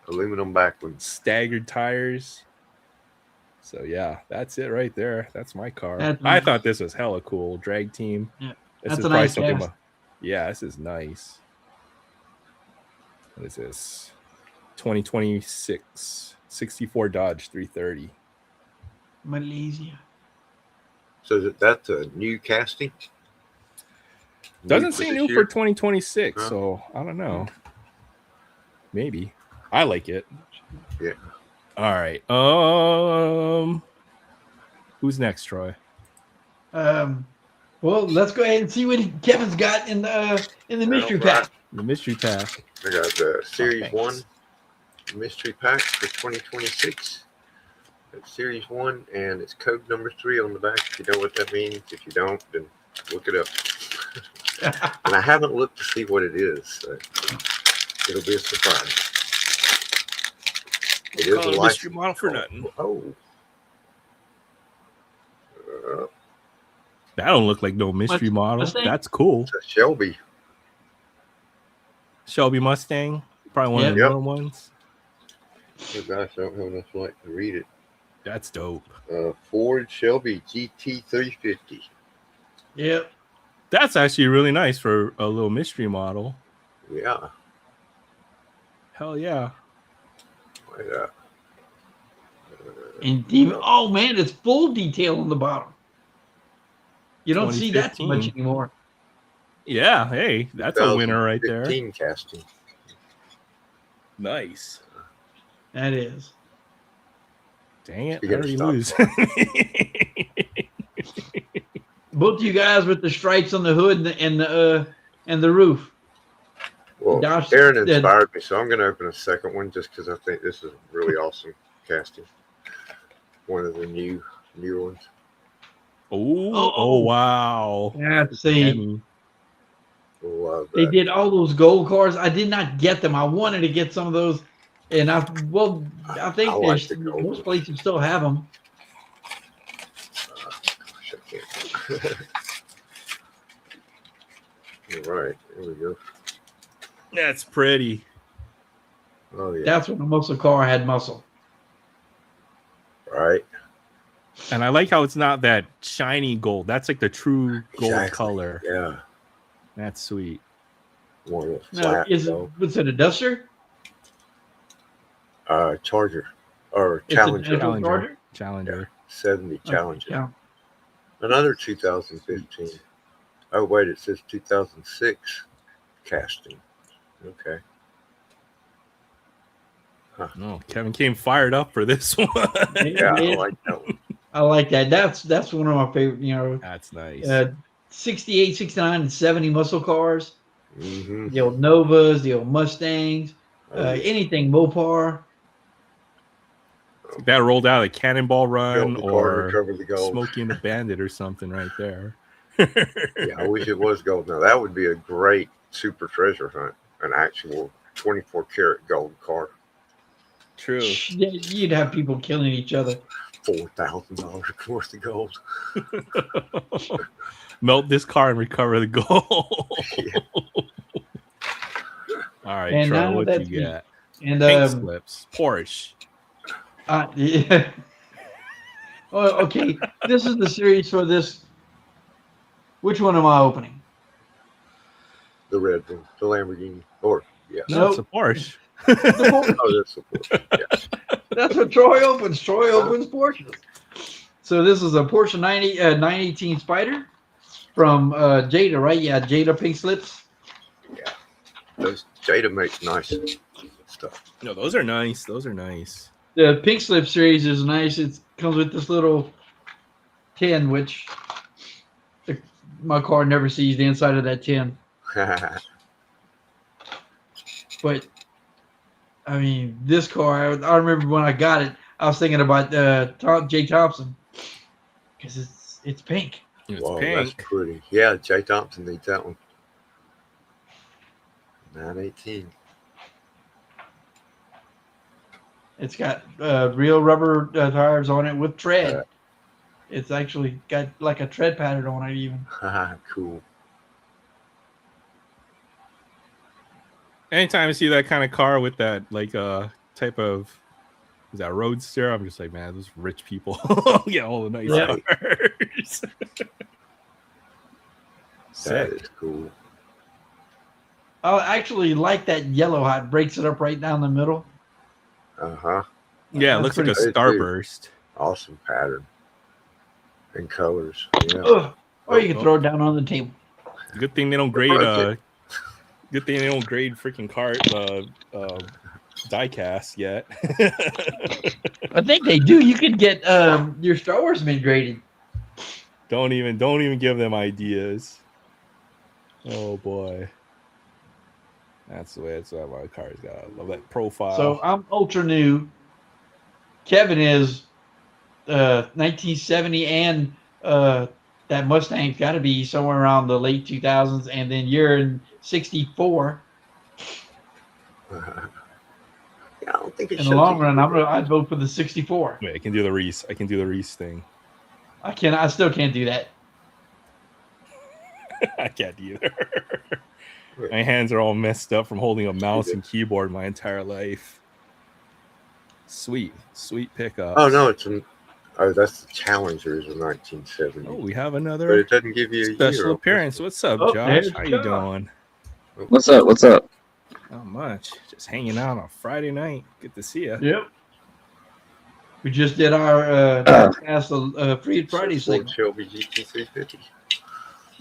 aluminum back ones. Staggered tires. So yeah, that's it right there. That's my car. That's I nice. thought this was hella cool. Drag team. Yeah, This that's is a probably nice something. cast. Yeah, this is nice. What is this? 2026 64 Dodge 330. Malaysia. So that's a new casting? Doesn't for say this new year? for 2026, Huh? so I don't know. Maybe. I like it. Yeah. All right. Who's next, Troy? Well, let's go ahead and see what Kevin's got in the mystery pack. The mystery pack. I got the Series thanks. 1 mystery pack for 2026. It's Series 1, and it's code number 3 on the back. If you know what that means. If you don't, then look it up. And I haven't looked to see what it is. So it'll be a surprise. It is a mystery model for nothing. Oh. That don't look like no mystery model. Mustang? That's cool. It's a Shelby. Shelby Mustang. Probably one of the Yep. newer ones. Oh gosh, I don't have enough light to read it. That's dope. Ford Shelby GT350. Yep. That's actually really nice for a little mystery model. Yeah. Hell yeah. Yeah. And even, oh man, it's full detail on the bottom. You don't see that too much 2015. anymore. Yeah, hey, that's a winner right there. 2015 casting. Nice. That is. Dang it, I Speaking of already stock lose. Both you guys with the stripes on the hood and the roof. Well, Gosh, Aaron inspired me, so I'm going to open a second one just because I think this is really awesome casting. One of the new ones. Oh, wow. Yeah, see, Heavy. Love they that. did all those gold cars. I did not get them. I wanted to get some of those, and I think I like the gold most ones. places still have them. Gosh, I can't. All right, here we go. That's pretty. Oh yeah, That's when a muscle car had muscle. right. And I like how it's not that shiny gold. That's like the true gold Exactly. color. Yeah, That's sweet. more of a No, flat. was it a Duster? Charger or It's Challenger. a Charger? Challenger. 70 Challenger. Yeah. Another 2015. Oh wait, it says 2006 casting. Okay. No, Kevin came fired up for this one. Yeah, I like that one. I like that. That's one of my favorite. That's nice. 68, 69, and 70 muscle cars. Mm-hmm. The old Novas, the old Mustangs, Oh, yeah. anything Mopar. That rolled out a Cannonball Run Built the car to or cover the gold. Smokey and the Bandit or something right there. Yeah, I wish it was gold. Now that would be a great super treasure hunt. An actual 24 karat gold car. True. You'd have people killing each other. $4,000 worth of gold. Melt this car and recover the gold. Yeah. All right, And Troy, now what that's you got? And Pink slips. Porsche. yeah. Oh, okay. This is the series for this. Which one am I opening? The red one, the Lamborghini. Or, yeah. No, Nope. it's a Porsche. The Porsche. Oh, that's the Porsche. Yeah. That's what Troy opens. Troy opens Porsches. So this is a Porsche 918 Spider from Jada, right? Yeah, Jada pink slips. Yeah. Those Jada makes nice stuff. No, those are nice. Those are nice. The pink slip series is nice. It comes with this little tin, which my car never sees the inside of that tin. But I mean, this car, I remember when I got it, I was thinking about Jay Thompson because it's pink. It's Whoa, pink. that's pretty. Yeah, Jay Thompson needs that one. 918. It's got real rubber tires on it with tread. It's actually got like a tread pattern on it even. Cool. Anytime I see that kind of car with that like type of is that roadster, I'm just like, man, those rich people get all the nice cars. That is cool. I actually like that yellow how it breaks it up right down the middle. Uh-huh. Yeah, it looks like a pretty- starburst. Awesome pattern. And colors. Yeah. Ugh. Or you can throw it down on the table. Good thing they don't grade good thing they don't grade freaking car die cast yet. I think they do. You could get your Star Wars mint graded. Don't even give them ideas. Oh boy. That's the way my car's got. I love that profile. So I'm ultra new. Kevin is 1970 and that Mustang's got to be somewhere around the late 2000s, and then you're in 64. Yeah, I don't think it In the long run, I'd vote for the 64. Wait, I can do the Reese. I can do the Reese thing. I still can't do that. I can't either. My hands are all messed up from holding a mouse and keyboard my entire life. Sweet pickup. Oh no, that's the Challenger is a 1970. Oh, we have But another it doesn't give you a special year. appearance. What's up, Oh, Josh? there's How you Josh. doing? What's up? Not much. Just hanging out on Friday night. Good to see you. Yep. We just did our Free Friday Ford segment. Shelby GT350.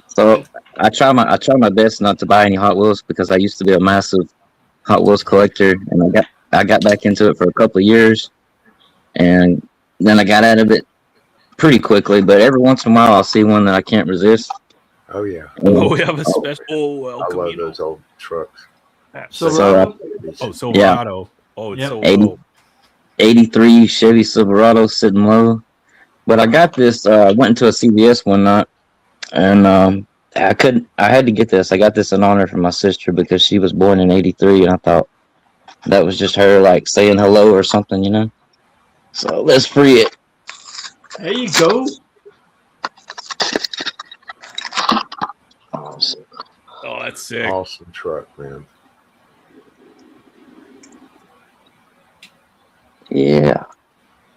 So I try my best not to buy any Hot Wheels because I used to be a massive Hot Wheels collector, and I got back into it for a couple of years, and then I got out of it pretty quickly. But every once in a while, I'll see one that I can't resist. Oh yeah, Oh, we have a special El I love Camino. those old trucks. Silverado? Oh, Silverado. Oh, it's Yep. so 80, low. 83 Chevy Silverado sitting low. But I got this. Went into a CVS one night, and I had to get this. I got this in honor for my sister because she was born in '83, and I thought that was just her like saying hello or something, you know. So let's free it. There you go. Oh, that's sick. Awesome truck, man. Yeah,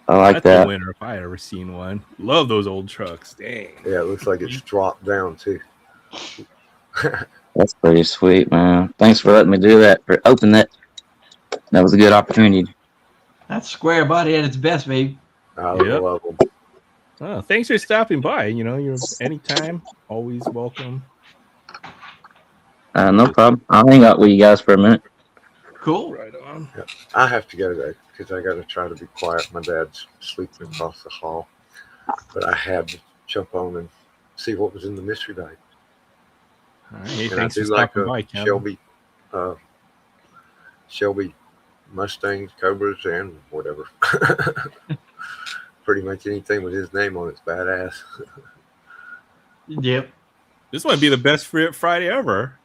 I like That's that. a winner if I ever seen one. Love those old trucks. Dang. Yeah, it looks like it's dropped down too. That's pretty sweet, man. Thanks for letting me do that. For open that. That was a good opportunity. That's square body at its best, babe. I Yep. love them. Oh, thanks for stopping by. You know, you're anytime, always welcome. No problem. I'll hang out with you guys for a minute. Cool. Right on. Yeah. I have to go today because I got to try to be quiet. My dad's sleeping across the hall, but I had to jump on and see what was in the mystery bag. All right. Hey, And thanks I for do like stopping by, Kevin. Shelby Mustangs, Cobras, and whatever. Pretty much anything with his name on it's badass. Yep. This might be the best Friday ever.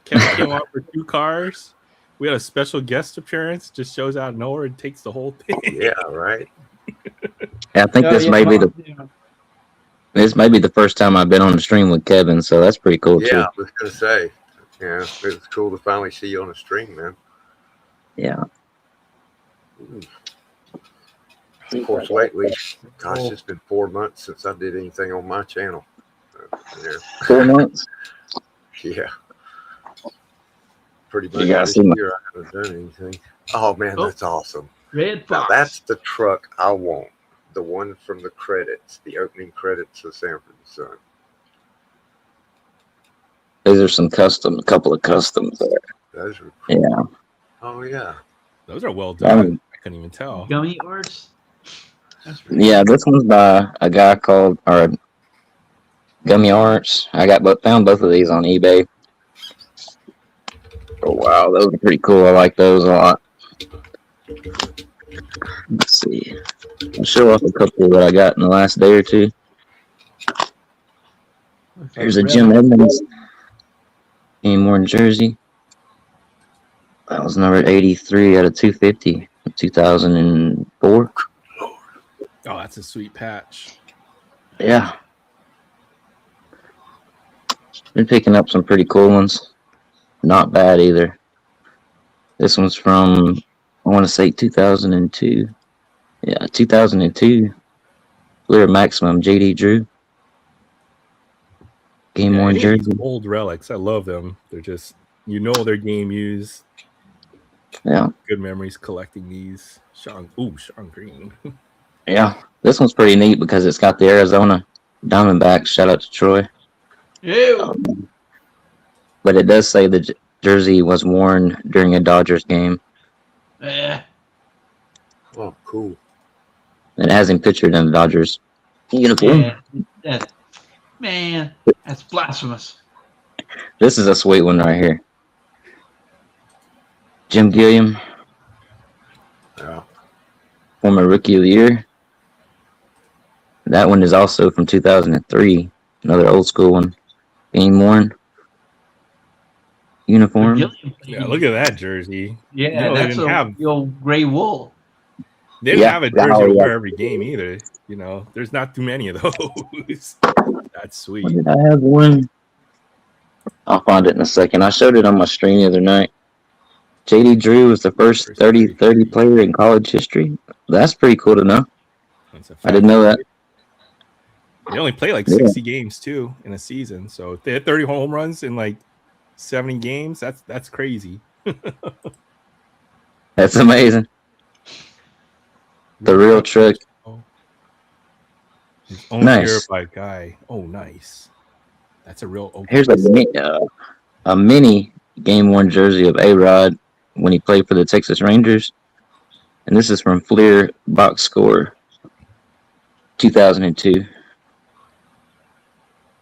Kevin came out for 2 cars. We had a special guest appearance. Just shows out of nowhere and takes the whole thing. Yeah, right. I think this may be the first time I've been on the stream with Kevin, so that's pretty cool Yeah, too. I was gonna say. Yeah, it was cool to finally see you on the stream, man. Yeah. Of course, lately, gosh, it's been 4 months since I did anything on my channel. Yeah. 4 months. Yeah. Pretty much You gotta this see my- year I haven't done anything. Oh man, Oh. that's awesome. Red Now, Fox. that's the truck I want. The one from the credits, the opening credits of Sanford and Son. These are a couple of customs there. Those are cool. Yeah. Oh yeah. Those are well done. Um, I couldn't even tell. Gummy arts. That's pretty Yeah, this one's by a guy called Gummy Arts. Found both of these on eBay. Oh wow, those are pretty cool. I like those a lot. Let's see. I'll show off a couple that I got in the last day or two. Here's a Jim Edmonds game worn jersey. That was number 83 out of 250, 2004. Oh, that's a sweet patch. Yeah. Been picking up some pretty cool ones. Not bad either. This one's from, I want to say 2002. Yeah, 2002. Clear Maximum JD Drew. Game worn any of jersey. these old relics. I love them. They're just, you know, they're game used. Yeah. Good memories collecting these. Sean Green. Yeah. This one's pretty neat because it's got the Arizona Diamondbacks. Shout out to Troy. Yeah. But it does say the jersey was worn during a Dodgers game. Yeah. Oh, cool. It has him pictured in the Dodgers uniform. Yeah. That's blasphemous. This is a sweet one right here. Jim Gilliam, Yeah. former Rookie of the Year. That one is also from 2003. Another old school one. Game worn uniform. Yeah, look at that jersey. Yeah, You know, they that's didn't have- the old gray wool. They didn't Yeah. have a jersey Oh, to yeah. wear every game either. You know, there's not too many of those. That's sweet. What did I have one? I'll find it in a second. I showed it on my stream the other night. JD Drew was the first 30-30 player in college history. That's pretty cool to know. That's a I fact. didn't know that. They only play like Yeah. 60 games too in a season. So if they had 30 home runs in like 70 games, that's crazy. That's amazing. The real trick. It's owned Nice. here by a guy. Oh, nice. That's a real okay. Here's a mini game worn jersey of A-Rod when he played for the Texas Rangers, and this is from Fleer Box Score 2002.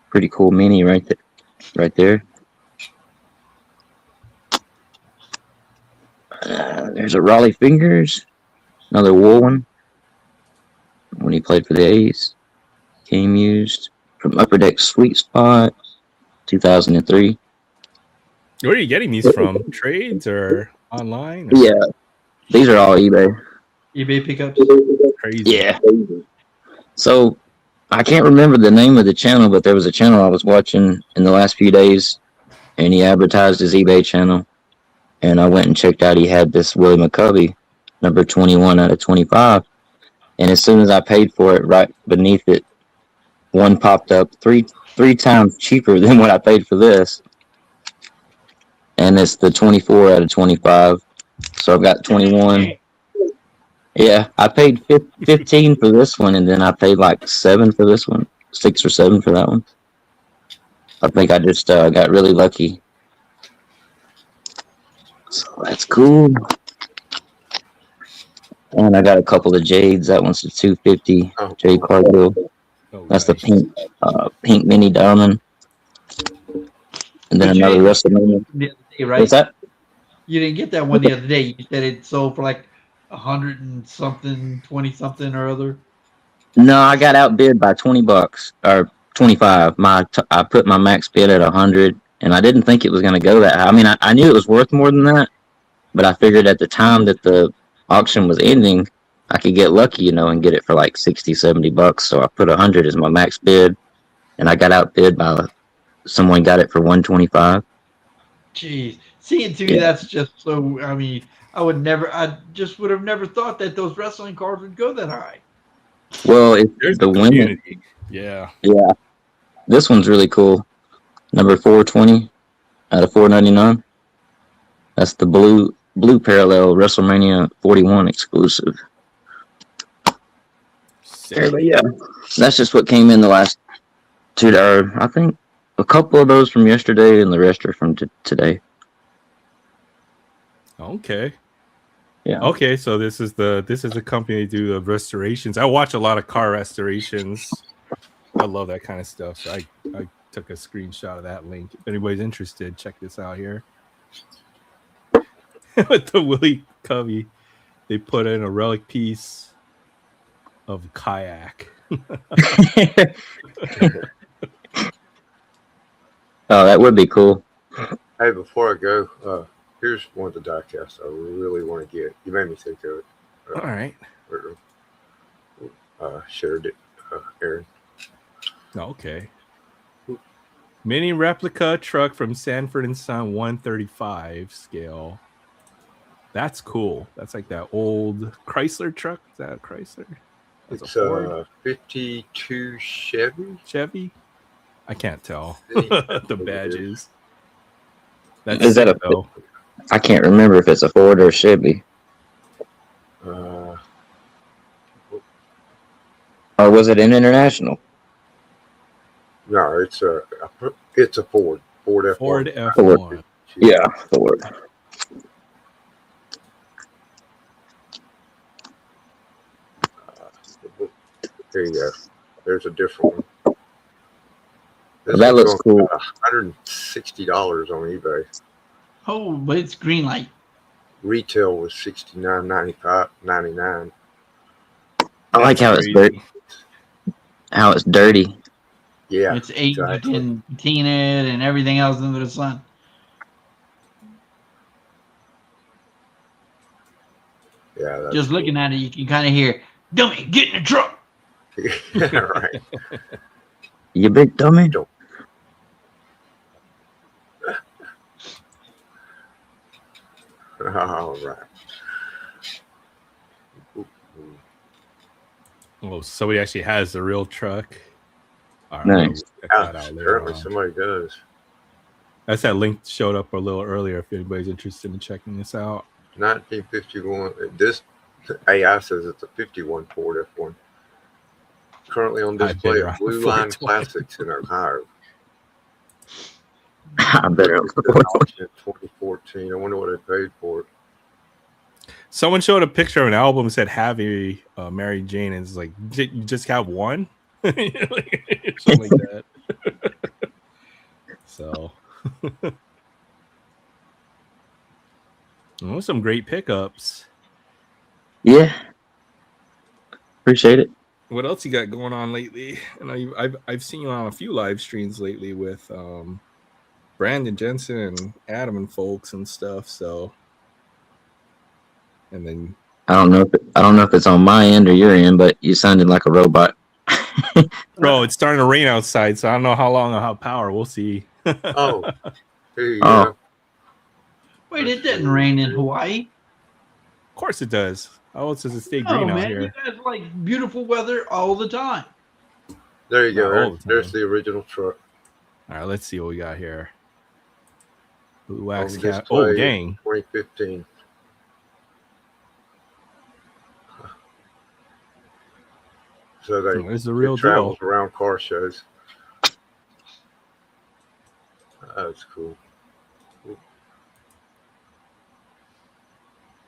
Pretty cool mini right there. There's a Raleigh Fingers, another wool one when he played for the A's. Game used from Upper Deck Sweet Spot 2003. Where are you getting these from? Trades or online? Or? Yeah, these are all eBay. eBay pickups. Crazy. Yeah. So I can't remember the name of the channel, but there was a channel I was watching in the last few days, and he advertised his eBay channel. And I went and checked out. He had this Willie McCovey, number 21 out of 25. And as soon as I paid for it, right beneath it, one popped up three times cheaper than what I paid for this. And it's the 24 out of 25. So I've got 21. Yeah, I paid 15 for this one, and then I paid like 7 for this one, 6 or 7 for that one. I think I just got really lucky. So that's cool. And I got a couple of Jades. That one's the 250 Jade Cargill. That's the pink mini diamond. And then another WrestleMania. The other day, right? What's that? You didn't get that one the other day. You said it sold for like 100 and something, 20 something or other. No, I got outbid by $20 or 25. I put my max bid at 100, and I didn't think it was going to go that high. I mean, I knew it was worth more than that, but I figured at the time that the auction was ending, I could get lucky, and get it for like $60-$70. So I put 100 as my max bid, and I got outbid by someone got it for 125. Jeez, seeing to me, that's just so. I mean, I just would have never thought that those wrestling cards would go that high. Well, There's the community. women. Yeah. This one's really cool. Number 420 out of 499. That's the blue parallel WrestleMania 41 exclusive. But yeah, that's just what came in the last 2 hours. I think a couple of those from yesterday, and the rest are from today. Okay. Yeah. Okay, so this is the company that do the restorations. I watch a lot of car restorations. I love that kind of stuff. So I took a screenshot of that link. If anybody's interested, check this out here. With the Willie Covey, they put in a relic piece of kayak. Oh, that would be cool. Hey, before I go, here's one of the diecasts I really want to get. You made me think of it. All right. Shared it, Aaron. Okay. Mini replica truck from Sanford and Son 135 scale. That's cool. That's like that old Chrysler truck. Is that a Chrysler? That's It's a Ford? 52 Chevy? I can't tell. The badges. That's Is that sick, though. I can't remember if it's a Ford or a Chevy. Uh, Or was it an international? no, it's a Ford. Ford F1. Ford F1. Yeah, Ford. There you go. There's a different one. That looks cool. $160 on eBay. Oh, but it's green light. Retail was $69.99. I like how it's dirty. How it's dirty. Yeah, It's aged exactly. and patinted and everything else under the sun. Yeah, that's Just looking at it, you can kind of hear, "Dummy, get in the truck." yeah, right. You big dummy. All right. Oh, somebody actually has the real truck. All right, Nice. check that out later Apparently on. somebody does. That's that link showed up a little earlier. If anybody's interested in checking this out. 1951. This AI says it's a 51 Ford F1. Currently on I bet display you're at on Blue the Line 420. Classics in Ohio. I better. Auction in 2014. I wonder what I paid for it. Someone showed a picture of an album that said "Have a Mary Jane," and it's like, you just have one, something like that. So, some great pickups. Yeah, appreciate it. What else you got going on lately? And I've seen you on a few live streams lately with Brandon Jensen and Adam and folks and stuff. So, and then I don't know if it's on my end or your end, but you sounded like a robot. bro, it's starting to rain outside, so I don't know how long I'll have power. We'll see. Oh, here you Oh. go. Wait, it didn't rain in Hawaii. Of course it does. How else does it stay No, green out man, here? you guys like beautiful weather all the time. There you Not all go. the There's time. the original truck. All right, let's see what we got here. Blue On wax display cat. Oh, in dang. 2015. So they This is the real deal. travels around car shows. That's cool.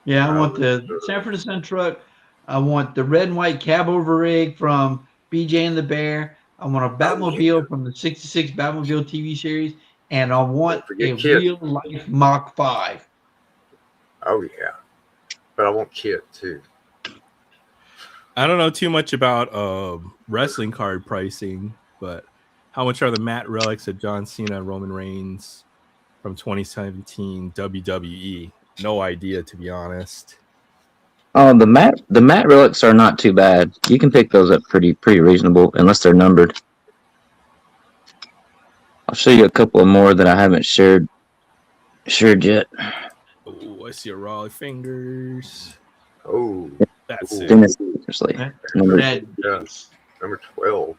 Yeah, I want the Sanford and Son truck. I want the red and white cab over rig from BJ and the Bear. I want a Batmobile from the '66 Batmobile TV series, and I want Don't forget a Kit. real life Mach 5. Oh yeah, but I want Kit too. I don't know too much about wrestling card pricing, but how much are the matte relics of John Cena and Roman Reigns from 2017 WWE? No idea, to be honest. Oh, the matte relics are not too bad. You can pick those up pretty reasonable, unless they're numbered. I'll show you a couple of more that I haven't shared yet. Oh, I see a Raleigh Fingers. Oh, That's Ooh. it. Dennis Eckersley, number That- yes. Number 12.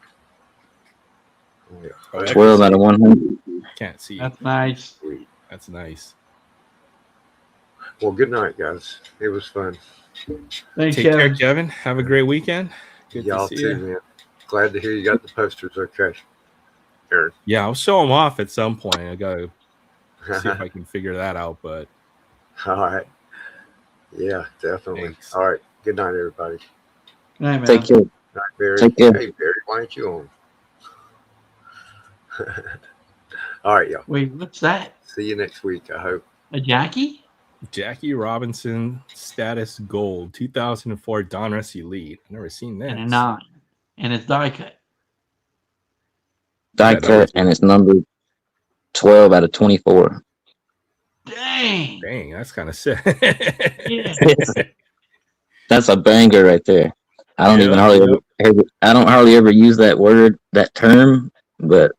Oh, yeah. Oh, I can 12 see out of it. 100. Can't see. That's nice. Sweet. That's nice. Well, good night, guys. It was fun. Thanks, Take care, Kevin. Kevin. Have a great weekend. Good Y'all to see too, you. man. Glad to hear you got the posters okay. Aaron. Yeah, I'll show them off at some point. I gotta see if I can figure that out. But All right. Yeah, definitely. Thanks. All right. Good night, everybody. Good night, man. Take care. Night, Barry. Take care. Hey, Barry, why aren't you on? All right, y'all. Wait, what's that? See you next week, I hope. A Jackie? Jackie Robinson Status Gold 2004 Donruss Elite. I've never seen that. And a 9. And it's die cut. Die Yeah, that cut, was- and it's numbered 12 out of 24. Dang. Dang, that's kind of sick. Yeah. That's a banger right there. I don't Yeah, even hardly yeah. I don't hardly ever use that word, that term, but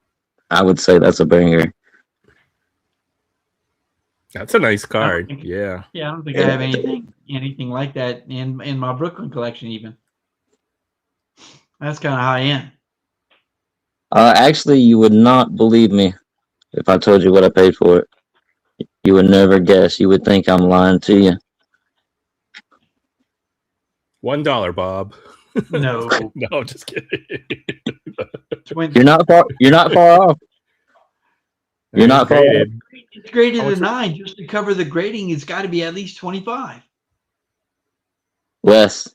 I would say that's a banger. That's a nice card. think- Yeah. Yeah, I don't think I have anything like that in my Brooklyn collection even. That's kind of high end. Actually, you would not believe me if I told you what I paid for it. You would never guess. You would think I'm lying to you. $1, Bob. No. No, I'm just kidding. You're not far. You're not far off. You're not far off. Graded. It's graded How a much- 9 just to cover the grading. It's got to be at least 25. Wes,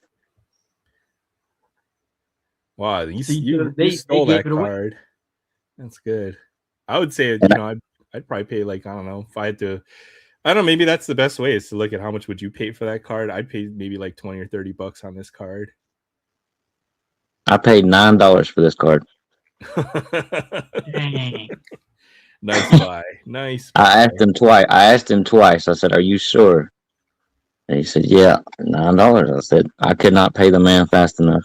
Wow, you See, you they stole gave that it away. card. That's good. I would say, I'd probably pay like, I don't know, if I had to, I don't know, maybe that's the best way is to look at how much would you pay for that card. I'd pay maybe like 20 or 30 bucks on this card. I paid $9 for this card. Dang. Nice buy. Nice buy. I asked him twice. I said, "Are you sure?" And he said, "Yeah, $9." I said, "I could not pay the man fast enough."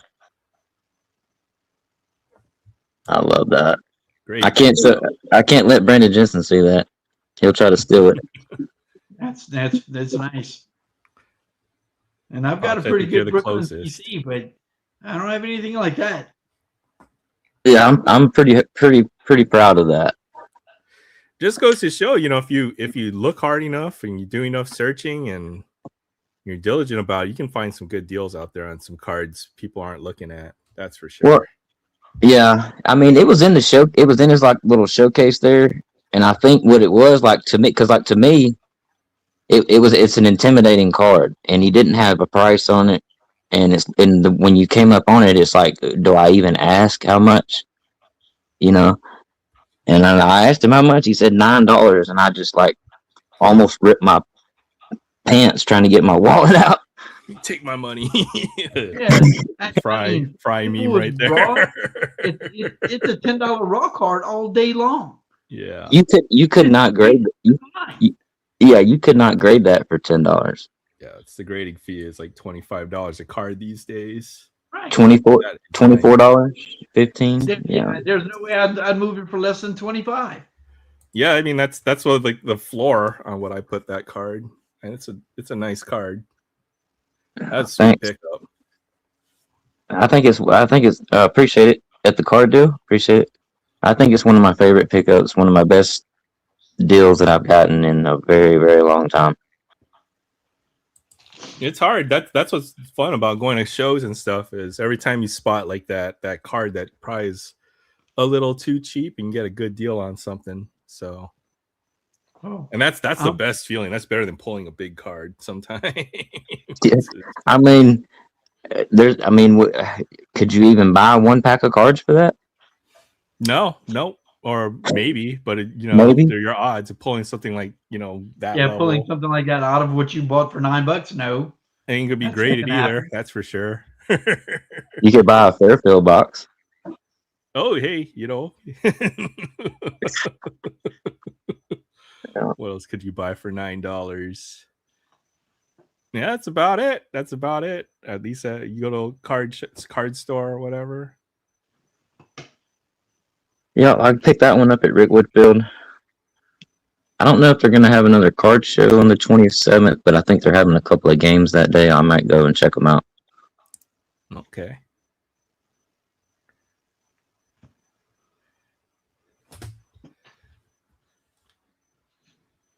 I love that. Great. I can't let Brandon Jensen see that. He'll try to steal it. That's nice. And I've got I'll a pretty technically good the Brooklyn closest. PC, but I don't have anything like that. Yeah, I'm pretty proud of that. Just goes to show, if you look hard enough and you do enough searching and you're diligent about it, you can find some good deals out there on some cards people aren't looking at. That's for sure. Well, yeah, I mean, it was in the show. It was in his like little showcase there, And I think what it was like to me, because like to me, it's an intimidating card, and he didn't have a price on it. And when you came up on it, it's like, do I even ask how much? You know. And then I asked him how much. He said $9, and I just like almost ripped my pants trying to get my wallet out. Take my money. Yeah, fry meme right there. Raw, it's a $10 raw card all day long. Yeah. You could not grade you could not grade that for $10. Yeah, it's the grading fee is like $25 a card these days. Right. $24, $15. Yeah. There's no way I'd move it for less than 25. Yeah, I mean that's what like the floor on what I put that card, and it's a nice card. That's a pickup. I think it's appreciate it at the card deal. Appreciate it. I think it's one of my favorite pickups. One of my best deals that I've gotten in a very, very long time. It's hard. That's what's fun about going to shows and stuff is every time you spot like that card that probably is a little too cheap, you can get a good deal on something. So, and that's the best feeling. That's better than pulling a big card sometimes. Yeah. I mean, could you even buy one pack of cards for that? No, or maybe, but maybe they're your odds of pulling something like that. Yeah, level. pulling something like that out of what you bought for $9. No, ain't gonna be graded either. Happen. That's for sure. You could buy a Fairfield box. Oh, hey, what else could you buy for $9? Yeah, that's about it. At least you go to a card store or whatever. Yeah, I picked that one up at Rick Woodfield. I don't know if they're going to have another card show on the 27th, but I think they're having a couple of games that day. I might go and check them out. Okay.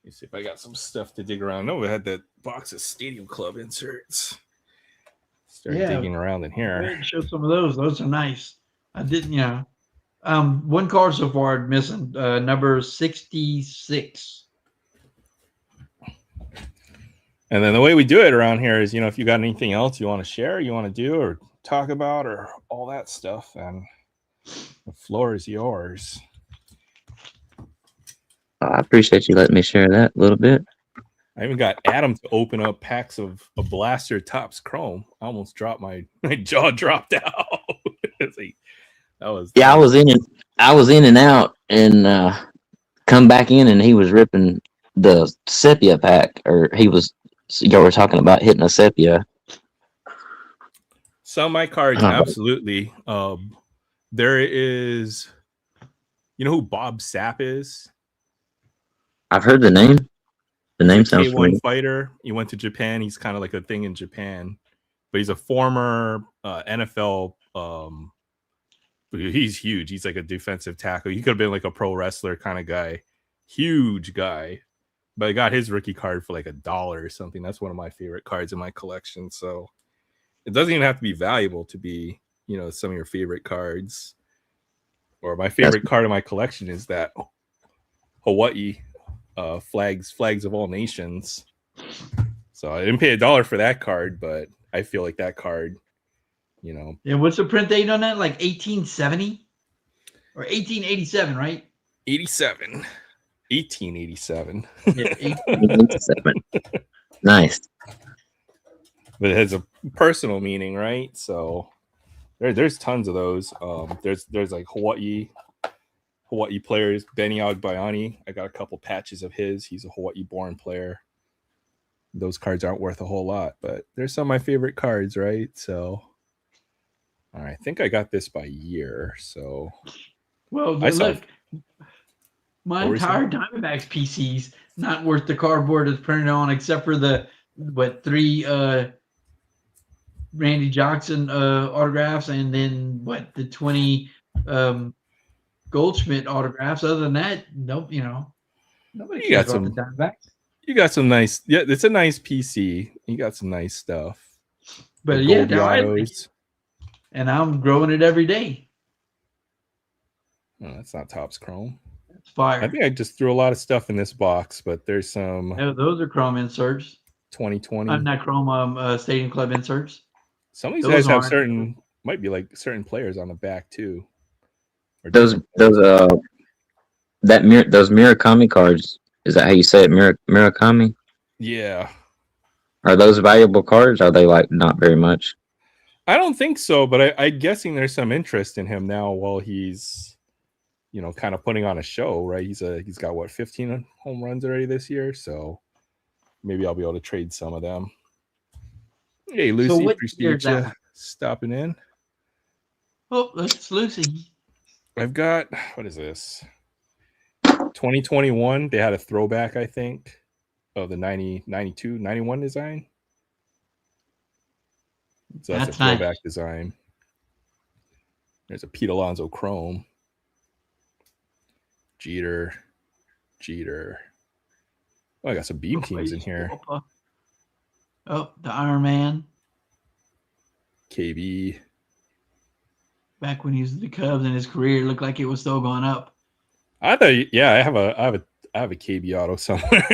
Let me see if I got some stuff to dig around. No, we had that box of Stadium Club inserts. Start digging around in here. Show some of those. Those are nice. I didn't, one card so far missing, number 66. And then the way we do it around here is, if you got anything else you want to share, you want to do or talk about or all that stuff, and the floor is yours. I appreciate you letting me share that a little bit. I even got Adam to open up packs of a Blaster Topps Chrome. I almost dropped my jaw dropped out. I was in and out and come back in, and he was ripping the sepia pack, or y'all were talking about hitting a sepia. Some of my cards, absolutely. There is, who Bob Sapp is? I've heard the name. The name sounds familiar. K1 fighter. He went to Japan. He's kind of like a thing in Japan, but he's a former NFL. He's huge. He's like a defensive tackle. He could have been like a pro wrestler kind of guy. Huge guy. But I got his rookie card for like $1 or something. That's one of my favorite cards in my collection. So it doesn't even have to be valuable to be, some of your favorite cards. Or my favorite card in my collection is that Hawaii flags of all nations. So I didn't pay $1 for that card, but I feel like that card, Yeah, what's the print date on that? Like 1870 or 1887, right? 1887. Yeah, 1887. Nice. But it has a personal meaning, right? So there's tons of those. There's like Hawaii players. Benny Agbayani. I got a couple patches of his. He's a Hawaii-born player. Those cards aren't worth a whole lot, but there's some of my favorite cards, right? So, all right, I think I got this by year. So, well, look, my entire Diamondbacks PCs not worth the cardboard it's printed on, except for the 3 Randy Johnson autographs, and then the 20 Goldschmidt autographs. Other than that, nope. Nobody cares about the Diamondbacks. You got some nice. Yeah, it's a nice PC. You got some nice stuff. But and I'm growing it every day. Oh, that's not Topps Chrome. It's fire. I think I just threw a lot of stuff in this box, but there's some No, those are chrome inserts. 2020. I'm not chrome Stadium Club inserts. Some of these Those guys have aren't. might be like certain players on the back too. Or Those different players. those Murakami cards. Is that how you say it? Murakami? Yeah. Are those valuable cards? Are they like not very much? I don't think so, but I'm guessing there's some interest in him now while he's, kind of putting on a show, right? He's got what, 15 home runs already this year, so maybe I'll be able to trade some of them. Hey, Lucy, So what appreciate year's you that one? stopping in. Oh, that's Lucy. I've got, what is this? 2021. They had a throwback, I think, of the 90, 92, 91 design. So that's a throwback nice. design. There's a Pete Alonso Chrome. Jeter. Oh, I got some beam teams in here. Oh, the Iron Man. KB. Back when he was with the Cubs and his career looked like it was still going up. I thought, yeah, I have a KB auto somewhere.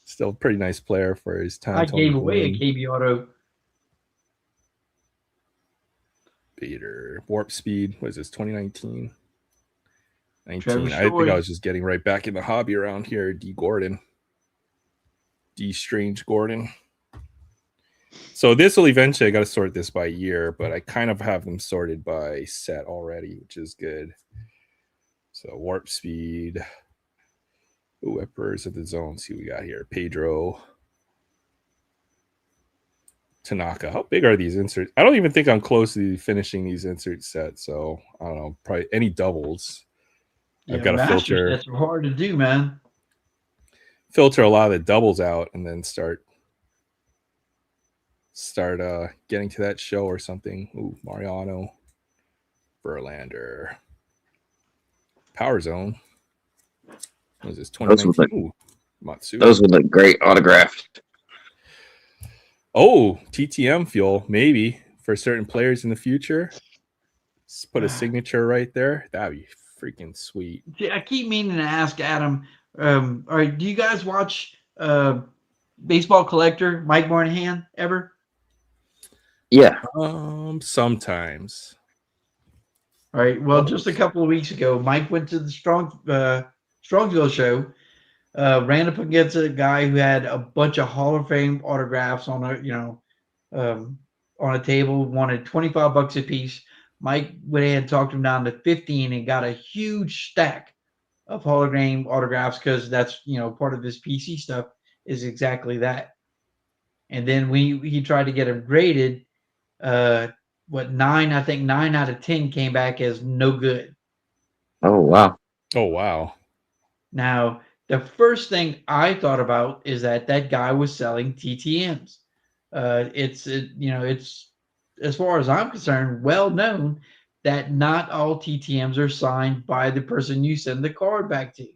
Still a pretty nice player for his time. I gave away a KB auto. Bader. Warp Speed. What is this? 2019? 19. I think I was just getting right back in the hobby around here. D. Strange Gordon. So this will eventually, I got to sort this by year, but I kind of have them sorted by set already, which is good. So Warp Speed. Ooh, Emperors of the Zone. See what we got here. Pedro. Tanaka. How big are these inserts? I don't even think I'm close to finishing these insert sets. So I don't know. Probably any doubles. Yeah, I've got to filter. That's hard to do, man. Filter a lot of the doubles out and then start getting to that show or something. Ooh, Mariano. Verlander. Power Zone. What is this? 2019? Those would look great autographed. Oh, TTM fuel, maybe for certain players in the future. Just put a signature right there. That'd be freaking sweet. See, I keep meaning to ask Adam. All right, do you guys watch Baseball Collector, Mike Moynihan, ever? Yeah. Sometimes. All right. Well, just a couple of weeks ago, Mike went to the Strongsville show. Ran up against a guy who had a bunch of Hall of Fame autographs on a table, wanted $25 a piece. Mike went ahead and talked him down to 15 and got a huge stack of Hall of Fame autographs because that's part of this PC stuff is exactly that. And then he tried to get him graded. 9 out of 10 came back as no good. Oh wow. Now, the first thing I thought about is that guy was selling TTMs. It's as far as I'm concerned, well known that not all TTMs are signed by the person you send the card back to.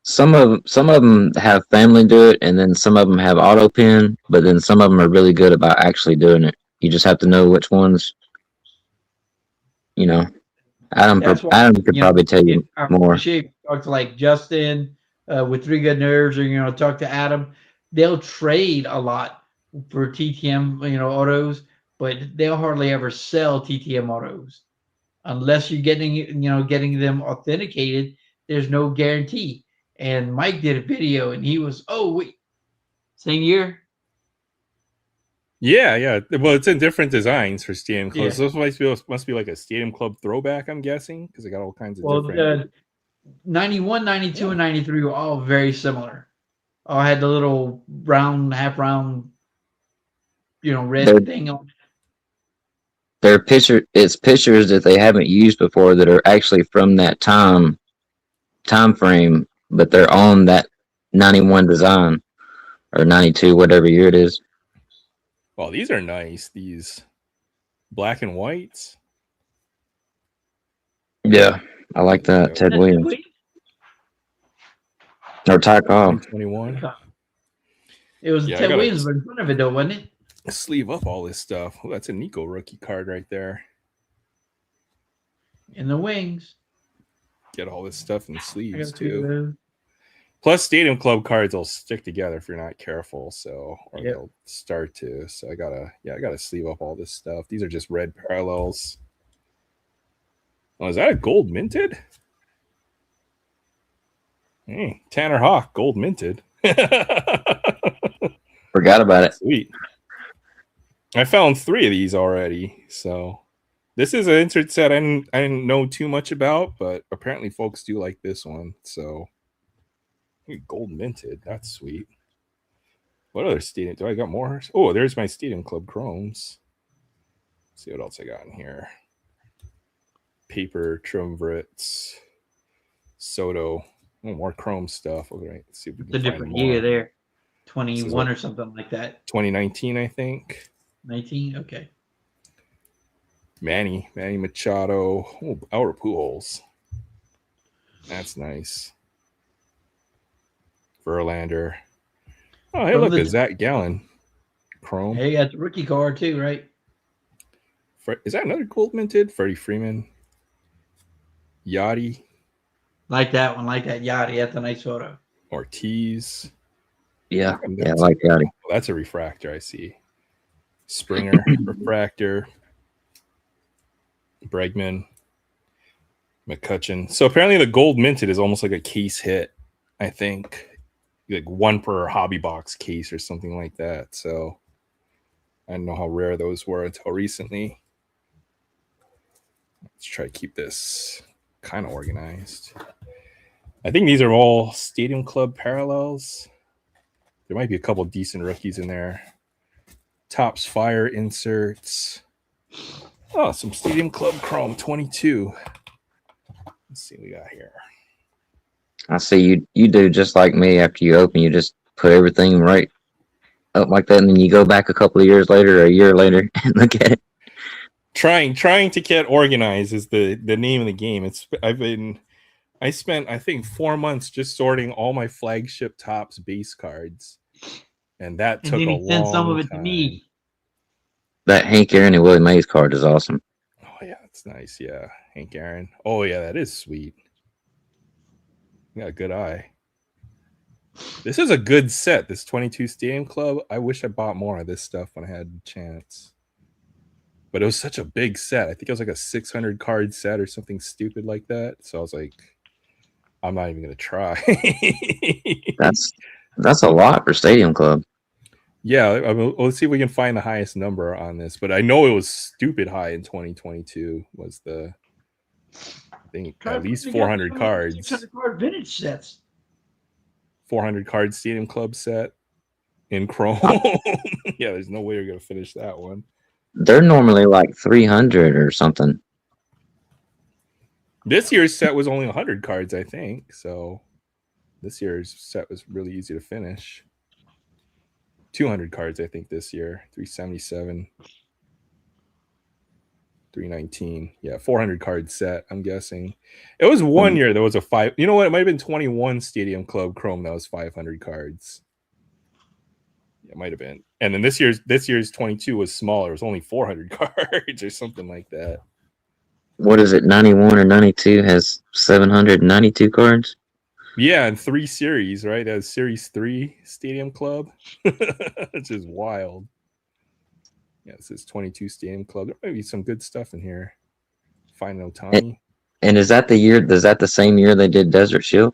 Some of them have family do it, and then some of them have auto pen, but then some of them are really good about actually doing it. You just have to know which ones. Adam could probably tell you more. I appreciate talk to like Justin with Three Good Nerves, or talk to Adam. They'll trade a lot for TTM autos, but they'll hardly ever sell TTM autos unless you're getting them authenticated. There's no guarantee. And Mike did a video, and he was same year. Yeah. Well, it's in different designs for Stadium Clubs. Yeah. This must be like a Stadium Club throwback, I'm guessing, because they got all kinds of different. 91, 92, and 93 were all very similar. All had the little half round, red thing on. It's pictures that they haven't used before that are actually from that time frame, but they're on that 91 design or 92, whatever year it is. Well, these are nice. These black and whites. Yeah, I like that. Ted Williams. Or Ty Cobb. 2021. It was Ted Williams in front of it, though, wasn't it? Sleeve up all this stuff. Oh, that's a Nico rookie card right there. In the wings. Get all this stuff in the I got sleeves a few of too. those. Plus, Stadium Club cards will stick together if you're not careful. So, or Yep. they'll start to. So I gotta sleeve up all this stuff. These are just red parallels. Oh, is that a gold minted? Hey, Tanner Hawk, gold minted. Forgot about it. Sweet. I found 3 of these already. So this is an insert set I didn't know too much about, but apparently folks do like this one. So gold minted. That's sweet. What other stadium? Do I got more? Oh, there's my Stadium Club Chromes. Let's see what else I got in here. Paper, triumvirates, Soto. Oh, more Chrome stuff. All right, let's see if we It's a can find different more. year there. 21 or something like that. 2019, I think. 19? Okay. Manny Machado. Oh, Outer Pujols. That's nice. Verlander. Oh, hey, From look, the- is that Gallen? Chrome. Hey, you got the rookie card too, right? Is that another gold minted? Freddie Freeman. Yachty. Like that one, like that Yachty. That's a nice photo. Ortiz. Yeah, I like Yachty. Oh, that's a refractor, I see. Springer, refractor. Bregman. McCutcheon. So apparently the gold minted is almost like a case hit, I think. Like 1 per hobby box case or something like that. So I don't know how rare those were until recently. Let's try to keep this kind of organized. I think these are all Stadium Club parallels. There might be a couple decent rookies in there. Topps Fire inserts. Oh, some Stadium Club Chrome 22. Let's see what we got here. I see you do just like me. After you open, you just put everything right up like that, and then you go back a couple of years later or a year later and look at it. Trying to get organized is the name of the game. I spent I think 4 months just sorting all my flagship Topps base cards, and that took a long time. Send some of it to me. That Hank Aaron and Willie Mays card is awesome. Oh yeah, that's nice. Yeah, Hank Aaron. Oh yeah, that is sweet. You got a good eye. This is a good set. This 22 Stadium Club. I wish I bought more of this stuff when I had the chance. But it was such a big set. I think it was like a 600 card set or something stupid like that. So I was like, I'm not even gonna try. That's a lot for Stadium Club. Yeah, I mean, let's see if we can find the highest number on this. But I know it was stupid high in 2022. Was the I think at least 400 cards. 600 card vintage sets. 400 card Stadium Club set in Chrome. Yeah, there's no way you're gonna finish that one. They're normally like 300 or something. This year's set was only 100 cards, I think. So this year's set was really easy to finish. 200 cards, I think, this year. 377. 319. Yeah, 400 card set, I'm guessing. It was one year there was a 5. You know what? It might have been 21 Stadium Club Chrome that was 500 cards. Yeah, it might have been. And then this year's 22 was smaller. It was only 400 cards or something like that. What is it? 91 or 92 has 792 cards. Yeah, and 3 series, right? That was Series 3 Stadium Club. It's just wild. Yeah, this is 22 Stadium Club. There might be some good stuff in here. Finding Ohtani. And is that the same year they did Desert Shield?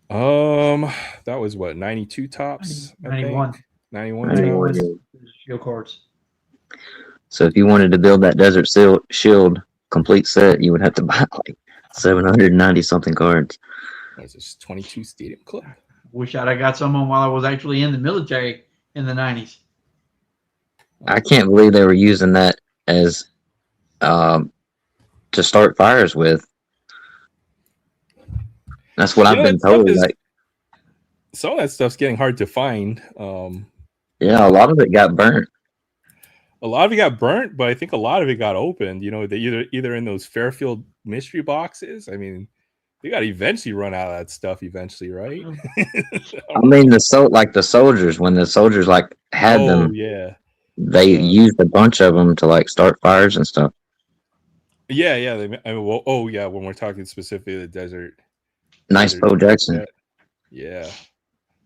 That was what, 92 Topps? 91. 91 Topps. Shield cards. So if you wanted to build that Desert Shield complete set, you would have to buy like 790 something cards. Was this 22 Stadium Club? Wish I'd have got some on while I was actually in the military in the 90s. I can't believe they were using that as to start fires with. That's what I've been told. Some of that stuff's getting hard to find. Yeah, a lot of it got burnt. A lot of it got burnt, but I think a lot of it got opened. You know, they either in those Fairfield mystery boxes. I mean, they got to eventually run out of that stuff eventually, right? I mean, the soldiers, when the soldiers like had them, yeah, they used a bunch of them to like start fires and stuff. Yeah, yeah. Oh, yeah. When we're talking specifically the desert. Nice Bo Jackson. Yeah.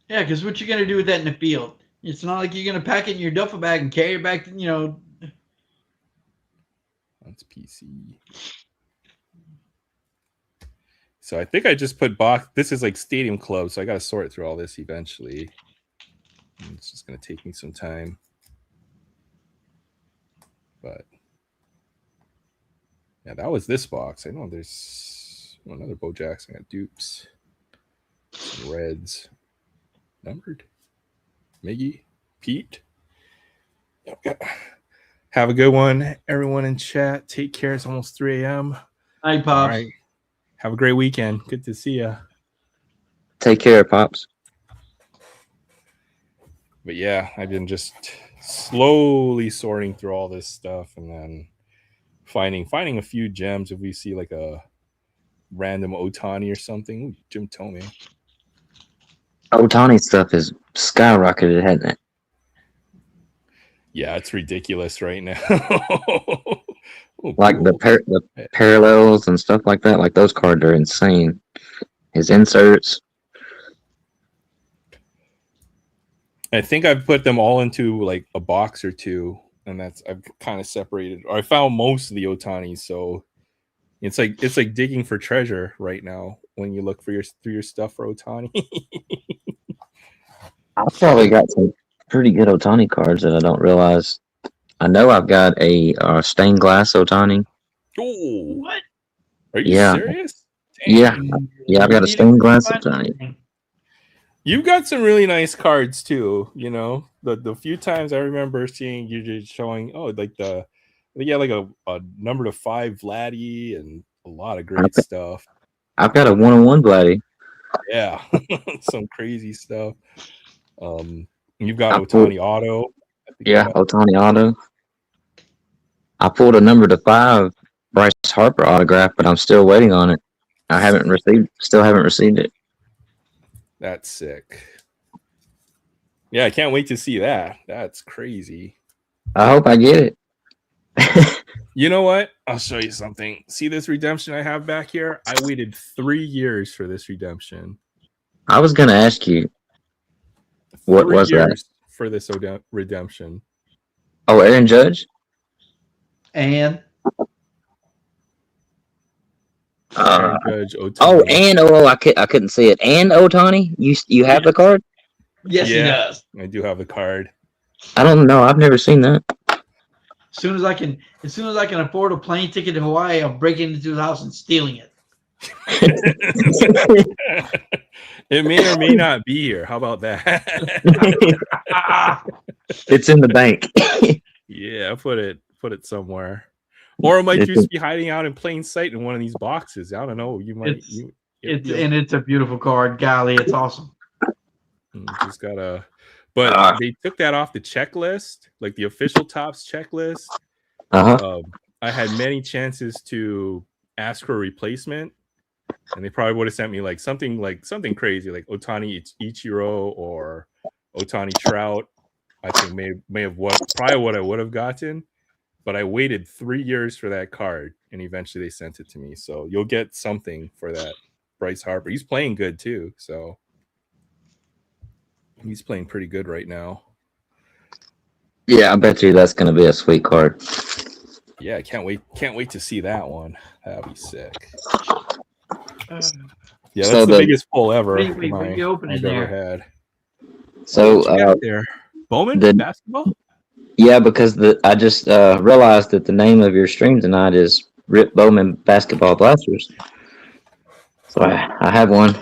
Yeah, because what you gonna do with that in the field? It's not like you're gonna pack it in your duffel bag and carry it back. That's PC. So I think I just put box. This is like Stadium Club, so I got to sort through all this eventually. And it's just gonna take me some time. But yeah, that was this box. I know there's another Bo Jackson. I got dupes, some reds, numbered. Miggy, Pete. Yep. Have a good one, everyone in chat. Take care. It's almost 3 a.m. Hi, Pops. All right. Have a great weekend. Good to see you. Take care, Pops. But yeah, I've been just slowly sorting through all this stuff and then finding a few gems. If we see like a random Otani or something. Ooh, Jim Tomei. Otani stuff is skyrocketed, hasn't it? Yeah, it's ridiculous right now. Like the parallels and stuff like that. Like those cards are insane. His inserts. I think I've put them all into like a box or two, and I've kind of separated. Or I found most of the Otanis, so it's like digging for treasure right now when you look through your stuff for Otani. I've probably got some pretty good Otani cards that I don't realize. I know I've got a stained glass Otani. Oh, What? Are you serious? Dang. Yeah, I've got a stained glass Otani. You've got some really nice cards too. You know, the few times I remember seeing you just showing, like a number to 5 Vladdy and a lot of great stuff. I've got a 1-on-1 Vladdy. Yeah, some crazy stuff. You've got Otani Auto. Yeah, Otani Auto. I pulled a number to 5 Bryce Harper autograph, but I'm still waiting on it. Still haven't received it. That's sick. Yeah, I can't wait to see that. That's crazy. I hope I get it. You know what? I'll show you something. See this redemption I have back here? I waited 3 years for this redemption. I was going to ask you, what was that? For this redemption. Oh, Aaron Judge? And Aaron Judge, Otani. Oh, and I couldn't see it. And Otani? You have the card? Yes, he does. I do have the card. I don't know. I've never seen that. As soon as I can afford a plane ticket to Hawaii, I'm breaking into his house and stealing it. It may or may not be here. How about that? It's in the bank. Yeah, put it somewhere. Or it might just be hiding out in plain sight in one of these boxes. I don't know. You might. It's a beautiful card. Golly, it's awesome. Just gotta. But they took that off the checklist, like the official Topps checklist. I had many chances to ask for a replacement, and they probably would have sent me like something crazy, like Otani Ichiro or Otani Trout. I think may have probably what I would have gotten. But I waited 3 years for that card, and eventually they sent it to me. So you'll get something for that. Bryce Harper. He's playing good too. So he's playing pretty good right now. Yeah, I bet you that's going to be a sweet card. Yeah, I can't wait to see that one. That'll be sick. Yeah, that's the biggest pull ever what are you opening I've ever had. So there, Bowman basketball. Yeah, because I just realized that the name of your stream tonight is Rip Bowman Basketball Blasters. So I have one.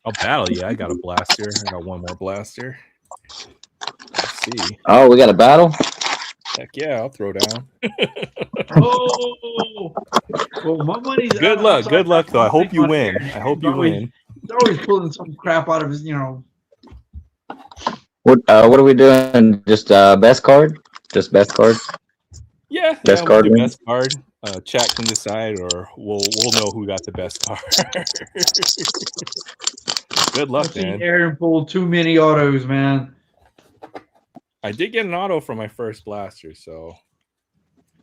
I'll battle you. I got a blaster. I got one more blaster. Let's see. Oh, we got a battle? Heck yeah, I'll throw down. Oh, well, my money's good luck. Good luck, though. I hope you win. I hope you win. He's always pulling some crap out of his, What are we doing? Just best card? Just best card? Yeah, best card. We'll do best card. Chat can decide, or we'll know who got the best card. Good luck, man. Aaron pulled too many autos, man. I did get an auto for my first blaster, so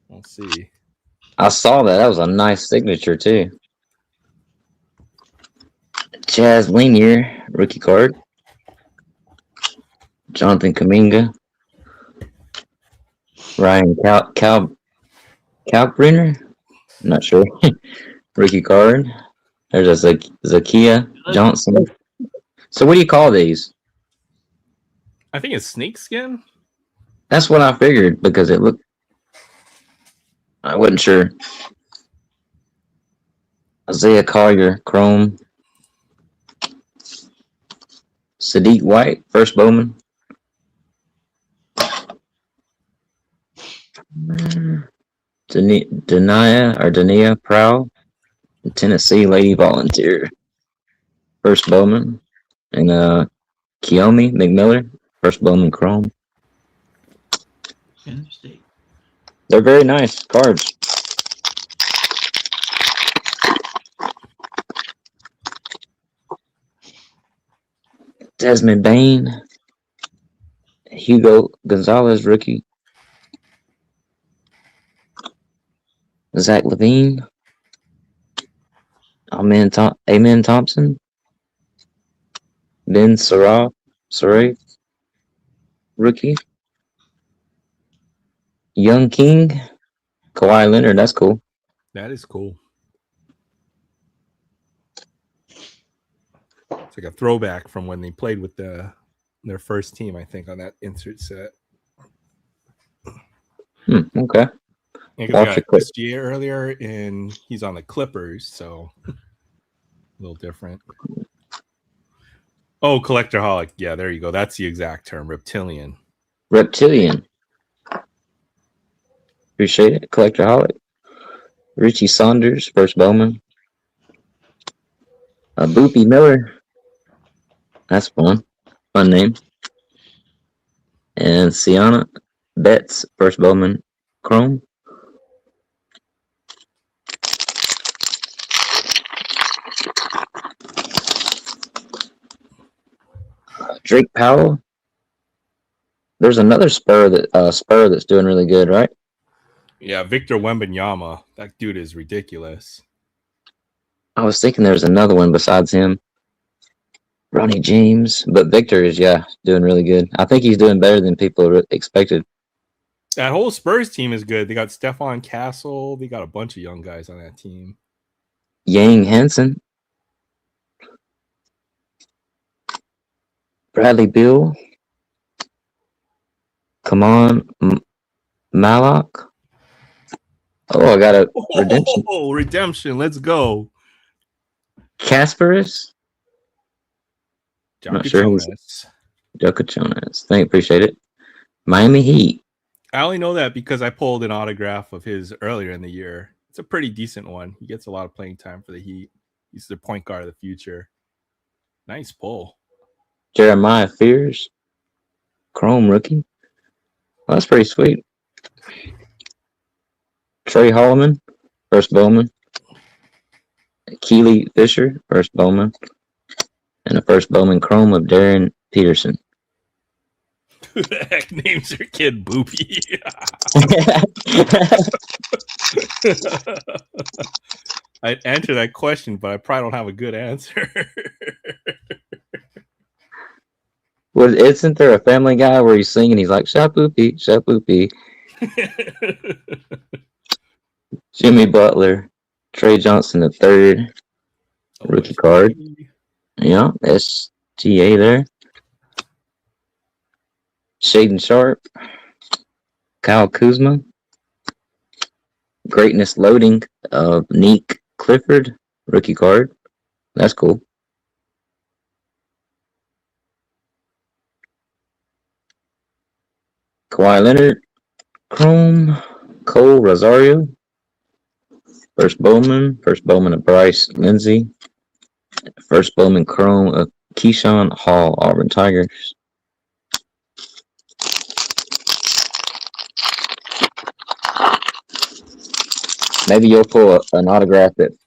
we'll see. I saw that. That was a nice signature too. Chaz Lanier, rookie card. Jonathan Kaminga. Ryan Kalkbrenner. I'm not sure. Rookie card. There's a Zakia Johnson. So what do you call these? I think it's snakeskin. That's what I figured because it looked. I wasn't sure. Isaiah Collier, Chrome. Sadiq White, first Bowman. Dania Prowl, Tennessee Lady Volunteer, first Bowman. And Kiyomi McMiller, first Bowman Chrome. Interesting. They're very nice cards. Desmond Bain, Hugo Gonzalez, rookie. Zach Levine, Amen Thompson, Ben Sarai, rookie. Young King, Kawhi Leonard, that's cool. That is cool. It's like a throwback from when they played with their first team, I think, on that insert set. Okay. I got SGA earlier, and he's on the Clippers, so a little different. Oh, collectorholic. Yeah, there you go. That's the exact term. Reptilian. Appreciate it. Collectorholic. Richie Saunders, first Bowman. Boopy Miller. That's fun. Fun name. And Sienna Betts, first Bowman Chrome. Drake Powell. There's another Spur that's doing really good, right? Yeah, Victor Wembanyama. That dude is ridiculous. I was thinking there's another one besides him. Ronnie James. But Victor is, doing really good. I think he's doing better than people expected. That whole Spurs team is good. They got Stephon Castle. They got a bunch of young guys on that team. Yang Hansen. Bradley Beal. Come on. Malak. Oh, I got a redemption. Oh, redemption. Let's go. Kasparis. Not sure who's Jonas. Thank you. Appreciate it. Miami Heat. I only know that because I pulled an autograph of his earlier in the year. It's a pretty decent one. He gets a lot of playing time for the Heat. He's the point guard of the future. Nice pull. Jeremiah Fears. Chrome rookie. Well, that's pretty sweet. Trey Holloman, first Bowman. Keely Fisher, first Bowman. And a first Bowman Chrome of Darren Peterson. Who the heck names your kid Boopy? I'd answer that question, but I probably don't have a good answer. Well, isn't there a Family Guy where he's singing? He's like, "Shop Boopy, Shop Boopy." Jimmy Butler, Trey Johnson the third, rookie card. Yeah, SGA there. Shaden Sharp, Kyle Kuzma, Greatness Loading of Neek Clifford, rookie card. That's cool. Kawhi Leonard, Chrome, Cole Rosario, first Bowman of Bryce Lindsey, first Bowman Chrome of Keyshawn Hall, Auburn Tigers. Maybe you'll pull an autograph that's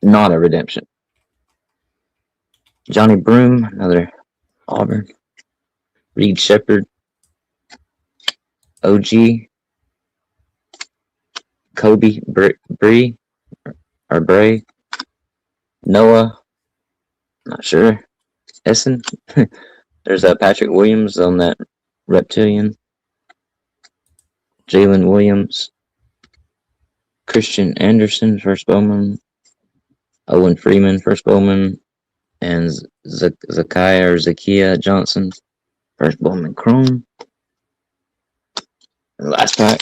not a redemption. Johnny Broom, another Auburn. Reed Shepard, OG. Kobe Bree or Bray. Noah, not sure. Essen. There's Patrick Williams on that reptilian. Jalen Williams. Christian Anderson, first Bowman. Owen Freeman, first Bowman. And Zakiya Johnson, first Bowman Chrome. And last pack.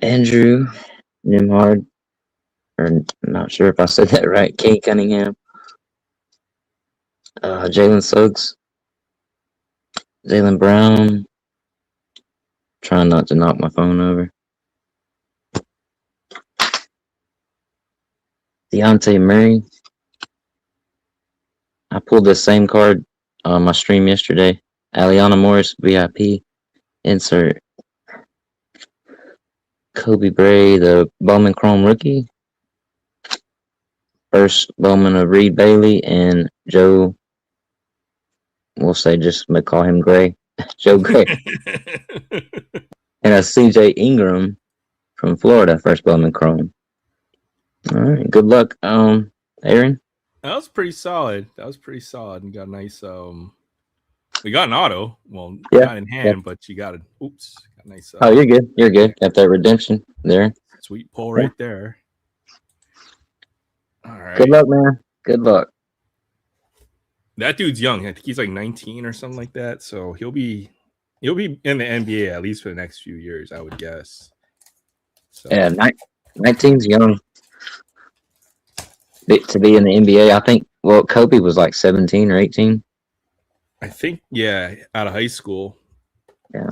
Andrew Nimhard, or I'm not sure if I said that right. Kay Cunningham. Jalen Suggs. Jalen Brown. Trying not to knock my phone over. Deontay Murray. I pulled the same card on my stream yesterday. Aliana Morris, VIP. Insert. Kobe Bray, the Bowman Chrome rookie. First Bowman of Reed Bailey and Joe. We'll say just call him Gray. Joe Gray. And a CJ Ingram from Florida, first Bowman Chrome. All right, good luck, Aaron. That was pretty solid. You got a nice we got an auto. Well, Yeah, not in hand, but you got a nice oh, you're good. You're good. Got that redemption there. Sweet pull right there. All right. Good luck, man. Good luck. That dude's young. I think he's like 19 or something like that. So he'll be in the NBA at least for the next few years, I would guess. So. Yeah, 19's young to be in the NBA. I think. Well, Kobe was like 17 or 18. I think, yeah, out of high school. Yeah.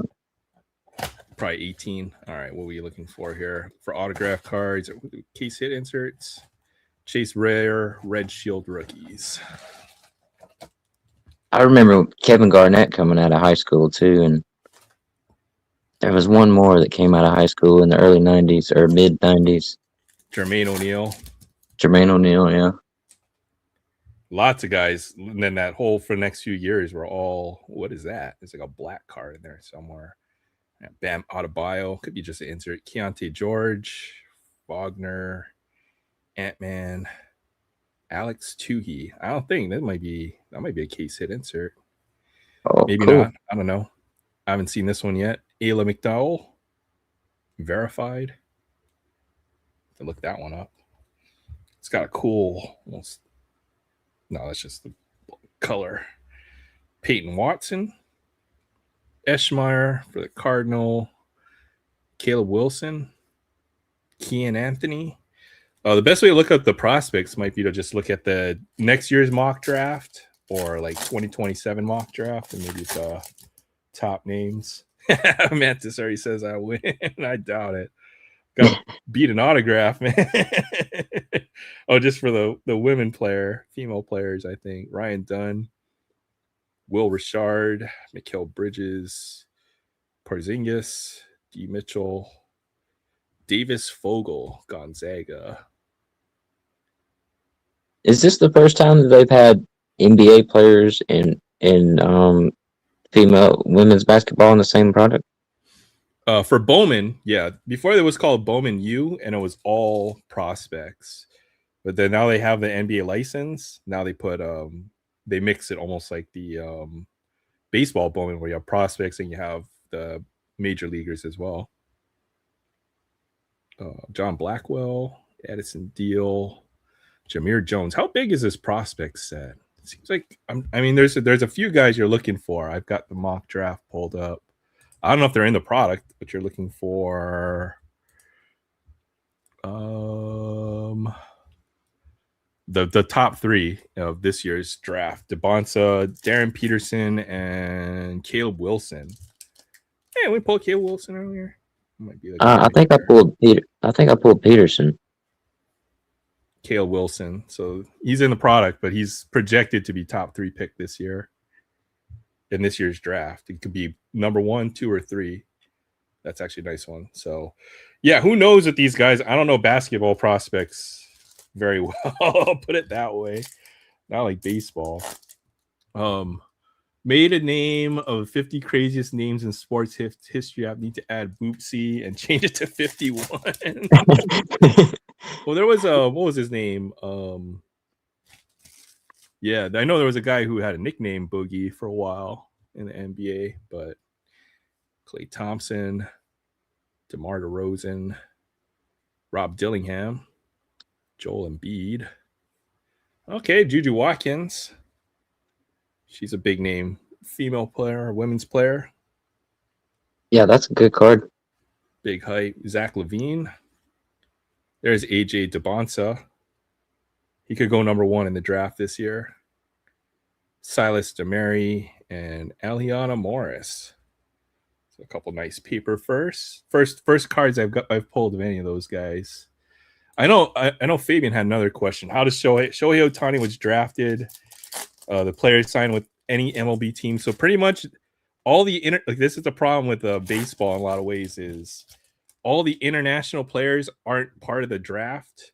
Probably 18. All right, what were you looking for here? For autograph cards, case hit inserts, Chase Rare, Red Shield rookies. I remember Kevin Garnett coming out of high school too, and there was one more that came out of high school in the early 90s or mid 90s. Jermaine O'Neal, yeah. Lots of guys. And then that whole for the next few years were all, what is that? There's like a black card in there somewhere. Bam Adebayo, could be just an insert. Keontae George, Wagner, Ant-Man, Alex Tuhey. I don't think that might be a case hit insert. Oh, maybe cool. not. I don't know. I haven't seen this one yet. Ayla McDowell, verified. To look that one up. It's got a cool almost. No, that's just the color. Peyton Watson, Eschmeyer for the Cardinal, Caleb Wilson, Kean Anthony. The best way to look up the prospects might be to just look at the next year's mock draft or like 2027 mock draft, and maybe the top names. Mantis already says I win. I doubt it. Got to beat an autograph, man. Oh, just for the female players, I think. Ryan Dunn, Will Richard, Mikal Bridges, Porzingis, D. Mitchell, Davis Fogel, Gonzaga. Is this the first time that they've had NBA players in female women's basketball in the same product? For Bowman, yeah. Before it was called Bowman U, and it was all prospects. But then now they have the NBA license. Now they put they mix it almost like the baseball Bowman, where you have prospects and you have the major leaguers as well. John Blackwell, Addison Deal, Jameer Jones. How big is this prospect set? It seems like there's a few guys you're looking for. I've got the mock draft pulled up. I don't know if they're in the product, but you're looking for the top three of this year's draft: Debonsa, Darren Peterson, and Caleb Wilson. Hey, we pulled Caleb Wilson earlier. Might be like I think I pulled Peterson. Caleb Wilson. So he's in the product, but he's projected to be top 3 pick this year. In this year's draft, it could be number 1, 2, or 3. That's actually a nice one. So, yeah, who knows with these guys? I don't know basketball prospects very well. I'll put it that way. Not like baseball. Made a name of 50 craziest names in sports history. I need to add Boopsy and change it to 51. Well, there was what was his name? Yeah, I know there was a guy who had a nickname Boogie for a while in the NBA, but Klay Thompson, DeMar DeRozan, Rob Dillingham, Joel Embiid. Okay, Juju Watkins. She's a big name female player, women's player. Yeah, that's a good card. Big height. Zach LaVine. There's AJ DeBonsa. He could go number 1 in the draft this year. Silas DeMary and Aliana Morris. So a couple nice paper first cards I've pulled of any of those guys. I know Fabian had another question. How does Shohei Ohtani was drafted? The players signed with any MLB team. So pretty much all the this is the problem with baseball in a lot of ways is all the international players aren't part of the draft.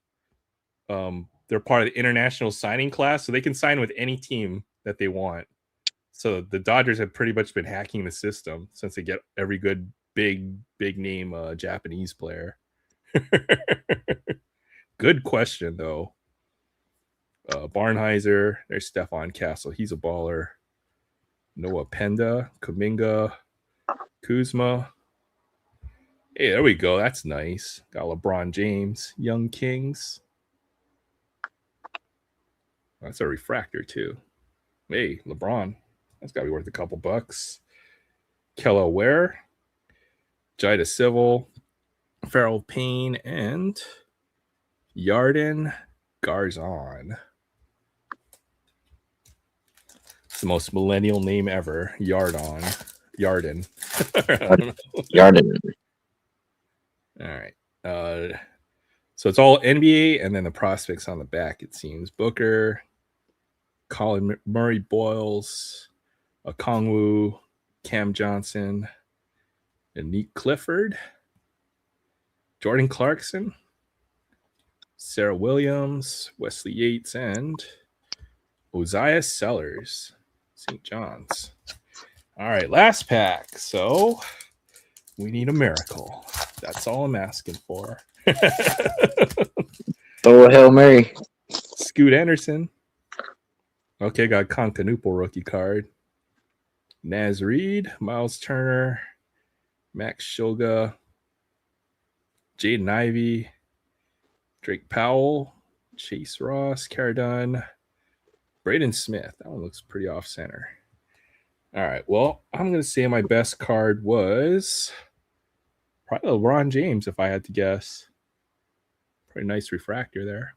They're part of the international signing class, so they can sign with any team that they want. So the Dodgers have pretty much been hacking the system since they get every good big name Japanese player. Good question though. Barnheiser, there's Stefan Castle. He's a baller. Noah Penda, Kuminga, Kuzma. Hey, there we go. That's nice. Got LeBron James, Young Kings. That's a refractor too. Hey, LeBron. That's got to be worth a couple bucks. Kello Ware, Jida Civil, Farrell Payne, and Yarden Garzon. It's the most millennial name ever. Yarden. Yarden. All right. So it's all NBA and then the prospects on the back, it seems. Booker, Colin Murray Boyles, Okongwu, Cam Johnson, Nick Clifford, Jordan Clarkson, Sarah Williams, Wesley Yates, and Oziah Sellers, St. John's. All right, last pack. So we need a miracle. That's all I'm asking for. Throw a Hail Mary. Scoot Anderson. Okay, got Concanupo rookie card. Naz Reid, Miles Turner, Max Shoga, Jaden Ivey, Drake Powell, Chase Ross, Caradon, Braden Smith. That one looks pretty off center. All right, well, I'm going to say my best card was probably LeBron James, if I had to guess. Pretty nice refractor there.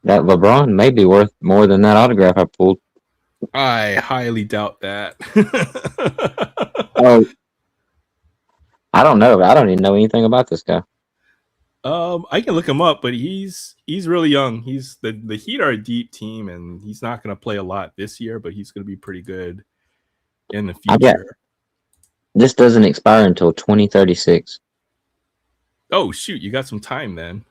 That LeBron may be worth more than that autograph I pulled. I highly doubt that. Oh, I don't know. I don't even know anything about this guy. I can look him up, but he's really young. He's the Heat are a deep team, and he's not going to play a lot this year, but he's going to be pretty good in the future. This doesn't expire until 2036. Oh shoot, you got some time then.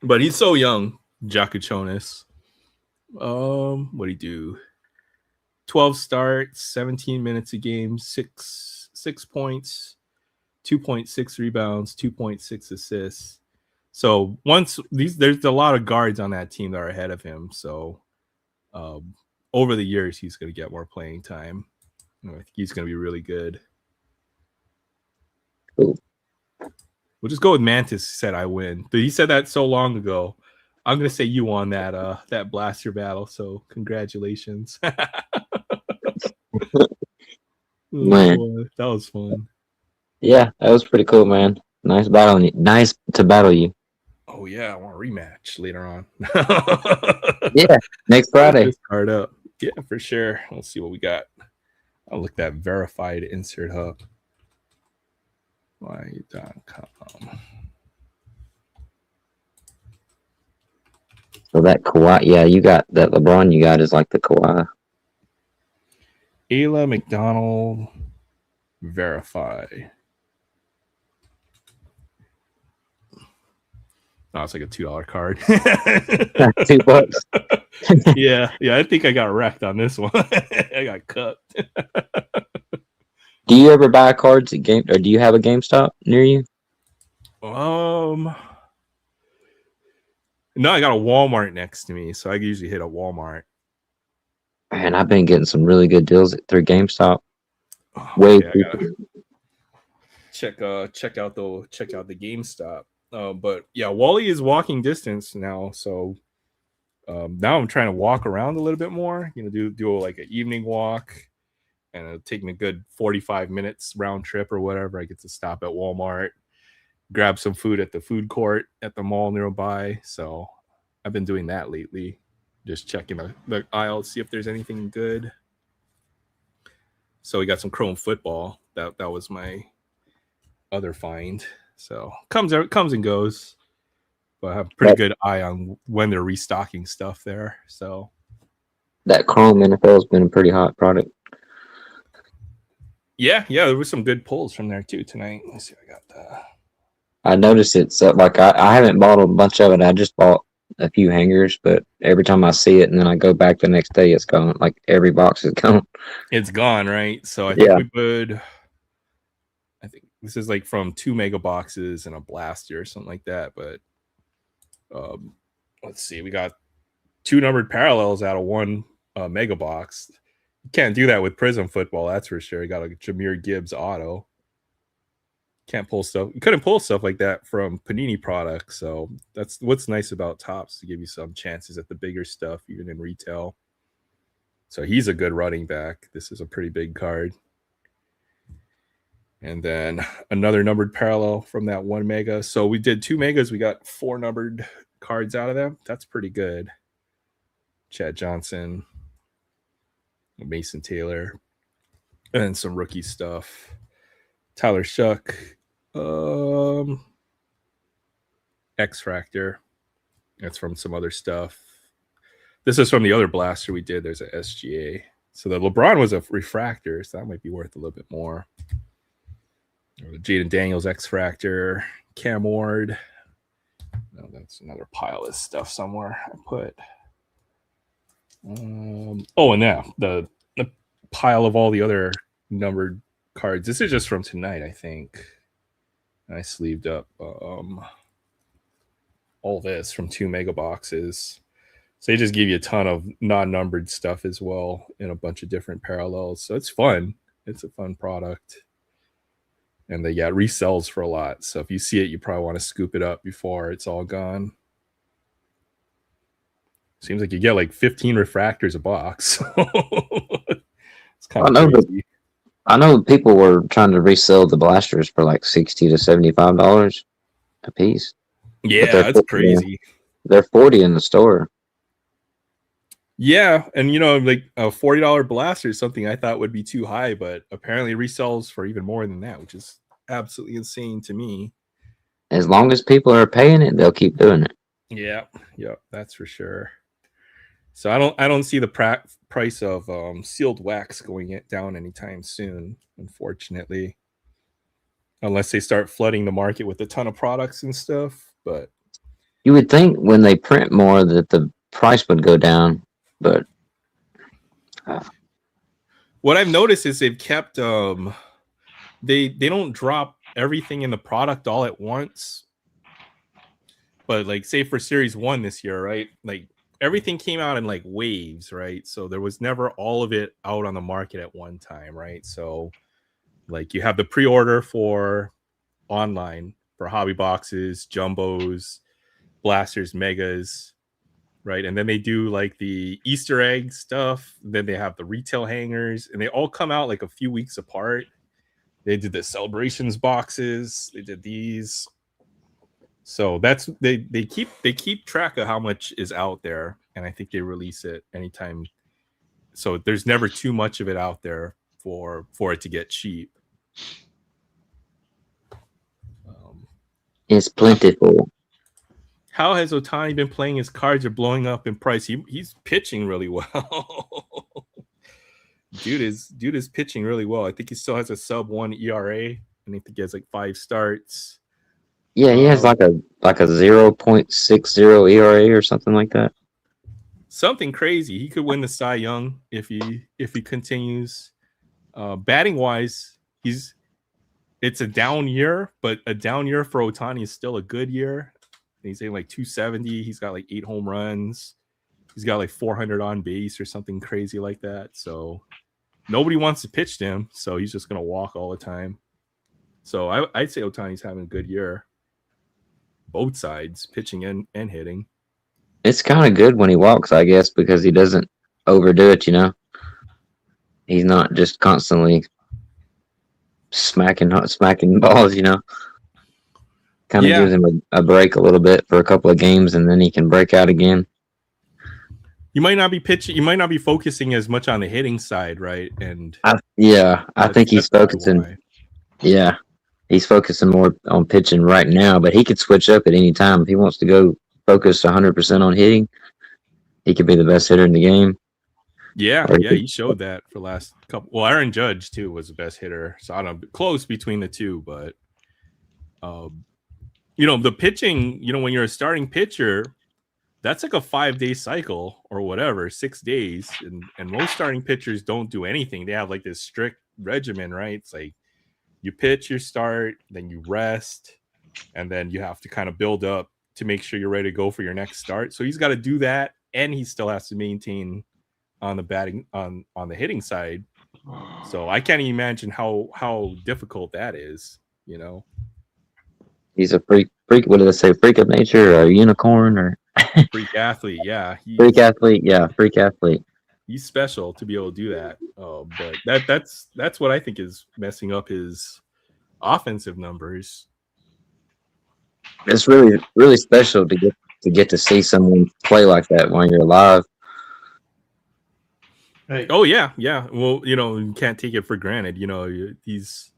But he's so young, Jakuchonis. What do he do? 12 starts, 17 minutes a game, 6 points, 2.6 rebounds, 2.6 assists. So there's a lot of guards on that team that are ahead of him. So over the years, he's going to get more playing time. I think he's going to be really good. Cool. We'll just go with Mantis. Said I win. He said that so long ago. I'm going to say you won that blaster battle. So congratulations. Man. Boy, that was fun. Yeah, that was pretty cool, man. Nice battling you. Nice to battle you. Oh yeah, I want a rematch later on. Yeah, next Friday. This card up. Yeah, for sure. Let's see what we got. I'll look that verified insert hub. Y.com. So that Kawhi, yeah, you got that LeBron you got is like the Kawhi. Ayla McDonald verify. No, it's like a $2 card. $2. yeah, I think I got wrecked on this one. I got cut. Do you ever buy cards at or do you have a GameStop near you? No, I got a Walmart next to me, so I usually hit a Walmart. Man, I've been getting some really good deals through GameStop. I gotta check out the GameStop. But yeah, Wally is walking distance now, so now I'm trying to walk around a little bit more. Do like an evening walk, and it'll take me a good 45 minutes round trip or whatever. I get to stop at Walmart, grab some food at the food court at the mall nearby. So I've been doing that lately, just checking the aisle to see if there's anything good. So we got some Chrome football. That was my other find. So comes and goes, but I have a pretty good eye on when they're restocking stuff there. So that Chrome NFL has been a pretty hot product. Yeah, there was some good pulls from there too tonight. Let's see, I got that. I noticed it's like I haven't bought a bunch of it. I just bought a few hangers, but every time I see it and then I go back the next day, it's gone. Like every box is gone. It's gone, right? So I think I think this is like from 2 mega boxes and a blaster or something like that. But let's see, we got 2 numbered parallels out of 1 mega box. You can't do that with Prism football, that's for sure. You got a Jahmyr Gibbs auto. Can't pull stuff. You couldn't pull stuff like that from Panini products. So that's what's nice about Topps, to give you some chances at the bigger stuff, even in retail. So he's a good running back. This is a pretty big card. And then another numbered parallel from that 1 mega. So we did 2 megas. We got 4 numbered cards out of them. That's pretty good. Chad Johnson, Mason Taylor, and some rookie stuff. Tyler Shuck, X-Fractor. That's from some other stuff. This is from the other blaster we did. There's a SGA. So the LeBron was a refractor, so that might be worth a little bit more. Jaden Daniels, X-Fractor, Cam Ward. No, that's another pile of stuff somewhere I put. And now the pile of all the other numbered cards. This is just from tonight, I think. I sleeved up all this from 2 mega boxes. So they just give you a ton of non-numbered stuff as well in a bunch of different parallels. So it's fun. It's a fun product. And they got resells for a lot. So if you see it, you probably want to scoop it up before it's all gone. Seems like you get like 15 refractors a box. It's kind of crazy. I know people were trying to resell the blasters for like $60 to $75 a piece. Yeah, that's crazy. They're $40 in the store. Yeah, and like a $40 blaster is something I thought would be too high, but apparently resells for even more than that, which is absolutely insane to me. As long as people are paying it, they'll keep doing it. Yeah, that's for sure. So I don't see the price of sealed wax going down anytime soon, unfortunately, unless they start flooding the market with a ton of products and stuff. But you would think when they print more that the price would go down, but what I've noticed is they've kept they don't drop everything in the product all at once. But like, say for Series 1 this year, right? Like everything came out in like waves, right? So there was never all of it out on the market at one time, right? So like you have the pre-order for online for hobby boxes, jumbos, blasters, megas, right? And then they do like the Easter egg stuff. Then they have the retail hangers, and they all come out like a few weeks apart. They did the celebrations boxes. They did these. So that's they keep track of how much is out there, and I think they release it anytime. So there's never too much of it out there for it to get cheap. It's plentiful. How has Ohtani been playing? His cards are blowing up in price. He's pitching really well. Dude is pitching really well. I think he still has a sub 1 ERA. I think he has like 5 starts. Yeah, he has like a 0.60 ERA or something like that. Something crazy. He could win the Cy Young if he continues. Batting wise, it's a down year, but a down year for Ohtani is still a good year. He's hitting like 270. He's got like 8 home runs. He's got like 400 on base or something crazy like that. So nobody wants to pitch to him. So he's just going to walk all the time. So I'd say Ohtani's having a good year. Both sides, pitching and hitting. It's kind of good when he walks, I guess, because he doesn't overdo it, you know? He's not just constantly smacking balls, you know? Kind of gives him a break a little bit for a couple of games, and then he can break out again. You might not be pitching. You might not be focusing as much on the hitting side, right? And I think he's focusing. Yeah, he's focusing more on pitching right now, but he could switch up at any time if he wants to go focus 100% on hitting. He could be the best hitter in the game. Yeah, he showed that for last couple. Well, Aaron Judge too was the best hitter, so I don't know, close between the two, but the pitching. When you're a starting pitcher, that's like a 5-day cycle or whatever, 6 days. And most starting pitchers don't do anything. They have like this strict regimen, right? It's like you pitch, you start, then you rest, and then you have to kind of build up to make sure you're ready to go for your next start. So he's got to do that, and he still has to maintain on the batting on the hitting side. So I can't even imagine how difficult that is, He's a freak. What do they say? Freak of nature, or a unicorn, or freak athlete? Yeah, freak athlete. Yeah, freak athlete. He's special to be able to do that. But that's what I think is messing up his offensive numbers. It's really, really special to get to see someone play like that while you're alive. Hey. Oh yeah. Well, you can't take it for granted. He's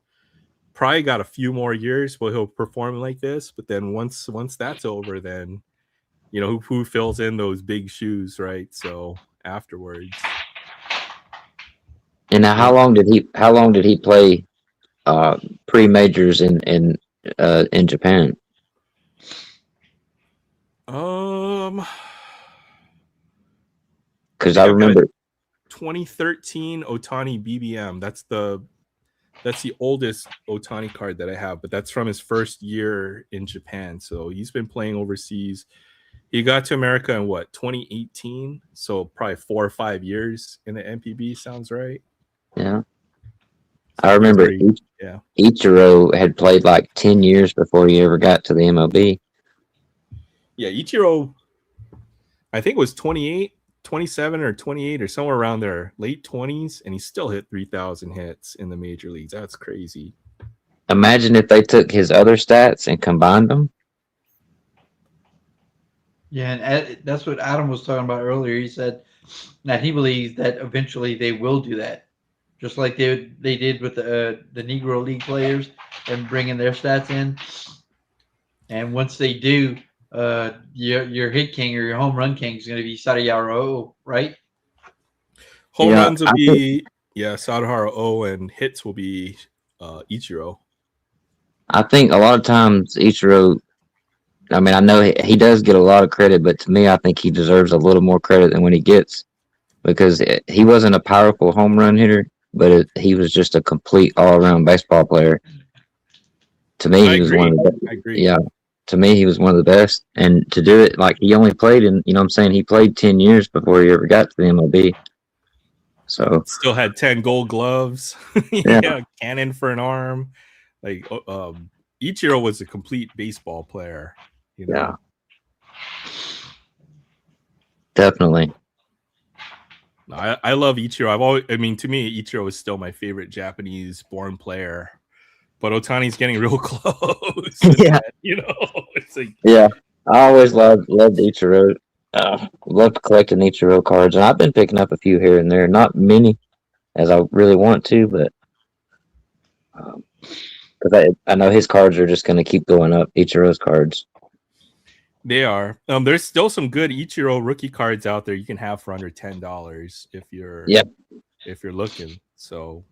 probably got a few more years where he'll perform like this, but then once that's over, then who fills in those big shoes, right? So afterwards. And now, how long did he play pre-majors in Japan? Because I remember 2013 Ohtani BBM. That's the oldest Ohtani card that I have, but that's from his first year in Japan. So he's been playing overseas. He got to America in 2018? So probably 4 or 5 years in the NPB. Sounds right. Yeah. I remember Ichiro had played like 10 years before he ever got to the MLB. Yeah, Ichiro, I think it was 27 or 28 or somewhere around there, late 20s, and he still hit 3,000 hits in the major leagues. That's crazy. Imagine if they took his other stats and combined them. Yeah, and that's what Adam was talking about earlier. He said that he believes that eventually they will do that, just like they did with the Negro League players and bringing their stats in. And once they do, your hit king or your home run king is going to be Sadahara, right? Home runs will be Sadahara, and hits will be Ichiro. I think a lot of times Ichiro, I mean, I know he does get a lot of credit, but to me, I think he deserves a little more credit than what he gets, because he wasn't a powerful home run hitter, but he was just a complete all-around baseball player. To me, he was one of the best. I agree. Yeah. To me, he was one of the best. And to do it, like, he only played he played 10 years before he ever got to the MLB. So still had 10 gold gloves. Cannon for an arm. Like, Ichiro was a complete baseball player. Yeah. Definitely. I love Ichiro. To me, Ichiro is still my favorite Japanese-born player. But Ohtani's getting real close. Yeah. It's like, yeah. I always loved Ichiro. Loved collecting Ichiro cards, and I've been picking up a few here and there. Not many, as I really want to, but because I know his cards are just going to keep going up. Ichiro's cards. They are. There's still some good Ichiro rookie cards out there you can have for under $10 if you're looking. So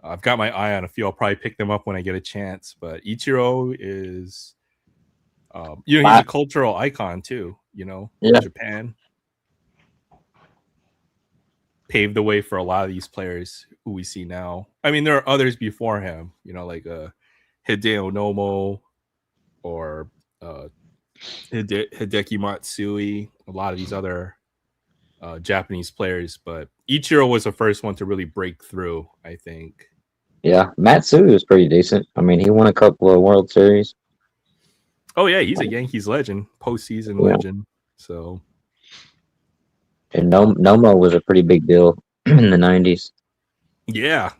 I've got my eye on a few. I'll probably pick them up when I get a chance. But Ichiro is, he's a cultural icon too. Yeah. Japan paved the way for a lot of these players who we see now. I mean, there are others before him. Like Hideo Nomo or Hideki Matsui. A lot of these other Japanese players, but Ichiro was the first one to really break through, I think. Yeah, Matsui was pretty decent. I mean, he won a couple of World Series. Oh yeah, he's a Yankees legend, postseason legend. So, and Nomo was a pretty big deal in the 90s. Yeah.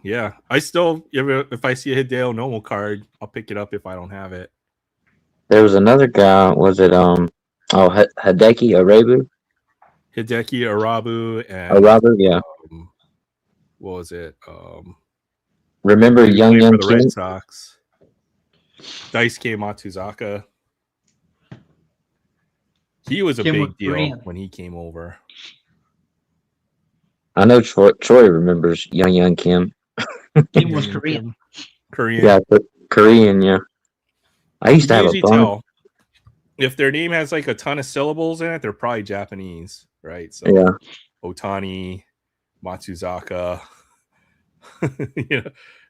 I still, if I see a Hideo Nomo card, I'll pick it up if I don't have it. There was another guy. Was it Hideki Arabu? Hideki Arabu and Arabu, yeah. What was it? Remember Young for the Kim? Red Sox. Daisuke Matsuzaka. He was a big deal Korean when he came over. I know Troy remembers Young Kim. Kim was Korean. Korean. Yeah, Korean, yeah. I used to have a bunch. Tell if their name has like a ton of syllables in it, they're probably Japanese, right? So yeah. Otani, Matsuzaka.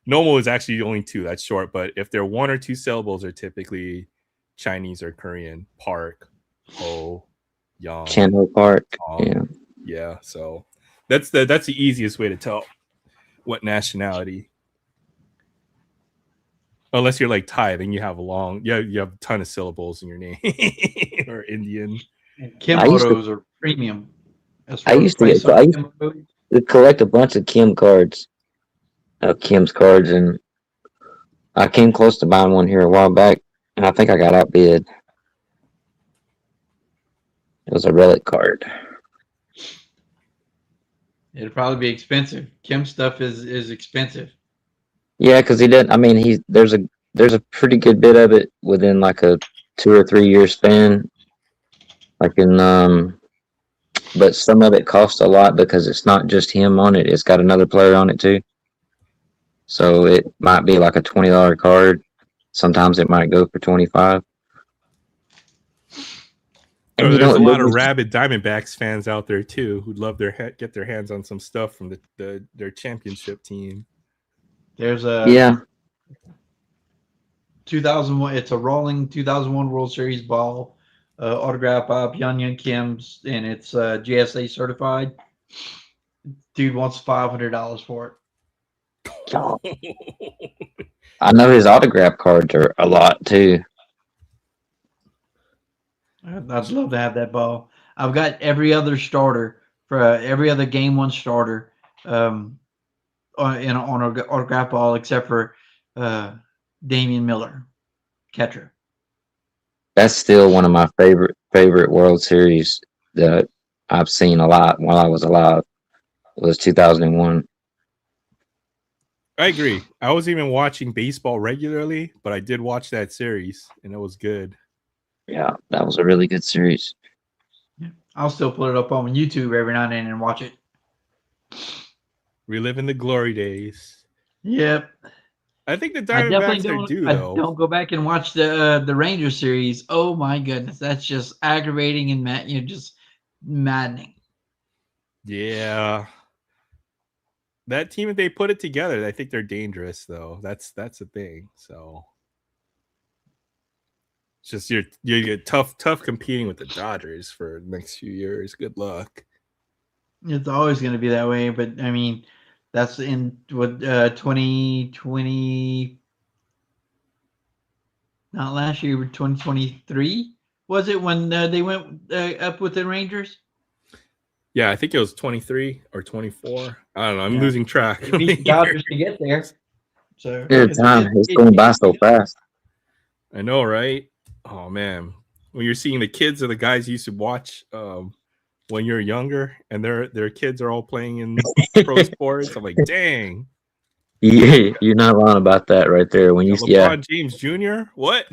Nomo is actually only 2. That's short, but if they're 1 or 2 syllables, are typically Chinese or Korean. Park, Ho, Young, Chan-Ho Park. Yeah. So that's the easiest way to tell what nationality. Unless you're like Thai, then you have you have a ton of syllables in your name, or Indian. Kim photos are premium. I used to collect a bunch of Kim cards, Kim's cards, and I came close to buying one here a while back, and I think I got outbid. It was a relic card. It'd probably be expensive. Kim stuff is expensive. Yeah, because he didn't. I mean, there's a pretty good bit of it within like a 2 or 3 year span. Like but some of it costs a lot because it's not just him on it; it's got another player on it too. So it might be like a $20 card. Sometimes it might go for $25. There's a lot of rabid Diamondbacks fans out there too who'd love get their hands on some stuff from their championship team. There's 2001. It's a rolling 2001 World Series ball, autograph by Young Kim's, and it's GSA certified. Dude wants $500 for it. I know his autograph cards are a lot too. I'd love to have that ball. I've got every other starter for every other Game 1 starter on an autograph ball except for Damian Miller, catcher. That's still one of my favorite World Series that I've seen a lot while I was alive. It was 2001. I agree. I was even watching baseball regularly, but I did watch that series, and it was good. Yeah, that was a really good series. Yeah. I'll still put it up on YouTube every now and then and watch it. Reliving the glory days. Yep. I think the Diamondbacks are due, though. Don't go back and watch the Ranger series. Oh my goodness, that's just aggravating and just maddening. Yeah. That team, if they put it together, I think they're dangerous, though. That's the thing. So it's just you get tough competing with the Dodgers for the next few years. Good luck. It's always going to be that way, but I mean, that's in 2020. Not last year, 2023. Was it when they went up with the Rangers? Yeah, I think it was 23 or 24. I don't know. I'm losing track. It beat the Dodgers to get there. So it's going by so fast. I know, right? Oh man, when you're seeing the kids of the guys you used to watch when you're younger, and their kids are all playing in pro sports, I'm like, dang. You're not lying about that right there. When LeBron James Jr. What?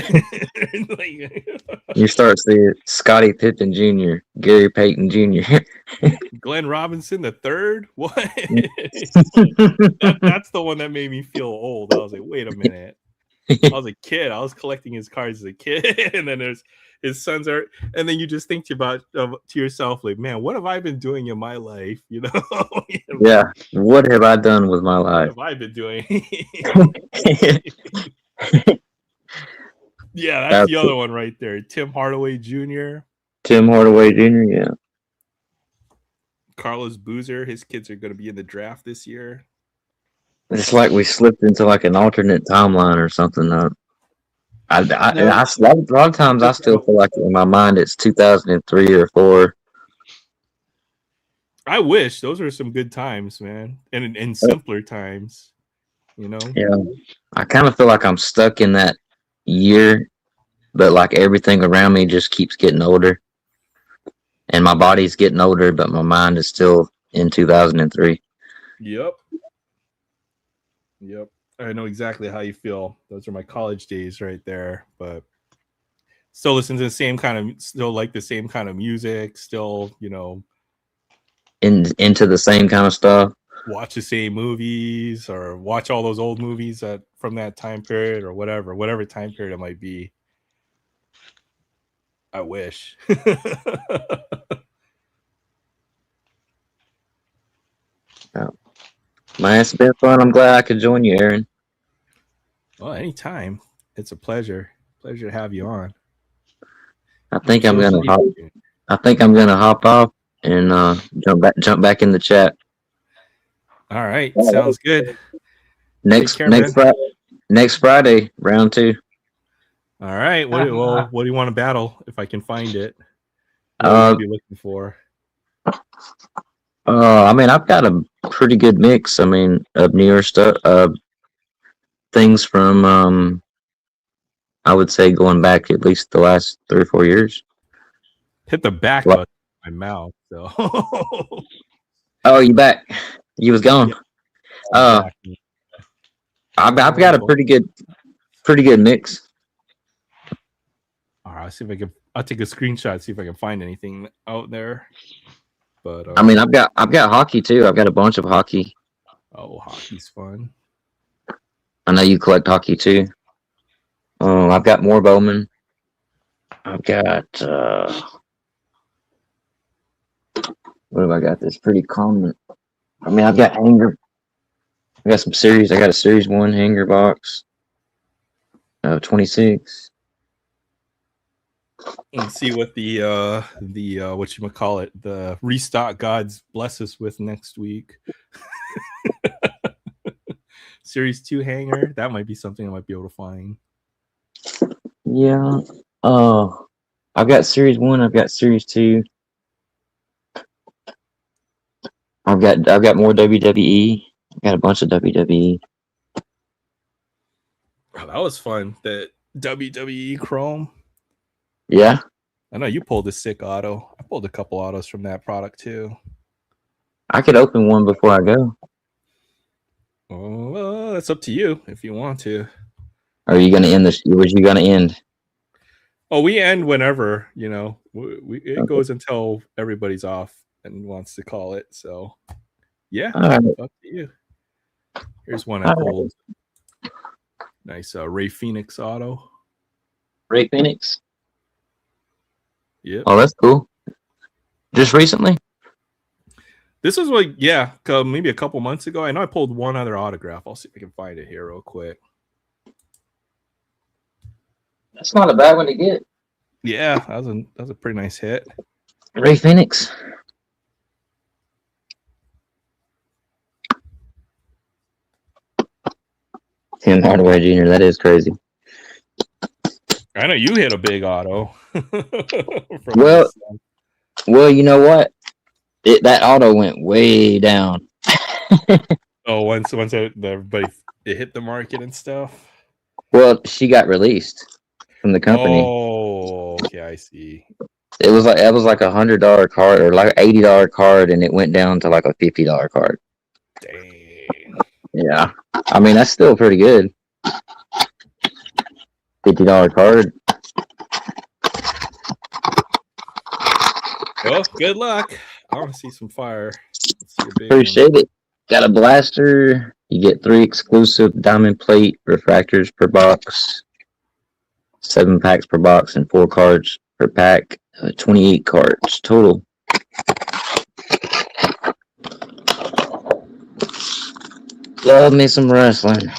You start seeing Scottie Pippen Jr., Gary Payton Jr. Glenn Robinson the third. What? That's the one that made me feel old. I was like, wait a minute. I was a kid. I was collecting his cards as a kid, and then there's his sons are, and then you just think to yourself, like, man, what have I been doing in my life? You know? Yeah. What have I done with my life? What have I been doing? Yeah, that's the other one right there. Tim Hardaway Jr. Tim Hardaway Jr. Yeah. Carlos Boozer. His kids are going to be in the draft this year. It's like we slipped into like an alternate timeline or something. A lot of times I still feel like in my mind it's 2003 or 4. I wish those were some good times, man, and simpler times. You know. Yeah, I kind of feel like I'm stuck in that year, but like everything around me just keeps getting older, and my body's getting older, but my mind is still in 2003. Yep. I know exactly how you feel. Those are my college days right there, but still listen to the same kind of, still like the same kind of music, still, you know, into the same kind of stuff. Watch the same movies or watch all those old movies from that time period or whatever time period it might be. I wish. Man, it's been fun. I'm glad I could join you, Aaron. Well, anytime. It's a pleasure. Pleasure to have you on. I think I'm gonna hop off and jump back in the chat. All right, sounds good. Next Friday, round 2. All right. What do you want to battle if I can find it? What would you be looking for? I mean, I've got a pretty good mix. I mean, of newer stuff, things from I would say going back at least the last 3 or 4 years. Hit the back button in my mouth. So. Oh, you back? You was gone. I've got a pretty good mix. All right, see if I'll take a screenshot, see if I can find anything out there. But I mean, I've got hockey too. I've got a bunch of hockey. Oh, hockey's fun. I know you collect hockey too. I've got more Bowman. I've got what have I got that's pretty common? I mean, I've got hanger. I got some series. I got a series 1 hanger box. 26. And see what the whatchamacallit, the restock gods bless us with next week. Series 2 hanger. That might be something I might be able to find. Yeah. I've got series 1, I've got series 2. I've got more WWE. I've got a bunch of WWE. Oh, that was fun. The WWE Chrome. Yeah. I know you pulled a sick auto. I pulled a couple autos from that product too. I could open one before I go. Oh, well, that's up to you if you want to. Are you gonna end this? Was you gonna end? Oh, we end whenever, you know. It goes until everybody's off and wants to call it. So, yeah, right. Up to you. Here's one I pulled. Right. Nice Ray Phoenix auto. Ray Phoenix? Yeah. Oh, that's cool. Just recently? This was like, yeah, maybe a couple months ago. I know I pulled one other autograph. I'll see if I can find it here real quick. That's not a bad one to get. Yeah, that was a pretty nice hit. Ray Phoenix. Tim Hardaway Jr. That is crazy. I know you hit a big auto. Well, you know what? That auto went way down. Oh, once everybody it hit the market and stuff. Well, she got released from the company. Oh, okay, I see. It was like $100 card or like $80 card, and it went down to like a $50 card. Dang. Yeah. I mean, that's still pretty good. $50 card. Well, good luck. I want to see some fire. Let's see a big Appreciate it. Got a blaster. You get 3 exclusive diamond plate refractors per box, 7 packs per box, and 4 cards per pack. 28 cards total. Love me some wrestling.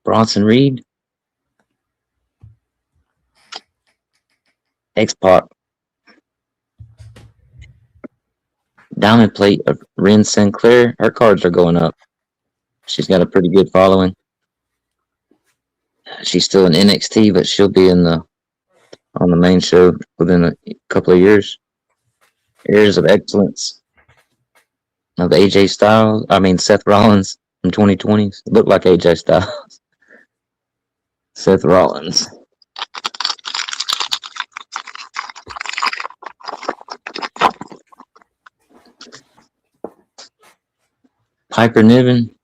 Bronson Reed. X-Pac. Diamond plate of Ren Sinclair. Her cards are going up. She's got a pretty good following. She's still in NXT, but she'll be on the main show within a couple of years. Areas of excellence of AJ Styles. I mean Seth Rollins from 2020s. Looked like AJ Styles. Seth Rollins. Piper Niven.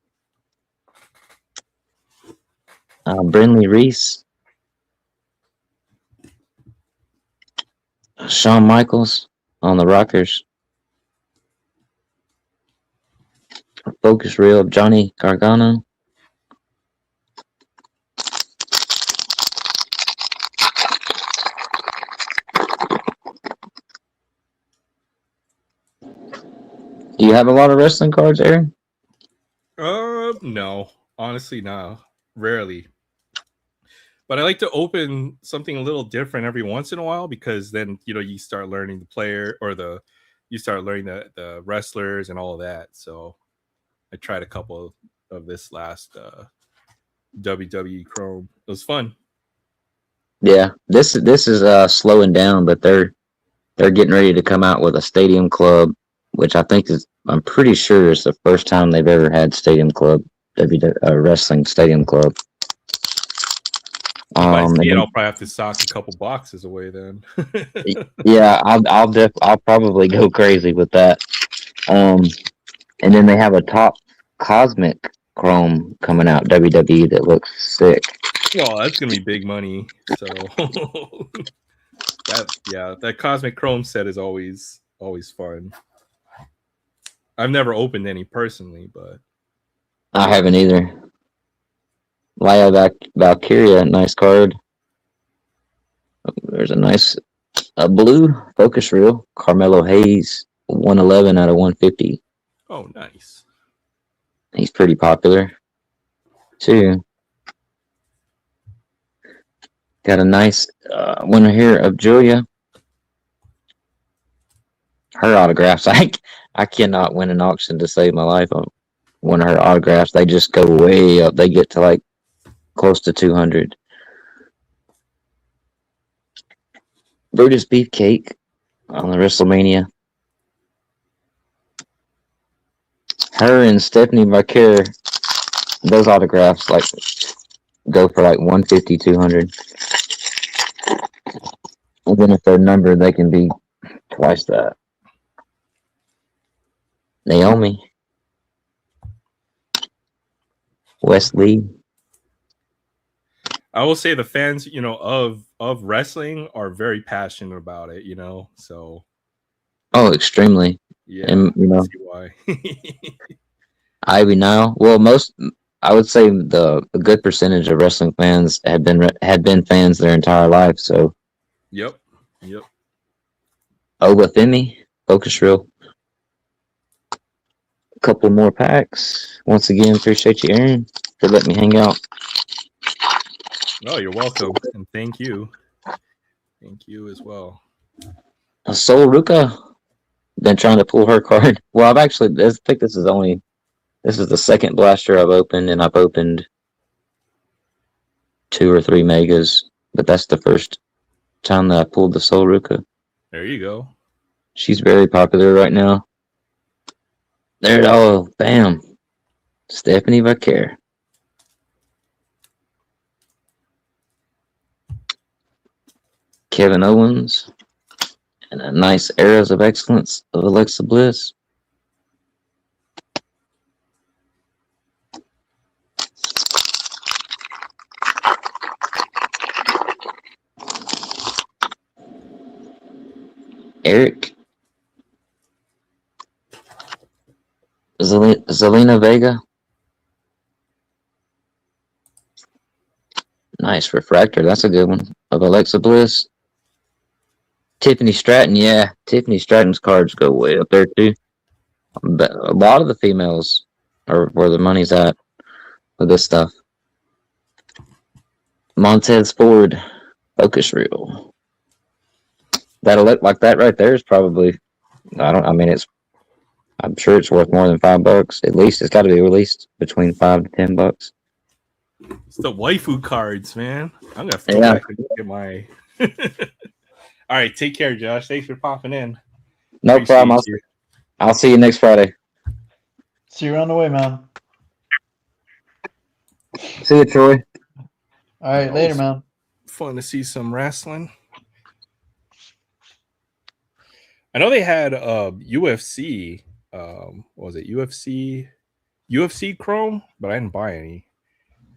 Brindley Reese. Shawn Michaels on the Rockers. Focus reel of Johnny Gargano. Do you have a lot of wrestling cards, Aaron? No, honestly, no, rarely. But I like to open something a little different every once in a while, because then you start learning the player, or you start learning the wrestlers and all of that. So I tried a couple of this last WWE Chrome. It was fun. Yeah, this is slowing down, but they're getting ready to come out with a Stadium Club, which I'm pretty sure is the first time they've ever had Stadium Club, wrestling Stadium Club. If I see it, I'll probably have to sock a couple boxes away then. Yeah, I'll probably go crazy with that. And then they have a top Cosmic Chrome coming out, WWE, that looks sick. Oh, that's gonna be big money. So that Cosmic Chrome set is always fun. I've never opened any personally, but I haven't either. Laya Valkyria, nice card. There's a nice blue focus reel. Carmelo Hayes, 111 out of 150. Oh, nice. He's pretty popular too. Got a nice winner here of Julia. Her autographs, I cannot win an auction to save my life on one of her autographs. They just go way up. They get to like close to 200. Brutus Beefcake on the WrestleMania. Her and Stephanie Vaquer, those autographs like go for like 150, 200. And then if they're numbered, they can be twice that. Naomi. Wesley. I will say the fans, of wrestling are very passionate about it, so. Oh, extremely. Yeah, and I see why. Ivy Nile. Well, I would say a good percentage of wrestling fans had been fans their entire life. So. Yep. Obafemi, focus reel. A couple more packs. Once again, appreciate you, Aaron, for letting me hang out. Oh, you're welcome, and thank you. Thank you as well. Sol Ruka, been trying to pull her card. Well, I think this is the second blaster I've opened, and I've opened 2 or 3 megas, but that's the first time that I pulled the Sol Ruka. There you go. She's very popular right now. There it all. Bam. Stephanie Vaquer. Kevin Owens. And a nice Arrows of Excellence of Alexa Bliss. Eric. Zelina Vega. Nice Refractor. That's a good one. Of Alexa Bliss. Tiffany Stratton. Yeah, Tiffany Stratton's cards go way up there too. But a lot of the females are where the money's at with this stuff. Montez Ford. Focus Reel. That'll look like that right there is probably, I'm sure it's worth more than $5. At least it's got to be released between $5 to $10. It's the waifu cards, man. I'm gonna go back and get my. All right, take care, Josh. Thanks for popping in. No problem. I'll see you next Friday. See you around the way, man. See you, Troy. All right, later, man. Fun to see some wrestling. I know they had UFC. What was it? UFC Chrome, but I didn't buy any.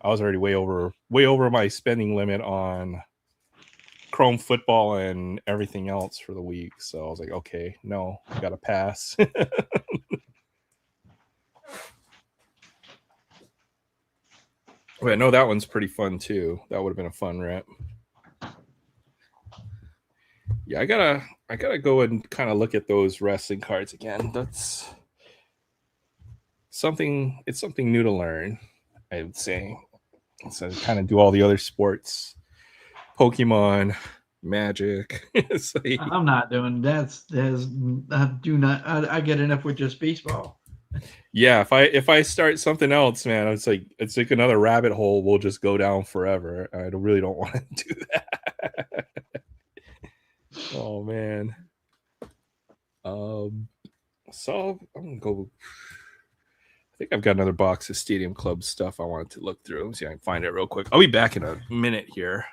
I was already way over my spending limit on Chrome football and everything else for the week. So I was like, okay, no, I gotta pass. But I know that one's pretty fun too. That would have been a fun rep. Yeah, I gotta go and kind of look at those wrestling cards again. That's something. It's something new to learn, I would say. So kind of do all the other sports, Pokemon, Magic. So, I'm not doing that. I get enough with just baseball. Yeah, if I start something else, man, it's like another rabbit hole. We'll just go down forever. I really don't want to do that. Oh man. So I'm gonna go. I think I've got another box of Stadium Club stuff I wanted to look through. Let's see if I can find it real quick. I'll be back in a minute here.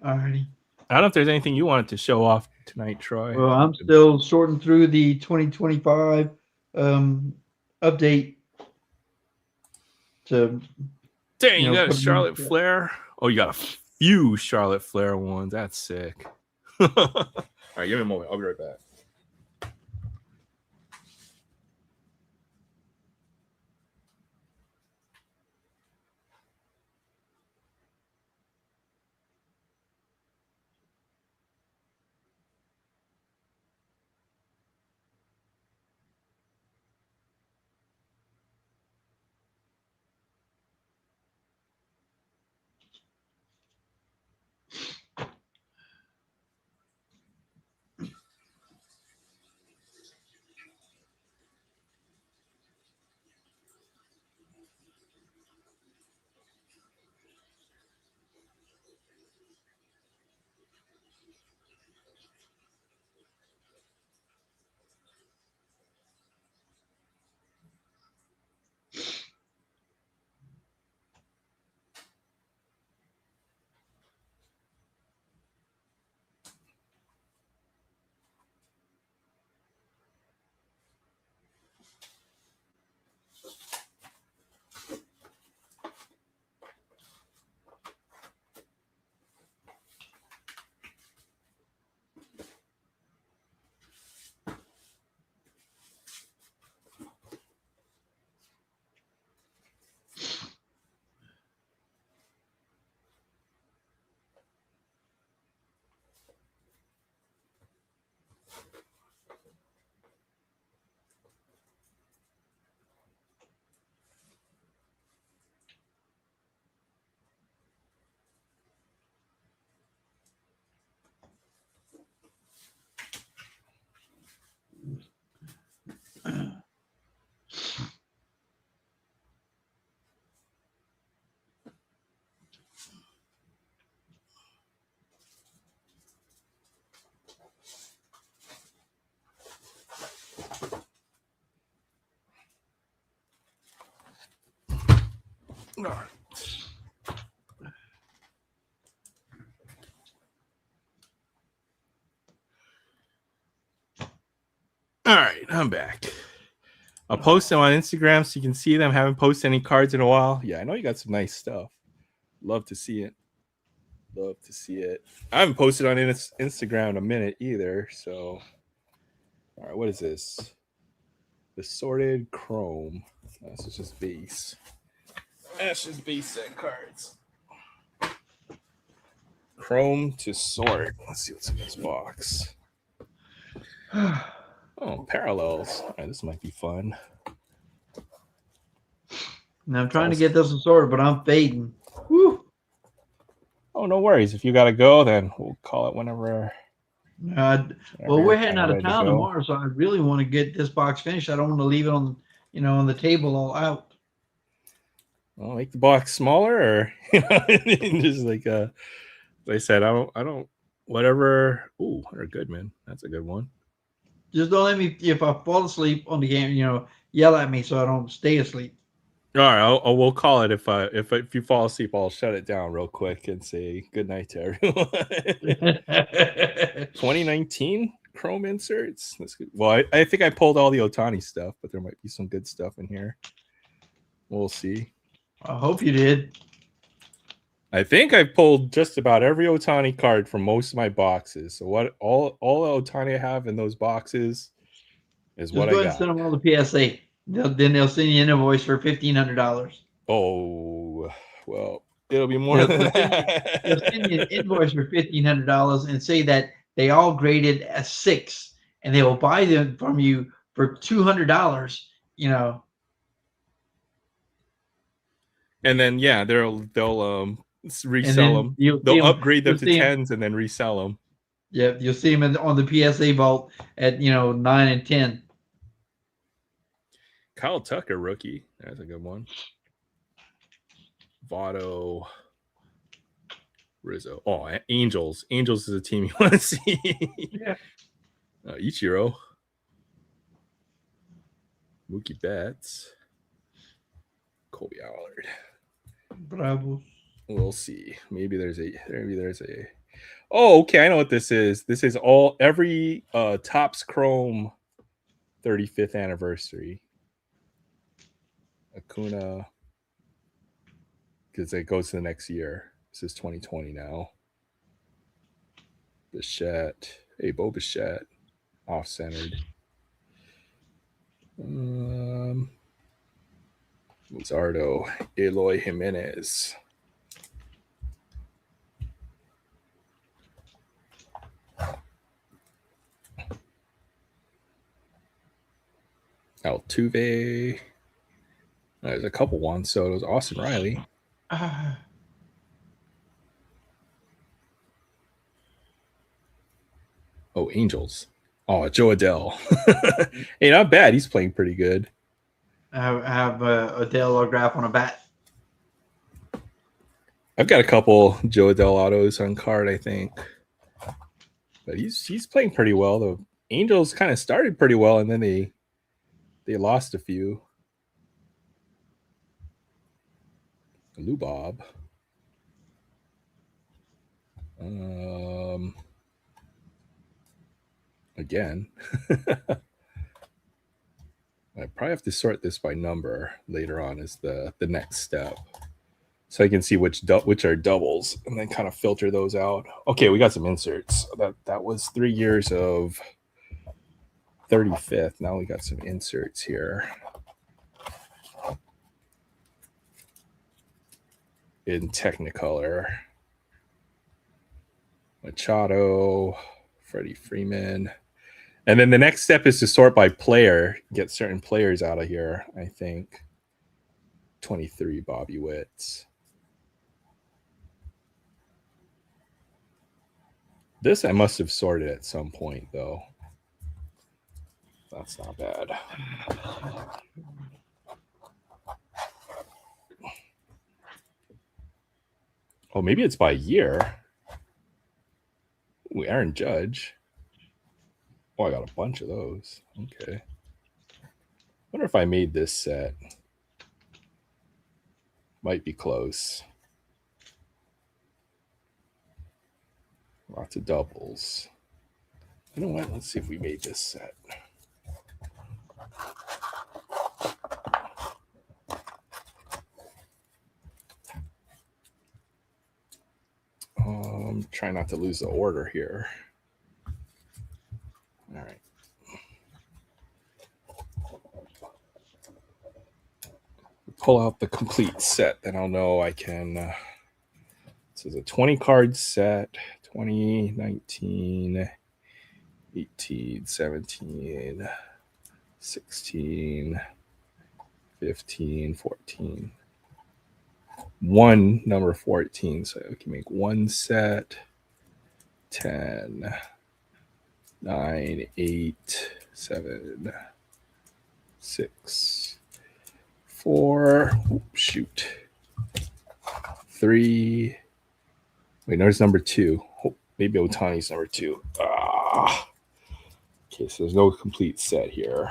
Alrighty. I don't know if there's anything you wanted to show off tonight, Troy. Well, I'm still sorting through the 2025 update. To dang, you got a Charlotte Flair. Oh, you got a few Charlotte Flair ones. That's sick. All right, give me a moment. I'll be right back. All right. All right, I'm back. I'll post them on Instagram so you can see them. Haven't posted any cards in a while. Yeah, I know you got some nice stuff. Love to see it. Love to see it. I haven't posted on Instagram in a minute either. So, all right, what is this? The sorted chrome. This is just base. That's just base set cards. Chrome to sort. Let's see what's in this box. Oh, parallels. All right, this might be fun. Now I'm trying to get this one sorted, but I'm fading. Woo. Oh, no worries. If you got to go, then we'll call it whenever. Well, we're heading out of town tomorrow, so I really want to get this box finished. I don't want to leave it on, on the table all out. Well, make the box smaller, or just like I said, I don't, whatever. Ooh, Hunter Goodman, that's a good one. Just don't let me, if I fall asleep on the game, yell at me so I don't stay asleep. All right, we'll call it if you fall asleep, I'll shut it down real quick and say good night to everyone. 2019 Chrome inserts. That's good. Well, I think I pulled all the Ohtani stuff, but there might be some good stuff in here. We'll see. I hope you did. I think I pulled just about every Ohtani card from most of my boxes. So what all the Ohtani I have in those boxes is Just what go I ahead got. and send them all to PSA. Then they'll send you an invoice for $1,500. Oh, well, it'll be more than that. They'll send you an invoice for $1,500 and say that they all graded a 6, and they will buy them from you for $200. And then they'll resell them. They'll upgrade them to 10s and then resell them. Yeah, you'll see them on the PSA vault at 9 and 10. Kyle Tucker rookie, that's a good one. Votto, Rizzo. Oh, Angels. Angels is a team you want to see. Yeah. Ichiro, Mookie Betts, Colby Allard. Bravo. We'll see. Maybe there's a. Oh, okay. I know what this is. This is every Topps Chrome 35th anniversary. Acuna, because it goes to the next year. This is 2020 now. Bichette. Hey, Bo Bichette. Off-centered. Luzardo. Eloy Jimenez. Altuve. There's a couple ones. So it was Austin Riley. Oh, Angels. Oh, Joe Adele. Hey, not bad. He's playing pretty good. I have Adele autograph on a bat. I've got a couple Joe Adele autos on card, I think. But he's playing pretty well. The Angels kind of started pretty well, and then they lost a few. Lou Bob. Again. I probably have to sort this by number later on as the next step. So I can see which are doubles and then kind of filter those out. Okay, we got some inserts. That was 3 years of 35th. Now we got some inserts here. In Technicolor. Machado, Freddie Freeman. And then the next step is to sort by player, get certain players out of here, I think. 23, Bobby Witt. This I must have sorted at some point, though. That's not bad. Oh, maybe it's by year. Ooh, Aaron Judge. Oh, I got a bunch of those. Okay. Wonder if I made this set. Might be close. Lots of doubles. You know what? Let's see if we made this set. Try not to lose the order here. All right. Pull out the complete set, then I'll know I can. This is a 20 card set, 20, 19, 18, 17, 16, 15, 14. One number 14, so I can make one set, 10, 9, 8, 7, 6, 4, shoot, 3. Wait, there's number 2. Oh, maybe Otani's number 2. Okay, so there's no complete set here.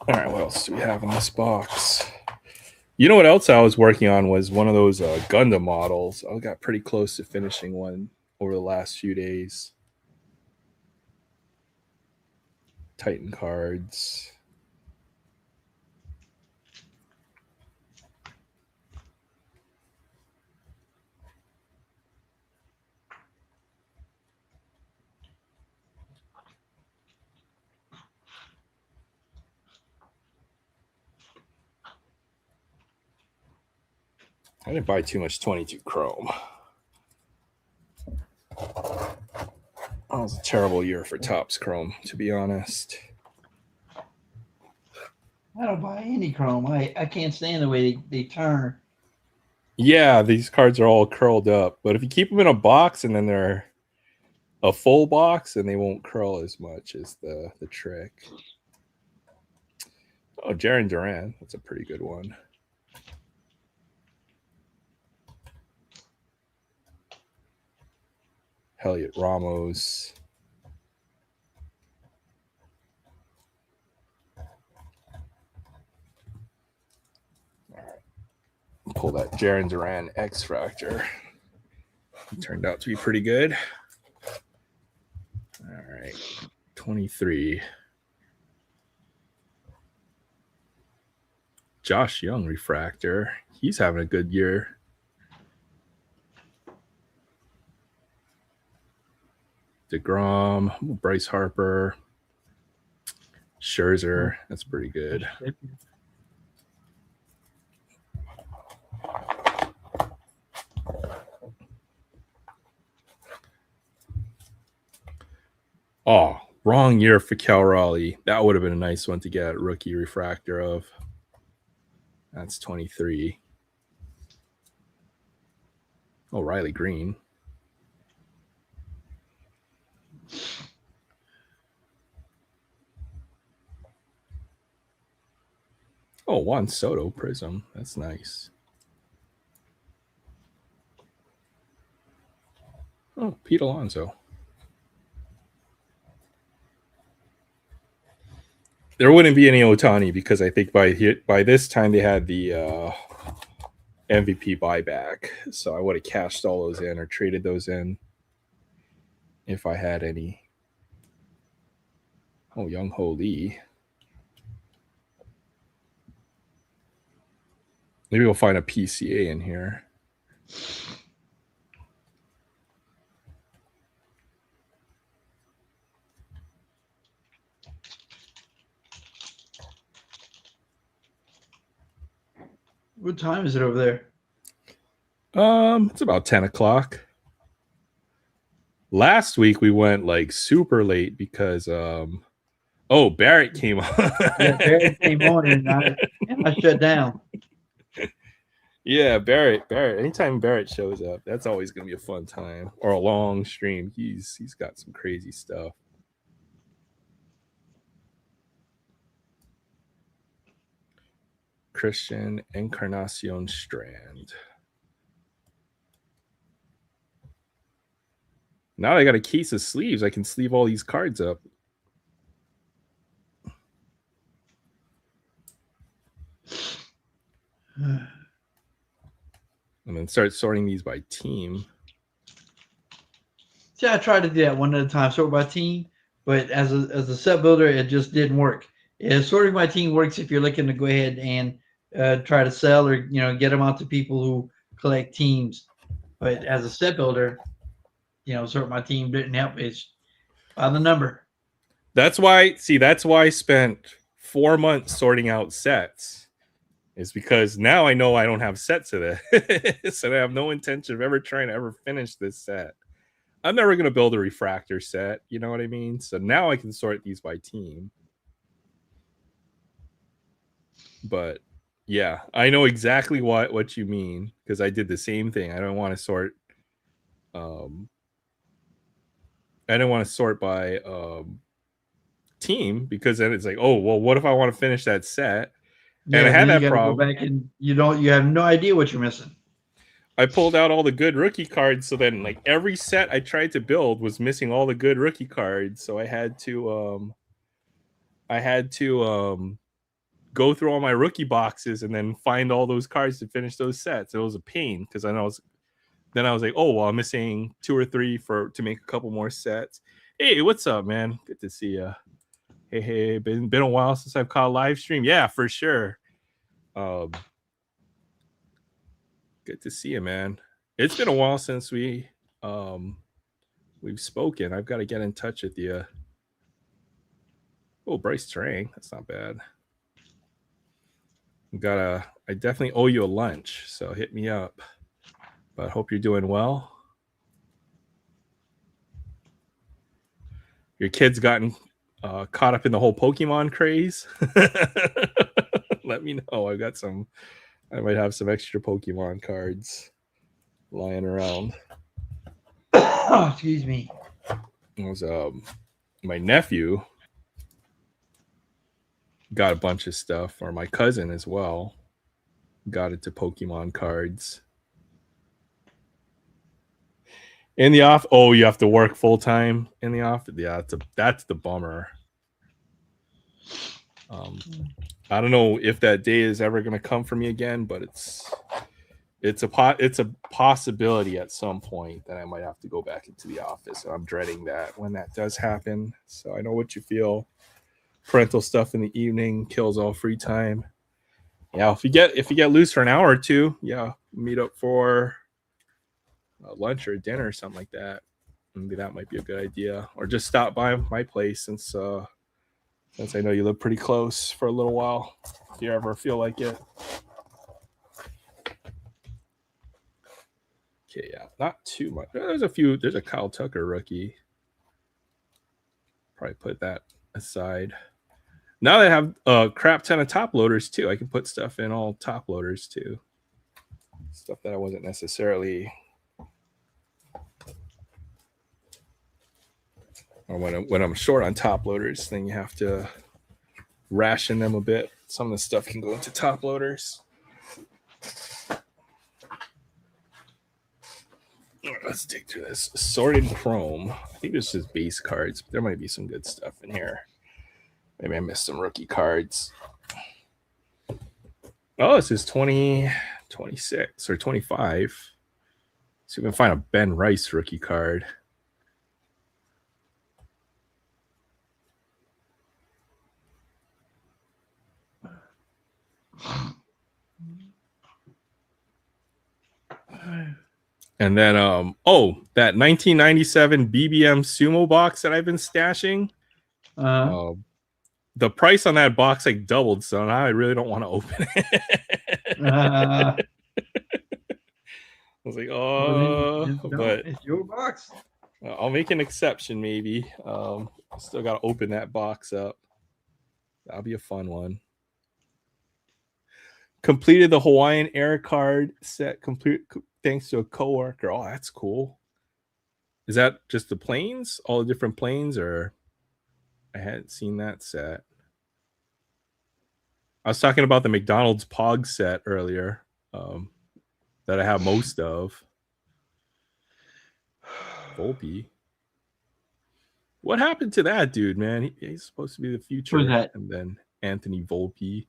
All right, what else do we have in this box? You know what else I was working on was one of those Gundam models. I got pretty close to finishing one over the last few days. Titan cards. I didn't buy too much 22 chrome. That was a terrible year for Topps Chrome, to be honest. I don't buy any chrome. I can't stand the way they turn. Yeah, these cards are all curled up. But if you keep them in a box and then they're a full box, then they won't curl as much as the trick. Oh, Jaren Duran. That's a pretty good one. Heliot Ramos. All right. Pull that Jaren Duran X Fractor. It turned out to be pretty good. All right. 23. Josh Young refractor. He's having a good year. DeGrom, Bryce Harper, Scherzer. That's pretty good. Oh, wrong year for Cal Raleigh. That would have been a nice one to get a rookie refractor of. That's 23. Oh, Riley Green. Oh, Juan Soto Prism. That's nice. Oh, Pete Alonso. There wouldn't be any Otani because I think by this time they had the MVP buyback. So I would have cashed all those in or traded those in if I had any. Oh, Young Ho Lee. Maybe we'll find a PCA in here. What time is it over there? It's about 10 o'clock. Last week we went like super late because Barrett came on. Yeah, Barrett came on and I shut down. Yeah, Barrett. Anytime Barrett shows up, that's always gonna be a fun time or a long stream. He's got some crazy stuff. Christian Encarnacion Strand. Now I got a case of sleeves. I can sleeve all these cards up. And then start sorting these by team. See, I tried to do that one at a time, sort by team, but as a set builder, it just didn't work. Sorting by team works if you're looking to go ahead and try to sell or get them out to people who collect teams. But as a set builder, sort my team didn't help. It's by the number. That's why I spent 4 months sorting out sets. Is because now I know I don't have sets of this, and I have no intention of ever trying to ever finish this set. I'm never going to build a refractor set. You know what I mean? So now I can sort these by team. But yeah, I know exactly what you mean, because I did the same thing. I don't want to sort. I don't want to sort by team, because then it's like, oh well, what if I want to finish that set? Yeah, and I had that problem. Go back and you have no idea what you're missing. I pulled out all the good rookie cards, so then like every set I tried to build was missing all the good rookie cards. So I had to go through all my rookie boxes and then find all those cards to finish those sets. It was a pain, because I was like, oh well, I'm missing 2 or 3 to make a couple more sets. Hey, what's up, man? Good to see you. Hey, been a while since I've caught a live stream. Yeah, for sure. Good to see you, man. It's been a while since we've spoken. I've got to get in touch with you. Oh, Bryce Trang, that's not bad. I definitely owe you a lunch, so hit me up. But hope you're doing well. Your kid's gotten caught up in the whole Pokemon craze. Let me know. I might have some extra Pokemon cards lying around. Excuse me. It was my nephew got a bunch of stuff, or my cousin as well got into Pokemon cards. In the office, oh, you have to work full time in the office. Yeah, that's the bummer. I don't know if that day is ever going to come for me again, but it's a possibility at some point that I might have to go back into the office. So I'm dreading that when that does happen. So I know what you feel. Parental stuff in the evening kills all free time. Yeah, if you get loose for an hour or two, yeah, meet up for lunch or dinner or something like that. Maybe that might be a good idea, or just stop by my place since I know you live pretty close for a little while, if you ever feel like it. Okay, yeah, not too much. There's a Kyle Tucker rookie. Probably put that aside. Now that I have a crap ton of top loaders too, I can put stuff in all top loaders too. Stuff that I wasn't necessarily, or when I'm short on top loaders, then you have to ration them a bit. Some of the stuff can go into top loaders. Let's dig through this. Sorted Chrome. I think this is base cards, but there might be some good stuff in here. Maybe I missed some rookie cards. Oh, this is 2026 or 25. See if we can find a Ben Rice rookie card. And then, that 1997 BBM Sumo box that I've been stashing. The price on that box like doubled, so now I really don't want to open it. I was like, but it's your box. I'll make an exception, maybe. Still got to open that box up. That'll be a fun one. Completed the Hawaiian Air card set thanks to a coworker. Oh, that's cool. Is that just the planes? All the different planes, or I hadn't seen that set. I was talking about the McDonald's Pog set earlier, that I have most of. Volpe. What happened to that dude, man? He's supposed to be the future. Who's that? And then Anthony Volpe.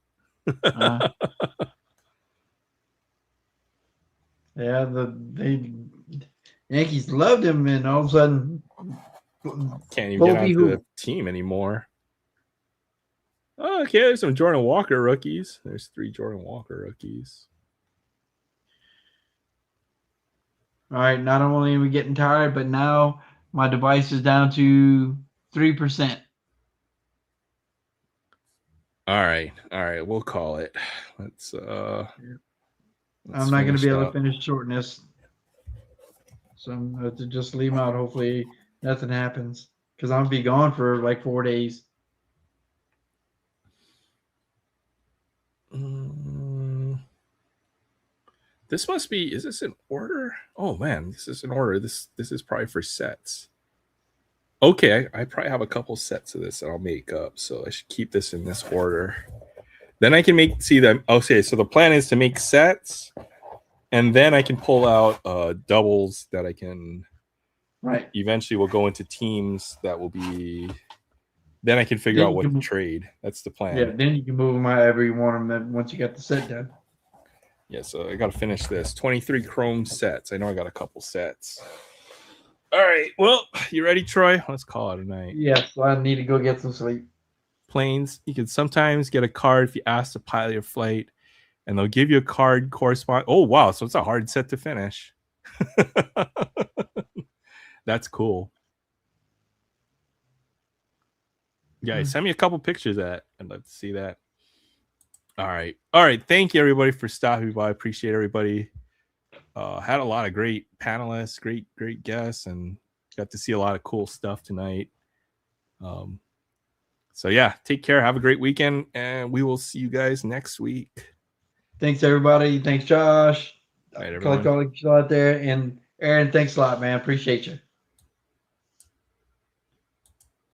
Yeah, the Yankees loved him, and all of a sudden can't even get onto the team anymore. Oh, okay, there's some Jordan Walker rookies. There's 3 Jordan Walker rookies. All right, not only are we getting tired, but now my device is down to 3%. All right, we'll call it. Let's I'm not going to be able to finish shorting this, so I'm going to just leave them out. Hopefully, nothing happens because I'm gonna be gone for like 4 days. This must be. Is this in order? Oh man, this is in order. This is probably for sets. Okay, I probably have a couple sets of this that I'll make up, so I should keep this in this order. Then I can see them. Okay, so the plan is to make sets, and then I can pull out doubles that I can. Right. Eventually, we'll go into teams that will be. Then I can figure out what to trade. That's the plan. Yeah, then you can move them however you want them. Then once you got the set done. Yeah, so I got to finish this 23 Chrome sets. I know I got a couple sets. All right. Well, you ready, Troy? Let's call it a night. Yes, I need to go get some sleep. Planes. You can sometimes get a card if you ask to pilot your flight, and they'll give you a card correspond. Oh wow! So it's a hard set to finish. That's cool. Guys, send me a couple pictures of that. I'd love to see that. All right. Thank you everybody for stopping by. I appreciate everybody. Had a lot of great panelists, great guests, and got to see a lot of cool stuff tonight. So yeah, take care. Have a great weekend, and we will see you guys next week. Thanks everybody. Thanks Josh. All right, everyone. Collect all out there, and Aaron. Thanks a lot, man. Appreciate you.